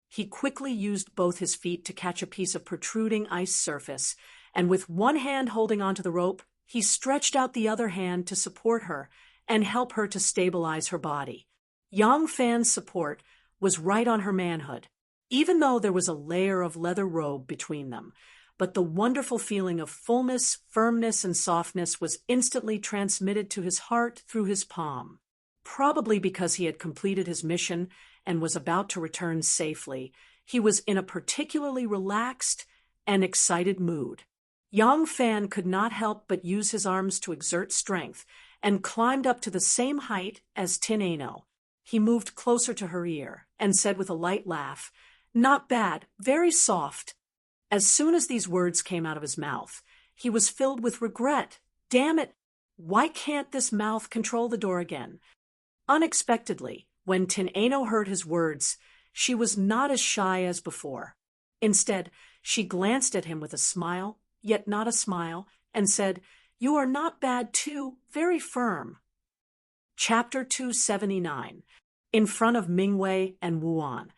He quickly used both his feet to catch a piece of protruding ice surface, and with one hand holding onto the rope, he stretched out the other hand to support her and help her to stabilize her body. Yang Fan's support was right on her manhood, even though there was a layer of leather robe between them. But the wonderful feeling of fullness, firmness, and softness was instantly transmitted to his heart through his palm. Probably because he had completed his mission and was about to return safely, he was in a particularly relaxed and excited mood. Yang Fan could not help but use his arms to exert strength and climbed up to the same height as Tin Ano. He moved closer to her ear and said with a light laugh, "Not bad, very soft." As soon as these words came out of his mouth, he was filled with regret. Damn it! Why can't this mouth control the door again? Unexpectedly, when Tin Ano heard his words, she was not as shy as before. Instead, she glanced at him with a smile, yet not a smile, and said, "You are not bad too, very firm." Chapter 279. In front of Mingwei and Wuan,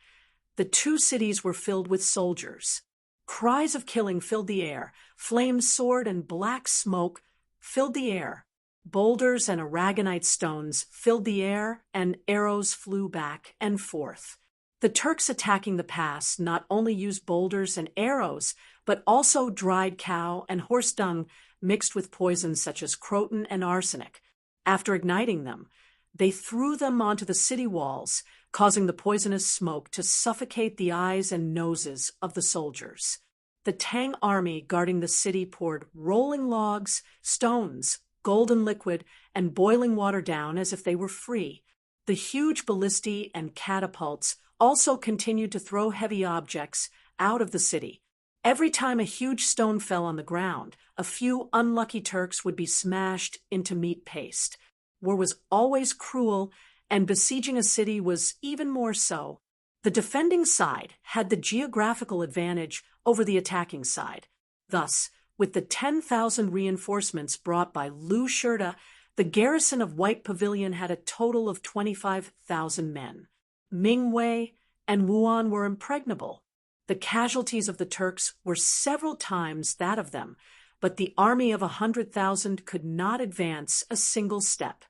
the 2 cities were filled with soldiers. Cries of killing filled the air, flames soared and black smoke filled the air. Boulders and aragonite stones filled the air, and arrows flew back and forth. The Turks attacking the pass not only used boulders and arrows, but also dried cow and horse dung mixed with poisons such as croton and arsenic. After igniting them, they threw them onto the city walls, causing the poisonous smoke to suffocate the eyes and noses of the soldiers. The Tang army guarding the city poured rolling logs, stones, golden liquid, and boiling water down as if they were free. The huge ballistae and catapults also continued to throw heavy objects out of the city. Every time a huge stone fell on the ground, a few unlucky Turks would be smashed into meat paste. War was always cruel, and besieging a city was even more so. The defending side had the geographical advantage over the attacking side. Thus, with the 10,000 reinforcements brought by Lu Shirda, the garrison of White Pavilion had a total of 25,000 men. Mingwei and Wuan were impregnable. The casualties of the Turks were several times that of them, but the army of 100,000 could not advance a single step.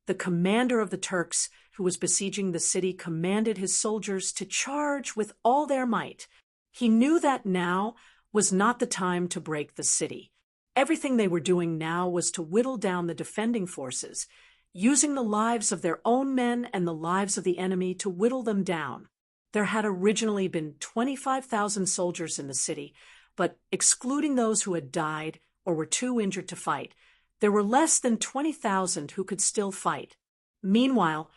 The commander of the Turks, who was besieging the city, commanded his soldiers to charge with all their might. He knew that now was not the time to break the city. Everything they were doing now was to whittle down the defending forces, using the lives of their own men and the lives of the enemy to whittle them down. There had originally been 25,000 soldiers in the city, but excluding those who had died or were too injured to fight, there were less than 20,000 who could still fight. Meanwhile,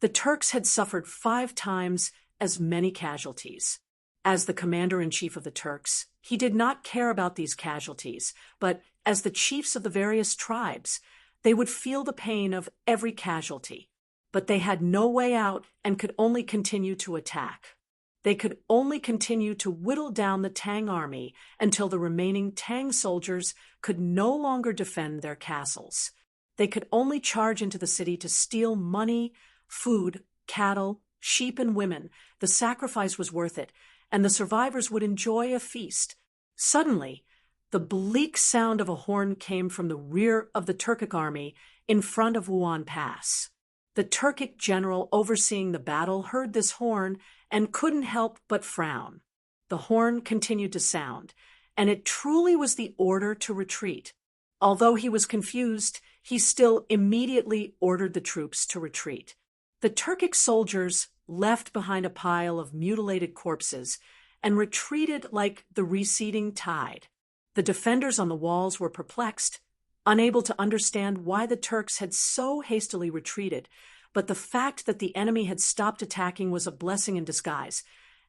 The Turks had suffered 5 times as many casualties. As the commander-in-chief of the Turks, he did not care about these casualties, but as the chiefs of the various tribes, they would feel the pain of every casualty. But they had no way out and could only continue to attack. They could only continue to whittle down the Tang army until the remaining Tang soldiers could no longer defend their castles. They could only charge into the city to steal money, food, cattle, sheep, and women. The sacrifice was worth it, and the survivors would enjoy a feast. Suddenly, the bleak sound of a horn came from the rear of the Turkic army in front of Wuhan Pass. The Turkic general overseeing the battle heard this horn and couldn't help but frown. The horn continued to sound, and it truly was the order to retreat. Although he was confused, he still immediately ordered the troops to retreat. The Turkic soldiers left behind a pile of mutilated corpses and retreated like the receding tide. The defenders on the walls were perplexed, unable to understand why the Turks had so hastily retreated, but the fact that the enemy had stopped attacking was a blessing in disguise,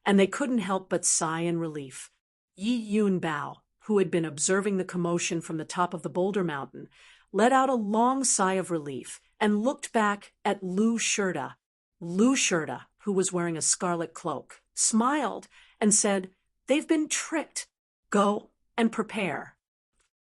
and they couldn't help but sigh in relief. Yi Yunbao, who had been observing the commotion from the top of the boulder mountain, let out a long sigh of relief and looked back at Lu Shurda. Lu Shurda, who was wearing a scarlet cloak, smiled and said, "They've been tricked. Go and prepare."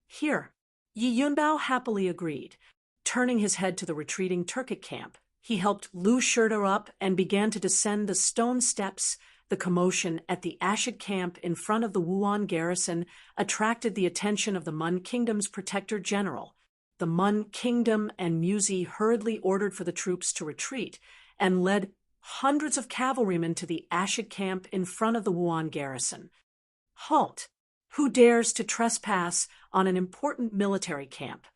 "Here." Yi Yunbao happily agreed. Turning his head to the retreating Turkic camp, he helped Lu Shurda up and began to descend the stone steps. The commotion at the Ashik camp in front of the Wuhan garrison attracted the attention of the Mun Kingdom's protector general. The Mun Kingdom and Muzi hurriedly ordered for the troops to retreat and led hundreds of cavalrymen to the Ashik camp in front of the Wuhan garrison. "Halt! Who dares to trespass on an important military camp?"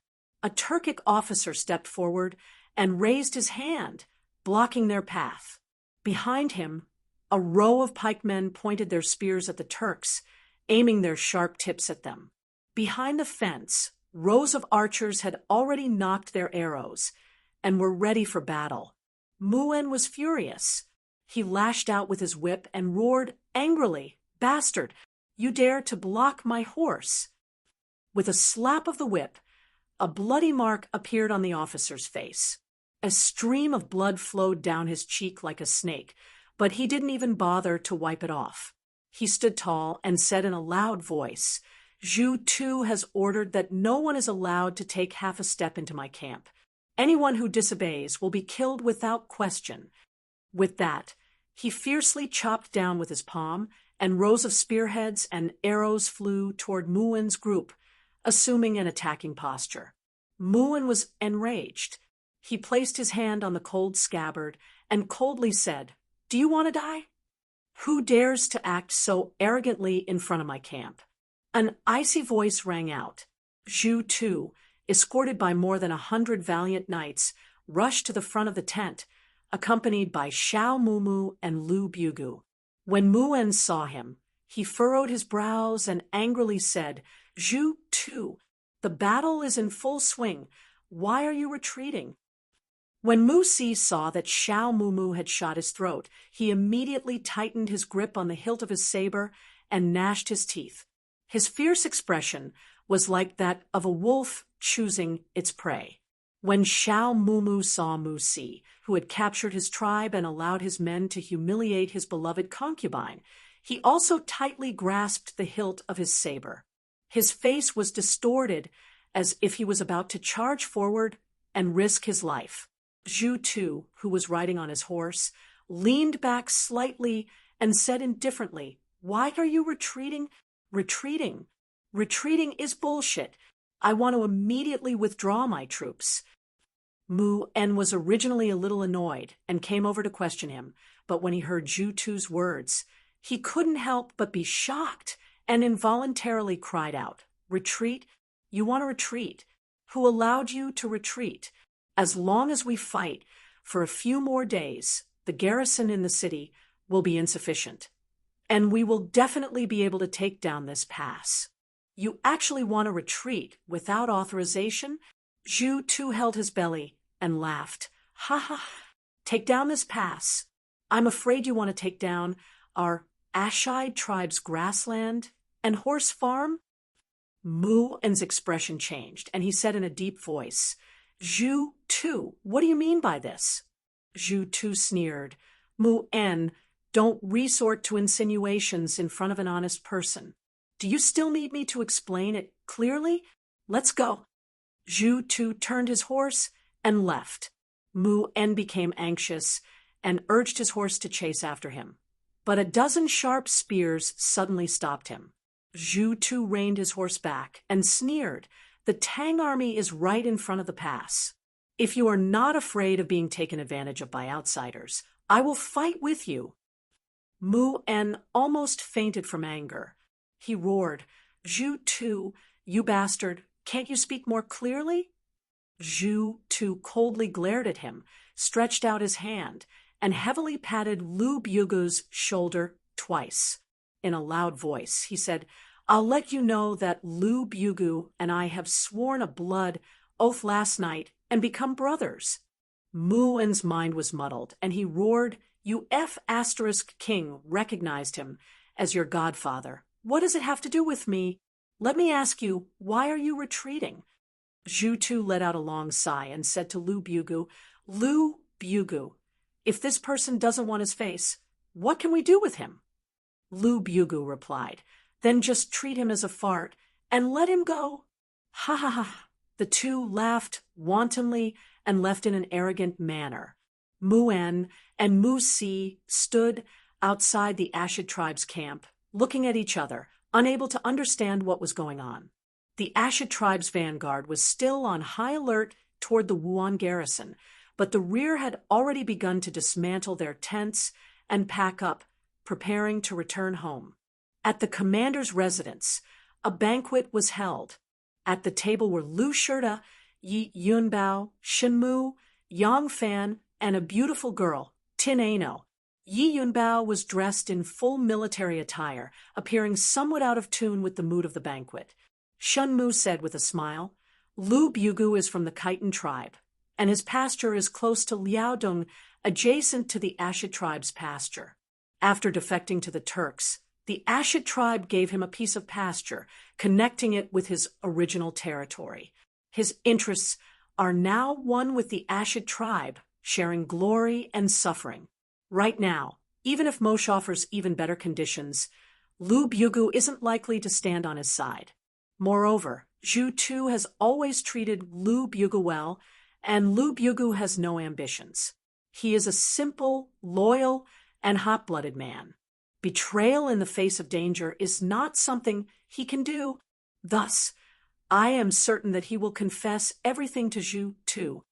A Turkic officer stepped forward and raised his hand, blocking their path. Behind him, a row of pikemen pointed their spears at the Turks, aiming their sharp tips at them. Behind the fence, rows of archers had already knocked their arrows and were ready for battle. Muwen was furious. He lashed out with his whip and roared angrily, "Bastard, you dare to block my horse!" With a slap of the whip, a bloody mark appeared on the officer's face. A stream of blood flowed down his cheek like a snake, but he didn't even bother to wipe it off. He stood tall and said in a loud voice, "Zhu Tu has ordered that no one is allowed to take half a step into my camp. Anyone who disobeys will be killed without question." With that, he fiercely chopped down with his palm, and rows of spearheads and arrows flew toward Muwen's group, assuming an attacking posture. Muwen was enraged. He placed his hand on the cold scabbard and coldly said, "Do you want to die? Who dares to act so arrogantly in front of my camp?" An icy voice rang out. Zhu Tu, escorted by more than 100 valiant knights, rushed to the front of the tent, accompanied by Xiao Mumu and Lu Bugu. When Muwen saw him, he furrowed his brows and angrily said, "Zhu Tu, the battle is in full swing. Why are you retreating?" When Mu Si saw that Xiao Mumu had shot his throat, he immediately tightened his grip on the hilt of his saber and gnashed his teeth. His fierce expression was like that of a wolf choosing its prey. When Xiao Mumu saw Mu Si, who had captured his tribe and allowed his men to humiliate his beloved concubine, he also tightly grasped the hilt of his saber. His face was distorted as if he was about to charge forward and risk his life. Zhu Tu, who was riding on his horse, leaned back slightly and said indifferently, "Why are you retreating?" "Retreating. Retreating is bullshit. I want to immediately withdraw my troops." Mu En was originally a little annoyed and came over to question him, but when he heard Zhu Tu's words, he couldn't help but be shocked and involuntarily cried out, "Retreat? You want to retreat? Who allowed you to retreat? As long as we fight for a few more days, the garrison in the city will be insufficient, and we will definitely be able to take down this pass. You actually want to retreat without authorization?" Zhu Tu held his belly and laughed. "Ha ha, Take down this pass. I'm afraid you want to take down our Ashide tribe's grassland and horse farm?" Mu-en's expression changed, and he said in a deep voice, "Zhu Tu, what do you mean by this?" Zhu Tu sneered. "Mu-en, don't resort to insinuations in front of an honest person. Do you still need me to explain it clearly? Let's go." Zhu Tu turned his horse and left. Mu-en became anxious and urged his horse to chase after him. But a dozen sharp spears suddenly stopped him. Zhu Tu reined his horse back and sneered, "The Tang army is right in front of the pass. If you are not afraid of being taken advantage of by outsiders, I will fight with you." Mu-en almost fainted from anger. He roared, "Zhu Tu, you bastard, can't you speak more clearly?" Zhu Tu coldly glared at him, stretched out his hand, and heavily patted Lu Bugu's shoulder twice. In a loud voice, he said, "I'll let you know that Lu Bugu and I have sworn a blood oath last night and become brothers." Mu-en's mind was muddled, and he roared, "You F***king recognized him as your godfather. What does it have to do with me? Let me ask you, why are you retreating?" Zhu Tu let out a long sigh and said to Lu Bugu, "Lu Bugu, if this person doesn't want his face, what can we do with him?" Lu Bugu replied, "Then just treat him as a fart and let him go." Ha ha ha. The two laughed wantonly and left in an arrogant manner. Mu-en and Mu-si stood outside the Ashid tribe's camp, looking at each other, unable to understand what was going on. The Ashid tribe's vanguard was still on high alert toward the Wuan garrison, but the rear had already begun to dismantle their tents and pack up, preparing to return home. At the commander's residence, a banquet was held. At the table were Lu Shirda, Yi Yunbao, Shenmu, Yang Fan, and a beautiful girl, Tin Ano. Yi Yunbao was dressed in full military attire, appearing somewhat out of tune with the mood of the banquet. Shenmu said with a smile, "Lu Bugu is from the Khitan tribe, and his pasture is close to Liaodong, adjacent to the Ashid tribe's pasture. After defecting to the Turks, the Ashid tribe gave him a piece of pasture, connecting it with his original territory. His interests are now one with the Ashid tribe, sharing glory and suffering. Right now, even if Moshe offers even better conditions, Lu Bugu isn't likely to stand on his side. Moreover, Zhu Tu has always treated Lu Bugu well, and Lu Bugu has no ambitions. He is a simple, loyal, and hot-blooded man. Betrayal in the face of danger is not something he can do. Thus, I am certain that he will confess everything to Zhu Tu."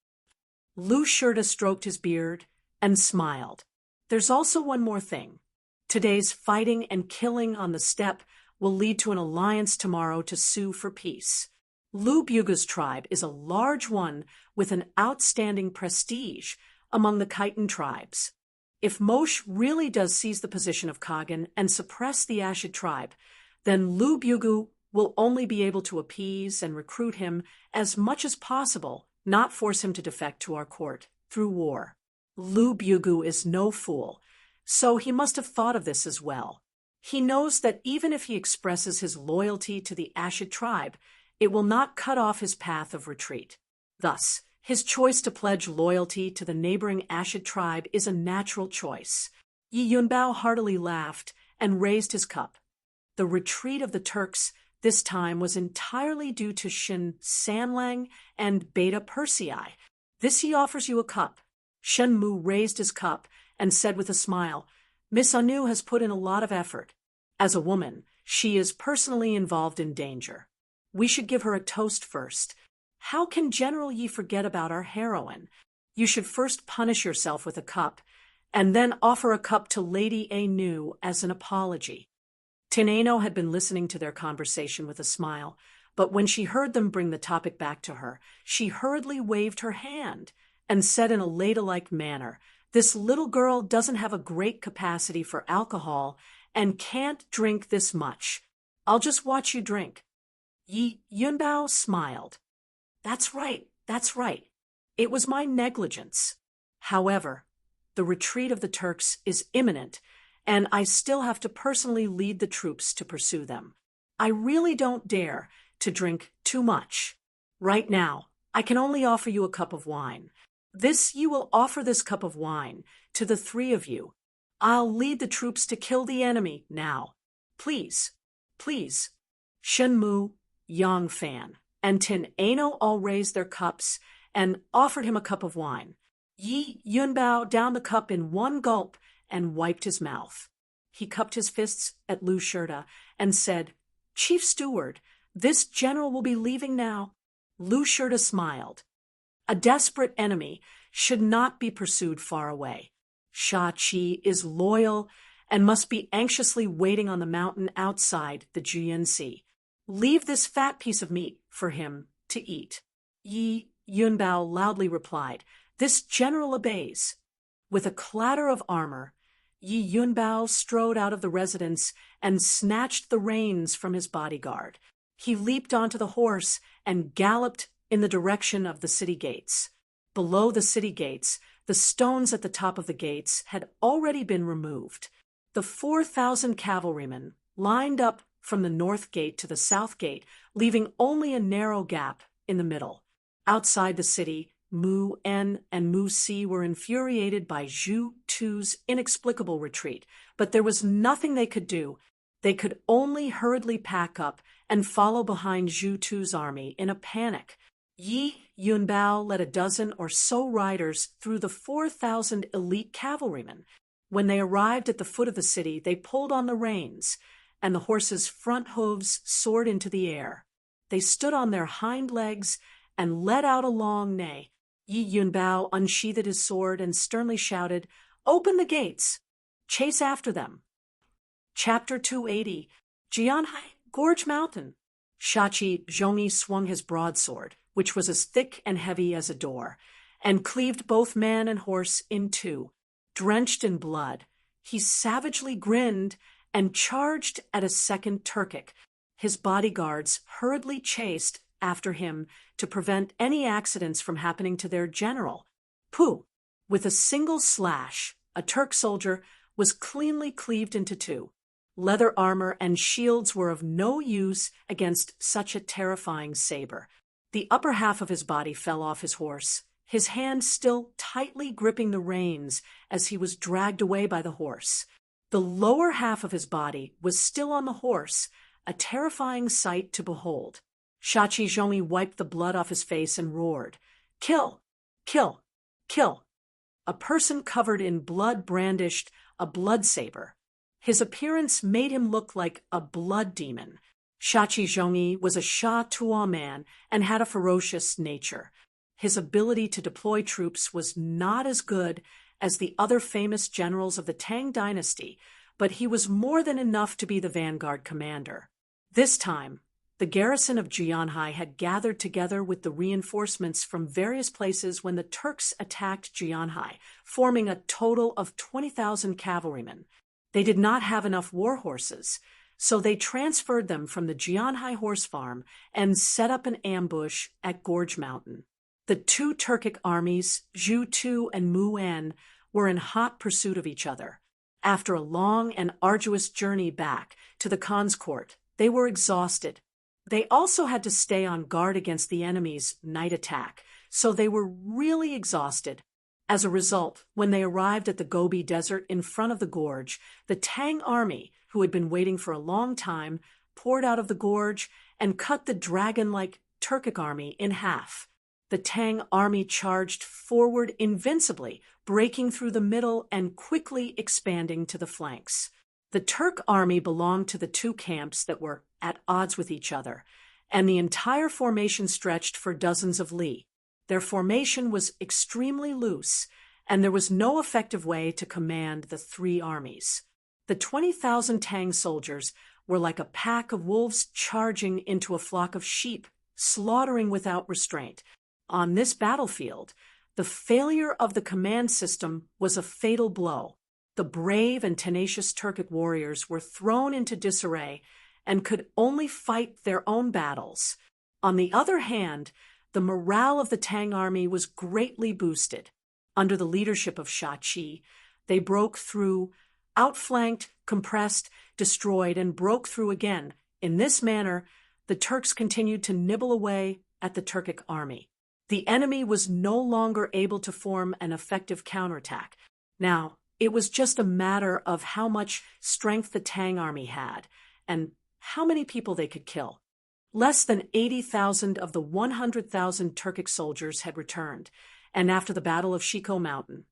Lu Shirda stroked his beard and smiled. "There's also one more thing. Today's fighting and killing on the steppe will lead to an alliance tomorrow to sue for peace. Lu Bugu's tribe is a large one with an outstanding prestige among the Khitan tribes. If Moshe really does seize the position of Kagan and suppress the Ashid tribe, then Lu Bugu will only be able to appease and recruit him as much as possible, not force him to defect to our court through war. Lu Bugu is no fool, so he must have thought of this as well. He knows that even if he expresses his loyalty to the Ashid tribe, it will not cut off his path of retreat. Thus, his choice to pledge loyalty to the neighboring Ashid tribe is a natural choice." Yi Yunbao heartily laughed and raised his cup. The retreat of the Turks this time was entirely due to Shin Sanlang and Beta Persei. "This he offers you a cup." Shenmu raised his cup and said with a smile, "Miss Anu has put in a lot of effort. As a woman, she is personally involved in danger. We should give her a toast first. How can General Yi forget about our heroine? You should first punish yourself with a cup, and then offer a cup to Lady Anu as an apology." Tineno had been listening to their conversation with a smile, but when she heard them bring the topic back to her, she hurriedly waved her hand and said in a ladylike manner, "This little girl doesn't have a great capacity for alcohol and can't drink this much. I'll just watch you drink." Yi Yunbao smiled. That's right. It was my negligence. However, The retreat of the Turks is imminent, and I still have to personally lead the troops to pursue them. I really don't dare to drink too much. Right now, I can only offer you a cup of wine. You will offer this cup of wine to the three of you. I'll lead the troops to kill the enemy now. Please, please. Shen Mu, Yang Fan, and Tin Ano all raised their cups and offered him a cup of wine. Yi Yunbao downed the cup in one gulp and wiped his mouth. He cupped his fists at Lu Shirda and said, "Chief Steward, this general will be leaving now." Lu Shirda smiled. A desperate enemy should not be pursued far away. Sha Qi is loyal and must be anxiously waiting on the mountain outside the Jian Sea. Leave this fat piece of meat for him to eat. Yi Yunbao loudly replied, "This general obeys." With a clatter of armor, Yi Yunbao strode out of the residence and snatched the reins from his bodyguard. He leaped onto the horse and galloped in the direction of the city gates. Below the city gates, the stones at the top of the gates had already been removed. The 4,000 cavalrymen lined up from the north gate to the south gate, leaving only a narrow gap in the middle. Outside the city, Mu En and Mu Si were infuriated by Zhu Tu's inexplicable retreat, but there was nothing they could do. They could only hurriedly pack up and follow behind Zhu Tu's army in a panic. Yi Yunbao led a dozen or so riders through the 4,000 elite cavalrymen. When they arrived at the foot of the city, they pulled on the reins, and the horses' front hooves soared into the air. They stood on their hind legs and let out a long neigh. Yi Yunbao unsheathed his sword and sternly shouted, "Open the gates! Chase after them!" Chapter 280, Jianhai, Gorge Mountain. Shachi Zhongyi swung his broadsword, which was as thick and heavy as a door, and cleaved both man and horse in two. Drenched in blood, he savagely grinned and charged at a second Turkic. His bodyguards hurriedly chased after him to prevent any accidents from happening to their general. Pooh! With a single slash, a Turk soldier was cleanly cleaved into two. Leather armor and shields were of no use against such a terrifying saber. The upper half of his body fell off his horse, his hand still tightly gripping the reins as he was dragged away by the horse. The lower half of his body was still on the horse, a terrifying sight to behold. Shachi Zhongyi wiped the blood off his face and roared, "Kill! Kill! Kill!" A person covered in blood brandished a blood saber. His appearance made him look like a blood demon. Shachi Zhongyi was a Sha Tuo man and had a ferocious nature. His ability to deploy troops was not as good as the other famous generals of the Tang dynasty, but he was more than enough to be the vanguard commander. This time, the garrison of Jianhai had gathered together with the reinforcements from various places when the Turks attacked Jianhai, forming a total of 20,000 cavalrymen. They did not have enough war horses, so they transferred them from the Jianhai horse farm and set up an ambush at Gorge Mountain. The two Turkic armies, Zhu Tu and Mu En, were in hot pursuit of each other. After a long and arduous journey back to the Khan's court, they were exhausted. They also had to stay on guard against the enemy's night attack, so they were really exhausted. As a result, when they arrived at the Gobi Desert in front of the gorge, the Tang army, who had been waiting for a long time, poured out of the gorge and cut the dragon-like Turkic army in half. The Tang army charged forward invincibly, breaking through the middle and quickly expanding to the flanks. The Turk army belonged to the two camps that were at odds with each other, and the entire formation stretched for dozens of li. Their formation was extremely loose, and there was no effective way to command the three armies. The 20,000 Tang soldiers were like a pack of wolves charging into a flock of sheep, slaughtering without restraint. On this battlefield, the failure of the command system was a fatal blow. The brave and tenacious Turkic warriors were thrown into disarray and could only fight their own battles. On the other hand, the morale of the Tang army was greatly boosted. Under the leadership of Shachi, they broke through, outflanked, compressed, destroyed, and broke through again. In this manner, the Turks continued to nibble away at the Turkic army. The enemy was no longer able to form an effective counterattack. Now, it was just a matter of how much strength the Tang army had, and how many people they could kill. Less than 80,000 of the 100,000 Turkic soldiers had returned, and after the Battle of Shiko Mountain,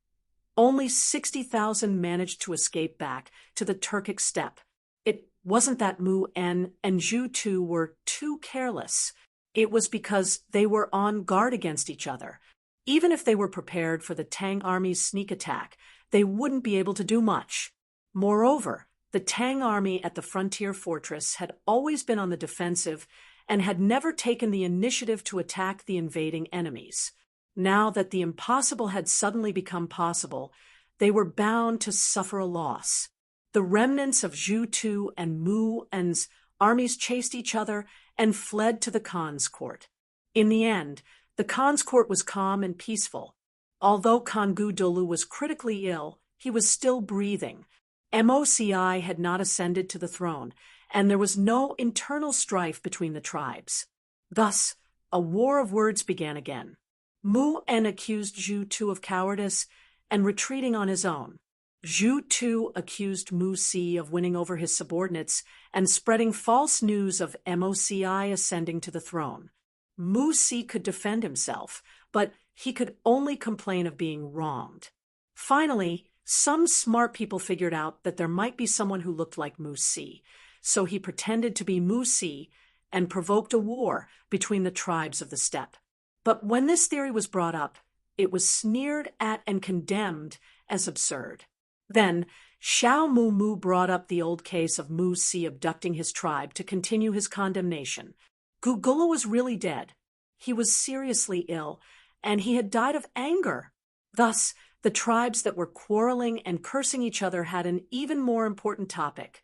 only 60,000 managed to escape back to the Turkic steppe. It wasn't that Mu En and Zhu Tu were too careless. It was because they were on guard against each other. Even if they were prepared for the Tang army's sneak attack, they wouldn't be able to do much. Moreover, the Tang army at the frontier fortress had always been on the defensive and had never taken the initiative to attack the invading enemies. Now that the impossible had suddenly become possible, they were bound to suffer a loss. The remnants of Zhu Tu and Mu En's armies chased each other and fled to the Khan's court. In the end, the Khan's court was calm and peaceful. Although Khan Gu-Dolu was critically ill, he was still breathing. Moci had not ascended to the throne, and there was no internal strife between the tribes. Thus, a war of words began again. Mu En accused Zhu Tu of cowardice and retreating on his own. Zhu Tu accused Mu Si of winning over his subordinates and spreading false news of Moci ascending to the throne. Mu Si could defend himself, but he could only complain of being wronged. Finally, some smart people figured out that there might be someone who looked like Mu Si, so he pretended to be Mu Si and provoked a war between the tribes of the steppe. But when this theory was brought up, it was sneered at and condemned as absurd. Then, Xiao Mu Mu brought up the old case of Mu Si abducting his tribe to continue his condemnation. Gugula was really dead. He was seriously ill, and he had died of anger. Thus, the tribes that were quarreling and cursing each other had an even more important topic: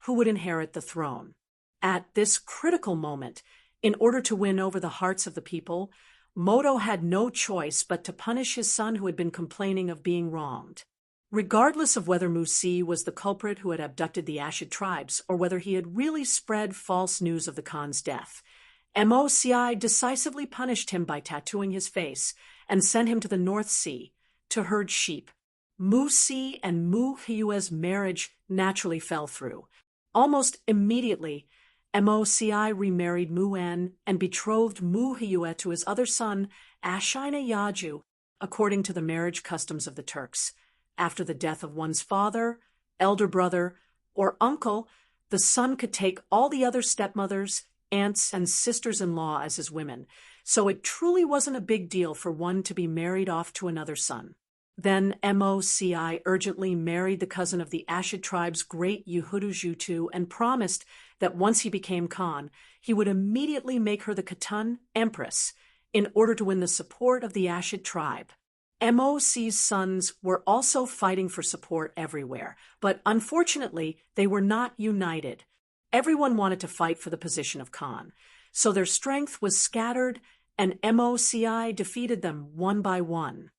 who would inherit the throne? At this critical moment, in order to win over the hearts of the people, Moto had no choice but to punish his son who had been complaining of being wronged. Regardless of whether Mu Si was the culprit who had abducted the Ashid tribes or whether he had really spread false news of the Khan's death, Moci decisively punished him by tattooing his face and sent him to the North Sea to herd sheep. Mu Si and Mu Hyue's marriage naturally fell through. Almost immediately, Moci remarried Mu En and betrothed Mu Hyue to his other son, Ashina Yaju, according to the marriage customs of the Turks. After the death of one's father, elder brother, or uncle, the son could take all the other stepmothers, aunts, and sisters-in-law as his women, so it truly wasn't a big deal for one to be married off to another son. Then Moci urgently married the cousin of the Ashid tribe's great Yehudu Zhu Tu and promised that once he became Khan, he would immediately make her the Khatan Empress in order to win the support of the Ashid tribe. Moci's sons were also fighting for support everywhere, but unfortunately they were not united. Everyone wanted to fight for the position of Khan, so their strength was scattered and Moci defeated them one by one.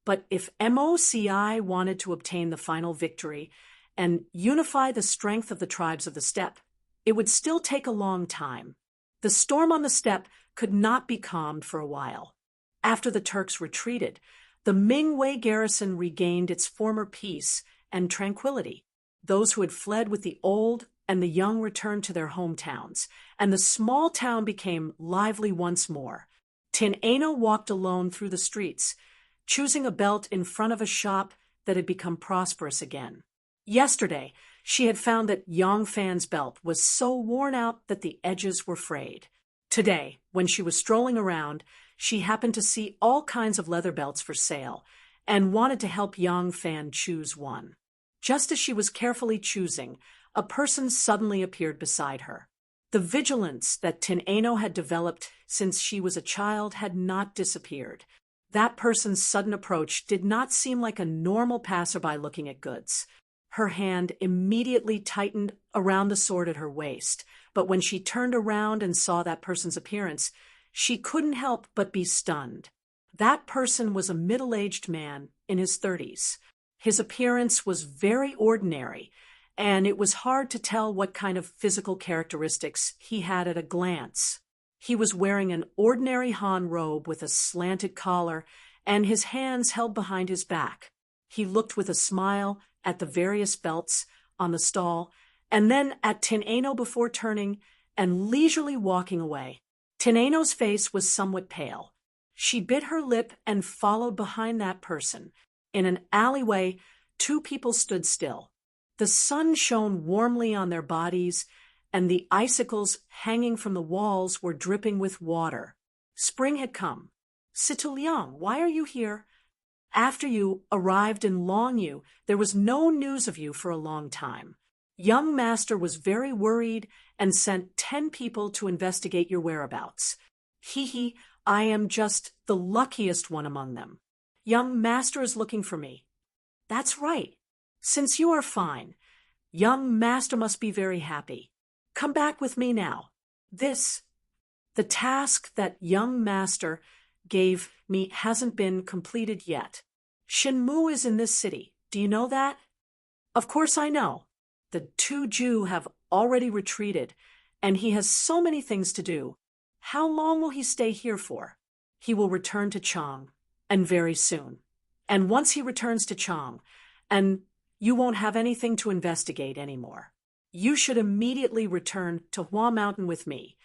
But if Moci wanted to obtain the final victory and unify the strength of the tribes of the steppe, it would still take a long time. The storm on the steppe could not be calmed for a while. After the Turks retreated, the Ming-Wei garrison regained its former peace and tranquility. Those who had fled with the old and the young returned to their hometowns, and the small town became lively once more. Tin Ano walked alone through the streets, choosing a belt in front of a shop that had become prosperous again. Yesterday, she had found that Yang Fan's belt was so worn out that the edges were frayed. Today, when she was strolling around, she happened to see all kinds of leather belts for sale and wanted to help Yang Fan choose one. Just as she was carefully choosing, a person suddenly appeared beside her. The vigilance that Tin Ano had developed since she was a child had not disappeared. That person's sudden approach did not seem like a normal passerby looking at goods. Her hand immediately tightened around the sword at her waist, but when she turned around and saw that person's appearance, she couldn't help but be stunned. That person was a middle-aged man in his 30s. His appearance was very ordinary, and it was hard to tell what kind of physical characteristics he had at a glance. He was wearing an ordinary Han robe with a slanted collar, and his hands held behind his back. He looked with a smile at the various belts on the stall, and then at Tin Ano before turning and leisurely walking away. Tin Ano's face was somewhat pale. She bit her lip and followed behind that person. In an alleyway, two people stood still. The sun shone warmly on their bodies, and the icicles hanging from the walls were dripping with water. Spring had come. "Situ Liang, why are you here? After you arrived in Longyu, there was no news of you for a long time. Young master was very worried and sent 10 people to investigate your whereabouts. Hee, I am just the luckiest one among them. Young master is looking for me." "That's right. Since you are fine, young master must be very happy. Come back with me now. The task that young master gave me hasn't been completed yet. Shinmu is in this city. Do you know that?" "Of course I know. The two Jew have already retreated, and he has so many things to do. How long will he stay here for?" "He will return to Chang, and very soon. And once he returns to Chang, and you won't have anything to investigate anymore. You should immediately return to Hua Mountain with me."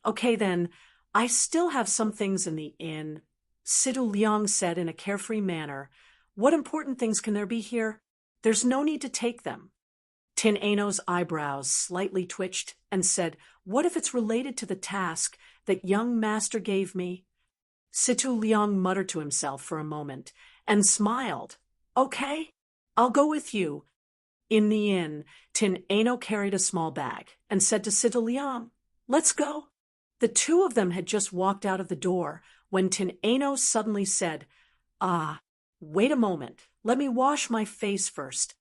Okay then, I still have some things in the inn," Situ Liang said in a carefree manner. "What important things can there be here? There's no need to take them." Tin Ano's eyebrows slightly twitched and said, "What if it's related to the task that young master gave me?" Situ Liang muttered to himself for a moment and smiled. "Okay, I'll go with you." In the inn, Tin Ano carried a small bag and said to Situ Liang, "Let's go." The two of them had just walked out of the door when Tin Ano suddenly said, "Wait a moment. Let me wash my face first."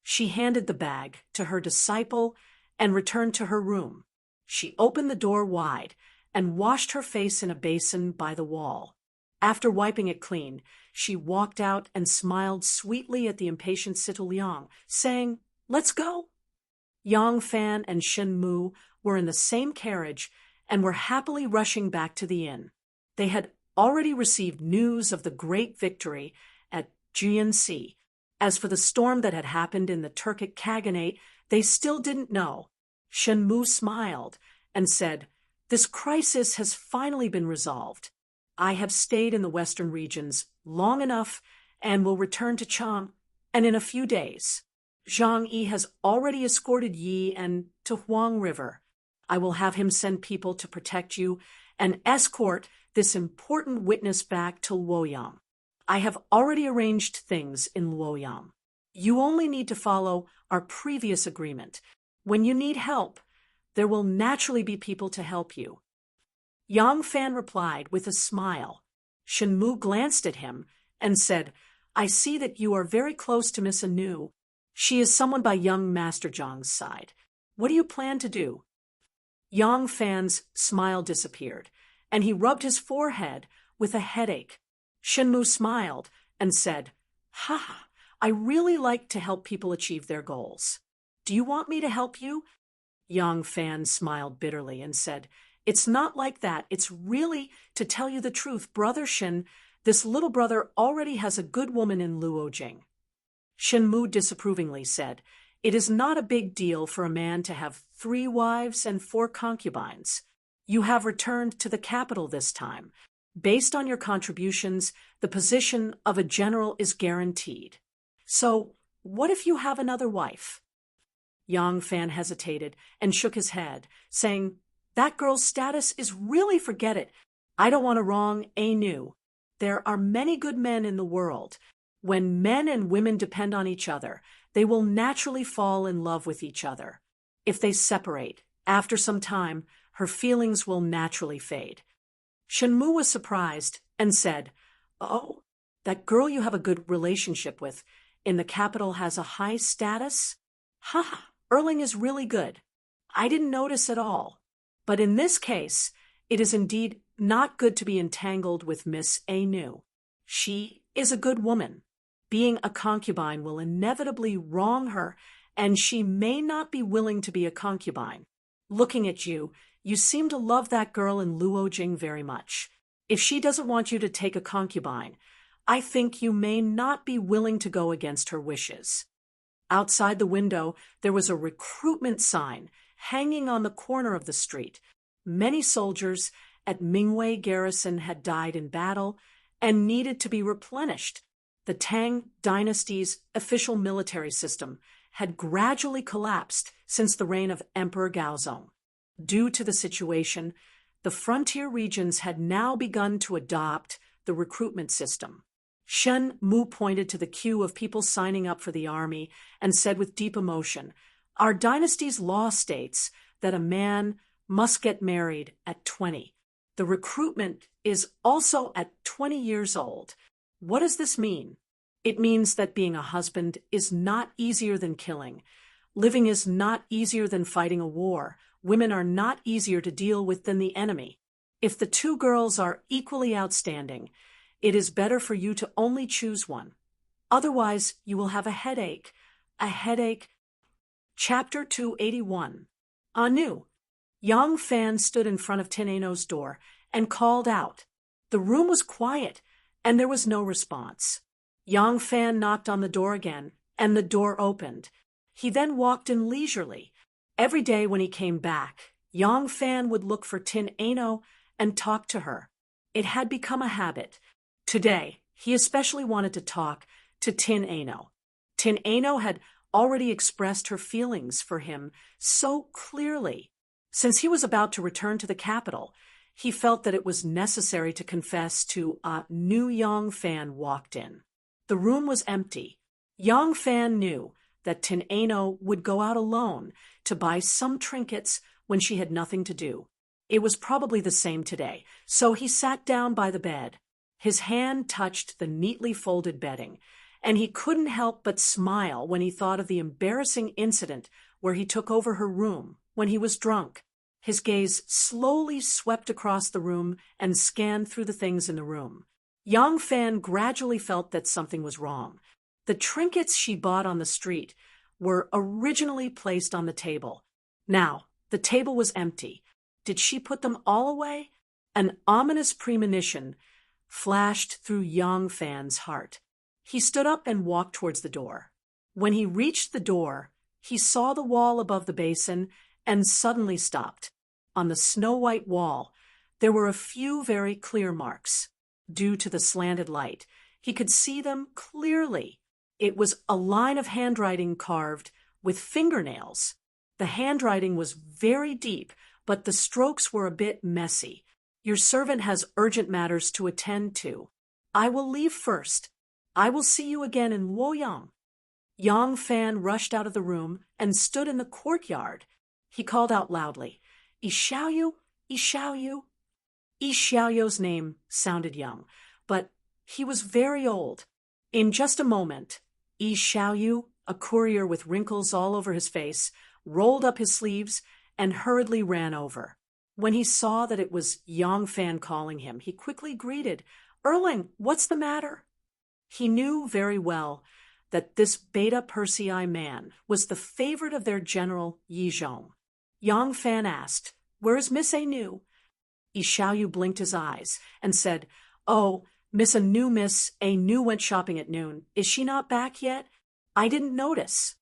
She handed the bag to her disciple and returned to her room. She opened the door wide and washed her face in a basin by the wall. After wiping it clean, she walked out and smiled sweetly at the impatient Situ Liang, saying, "Let's go." Yang Fan and Shen Mu were in the same carriage and were happily rushing back to the inn. They had already received news of the great victory at GNC. As for the storm that had happened in the Turkic Khaganate, they still didn't know. Shen Mu smiled and said, "This crisis has finally been resolved. I have stayed in the western regions long enough and will return to Chang, and in a few days. Zhang Yi has already escorted Yi and to Huang River. I will have him send people to protect you and escort this important witness back to Luoyang. I have already arranged things in Luoyang. You only need to follow our previous agreement. When you need help, there will naturally be people to help you." Yang Fan replied with a smile. Shen Mu glanced at him and said, "I see that you are very close to Miss Anu. She is someone by young Master Zhang's side. What do you plan to do?" Yang Fan's smile disappeared, and he rubbed his forehead with a headache. Shen Mu smiled and said, I really like to help people achieve their goals. Do you want me to help you?" Yang Fan smiled bitterly and said, "It's not like that. It's really, to tell you the truth, Brother Shen, this little brother already has a good woman in Luojing." Shen Mu disapprovingly said, "It is not a big deal for a man to have 3 wives and 4 concubines. You have returned to the capital this time. Based on your contributions, the position of a general is guaranteed. So, what if you have another wife?" Yang Fan hesitated and shook his head, saying, "That girl's status is really, forget it. I don't want to wrong Anu. There are many good men in the world. When men and women depend on each other, they will naturally fall in love with each other. If they separate, after some time, her feelings will naturally fade." Shen Mu was surprised and said, "Oh, that girl you have a good relationship with in the capital has a high status? Erling is really good. I didn't notice at all. But in this case, it is indeed not good to be entangled with Miss Anu. She is a good woman. Being a concubine will inevitably wrong her, and she may not be willing to be a concubine. Looking at you, you seem to love that girl in Luo Jing very much. If she doesn't want you to take a concubine, I think you may not be willing to go against her wishes. Outside the window, there was a recruitment sign hanging on the corner of the street. Many soldiers at Mingwei garrison had died in battle and needed to be replenished. The Tang dynasty's official military system had gradually collapsed since the reign of Emperor Gaozong. Due to the situation, the frontier regions had now begun to adopt the recruitment system. Shen Mu pointed to the queue of people signing up for the army and said with deep emotion, "Our dynasty's law states that a man must get married at 20. The recruitment is also at 20 years old. What does this mean? It means that being a husband is not easier than killing. Living is not easier than fighting a war. Women are not easier to deal with than the enemy. If the two girls are equally outstanding, it is better for you to only choose one. Otherwise, you will have a headache. A headache." Chapter 281. Anu. Yang Fan stood in front of Tin Ano's door and called out. The room was quiet, and there was no response. Yang Fan knocked on the door again, and the door opened. He then walked in leisurely. Every day when he came back, Yang Fan would look for Tin Ano and talk to her. It had become a habit. Today, he especially wanted to talk to Tin Ano. Tin Ano had already expressed her feelings for him so clearly. Since he was about to return to the capital, he felt that it was necessary to confess to a new Yang Fan walked in. The room was empty. Yang Fan knew that Tin Ano would go out alone to buy some trinkets when she had nothing to do. It was probably the same today, so he sat down by the bed. His hand touched the neatly folded bedding, and he couldn't help but smile when he thought of the embarrassing incident where he took over her room when he was drunk. His gaze slowly swept across the room and scanned through the things in the room. Yang Fan gradually felt that something was wrong. The trinkets she bought on the street were originally placed on the table. Now, the table was empty. Did she put them all away? An ominous premonition flashed through Yang Fan's heart. He stood up and walked towards the door. When he reached the door, he saw the wall above the basin and suddenly stopped. On the snow-white wall, there were a few very clear marks. Due to the slanted light, he could see them clearly. It was a line of handwriting carved with fingernails. The handwriting was very deep, but the strokes were a bit messy. Your servant has urgent matters to attend to. I will leave first. I will see you again in Luoyang. Yang Fan rushed out of the room and stood in the courtyard. He called out loudly, "Yixiaoyu, Yixiaoyu." Yixiaoyu's name sounded young, but he was very old. In just a moment, Yixiaoyu, a courier with wrinkles all over his face, rolled up his sleeves and hurriedly ran over. When he saw that it was Yang Fan calling him, he quickly greeted, "Erling, what's the matter?" He knew very well that this Beta Persei man was the favorite of their general Yi Zhong. Yang Fan asked, "Where is Miss Anu?" Yixiaoyu blinked his eyes and said, "Oh, Miss Anu went shopping at noon. Is she not back yet? I didn't notice."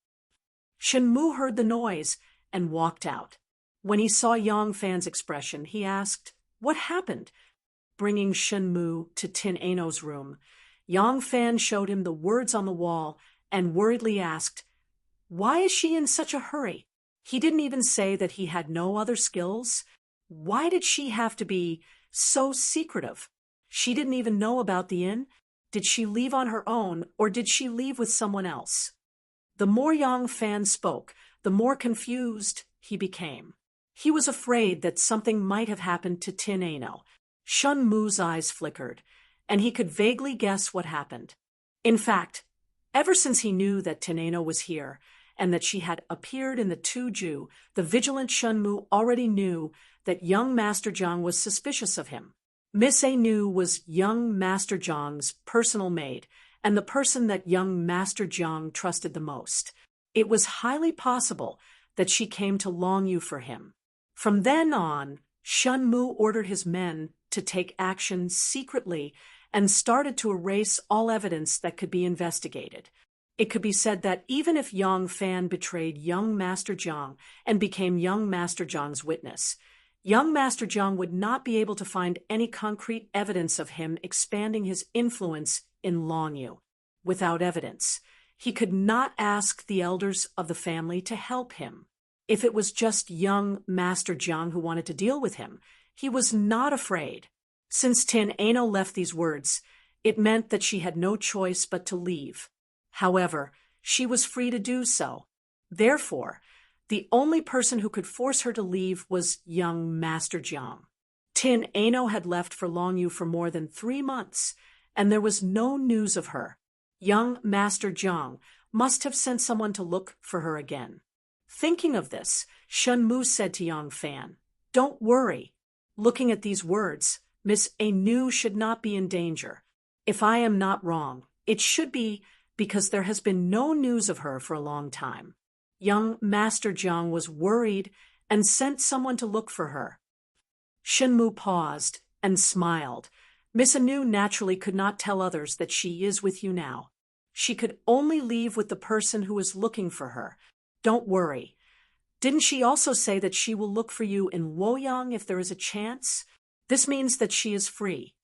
Shen Mu heard the noise and walked out. When he saw Yang Fan's expression, he asked, "What happened?" Bringing Shen Mu to Tin Ano's room, Yang Fan showed him the words on the wall and worriedly asked, "Why is she in such a hurry?" He didn't even say that he had no other skills. Why did she have to be so secretive? She didn't even know about the inn. Did she leave on her own, or did she leave with someone else? The more Yang Fan spoke, the more confused he became. He was afraid that something might have happened to Tin Ano. Shen Mu's eyes flickered, and he could vaguely guess what happened. In fact, ever since he knew that Tin Ano was here, and that she had appeared in the Tuju, the vigilant Shen Mu already knew that young Master Jiang was suspicious of him. Miss Anu was young Master Jiang's personal maid, and the person that young Master Jiang trusted the most. It was highly possible that she came to Longyu for him. From then on, Shun Mu ordered his men to take action secretly and started to erase all evidence that could be investigated. It could be said that even if Yang Fan betrayed young Master Jiang and became young Master Jiang's witness, young Master Jiang would not be able to find any concrete evidence of him expanding his influence in Longyu. Without evidence, he could not ask the elders of the family to help him. If it was just young Master Jiang who wanted to deal with him, he was not afraid. Since Tin Ano left these words, it meant that she had no choice but to leave. However, she was free to do so. Therefore, the only person who could force her to leave was young Master Jiang. Tin Ano had left for Longyu for more than 3 months, and there was no news of her. Young Master Jiang must have sent someone to look for her again. Thinking of this, Shun Mu said to Yang Fan, "Don't worry." Looking at these words, Miss Anu should not be in danger. If I am not wrong, it should be because there has been no news of her for a long time. Young Master Jiang was worried and sent someone to look for her. Shun Mu paused and smiled. Miss Anu naturally could not tell others that she is with you now. She could only leave with the person who is looking for her. Don't worry. Didn't she also say that she will look for you in Luoyang if there is a chance? This means that she is free.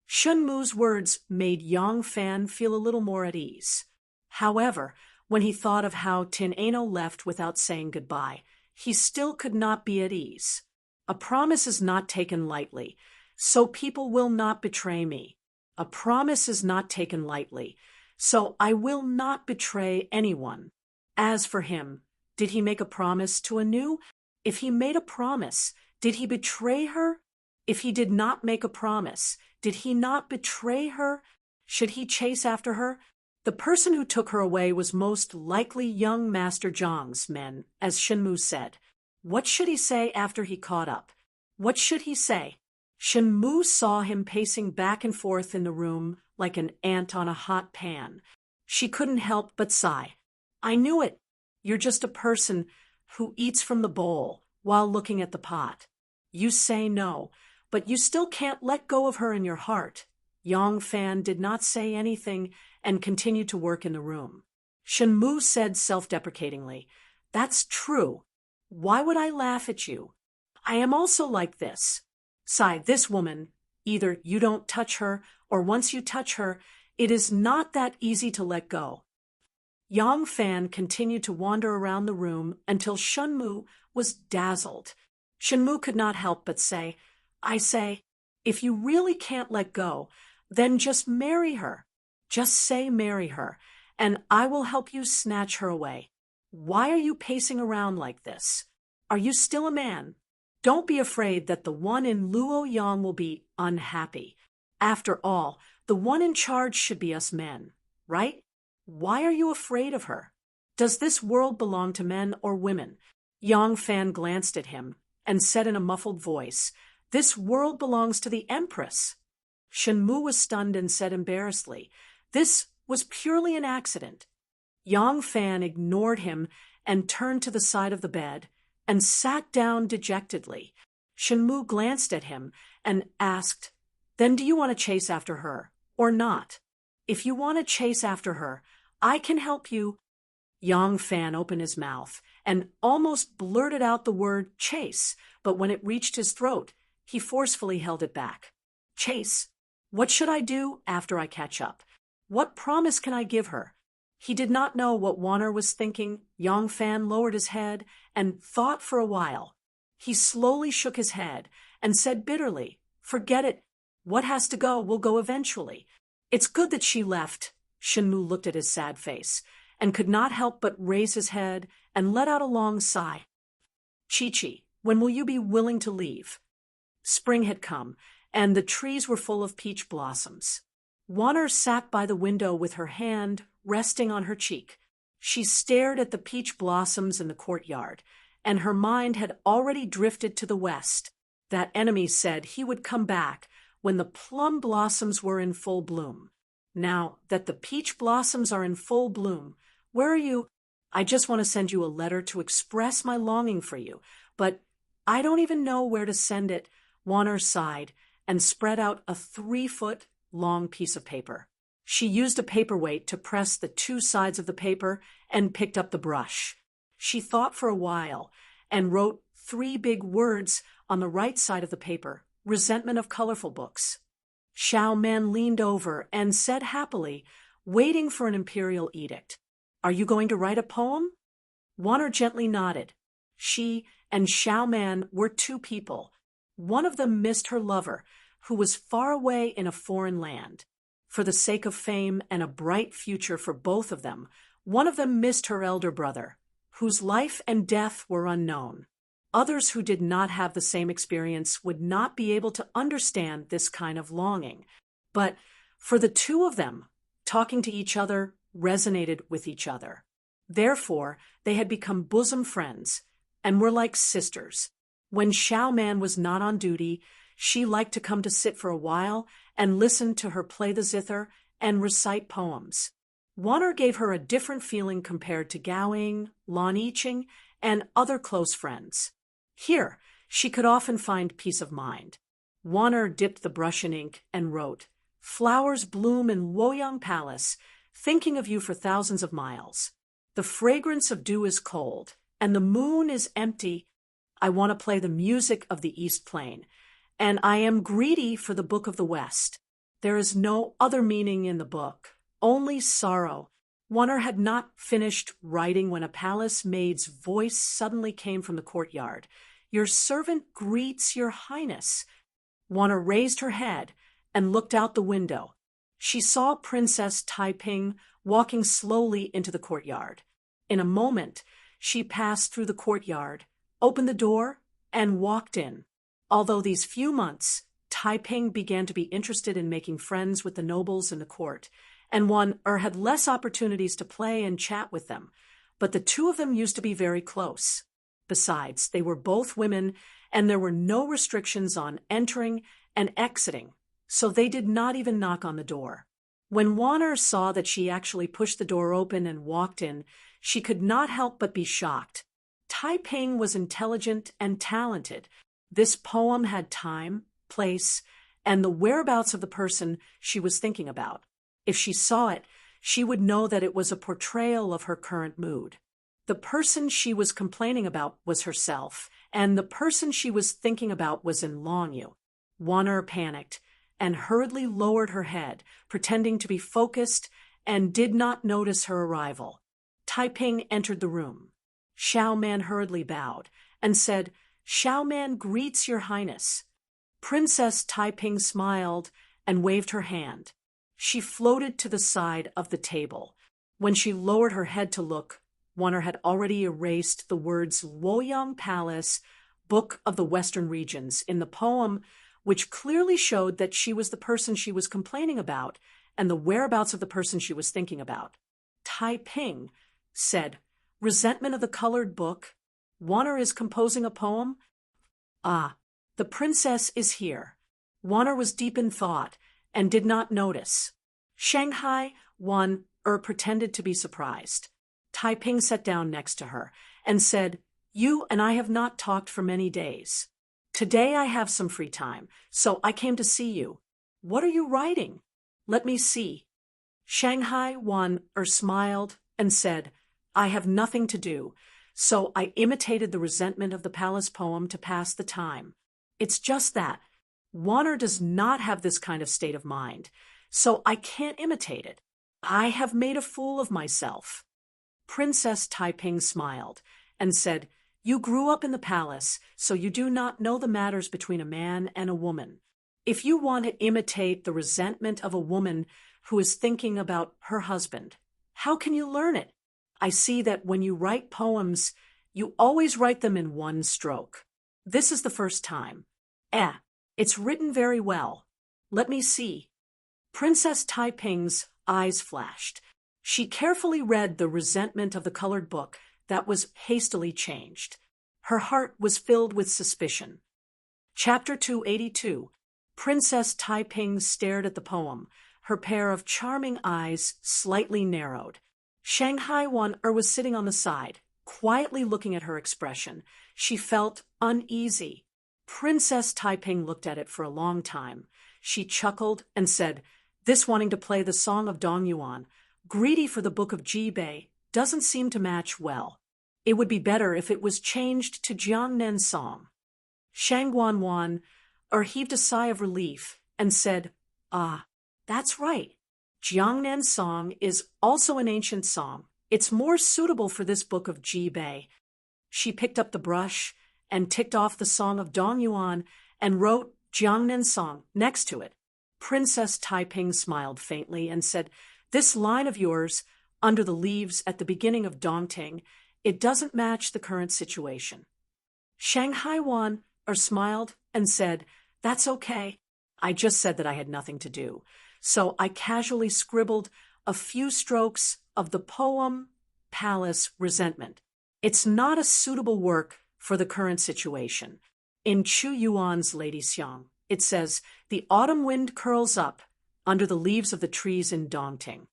Shun Mu's words made Yang Fan feel a little more at ease. However, when he thought of how Tin Ano left without saying goodbye, he still could not be at ease. A promise is not taken lightly, so people will not betray me. A promise is not taken lightly, so I will not betray anyone. As for him, did he make a promise to Anu? If he made a promise, did he betray her? If he did not make a promise, did he not betray her? Should he chase after her? The person who took her away was most likely young Master Jiang's men, as Shun Mu said. What should he say after he caught up? What should he say? Shun Mu saw him pacing back and forth in the room like an ant on a hot pan. She couldn't help but sigh. I knew it. You're just a person who eats from the bowl while looking at the pot. You say no, but you still can't let go of her in your heart. Yang Fan did not say anything and continued to work in the room. Shun Mu said self-deprecatingly, "That's true. Why would I laugh at you? I am also like this. Sigh, this woman, either you don't touch her, or once you touch her, it is not that easy to let go." Yang Fan continued to wander around the room until Shun Mu was dazzled. Shun Mu could not help but say, I say, if you really can't let go, then just marry her. Just say marry her, and I will help you snatch her away. Why are you pacing around like this? Are you still a man? Don't be afraid that the one in Luoyang will be unhappy. After all, the one in charge should be us men, right? Why are you afraid of her? Does this world belong to men or women? Yang Fan glanced at him and said in a muffled voice, This world belongs to the Empress. Shun Mu was stunned and said embarrassedly, This was purely an accident. Yang Fan ignored him and turned to the side of the bed and sat down dejectedly. Shun Mu glanced at him and asked, Then do you want to chase after her, or not? If you want to chase after her, I can help you. Yang Fan opened his mouth and almost blurted out the word chase, but when it reached his throat, he forcefully held it back. Chase? What should I do after I catch up? What promise can I give her? He did not know what Warner was thinking. Yang Fan lowered his head and thought for a while. He slowly shook his head and said bitterly, Forget it. What has to go will go eventually. It's good that she left. Shun Mu looked at his sad face and could not help but raise his head and let out a long sigh. Chi-Chi, when will you be willing to leave? Spring had come, and the trees were full of peach blossoms. Warner sat by the window with her hand resting on her cheek. She stared at the peach blossoms in the courtyard, and her mind had already drifted to the west. That enemy said he would come back when the plum blossoms were in full bloom. Now that the peach blossoms are in full bloom, where are you? I just want to send you a letter to express my longing for you, but I don't even know where to send it. Warner sighed and spread out a 3-foot long piece of paper. She used a paperweight to press the 2 sides of the paper and picked up the brush. She thought for a while and wrote 3 big words on the right side of the paper: resentment of colorful books. Xiao Man leaned over and said happily, waiting for an imperial edict, "Are you going to write a poem?" Warner gently nodded. She and Xiao Man were 2 people. One of them missed her lover, who was far away in a foreign land. For the sake of fame and a bright future for both of them, one of them missed her elder brother, whose life and death were unknown. Others who did not have the same experience would not be able to understand this kind of longing. But for the 2 of them, talking to each other resonated with each other. Therefore, they had become bosom friends and were like sisters. When Xiao Man was not on duty, she liked to come to sit for a while and listen to her play the zither and recite poems. Warner gave her a different feeling compared to Gowing, Lan Yiqing, and other close friends. Here, she could often find peace of mind. Warner dipped the brush in ink and wrote, "Flowers bloom in Luoyang Palace, thinking of you for thousands of miles. The fragrance of dew is cold, and the moon is empty. I want to play the music of the East Plain, and I am greedy for the book of the West. There is no other meaning in the book, only sorrow." Warner had not finished writing when a palace maid's voice suddenly came from the courtyard. "Your servant greets your highness." Warner raised her head and looked out the window. She saw Princess Taiping walking slowly into the courtyard. In a moment, she passed through the courtyard, opened the door, and walked in. Although these few months, Taiping began to be interested in making friends with the nobles in the court, and had less opportunities to play and chat with them, but the 2 of them used to be very close. Besides, they were both women, and there were no restrictions on entering and exiting, so they did not even knock on the door. When Warner saw that she actually pushed the door open and walked in, she could not help but be shocked. Taiping was intelligent and talented. This poem had time, place, and the whereabouts of the person she was thinking about. If she saw it, she would know that it was a portrayal of her current mood. The person she was complaining about was herself, and the person she was thinking about was in Longyu. Warner panicked and hurriedly lowered her head, pretending to be focused, and did not notice her arrival. Taiping entered the room. Xiao Man hurriedly bowed and said, "Xiao Man greets your highness." Princess Taiping smiled and waved her hand. She floated to the side of the table. When she lowered her head to look, Warner had already erased the words Luoyang Palace, Book of the Western Regions, in the poem, which clearly showed that she was the person she was complaining about and the whereabouts of the person she was thinking about. Taiping said, "Resentment of the colored book. Warner is composing a poem?" "Ah, the princess is here." Warner was deep in thought and did not notice. Shanghai pretended to be surprised. Taiping sat down next to her and said, "You and I have not talked for many days. Today I have some free time, so I came to see you. What are you writing? Let me see." Shanghai smiled and said, "I have nothing to do, so I imitated the resentment of the palace poem to pass the time. It's just that Warner does not have this kind of state of mind, so I can't imitate it. I have made a fool of myself." Princess Taiping smiled and said, "You grew up in the palace, so you do not know the matters between a man and a woman. If you want to imitate the resentment of a woman who is thinking about her husband, how can you learn it? I see that when you write poems, you always write them in one stroke. This is the first time. It's written very well. Let me see." Princess Taiping's eyes flashed. She carefully read the resentment of the colored book that was hastily changed. Her heart was filled with suspicion. Chapter 282. Princess Taiping stared at the poem, her pair of charming eyes slightly narrowed. Shanghai Wan-er was sitting on the side, quietly looking at her expression. She felt uneasy. Princess Taiping looked at it for a long time. She chuckled and said, "This wanting to play the Song of Dong Yuan, greedy for the Book of Jibei, doesn't seem to match well. It would be better if it was changed to Jiangnen's song." Shang Wan heaved a sigh of relief and said, "Ah, that's right. Jiangnen's song is also an ancient song. It's more suitable for this Book of Jibei." She picked up the brush and ticked off the Song of Dong Yuan and wrote Jiangnen's song next to it. Princess Taiping smiled faintly and said, "This line of yours, under the leaves at the beginning of Dongting, it doesn't match the current situation." Shanghai Wan smiled and said, "That's okay. I just said that I had nothing to do. So I casually scribbled a few strokes of the poem Palace Resentment. It's not a suitable work for the current situation. In Chu Yuan's Lady Xiang, it says, 'The autumn wind curls up under the leaves of the trees in Dongting.'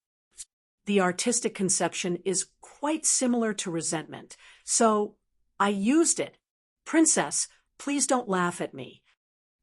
The artistic conception is quite similar to resentment, so I used it. Princess, please don't laugh at me."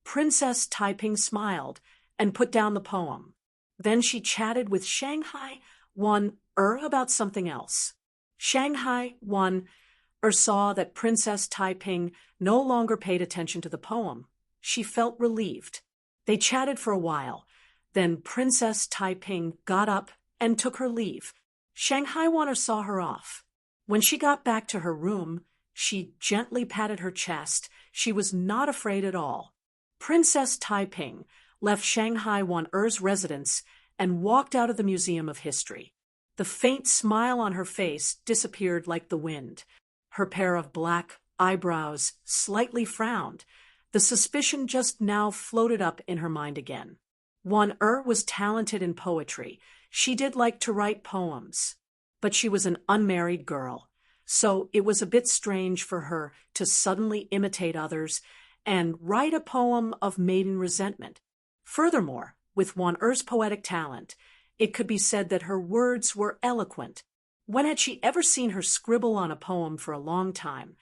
Princess Taiping smiled and put down the poem. Then she chatted with Shanghai Wan-er about something else. Shanghai Wan-er saw that Princess Taiping no longer paid attention to the poem. She felt relieved. They chatted for a while. Then Princess Taiping got up and took her leave. Shanghai Wan-er saw her off. When she got back to her room, she gently patted her chest. She was not afraid at all. Princess Taiping left Shanghai Wan-er's residence and walked out of the Museum of History. The faint smile on her face disappeared like the wind. Her pair of black eyebrows slightly frowned. The suspicion just now floated up in her mind again. Wan-er was talented in poetry. She did like to write poems. But she was an unmarried girl, so it was a bit strange for her to suddenly imitate others and write a poem of maiden resentment. Furthermore, with Wan-er's poetic talent, it could be said that her words were eloquent. When had she ever seen her scribble on a poem for a long time,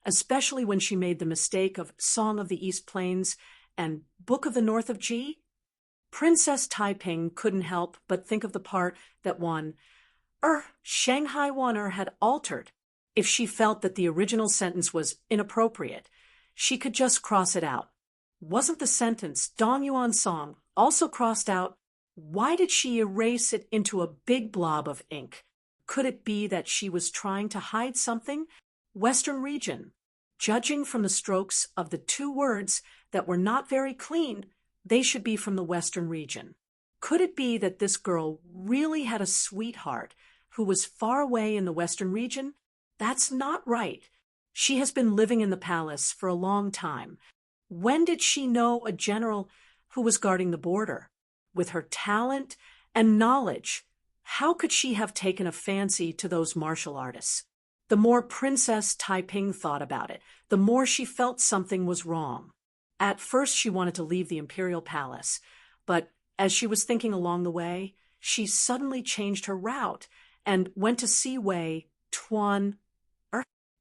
especially when she made the mistake of Song of the East Plains and Book of the North of Ji? Princess Taiping couldn't help but think of the part that Shanghai Wan-er had altered. If she felt that the original sentence was inappropriate, she could just cross it out. Wasn't the sentence Dong Yuan song also crossed out? Why did she erase it into a big blob of ink? Could it be that she was trying to hide something? Western region. Judging from the strokes of the two words that were not very clean, they should be from the Western region. Could it be that this girl really had a sweetheart who was far away in the Western region? That's not right. She has been living in the palace for a long time. When did she know a general who was guarding the border? With her talent and knowledge, how could she have taken a fancy to those martial artists? The more Princess Taiping thought about it, the more she felt something was wrong. At first she wanted to leave the imperial palace, but as she was thinking along the way, she suddenly changed her route and went to see Wei Tuan-er.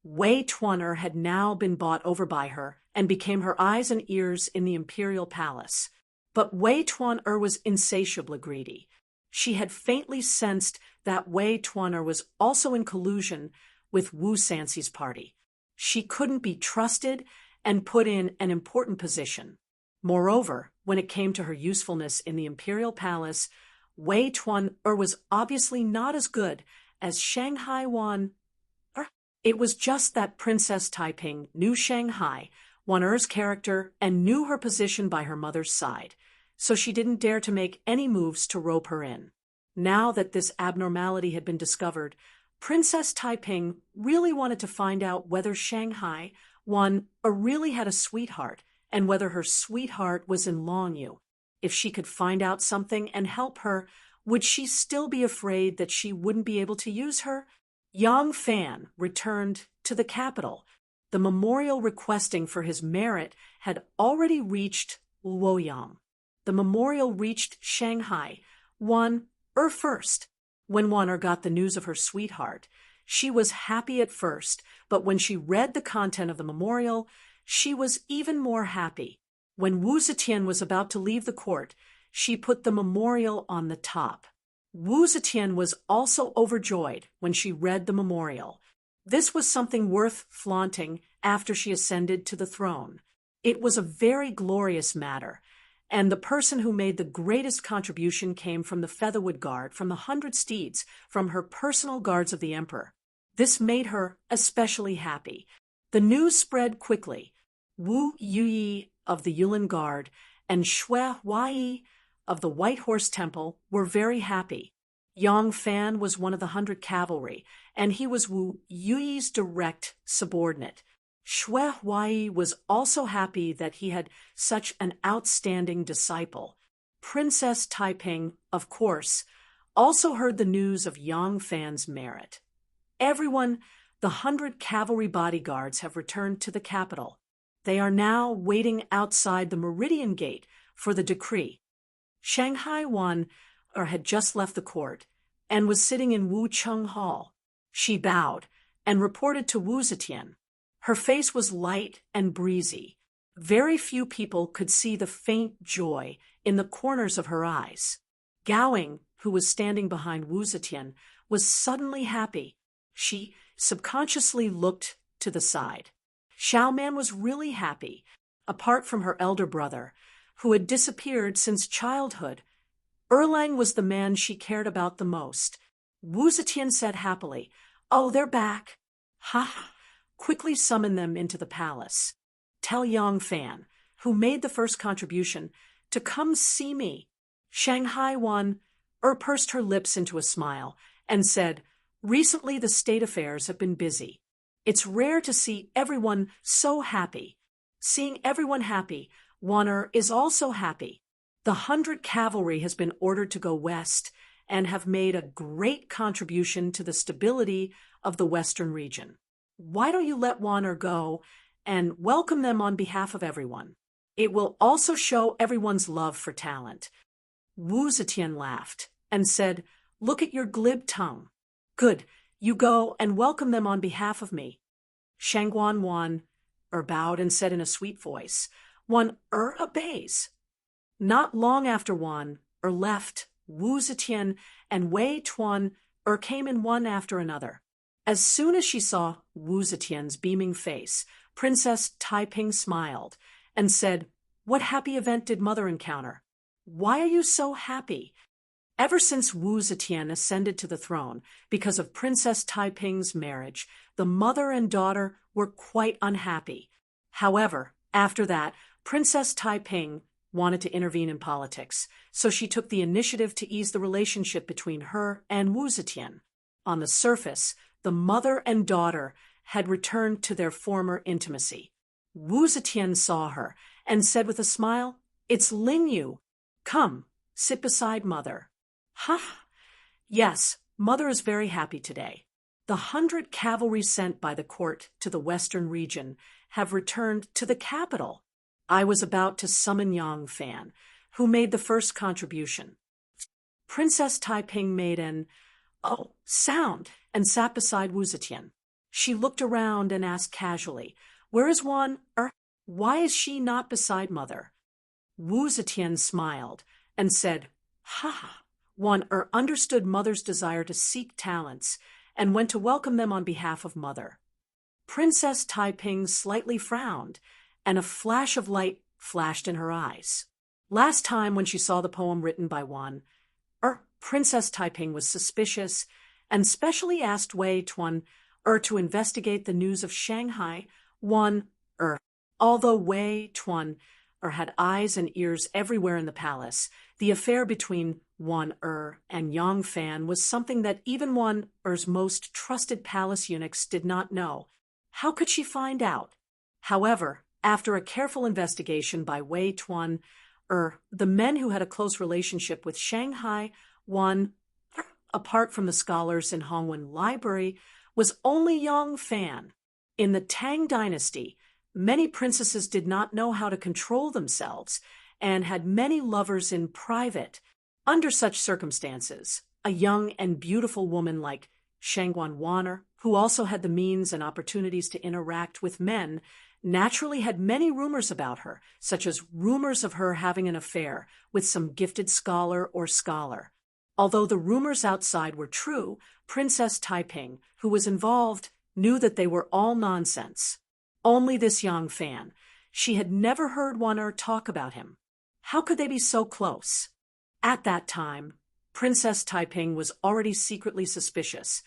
Wei Tuan-er had now been bought over by her and became her eyes and ears in the imperial palace. But Wei Tuan-er was insatiably greedy. She had faintly sensed that Wei Tuan-er was also in collusion with Wu Sanxi's party. She couldn't be trusted and put in an important position. Moreover, when it came to her usefulness in the imperial palace, Wei Tuan-er was obviously not as good as Shanghai Wan-er. It was just that Princess Taiping knew Shanghai Wan-er's character and knew her position by her mother's side, so she didn't dare to make any moves to rope her in. Now that this abnormality had been discovered, Princess Taiping really wanted to find out whether Shanghai Wan-er really had a sweetheart and whether her sweetheart was in Longyu. If she could find out something and help her, would she still be afraid that she wouldn't be able to use her? Yang Fan returned to the capital. The memorial requesting for his merit had already reached Luoyang. The memorial reached Shanghai, first. When Wan got the news of her sweetheart, she was happy at first, but when she read the content of the memorial, she was even more happy. When Wu Zetian was about to leave the court, she put the memorial on the top. Wu Zetian was also overjoyed when she read the memorial. This was something worth flaunting after she ascended to the throne. It was a very glorious matter, and the person who made the greatest contribution came from the Featherwood Guard, from the 100 steeds, from her personal guards of the emperor. This made her especially happy. The news spread quickly. Wu Yuyi of the Yulin Guard and Shui Huayi of the White Horse Temple were very happy. Yang Fan was one of the 100 cavalry, and he was Wu Yuyi's direct subordinate. Shui Huayi was also happy that he had such an outstanding disciple. Princess Taiping, of course, also heard the news of Yang Fan's merit. Everyone, the 100 cavalry bodyguards, have returned to the capital. They are now waiting outside the Meridian Gate for the decree. Shanghai Wan had just left the court and was sitting in Wucheng Hall. She bowed and reported to Wu Zetian. Her face was light and breezy. Very few people could see the faint joy in the corners of her eyes. Gowing, who was standing behind Wu Zetian, was suddenly happy. She subconsciously looked to the side. Xiaoman was really happy, apart from her elder brother, who had disappeared since childhood. Erlang was the man she cared about the most. Wu Zetian said happily, "Oh, they're back." "Ha!" Quickly summon them into the palace. Tell Yang Fan, who made the first contribution, to come see me. Shanghai Wan pursed her lips into a smile and said, "Recently the state affairs have been busy. It's rare to see everyone so happy. Seeing everyone happy, Wan is also happy. The 100 cavalry has been ordered to go west and have made a great contribution to the stability of the western region. Why don't you let Wan go and welcome them on behalf of everyone? It will also show everyone's love for talent." Wu Zetian laughed and said, "Look at your glib tongue. Good, you go and welcome them on behalf of me." Shangguan Wan bowed and said in a sweet voice, "Wan obeys." Not long after Wan left, Wu Zetian and Wei Tuan came in one after another. As soon as she saw Wu Zetian's beaming face, Princess Taiping smiled and said, "What happy event did Mother encounter? Why are you so happy?" Ever since Wu Zetian ascended to the throne, because of Princess Taiping's marriage, the mother and daughter were quite unhappy. However, after that, Princess Taiping wanted to intervene in politics, so she took the initiative to ease the relationship between her and Wu Zetian. On the surface, the mother and daughter had returned to their former intimacy. Wu Zetian saw her and said with a smile, "It's Ling Yu. Come, sit beside Mother." "Ha! Yes, Mother is very happy today. The 100 cavalry sent by the court to the western region have returned to the capital. I was about to summon Yang Fan, who made the first contribution." Princess Taiping made an sound and sat beside Wu Zetian. She looked around and asked casually, "Where is Wan? Why is she not beside Mother?" Wu Zetian smiled and said, "Ha! Wan understood Mother's desire to seek talents and went to welcome them on behalf of Mother." Princess Taiping slightly frowned, and a flash of light flashed in her eyes. Last time when she saw the poem written by Wan, Princess Taiping was suspicious and specially asked Wei Tuan to investigate the news of Shanghai Wan Although Wei Tuan had eyes and ears everywhere in the palace, the affair between Wan and Yang Fan was something that even Wan most trusted palace eunuchs did not know. How could she find out? However, after a careful investigation by Wei Tuan, the men who had a close relationship with Shanghai Wan, apart from the scholars in Hongwen Library, was only Yang Fan. In the Tang dynasty, many princesses did not know how to control themselves, and had many lovers in private. Under such circumstances, a young and beautiful woman like Shangguan Wan'er, who also had the means and opportunities to interact with men, naturally had many rumors about her, such as rumors of her having an affair with some gifted scholar or scholar. Although the rumors outside were true, Princess Taiping, who was involved, knew that they were all nonsense. Only this Yang Fan. She had never heard Wan'er talk about him. How could they be so close? At that time, Princess Taiping was already secretly suspicious,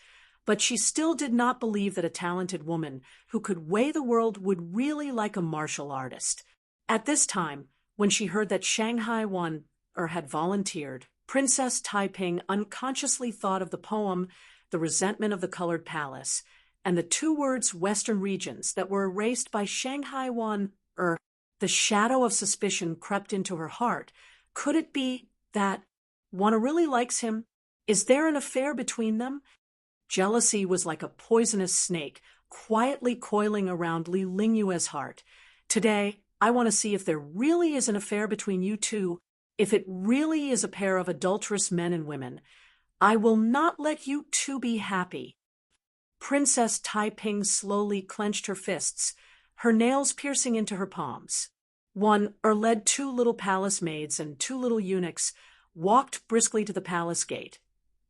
but she still did not believe that a talented woman who could weigh the world would really like a martial artist. At this time, when she heard that Shanghai Wan'er had volunteered, Princess Taiping unconsciously thought of the poem The Resentment of the Colored Palace and the two words Western regions that were erased by Shanghai Wan'er. The shadow of suspicion crept into her heart. Could it be that Wan'er really likes him? Is there an affair between them? Jealousy was like a poisonous snake, quietly coiling around Li Lingyue's heart. Today, I want to see if there really is an affair between you two, if it really is a pair of adulterous men and women. I will not let you two be happy. Princess Taiping slowly clenched her fists, her nails piercing into her palms. Wan'er led two little palace maids and two little eunuchs, walked briskly to the palace gate,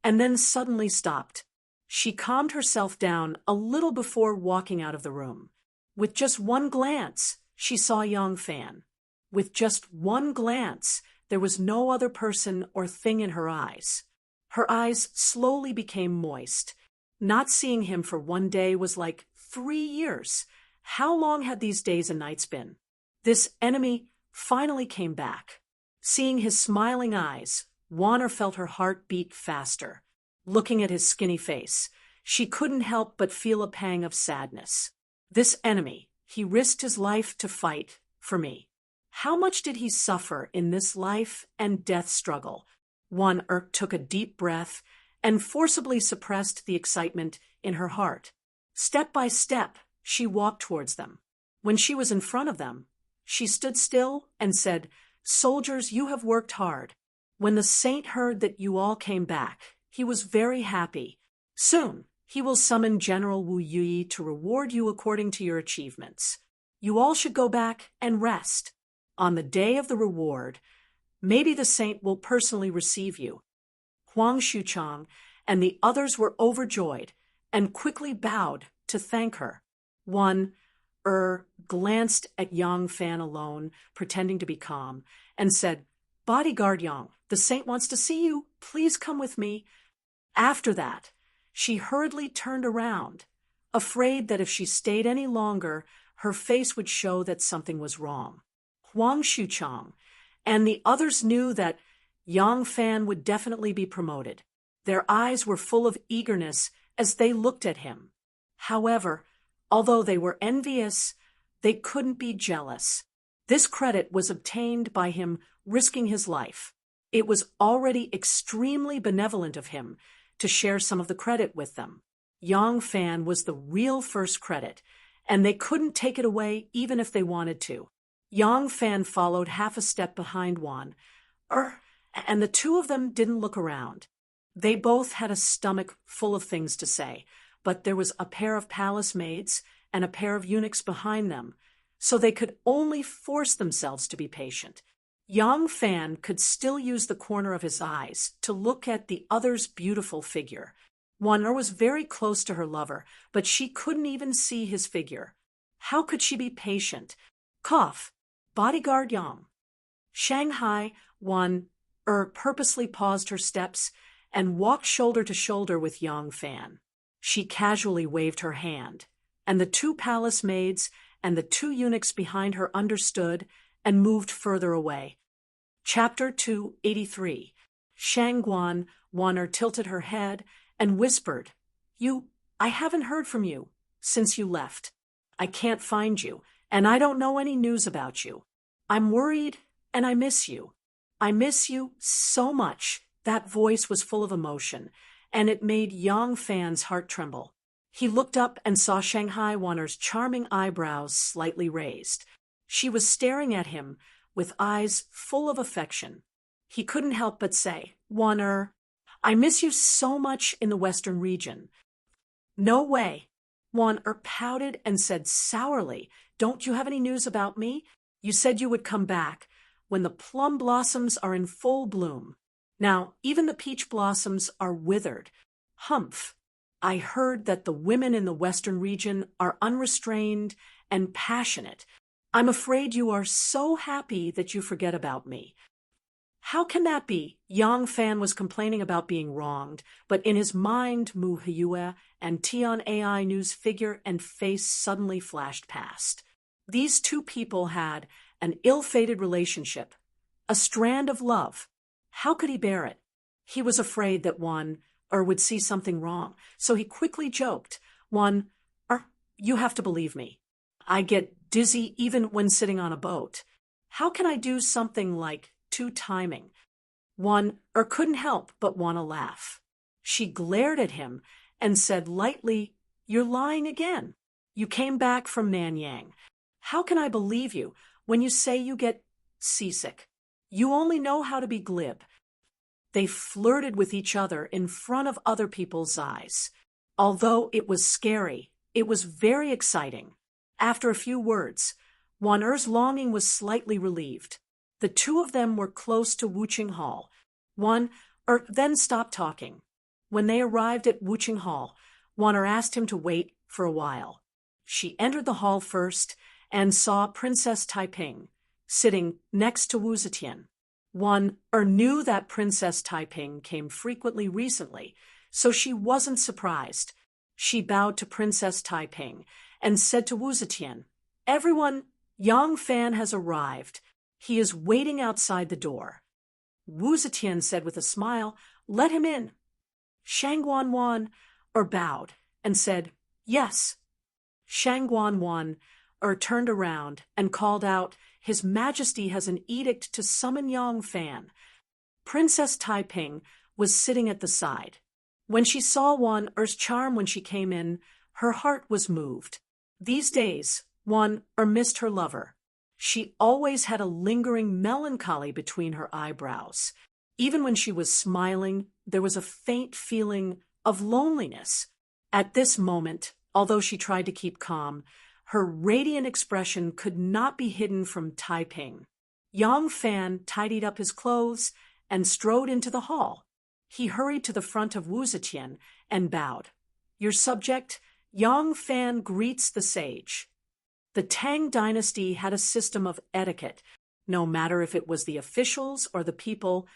and then suddenly stopped. She calmed herself down a little before walking out of the room. With just one glance, she saw Yang Fan. With just one glance, there was no other person or thing in her eyes. Her eyes slowly became moist. Not seeing him for one day was like 3 years. How long had these days and nights been? This enemy finally came back. Seeing his smiling eyes, Wan'er felt her heart beat faster. Looking at his skinny face, she couldn't help but feel a pang of sadness. This enemy, he risked his life to fight for me. How much did he suffer in this life and death struggle? Wan'er took a deep breath and forcibly suppressed the excitement in her heart. Step by step, she walked towards them. When she was in front of them, she stood still and said, "Soldiers, you have worked hard. When the saint heard that you all came back, he was very happy. Soon, he will summon General Wu Yi to reward you according to your achievements. You all should go back and rest. On the day of the reward, maybe the saint will personally receive you." Huang Xuchang and the others were overjoyed and quickly bowed to thank her. Wan'er glanced at Yang Fan alone, pretending to be calm, and said, "Bodyguard Yang, the saint wants to see you. Please come with me." After that, she hurriedly turned around, afraid that if she stayed any longer, her face would show that something was wrong. Huang Xuchang and the others knew that Yang Fan would definitely be promoted. Their eyes were full of eagerness as they looked at him. However, although they were envious, they couldn't be jealous. This credit was obtained by him risking his life. It was already extremely benevolent of him to share some of the credit with them. Yang Fan was the real first credit, and they couldn't take it away even if they wanted to. Yang Fan followed half a step behind Wan'er, and the two of them didn't look around. They both had a stomach full of things to say, but there was a pair of palace maids and a pair of eunuchs behind them, so they could only force themselves to be patient. Yang Fan could still use the corner of his eyes to look at the other's beautiful figure. Wan'er was very close to her lover, but she couldn't even see his figure. How could she be patient? Cough. Bodyguard Yang. Shanghai Wan'er purposely paused her steps and walked shoulder to shoulder with Yang Fan. She casually waved her hand, and the two palace maids and the two eunuchs behind her understood and moved further away. Chapter 283. Shangguan Wan'er tilted her head and whispered, I haven't heard from you since you left. I can't find you, and I don't know any news about you. I'm worried, and I miss you. I miss you so much." That voice was full of emotion, and it made Yang Fan's heart tremble. He looked up and saw Shanghai Wan'er's charming eyebrows slightly raised. She was staring at him, with eyes full of affection. He couldn't help but say, "Wan, I miss you so much in the Western region." "No way." Wan pouted and said sourly, "Don't you have any news about me? You said you would come back when the plum blossoms are in full bloom. Now, even the peach blossoms are withered." "Humph. I heard that the women in the Western region are unrestrained and passionate. I'm afraid you are so happy that you forget about me." "How can that be?" Yang Fan was complaining about being wronged, but in his mind, Mu Hyue and Tian AI News figure and face suddenly flashed past. These two people had an ill-fated relationship, a strand of love. How could he bear it? He was afraid that Wan would see something wrong, so he quickly joked, "Wan, you have to believe me. I get dizzy even when sitting on a boat. How can I do something like two timing?" Wan couldn't help but want to laugh. She glared at him and said lightly, "You're lying again. You came back from Nanyang. How can I believe you when you say you get seasick? You only know how to be glib." They flirted with each other in front of other people's eyes. Although it was scary, it was very exciting. After a few words, Wan longing was slightly relieved. The two of them were close to Wuching Hall. Wan then stopped talking. When they arrived at Wuching Hall, Wan asked him to wait for a while. She entered the hall first and saw Princess Taiping sitting next to Wu Zetian. Wan knew that Princess Taiping came frequently recently, so she wasn't surprised. She bowed to Princess Taiping and said to Wu Zetian, "Everyone, Yang Fan has arrived. He is waiting outside the door." Wu Zetian said with a smile, "Let him in." Shangguan Wan bowed and said, "Yes." Shangguan Wan turned around and called out, "His Majesty has an edict to summon Yang Fan." Princess Taiping was sitting at the side. When she saw Wan's charm when she came in, her heart was moved. These days, Wan missed her lover. She always had a lingering melancholy between her eyebrows. Even when she was smiling, there was a faint feeling of loneliness. At this moment, although she tried to keep calm, her radiant expression could not be hidden from Taiping. Yang Fan tidied up his clothes and strode into the hall. He hurried to the front of Wu Zetian and bowed. "Your subject, Yang Fan, greets the sage." The Tang dynasty had a system of etiquette. No matter if it was the officials or the people,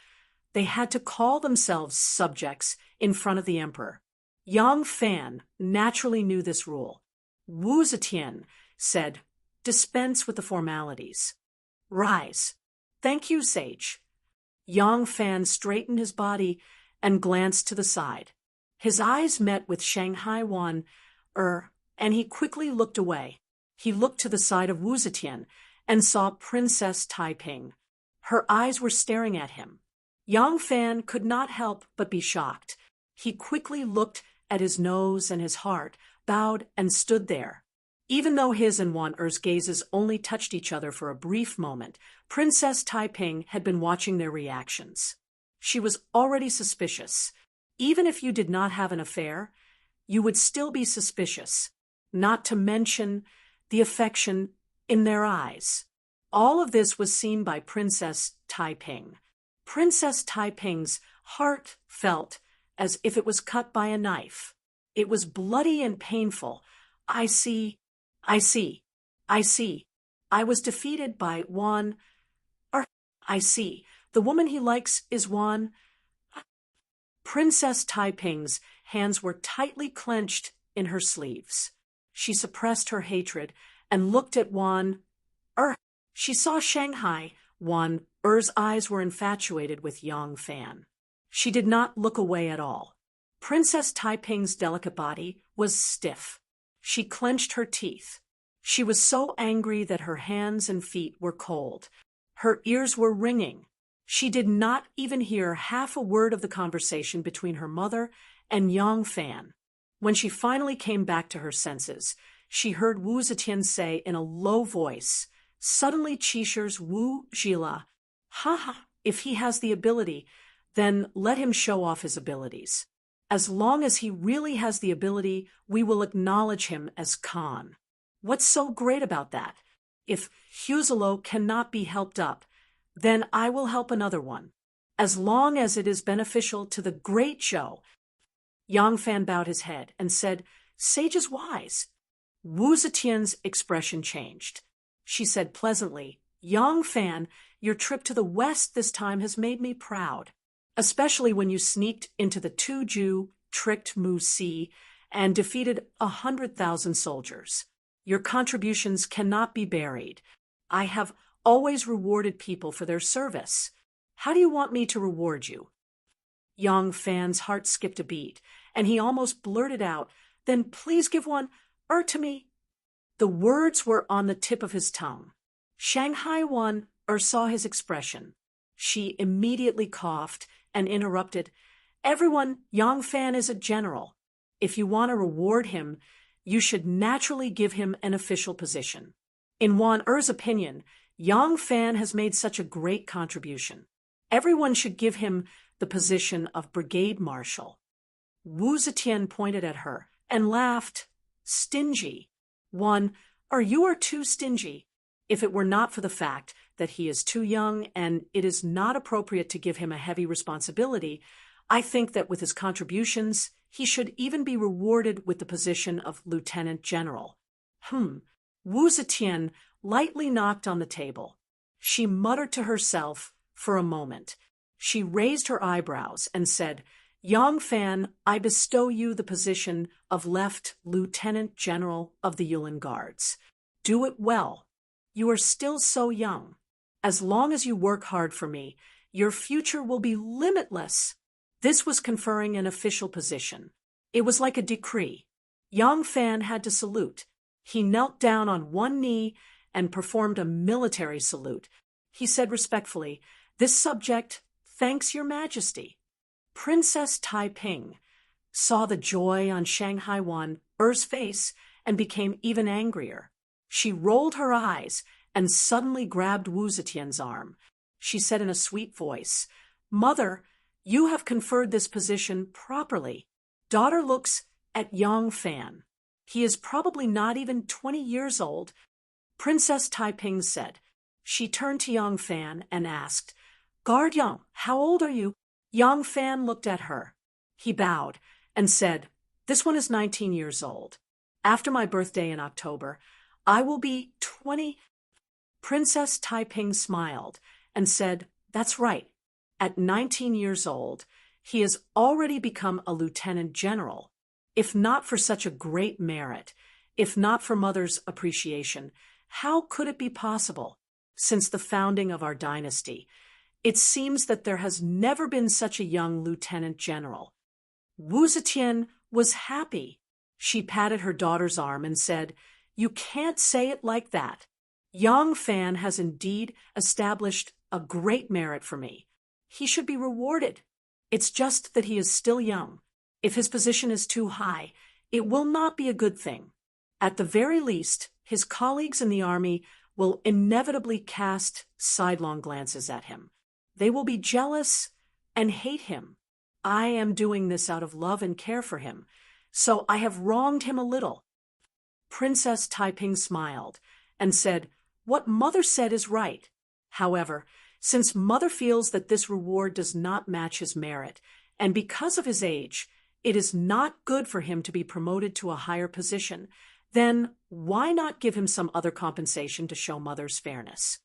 they had to call themselves subjects in front of the emperor. Yang Fan naturally knew this rule. Wu Zetian said, "Dispense with the formalities. Rise." "Thank you, sage." Yang Fan straightened his body and glanced to the side. His eyes met with Shanghai Wan, and he quickly looked away. He looked to the side of Wu Zetian and saw Princess Taiping. Her eyes were staring at him. Yang Fan could not help but be shocked. He quickly looked at his nose and his heart, bowed and stood there. Even though his and Wan-er's gazes only touched each other for a brief moment, Princess Taiping had been watching their reactions. She was already suspicious. Even if you did not have an affair, you would still be suspicious, not to mention the affection in their eyes. All of this was seen by Princess Taiping. Princess Taiping's heart felt as if it was cut by a knife. It was bloody and painful. I see. I was defeated by Wan. I see. The woman he likes is Wan. Princess Taiping's hands were tightly clenched in her sleeves. She suppressed her hatred and looked at Wan. She saw Shanghai. Wan-er's eyes were infatuated with Yang Fan. She did not look away at all. Princess Taiping's delicate body was stiff. She clenched her teeth. She was so angry that her hands and feet were cold. Her ears were ringing. She did not even hear half a word of the conversation between her mother and Yang Fan. When she finally came back to her senses, she heard Wu Zetian say in a low voice, Suddenly Qishir's Wu Zhila. Ha ha, if he has the ability, then let him show off his abilities. As long as he really has the ability, we will acknowledge him as Khan. What's so great about that? If Huzalo cannot be helped up, then I will help another one. As long as it is beneficial to the great Zhou. Yang Fan bowed his head and said, "Sage is wise." Wu Zetian's expression changed. She said pleasantly, "Yang Fan, your trip to the west this time has made me proud, especially when you sneaked into the Tuju, tricked Mu Si, and defeated 100,000 soldiers. Your contributions cannot be buried. I have always rewarded people for their service. How do you want me to reward you?" Yang Fan's heart skipped a beat, and he almost blurted out, "Then please give one to me." The words were on the tip of his tongue. Shanghai Wan saw his expression. She immediately coughed and interrupted, "Everyone, Yang Fan is a general. If you want to reward him, you should naturally give him an official position. In Wan Er's opinion, Yang Fan has made such a great contribution. Everyone should give him the position of brigade marshal." Wu Zetian pointed at her and laughed. "Stingy. Wan, you are too stingy. If it were not for the fact that he is too young and it is not appropriate to give him a heavy responsibility, I think that with his contributions, he should even be rewarded with the position of lieutenant general." Wu Zetian lightly knocked on the table. She muttered to herself for a moment. She raised her eyebrows and said, "Yang Fan, I bestow you the position of Left Lieutenant General of the Yulin Guards. Do it well. You are still so young. As long as you work hard for me, your future will be limitless." This was conferring an official position. It was like a decree. Yang Fan had to salute. He knelt down on one knee and performed a military salute. He said respectfully, "This subject thanks your majesty." Princess Taiping saw the joy on Shanghai Wan Er's face and became even angrier. She rolled her eyes and suddenly grabbed Wu Zetian's arm. She said in a sweet voice, "Mother, you have conferred this position properly. Daughter looks at Yang Fan. He is probably not even 20 years old." Princess Taiping said. She turned to Yang Fan and asked, "Guard Yang, how old are you?" Yang Fan looked at her. He bowed and said, "This one is 19 years old. After my birthday in October, I will be 20. Princess Taiping smiled and said, "That's right. At 19 years old, he has already become a lieutenant general. If not for such a great merit, if not for Mother's appreciation, how could it be possible? Since the founding of our dynasty, it seems that there has never been such a young lieutenant general." Wu Zetian was happy. She patted her daughter's arm and said, "You can't say it like that. Yang Fan has indeed established a great merit for me. He should be rewarded. It's just that he is still young. If his position is too high, it will not be a good thing. At the very least, his colleagues in the army will inevitably cast sidelong glances at him. They will be jealous and hate him. I am doing this out of love and care for him, so I have wronged him a little." Princess Taiping smiled and said, "What Mother said is right. However, since Mother feels that this reward does not match his merit, and because of his age, it is not good for him to be promoted to a higher position, then why not give him some other compensation to show Mother's fairness?"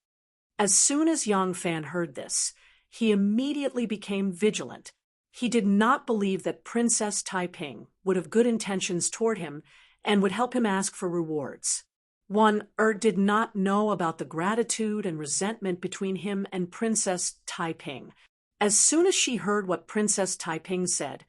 As soon as Yang Fan heard this, he immediately became vigilant. He did not believe that Princess Taiping would have good intentions toward him and would help him ask for rewards. Wan did not know about the gratitude and resentment between him and Princess Taiping. As soon as she heard what Princess Taiping said,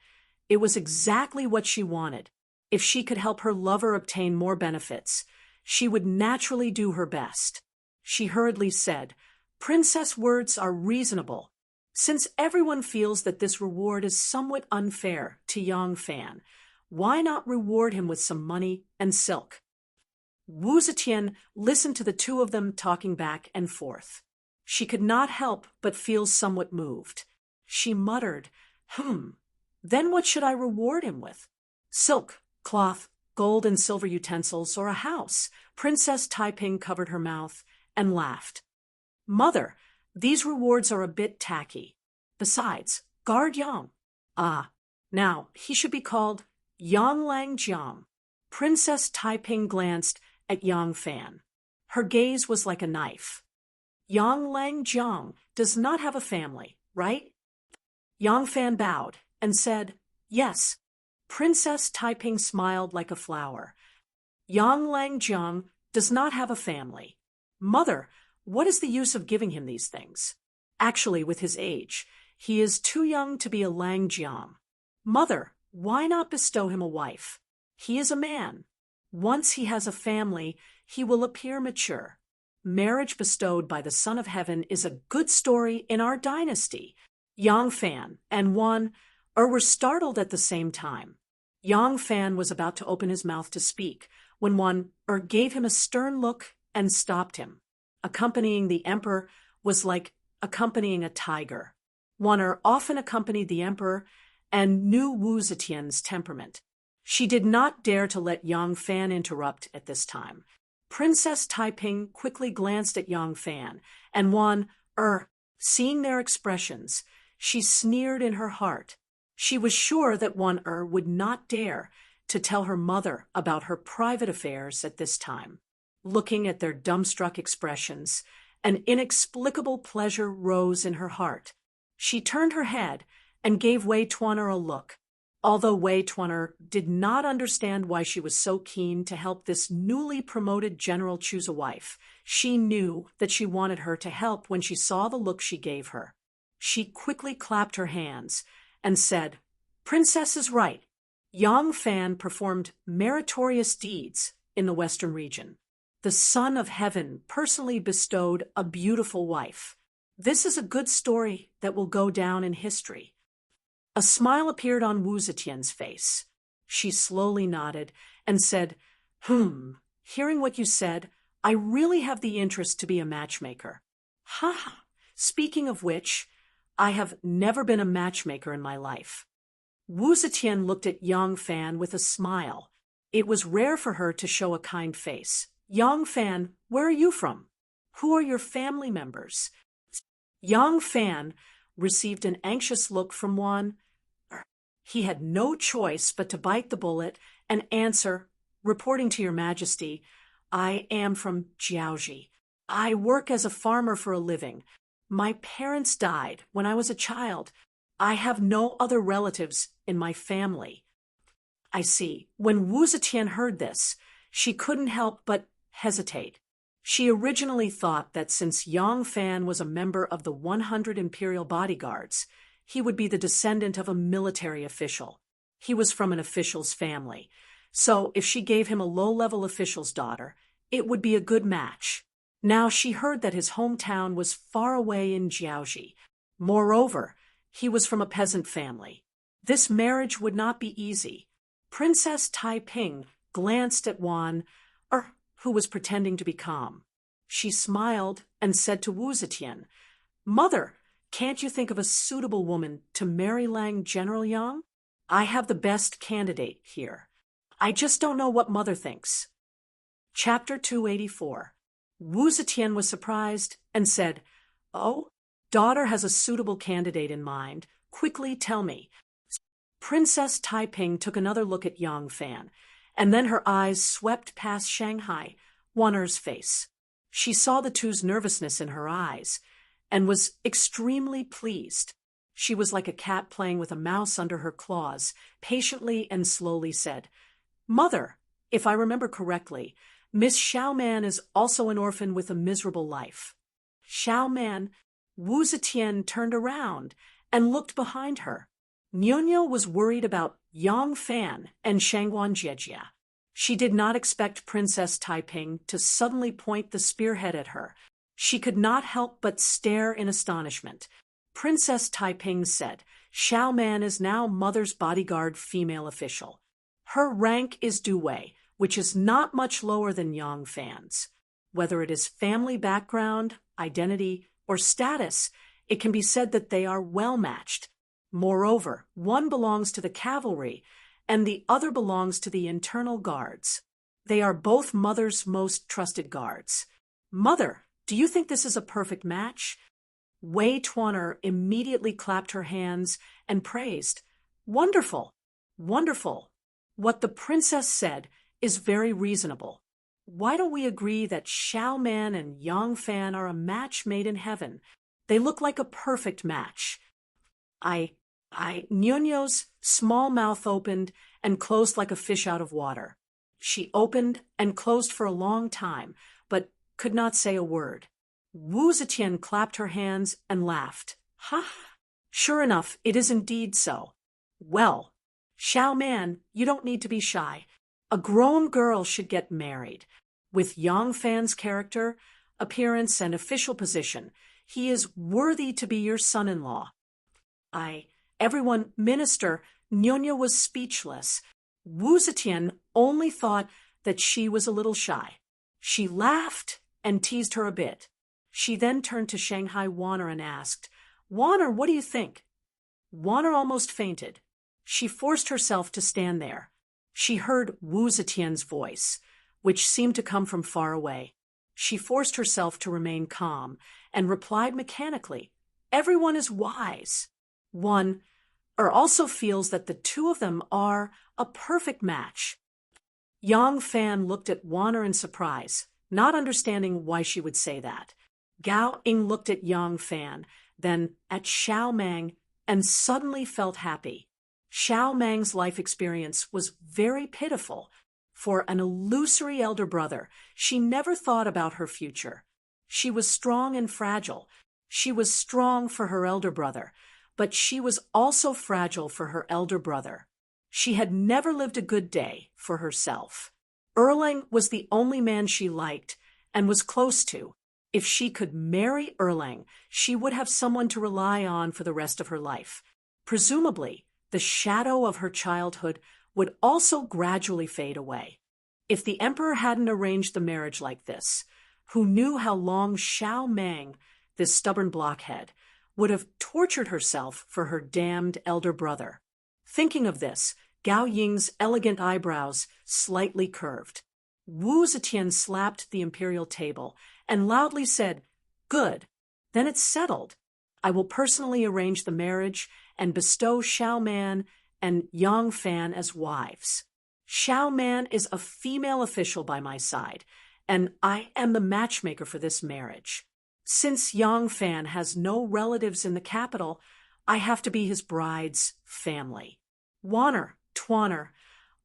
it was exactly what she wanted. If she could help her lover obtain more benefits, she would naturally do her best. She hurriedly said, "Princess words are reasonable. Since everyone feels that this reward is somewhat unfair to Yang Fan, why not reward him with some money and silk?" Wu Zetian listened to the two of them talking back and forth. She could not help but feel somewhat moved. She muttered, then what should I reward him with? Silk, cloth, gold and silver utensils, or a house? Princess Taiping covered her mouth and laughed. Mother, these rewards are a bit tacky. Besides, guard Yang. Ah, now he should be called Yang Lang Jiang. Princess Taiping glanced at Yang Fan. Her gaze was like a knife. Yang Lang Jiang does not have a family, right? Yang Fan bowed and said, yes. Princess Taiping smiled like a flower. Yang Lang Jiang does not have a family. Mother, what is the use of giving him these things? Actually, with his age, he is too young to be a Lang Jiang. Mother, why not bestow him a wife? He is a man. Once he has a family, he will appear mature. Marriage bestowed by the Son of Heaven is a good story in our dynasty. Yang Fan and Wan were startled at the same time. Yang Fan was about to open his mouth to speak when Wan gave him a stern look and stopped him. Accompanying the emperor was like accompanying a tiger. Wan often accompanied the emperor and knew Wu Zetian's temperament. She did not dare to let Yang Fan interrupt at this time. Princess Taiping quickly glanced at Yang Fan, and Wan seeing their expressions, she sneered in her heart. She was sure that Wan would not dare to tell her mother about her private affairs at this time. Looking at their dumbstruck expressions, an inexplicable pleasure rose in her heart. She turned her head and gave Wei Tuaner a look. Although Wei Tuaner did not understand why she was so keen to help this newly promoted general choose a wife, she knew that she wanted her to help when she saw the look she gave her. She quickly clapped her hands and said, Princess is right. Yang Fan performed meritorious deeds in the Western region. The Son of Heaven personally bestowed a beautiful wife. This is a good story that will go down in history. A smile appeared on Wu Zetian's face. She slowly nodded and said, hearing what you said, I really have the interest to be a matchmaker. Ha! Speaking of which, I have never been a matchmaker in my life. Wu Zetian looked at Yang Fan with a smile. It was rare for her to show a kind face. Yang Fan, where are you from? Who are your family members? Yang Fan received an anxious look from Wan. He had no choice but to bite the bullet and answer, reporting to your majesty, I am from Jiaoji. I work as a farmer for a living. My parents died when I was a child. I have no other relatives in my family. I see. When Wu Zetian heard this, she couldn't help but hesitate. She originally thought that since Yang Fan was a member of the 100 imperial bodyguards, he would be the descendant of a military official. He was from an official's family. So if she gave him a low-level official's daughter, it would be a good match. Now she heard that his hometown was far away in Jiaoji. Moreover, he was from a peasant family. This marriage would not be easy. Princess Taiping glanced at Wan, who was pretending to be calm. She smiled and said to Wu Zetian, Mother, can't you think of a suitable woman to marry Lang General Yang? I have the best candidate here. I just don't know what Mother thinks. Chapter 284. Wu Zetian was surprised and said, Oh, daughter has a suitable candidate in mind. Quickly tell me. Princess Taiping took another look at Yang Fan, and then her eyes swept past Shanghai, Wan'er's face. She saw the two's nervousness in her eyes, and was extremely pleased. She was like a cat playing with a mouse under her claws, patiently and slowly said, Mother, if I remember correctly, Miss Xiaoman is also an orphan with a miserable life. Xiaoman, Wu Zetian turned around and looked behind her. Niunia was worried about Yang Fan and Shangguan Jiejia. She did not expect Princess Taiping to suddenly point the spearhead at her. She could not help but stare in astonishment. Princess Taiping said, Xiaoman is now Mother's bodyguard female official. Her rank is Duwei, which is not much lower than Yang Fan's. Whether it is family background, identity, or status, it can be said that they are well matched. Moreover, one belongs to the cavalry, and the other belongs to the internal guards. They are both Mother's most trusted guards. Mother, do you think this is a perfect match? Wei Tuaner immediately clapped her hands and praised. Wonderful! Wonderful! What the princess said is very reasonable. Why don't we agree that Xiao Man and Yang Fan are a match made in heaven? They look like a perfect match. Nyonyo's small mouth opened and closed like a fish out of water. She opened and closed for a long time, but could not say a word. Wu Zetian clapped her hands and laughed. Ha! Sure enough, it is indeed so. Well, Xiao Man, you don't need to be shy. A grown girl should get married. With Yang Fan's character, appearance, and official position, he is worthy to be your son-in-law. Everyone, Minister, Nyonya was speechless. Wu Zetian only thought that she was a little shy. She laughed and teased her a bit. She then turned to Shanghai Wanner and asked, Wanner, what do you think? Wanner almost fainted. She forced herself to stand there. She heard Wu Zetian's voice, which seemed to come from far away. She forced herself to remain calm and replied mechanically, Everyone is wise. One also feels that the two of them are a perfect match. Yang Fan looked at Wanner in surprise, not understanding why she would say that. Gao Ying looked at Yang Fan, then at Xiao Mang, and suddenly felt happy. Xiao Mang's life experience was very pitiful. For an illusory elder brother, she never thought about her future. She was strong and fragile. She was strong for her elder brother, but she was also fragile for her elder brother. She had never lived a good day for herself. Erlang was the only man she liked and was close to. If she could marry Erlang, she would have someone to rely on for the rest of her life. Presumably, the shadow of her childhood would also gradually fade away. If the emperor hadn't arranged the marriage like this, who knew how long Xiao Mang, this stubborn blockhead, would have tortured herself for her damned elder brother? Thinking of this, Gao Ying's elegant eyebrows slightly curved. Wu Zetian slapped the imperial table and loudly said, Good, then it's settled. I will personally arrange the marriage and bestow Xiao Man and Yang Fan as wives. Xiao Man is a female official by my side, and I am the matchmaker for this marriage. Since Yang Fan has no relatives in the capital, I have to be his bride's family. Wanner, Tuaner,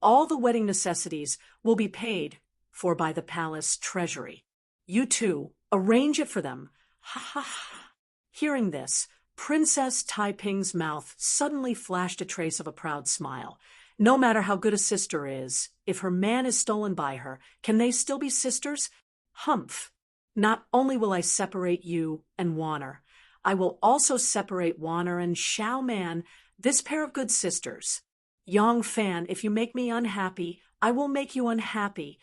all the wedding necessities will be paid for by the palace treasury. You two, arrange it for them. Ha ha ha. Hearing this, Princess Taiping's mouth suddenly flashed a trace of a proud smile. No matter how good a sister is, if her man is stolen by her, can they still be sisters? Humph. Not only will I separate you and Wanner, I will also separate Wanner and Xiao Man, this pair of good sisters. Yang Fan, if you make me unhappy, I will make you unhappy.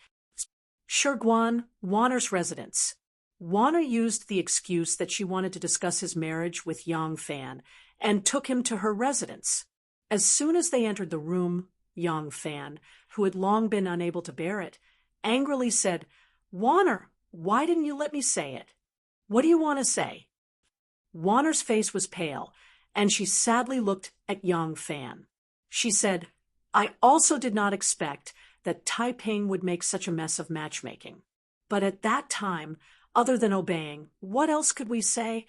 Shiguan, Wanner's residence. Wanner used the excuse that she wanted to discuss his marriage with Yang Fan and took him to her residence. As soon as they entered the room, Yang Fan, who had long been unable to bear it, angrily said, Wanner, why didn't you let me say it? What do you want to say? Wanner's face was pale, and she sadly looked at Yang Fan. She said, I also did not expect that Taiping would make such a mess of matchmaking. But at that time, other than obeying, what else could we say?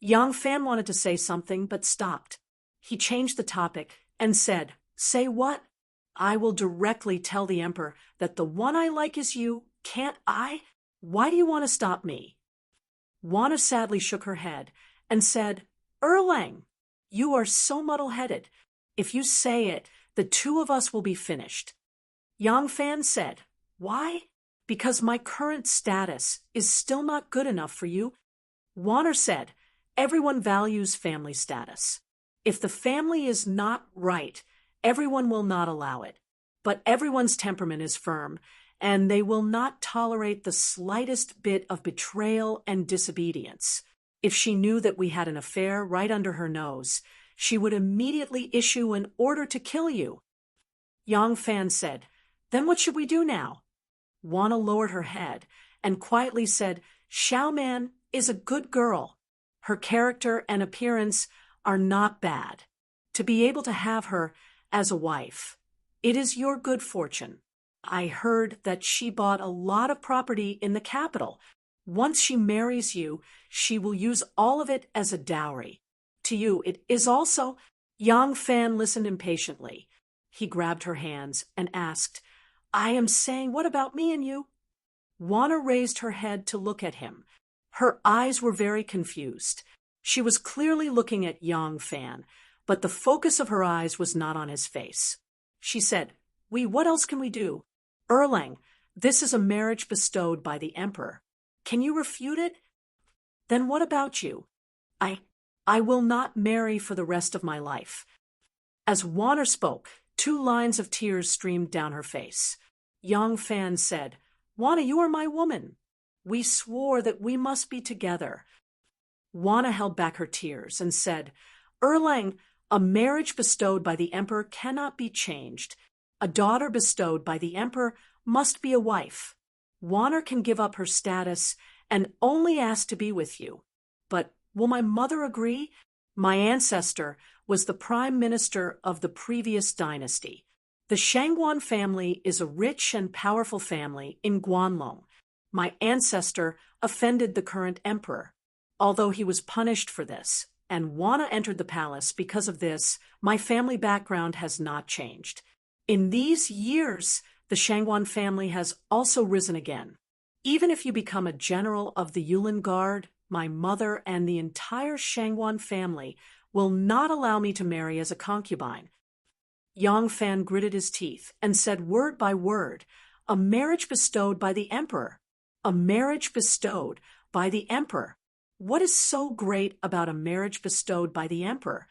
Yang Fan wanted to say something, but stopped. He changed the topic and said, Say what? I will directly tell the emperor that the one I like is you. Can't I? Why do you want to stop me? Wanner sadly shook her head and said, Erlang, you are so muddle-headed. If you say it, the two of us will be finished. Yang Fan said, Why? Because my current status is still not good enough for you. Wanner said, Everyone values family status. If the family is not right, everyone will not allow it. But everyone's temperament is firm, and they will not tolerate the slightest bit of betrayal and disobedience. If she knew that we had an affair right under her nose, she would immediately issue an order to kill you. Yang Fan said, "Then what should we do now?" Wana lowered her head and quietly said, "Xiaoman is a good girl. Her character and appearance are not bad. To be able to have her as a wife, it is your good fortune. I heard that she bought a lot of property in the capital. Once she marries you, she will use all of it as a dowry. To you, it is also—" Yang Fan listened impatiently. He grabbed her hands and asked, "I am saying, what about me and you?" Wana raised her head to look at him. Her eyes were very confused. She was clearly looking at Yang Fan, but the focus of her eyes was not on his face. She said, What else can we do? Erlang, this is a marriage bestowed by the emperor. Can you refute it? Then what about you? I will not marry for the rest of my life." As Wana spoke, 2 lines of tears streamed down her face. Yang Fan said, "Wana, you are my woman. We swore that we must be together." Wana held back her tears and said, "Erlang, a marriage bestowed by the emperor cannot be changed. A daughter bestowed by the emperor must be a wife. Wana can give up her status and only ask to be with you. But will my mother agree? My ancestor was the prime minister of the previous dynasty. The Shangguan family is a rich and powerful family in Guanlong. My ancestor offended the current emperor. Although he was punished for this, and Wana entered the palace because of this, my family background has not changed. In these years, the Shangguan family has also risen again. Even if you become a general of the Yulin Guard, my mother and the entire Shangguan family will not allow me to marry as a concubine." Yang Fan gritted his teeth and said word by word, "A marriage bestowed by the emperor. A marriage bestowed by the emperor. What is so great about a marriage bestowed by the emperor?"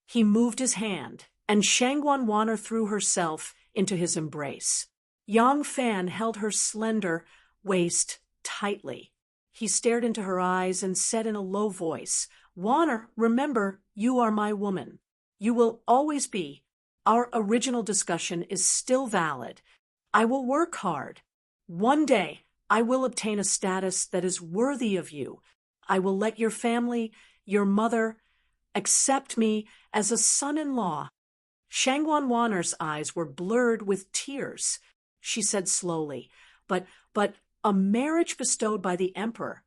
He moved his hand, and Shangguan Wana threw herself into his embrace. Yang Fan held her slender waist tightly. He stared into her eyes and said in a low voice, "Wana, remember, you are my woman. You will always be. Our original discussion is still valid. I will work hard. One day, I will obtain a status that is worthy of you. I will let your family, your mother, accept me as a son-in-law." Shangguan Wanner's eyes were blurred with tears. She said slowly, But a marriage bestowed by the emperor."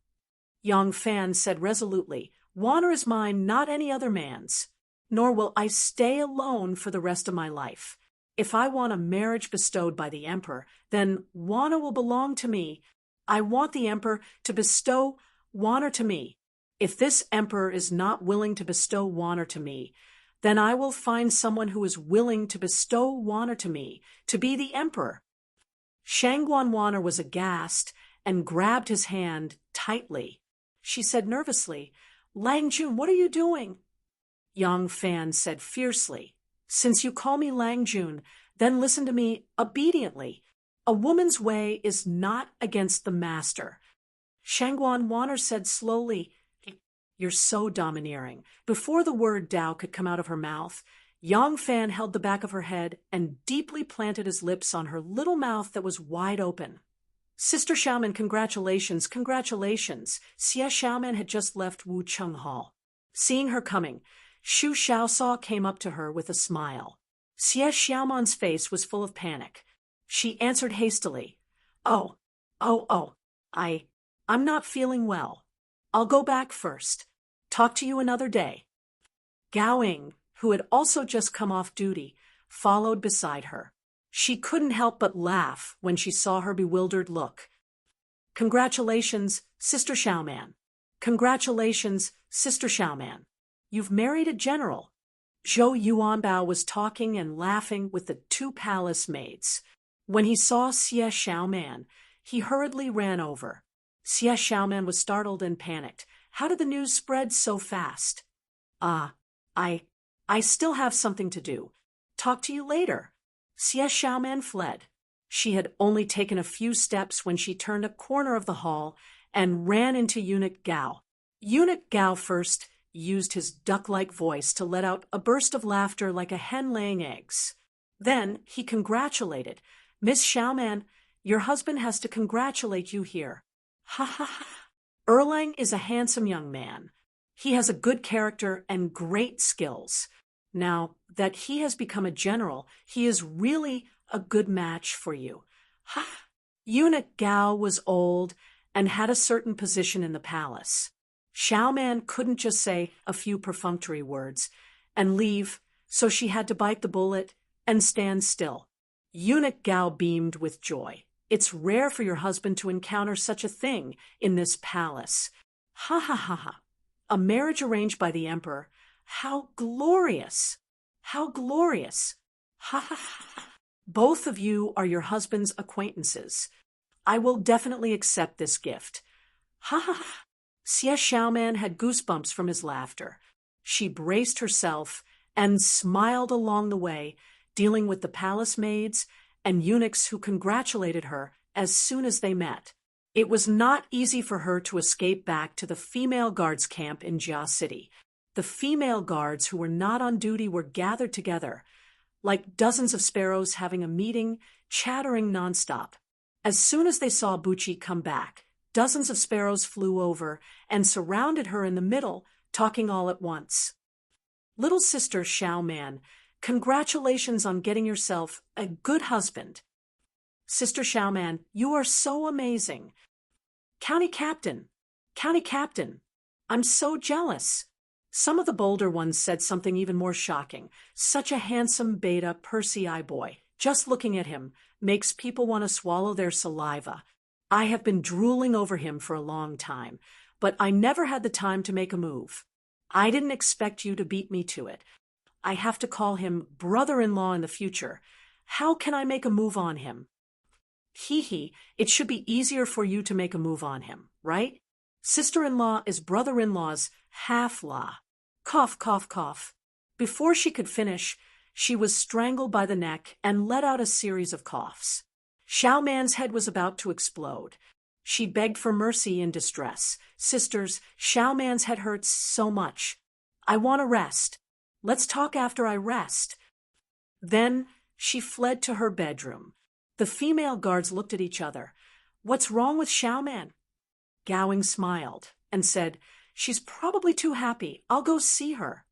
Yang Fan said resolutely, "Wanner is mine, not any other man's. Nor will I stay alone for the rest of my life. If I want a marriage bestowed by the emperor, then Wana will belong to me. I want the emperor to bestow Wana to me. If this emperor is not willing to bestow Wana to me, then I will find someone who is willing to bestow Wana to me, to be the emperor." Shangguan Wana was aghast and grabbed his hand tightly. She said nervously, "Lang Jun, what are you doing?" Yang Fan said fiercely, "Since you call me Lang Jun, then listen to me obediently. A woman's way is not against the master." Shangguan Wana said slowly, "You're so domineering." Before the word Dao could come out of her mouth, Yang Fan held the back of her head and deeply planted his lips on her little mouth that was wide open. "Sister Xiaoman, congratulations, congratulations." Xie Xiaoman had just left Wu Cheng Hall. Seeing her coming, Xu Xiaosao came up to her with a smile. Xie Xiaoman's face was full of panic. She answered hastily, I'm not feeling well. I'll go back first. Talk to you another day." Gao, who had also just come off duty, followed beside her. She couldn't help but laugh when she saw her bewildered look. "Congratulations, Sister Xiaoman. Congratulations, Sister Xiaoman. You've married a general." Zhou Yuanbao was talking and laughing with the 2 palace maids. When he saw Xie Xiaoman, he hurriedly ran over. Xie Xiaoman was startled and panicked. How did the news spread so fast? I still have something to do. Talk to you later." Xie Xiaoman fled. She had only taken a few steps when she turned a corner of the hall and ran into Eunuch Gao. Eunuch Gao first used his duck-like voice to let out a burst of laughter like a hen laying eggs. Then he congratulated, "Miss Xiaoman, your husband has to congratulate you here." Ha ha ha. Erlang is a handsome young man. He has a good character and great skills. Now that he has become a general, he is really a good match for you. Ha! Eunuch Gao was old and had a certain position in the palace. Xiaoman couldn't just say a few perfunctory words and leave, so she had to bite the bullet and stand still. Eunuch Gao beamed with joy. It's rare for your husband to encounter such a thing in this palace. Ha ha ha ha. A marriage arranged by the emperor. How glorious! How glorious! Ha ha ha. Both of you are your husband's acquaintances. I will definitely accept this gift. Ha ha ha. Xie Xiaoman had goosebumps from his laughter. She braced herself and smiled along the way, dealing with the palace maids and eunuchs who congratulated her as soon as they met. It was not easy for her to escape back to the female guards camp in Jia City. The female guards who were not on duty were gathered together, like dozens of sparrows having a meeting, chattering nonstop. As soon as they saw Buqi come back, dozens of sparrows flew over and surrounded her in the middle, talking all at once. "Little sister Xiaoman, congratulations on getting yourself a good husband. Sister Xiaoman, you are so amazing. County Captain, I'm so jealous." Some of the bolder ones said something even more shocking. "Such a handsome beta Persei boy. Just looking at him makes people want to swallow their saliva. I have been drooling over him for a long time, but I never had the time to make a move. I didn't expect you to beat me to it. I have to call him brother-in-law in the future. How can I make a move on him?" Hee, it should be easier for you to make a move on him, right? Sister-in-law is brother-in-law's half-law. Cough, cough, cough. Before she could finish, she was strangled by the neck and let out a series of coughs. Xiaoman's head was about to explode. She begged for mercy in distress. "Sisters, Xiaoman's head hurts so much. I want to rest. Let's talk after I rest." Then she fled to her bedroom. The female guards looked at each other. "What's wrong with Xiaoman?" Gowing smiled and said, "She's probably too happy. I'll go see her."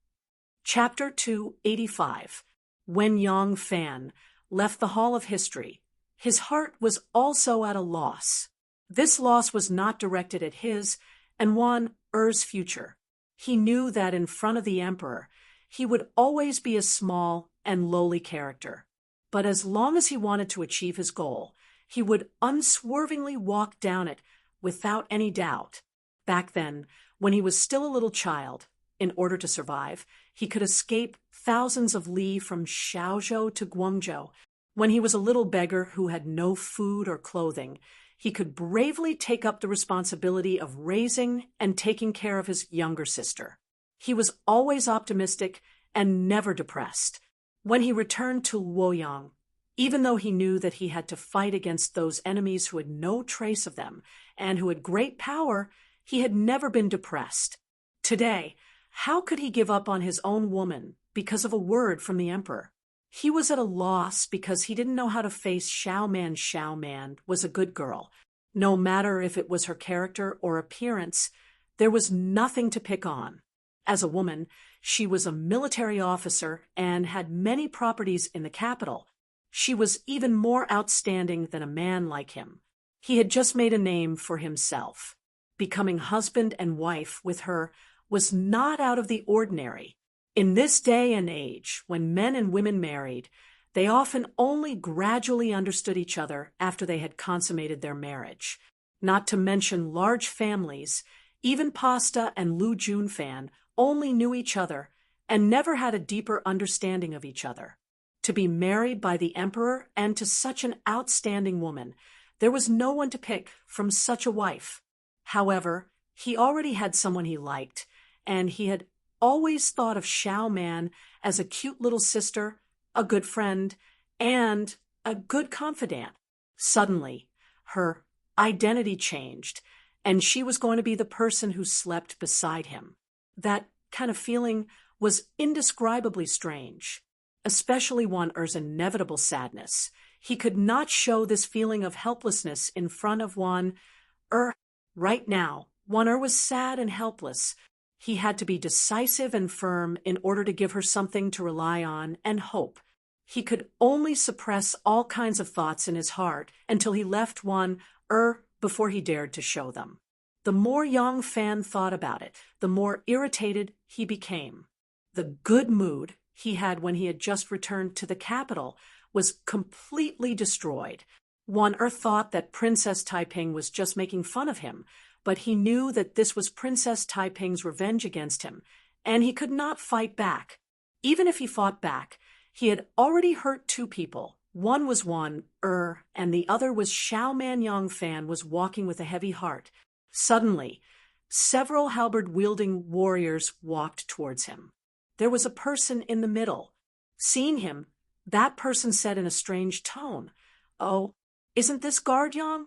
Chapter 285. When Yang Fan left the Hall of History, his heart was also at a loss. This loss was not directed at his and Wan Er's future. He knew that in front of the emperor, he would always be a small and lowly character. But as long as he wanted to achieve his goal, he would unswervingly walk down it without any doubt. Back then, when he was still a little child, in order to survive, he could escape thousands of li from Xiaozhou to Guangzhou. When he was a little beggar who had no food or clothing, he could bravely take up the responsibility of raising and taking care of his younger sister. He was always optimistic and never depressed. When he returned to Luoyang, even though he knew that he had to fight against those enemies who had no trace of them and who had great power, he had never been depressed. Today, how could he give up on his own woman because of a word from the emperor? He was at a loss because he didn't know how to face Xiaoman. Xiaoman was a good girl. No matter if it was her character or appearance, there was nothing to pick on. As a woman, she was a military officer and had many properties in the capital. She was even more outstanding than a man like him. He had just made a name for himself. Becoming husband and wife with her was not out of the ordinary. In this day and age, when men and women married, they often only gradually understood each other after they had consummated their marriage. Not to mention large families, even Pasta and Lu Junfan only knew each other and never had a deeper understanding of each other. To be married by the emperor and to such an outstanding woman, there was no one to pick from such a wife. However, he already had someone he liked, and he had always thought of Xiaoman as a cute little sister, a good friend, and a good confidant. Suddenly, her identity changed, and she was going to be the person who slept beside him. That kind of feeling was indescribably strange, especially Wan-Er's inevitable sadness. He could not show this feeling of helplessness in front of Wan-Er. Right now, Wan-Er was sad and helpless. He had to be decisive and firm in order to give her something to rely on and hope. He could only suppress all kinds of thoughts in his heart until he left Wan-Er before he dared to show them. The more Yang Fan thought about it, the more irritated he became. The good mood he had when he had just returned to the capital was completely destroyed. Wan-Er thought that Princess Taiping was just making fun of him, but he knew that this was Princess Taiping's revenge against him, and he could not fight back. Even if he fought back, he had already hurt two people. One was Wan-Er, and the other was Xiaoman. Yang Fan was walking with a heavy heart. Suddenly, several halberd-wielding warriors walked towards him. There was a person in the middle. Seeing him, that person said in a strange tone, "Oh, isn't this Guard Yang?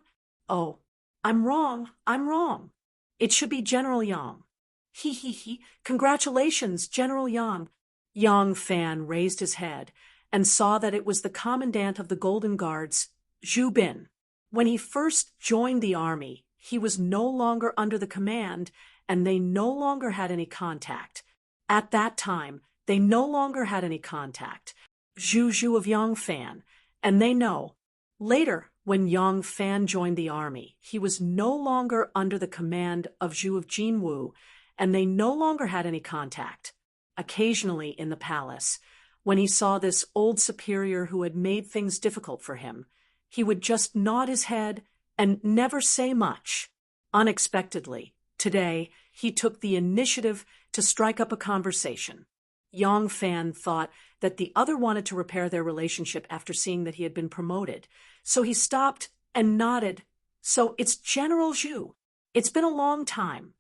Oh, I'm wrong. It should be General Yang." He, congratulations, General Yang." Yang Fan raised his head and saw that it was the commandant of the Golden Guards, Zhu Bin. When he first joined the army, he was no longer under the command, and they no longer had any contact. At that time, they no longer had any contact. Zhu of Yang Fan, and they know. Later, when Yang Fan joined the army, he was no longer under the command of Zhu of Jinwu, and they no longer had any contact. Occasionally in the palace, when he saw this old superior who had made things difficult for him, he would just nod his head and never say much. Unexpectedly, today, he took the initiative to strike up a conversation. Yang Fan thought that the other wanted to repair their relationship after seeing that he had been promoted, so he stopped and nodded. "So it's General Zhu. It's been a long time."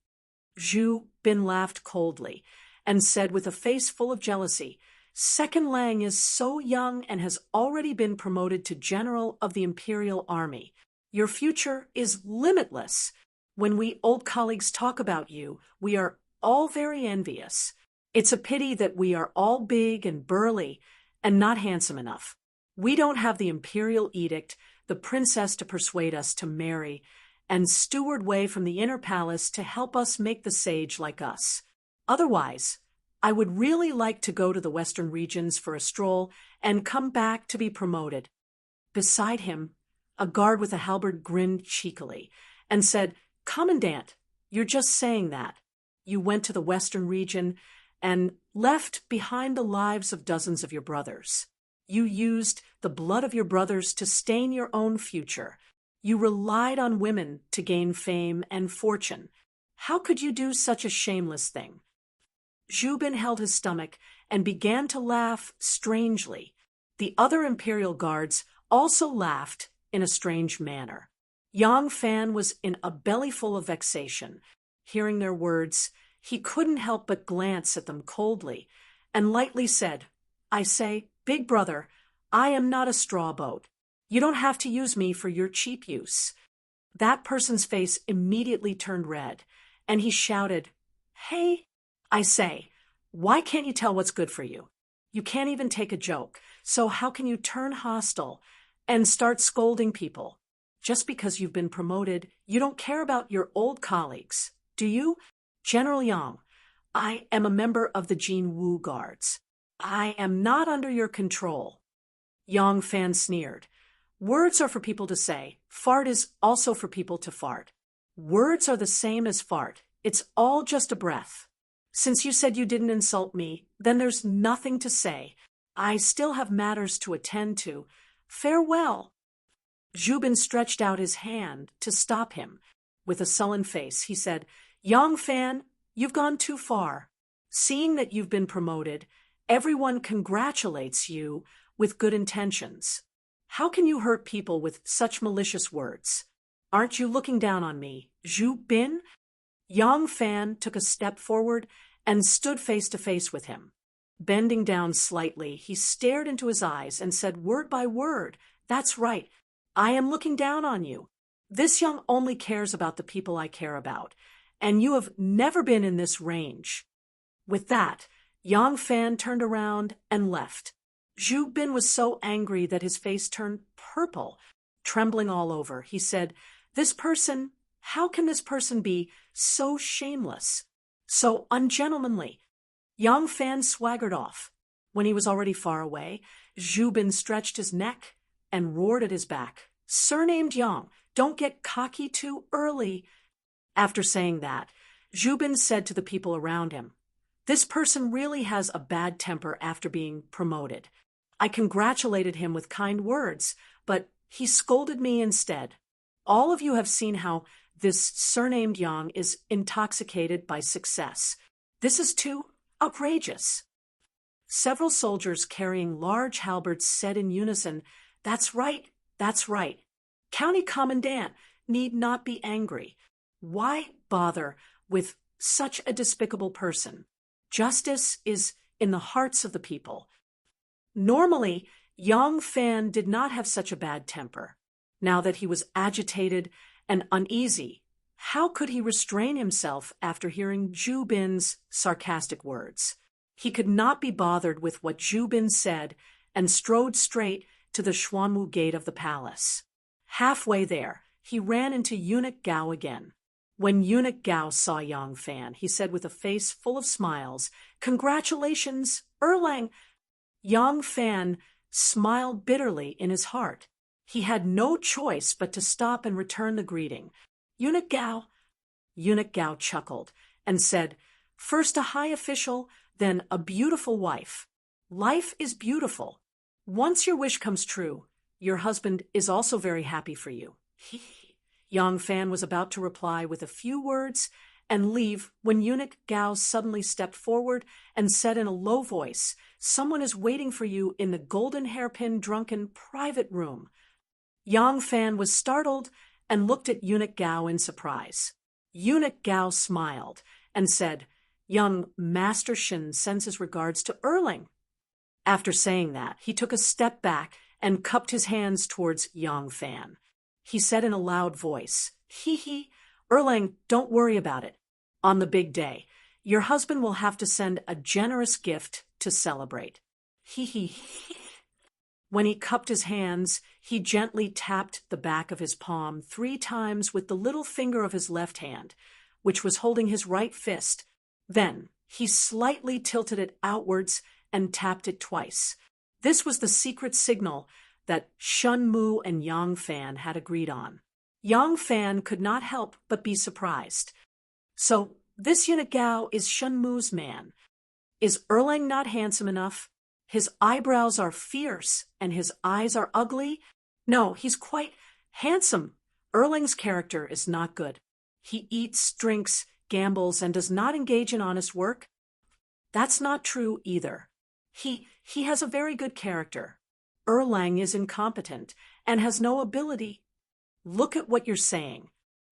Zhu Bin laughed coldly and said with a face full of jealousy, "Second Lang is so young and has already been promoted to General of the Imperial Army. Your future is limitless. When we old colleagues talk about you, we are all very envious. It's a pity that we are all big and burly and not handsome enough. We don't have the imperial edict, the princess to persuade us to marry, and steward Wei from the inner palace to help us make the sage like us. Otherwise, I would really like to go to the western regions for a stroll and come back to be promoted." Beside him, a guard with a halberd grinned cheekily and said, "Commandant, you're just saying that. You went to the western region and left behind the lives of dozens of your brothers. You used the blood of your brothers to stain your own future. You relied on women to gain fame and fortune. How could you do such a shameless thing?" Zhu Bin held his stomach and began to laugh strangely. The other imperial guards also laughed in a strange manner. Yang Fan was in a bellyful of vexation. Hearing their words, he couldn't help but glance at them coldly and lightly said, "I say, big brother, I am not a straw boat. You don't have to use me for your cheap use." That person's face immediately turned red, and he shouted, "Hey, I say, why can't you tell what's good for you? You can't even take a joke, so how can you turn hostile and start scolding people? Just because you've been promoted, you don't care about your old colleagues, do you? General Yang, I am a member of the Jinwu Guards. I am not under your control." Yang Fan sneered. "Words are for people to say. Fart is also for people to fart. Words are the same as fart. It's all just a breath. Since you said you didn't insult me, then there's nothing to say. I still have matters to attend to. Farewell." Zhu Bin stretched out his hand to stop him. With a sullen face, he said, "Yang Fan, you've gone too far. Seeing that you've been promoted, everyone congratulates you with good intentions. How can you hurt people with such malicious words? Aren't you looking down on me, Zhu Bin?" Yang Fan took a step forward and stood face to face with him. Bending down slightly, he stared into his eyes and said word by word, "That's right. I am looking down on you. This young only cares about the people I care about, and you have never been in this range." With that, Yang Fan turned around and left. Zhu Bin was so angry that his face turned purple. Trembling all over, he said, how can this person be so shameless, so ungentlemanly?" Yang Fan swaggered off. When he was already far away, Zhu Bin stretched his neck and roared at his back, "Surnamed Yang, don't get cocky too early." After saying that, Zhu Bin said to the people around him, "This person really has a bad temper after being promoted. I congratulated him with kind words, but he scolded me instead. All of you have seen how this surnamed Yang is intoxicated by success. This is too outrageous." Several soldiers carrying large halberds said in unison, "That's right, that's right. County Commandant need not be angry. Why bother with such a despicable person? Justice is in the hearts of the people." Normally, Yang Fan did not have such a bad temper. Now that he was agitated and uneasy, how could he restrain himself after hearing Zhu Bin's sarcastic words? He could not be bothered with what Zhu Bin said and strode straight to the Xuanwu gate of the palace. Halfway there, he ran into Eunuch Gao again. When Eunuch Gao saw Yang Fan, he said with a face full of smiles, "Congratulations, Erlang." Yang Fan smiled bitterly in his heart. He had no choice but to stop and return the greeting. "Eunuch Gao." Eunuch Gao chuckled and said, "First a high official, then a beautiful wife. Life is beautiful. Once your wish comes true, your husband is also very happy for you." Yang Fan was about to reply with a few words and leave when Eunuch Gao suddenly stepped forward and said in a low voice, "Someone is waiting for you in the golden hairpin drunken private room." Yang Fan was startled and looked at Eunuch Gao in surprise. Eunuch Gao smiled and said, "Young Master Shin sends his regards to Erlang." After saying that, he took a step back and cupped his hands towards Yang Fan. He said in a loud voice, "Erlang, don't worry about it. On the big day, your husband will have to send a generous gift to celebrate." When he cupped his hands, he gently tapped the back of his palm 3 times with the little finger of his left hand, which was holding his right fist. Then he slightly tilted it outwards and tapped it twice. This was the secret signal that Shun Mu and Yang Fan had agreed on. Yang Fan could not help but be surprised. "So this Eunuch Gao is Shun Mu's man. Is Erlang not handsome enough? His eyebrows are fierce and his eyes are ugly. No, he's quite handsome. Erlang's character is not good. He eats, drinks, gambles, and does not engage in honest work." "That's not true either. He has a very good character. Erlang is incompetent and has no ability." "Look at what you're saying.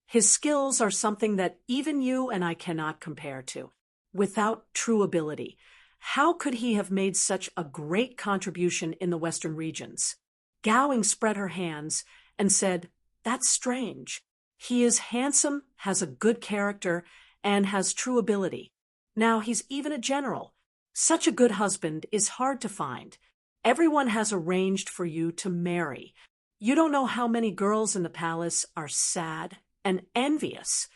His skills are something that even you and I cannot compare to. Without true ability, how could he have made such a great contribution in the Western regions?" Gowing spread her hands and said, "That's strange. He is handsome, has a good character, and has true ability. Now he's even a general. Such a good husband is hard to find. Everyone has arranged for you to marry. You don't know how many girls in the palace are sad and envious.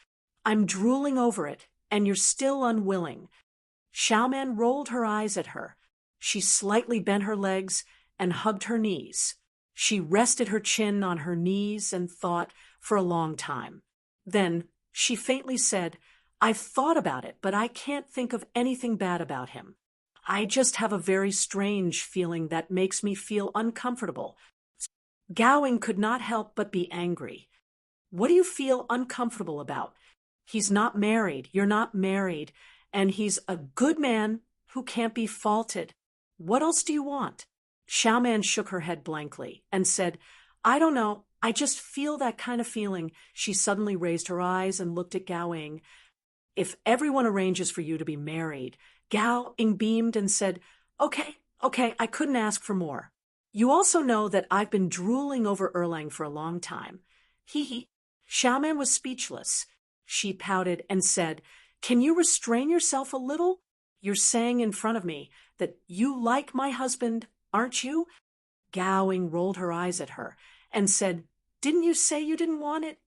I'm drooling over it, and you're still unwilling." Xiaoman rolled her eyes at her. She slightly bent her legs and hugged her knees. She rested her chin on her knees and thought for a long time. Then she faintly said, "I've thought about it, but I can't think of anything bad about him. I just have a very strange feeling that makes me feel uncomfortable." Gowing could not help but be angry. "What do you feel uncomfortable about? He's not married, you're not married, and he's a good man who can't be faulted. What else do you want?" Xiaoman shook her head blankly and said, "I don't know, I just feel that kind of feeling." She suddenly raised her eyes and looked at Gowing. "If everyone arranges for you to be married," Gowing beamed and said, Okay, I couldn't ask for more. You also know that I've been drooling over Erlang for a long time. Hee hee. Xiaoman was speechless. She pouted and said, "Can you restrain yourself a little? You're saying in front of me that you like my husband, aren't you?" Gowing rolled her eyes at her and said, "Didn't you say you didn't want it?"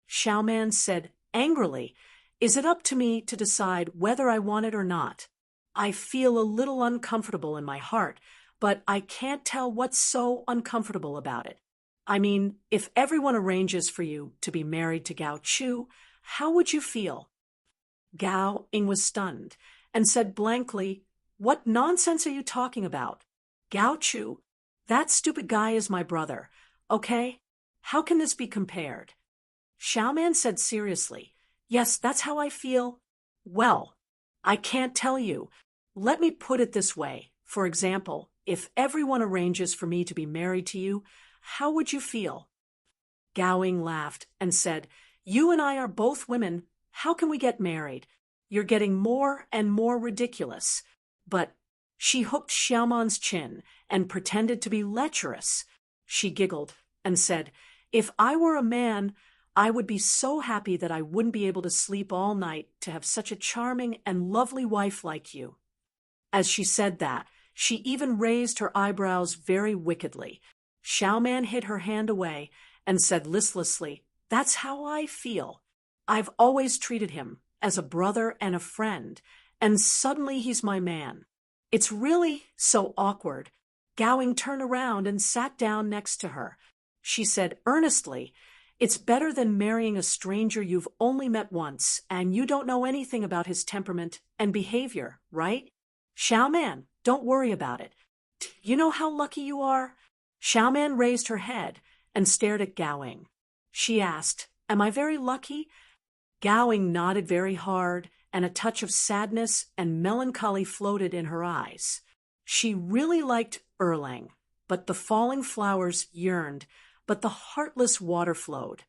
Xiaoman said angrily, "Is it up to me to decide whether I want it or not? I feel a little uncomfortable in my heart, but I can't tell what's so uncomfortable about it. I mean, if everyone arranges for you to be married to Gao Chu, how would you feel?" Gao Ing was stunned and said blankly, "What nonsense are you talking about? Gao Chu? That stupid guy is my brother, okay? How can this be compared?" Xiaoman said seriously, "Yes, that's how I feel. Well, I can't tell you. Let me put it this way. For example, if everyone arranges for me to be married to you, how would you feel?" Gowing laughed and said, "You and I are both women. How can we get married? You're getting more and more ridiculous." But she hooked Xiaoman's chin and pretended to be lecherous. She giggled and said, "If I were a man, I would be so happy that I wouldn't be able to sleep all night to have such a charming and lovely wife like you." As she said that, she even raised her eyebrows very wickedly. Xiaoman hid her hand away and said listlessly, "That's how I feel. I've always treated him as a brother and a friend, and suddenly he's my man. It's really so awkward." Gowing turned around and sat down next to her. She said earnestly, "It's better than marrying a stranger you've only met once and you don't know anything about his temperament and behavior, right? Xiaoman, don't worry about it. You know how lucky you are?" Xiaoman raised her head and stared at Gowing. She asked, "Am I very lucky?" Gowing nodded very hard, and a touch of sadness and melancholy floated in her eyes. She really liked Erlang, but the falling flowers yearned, but the heartless water flowed.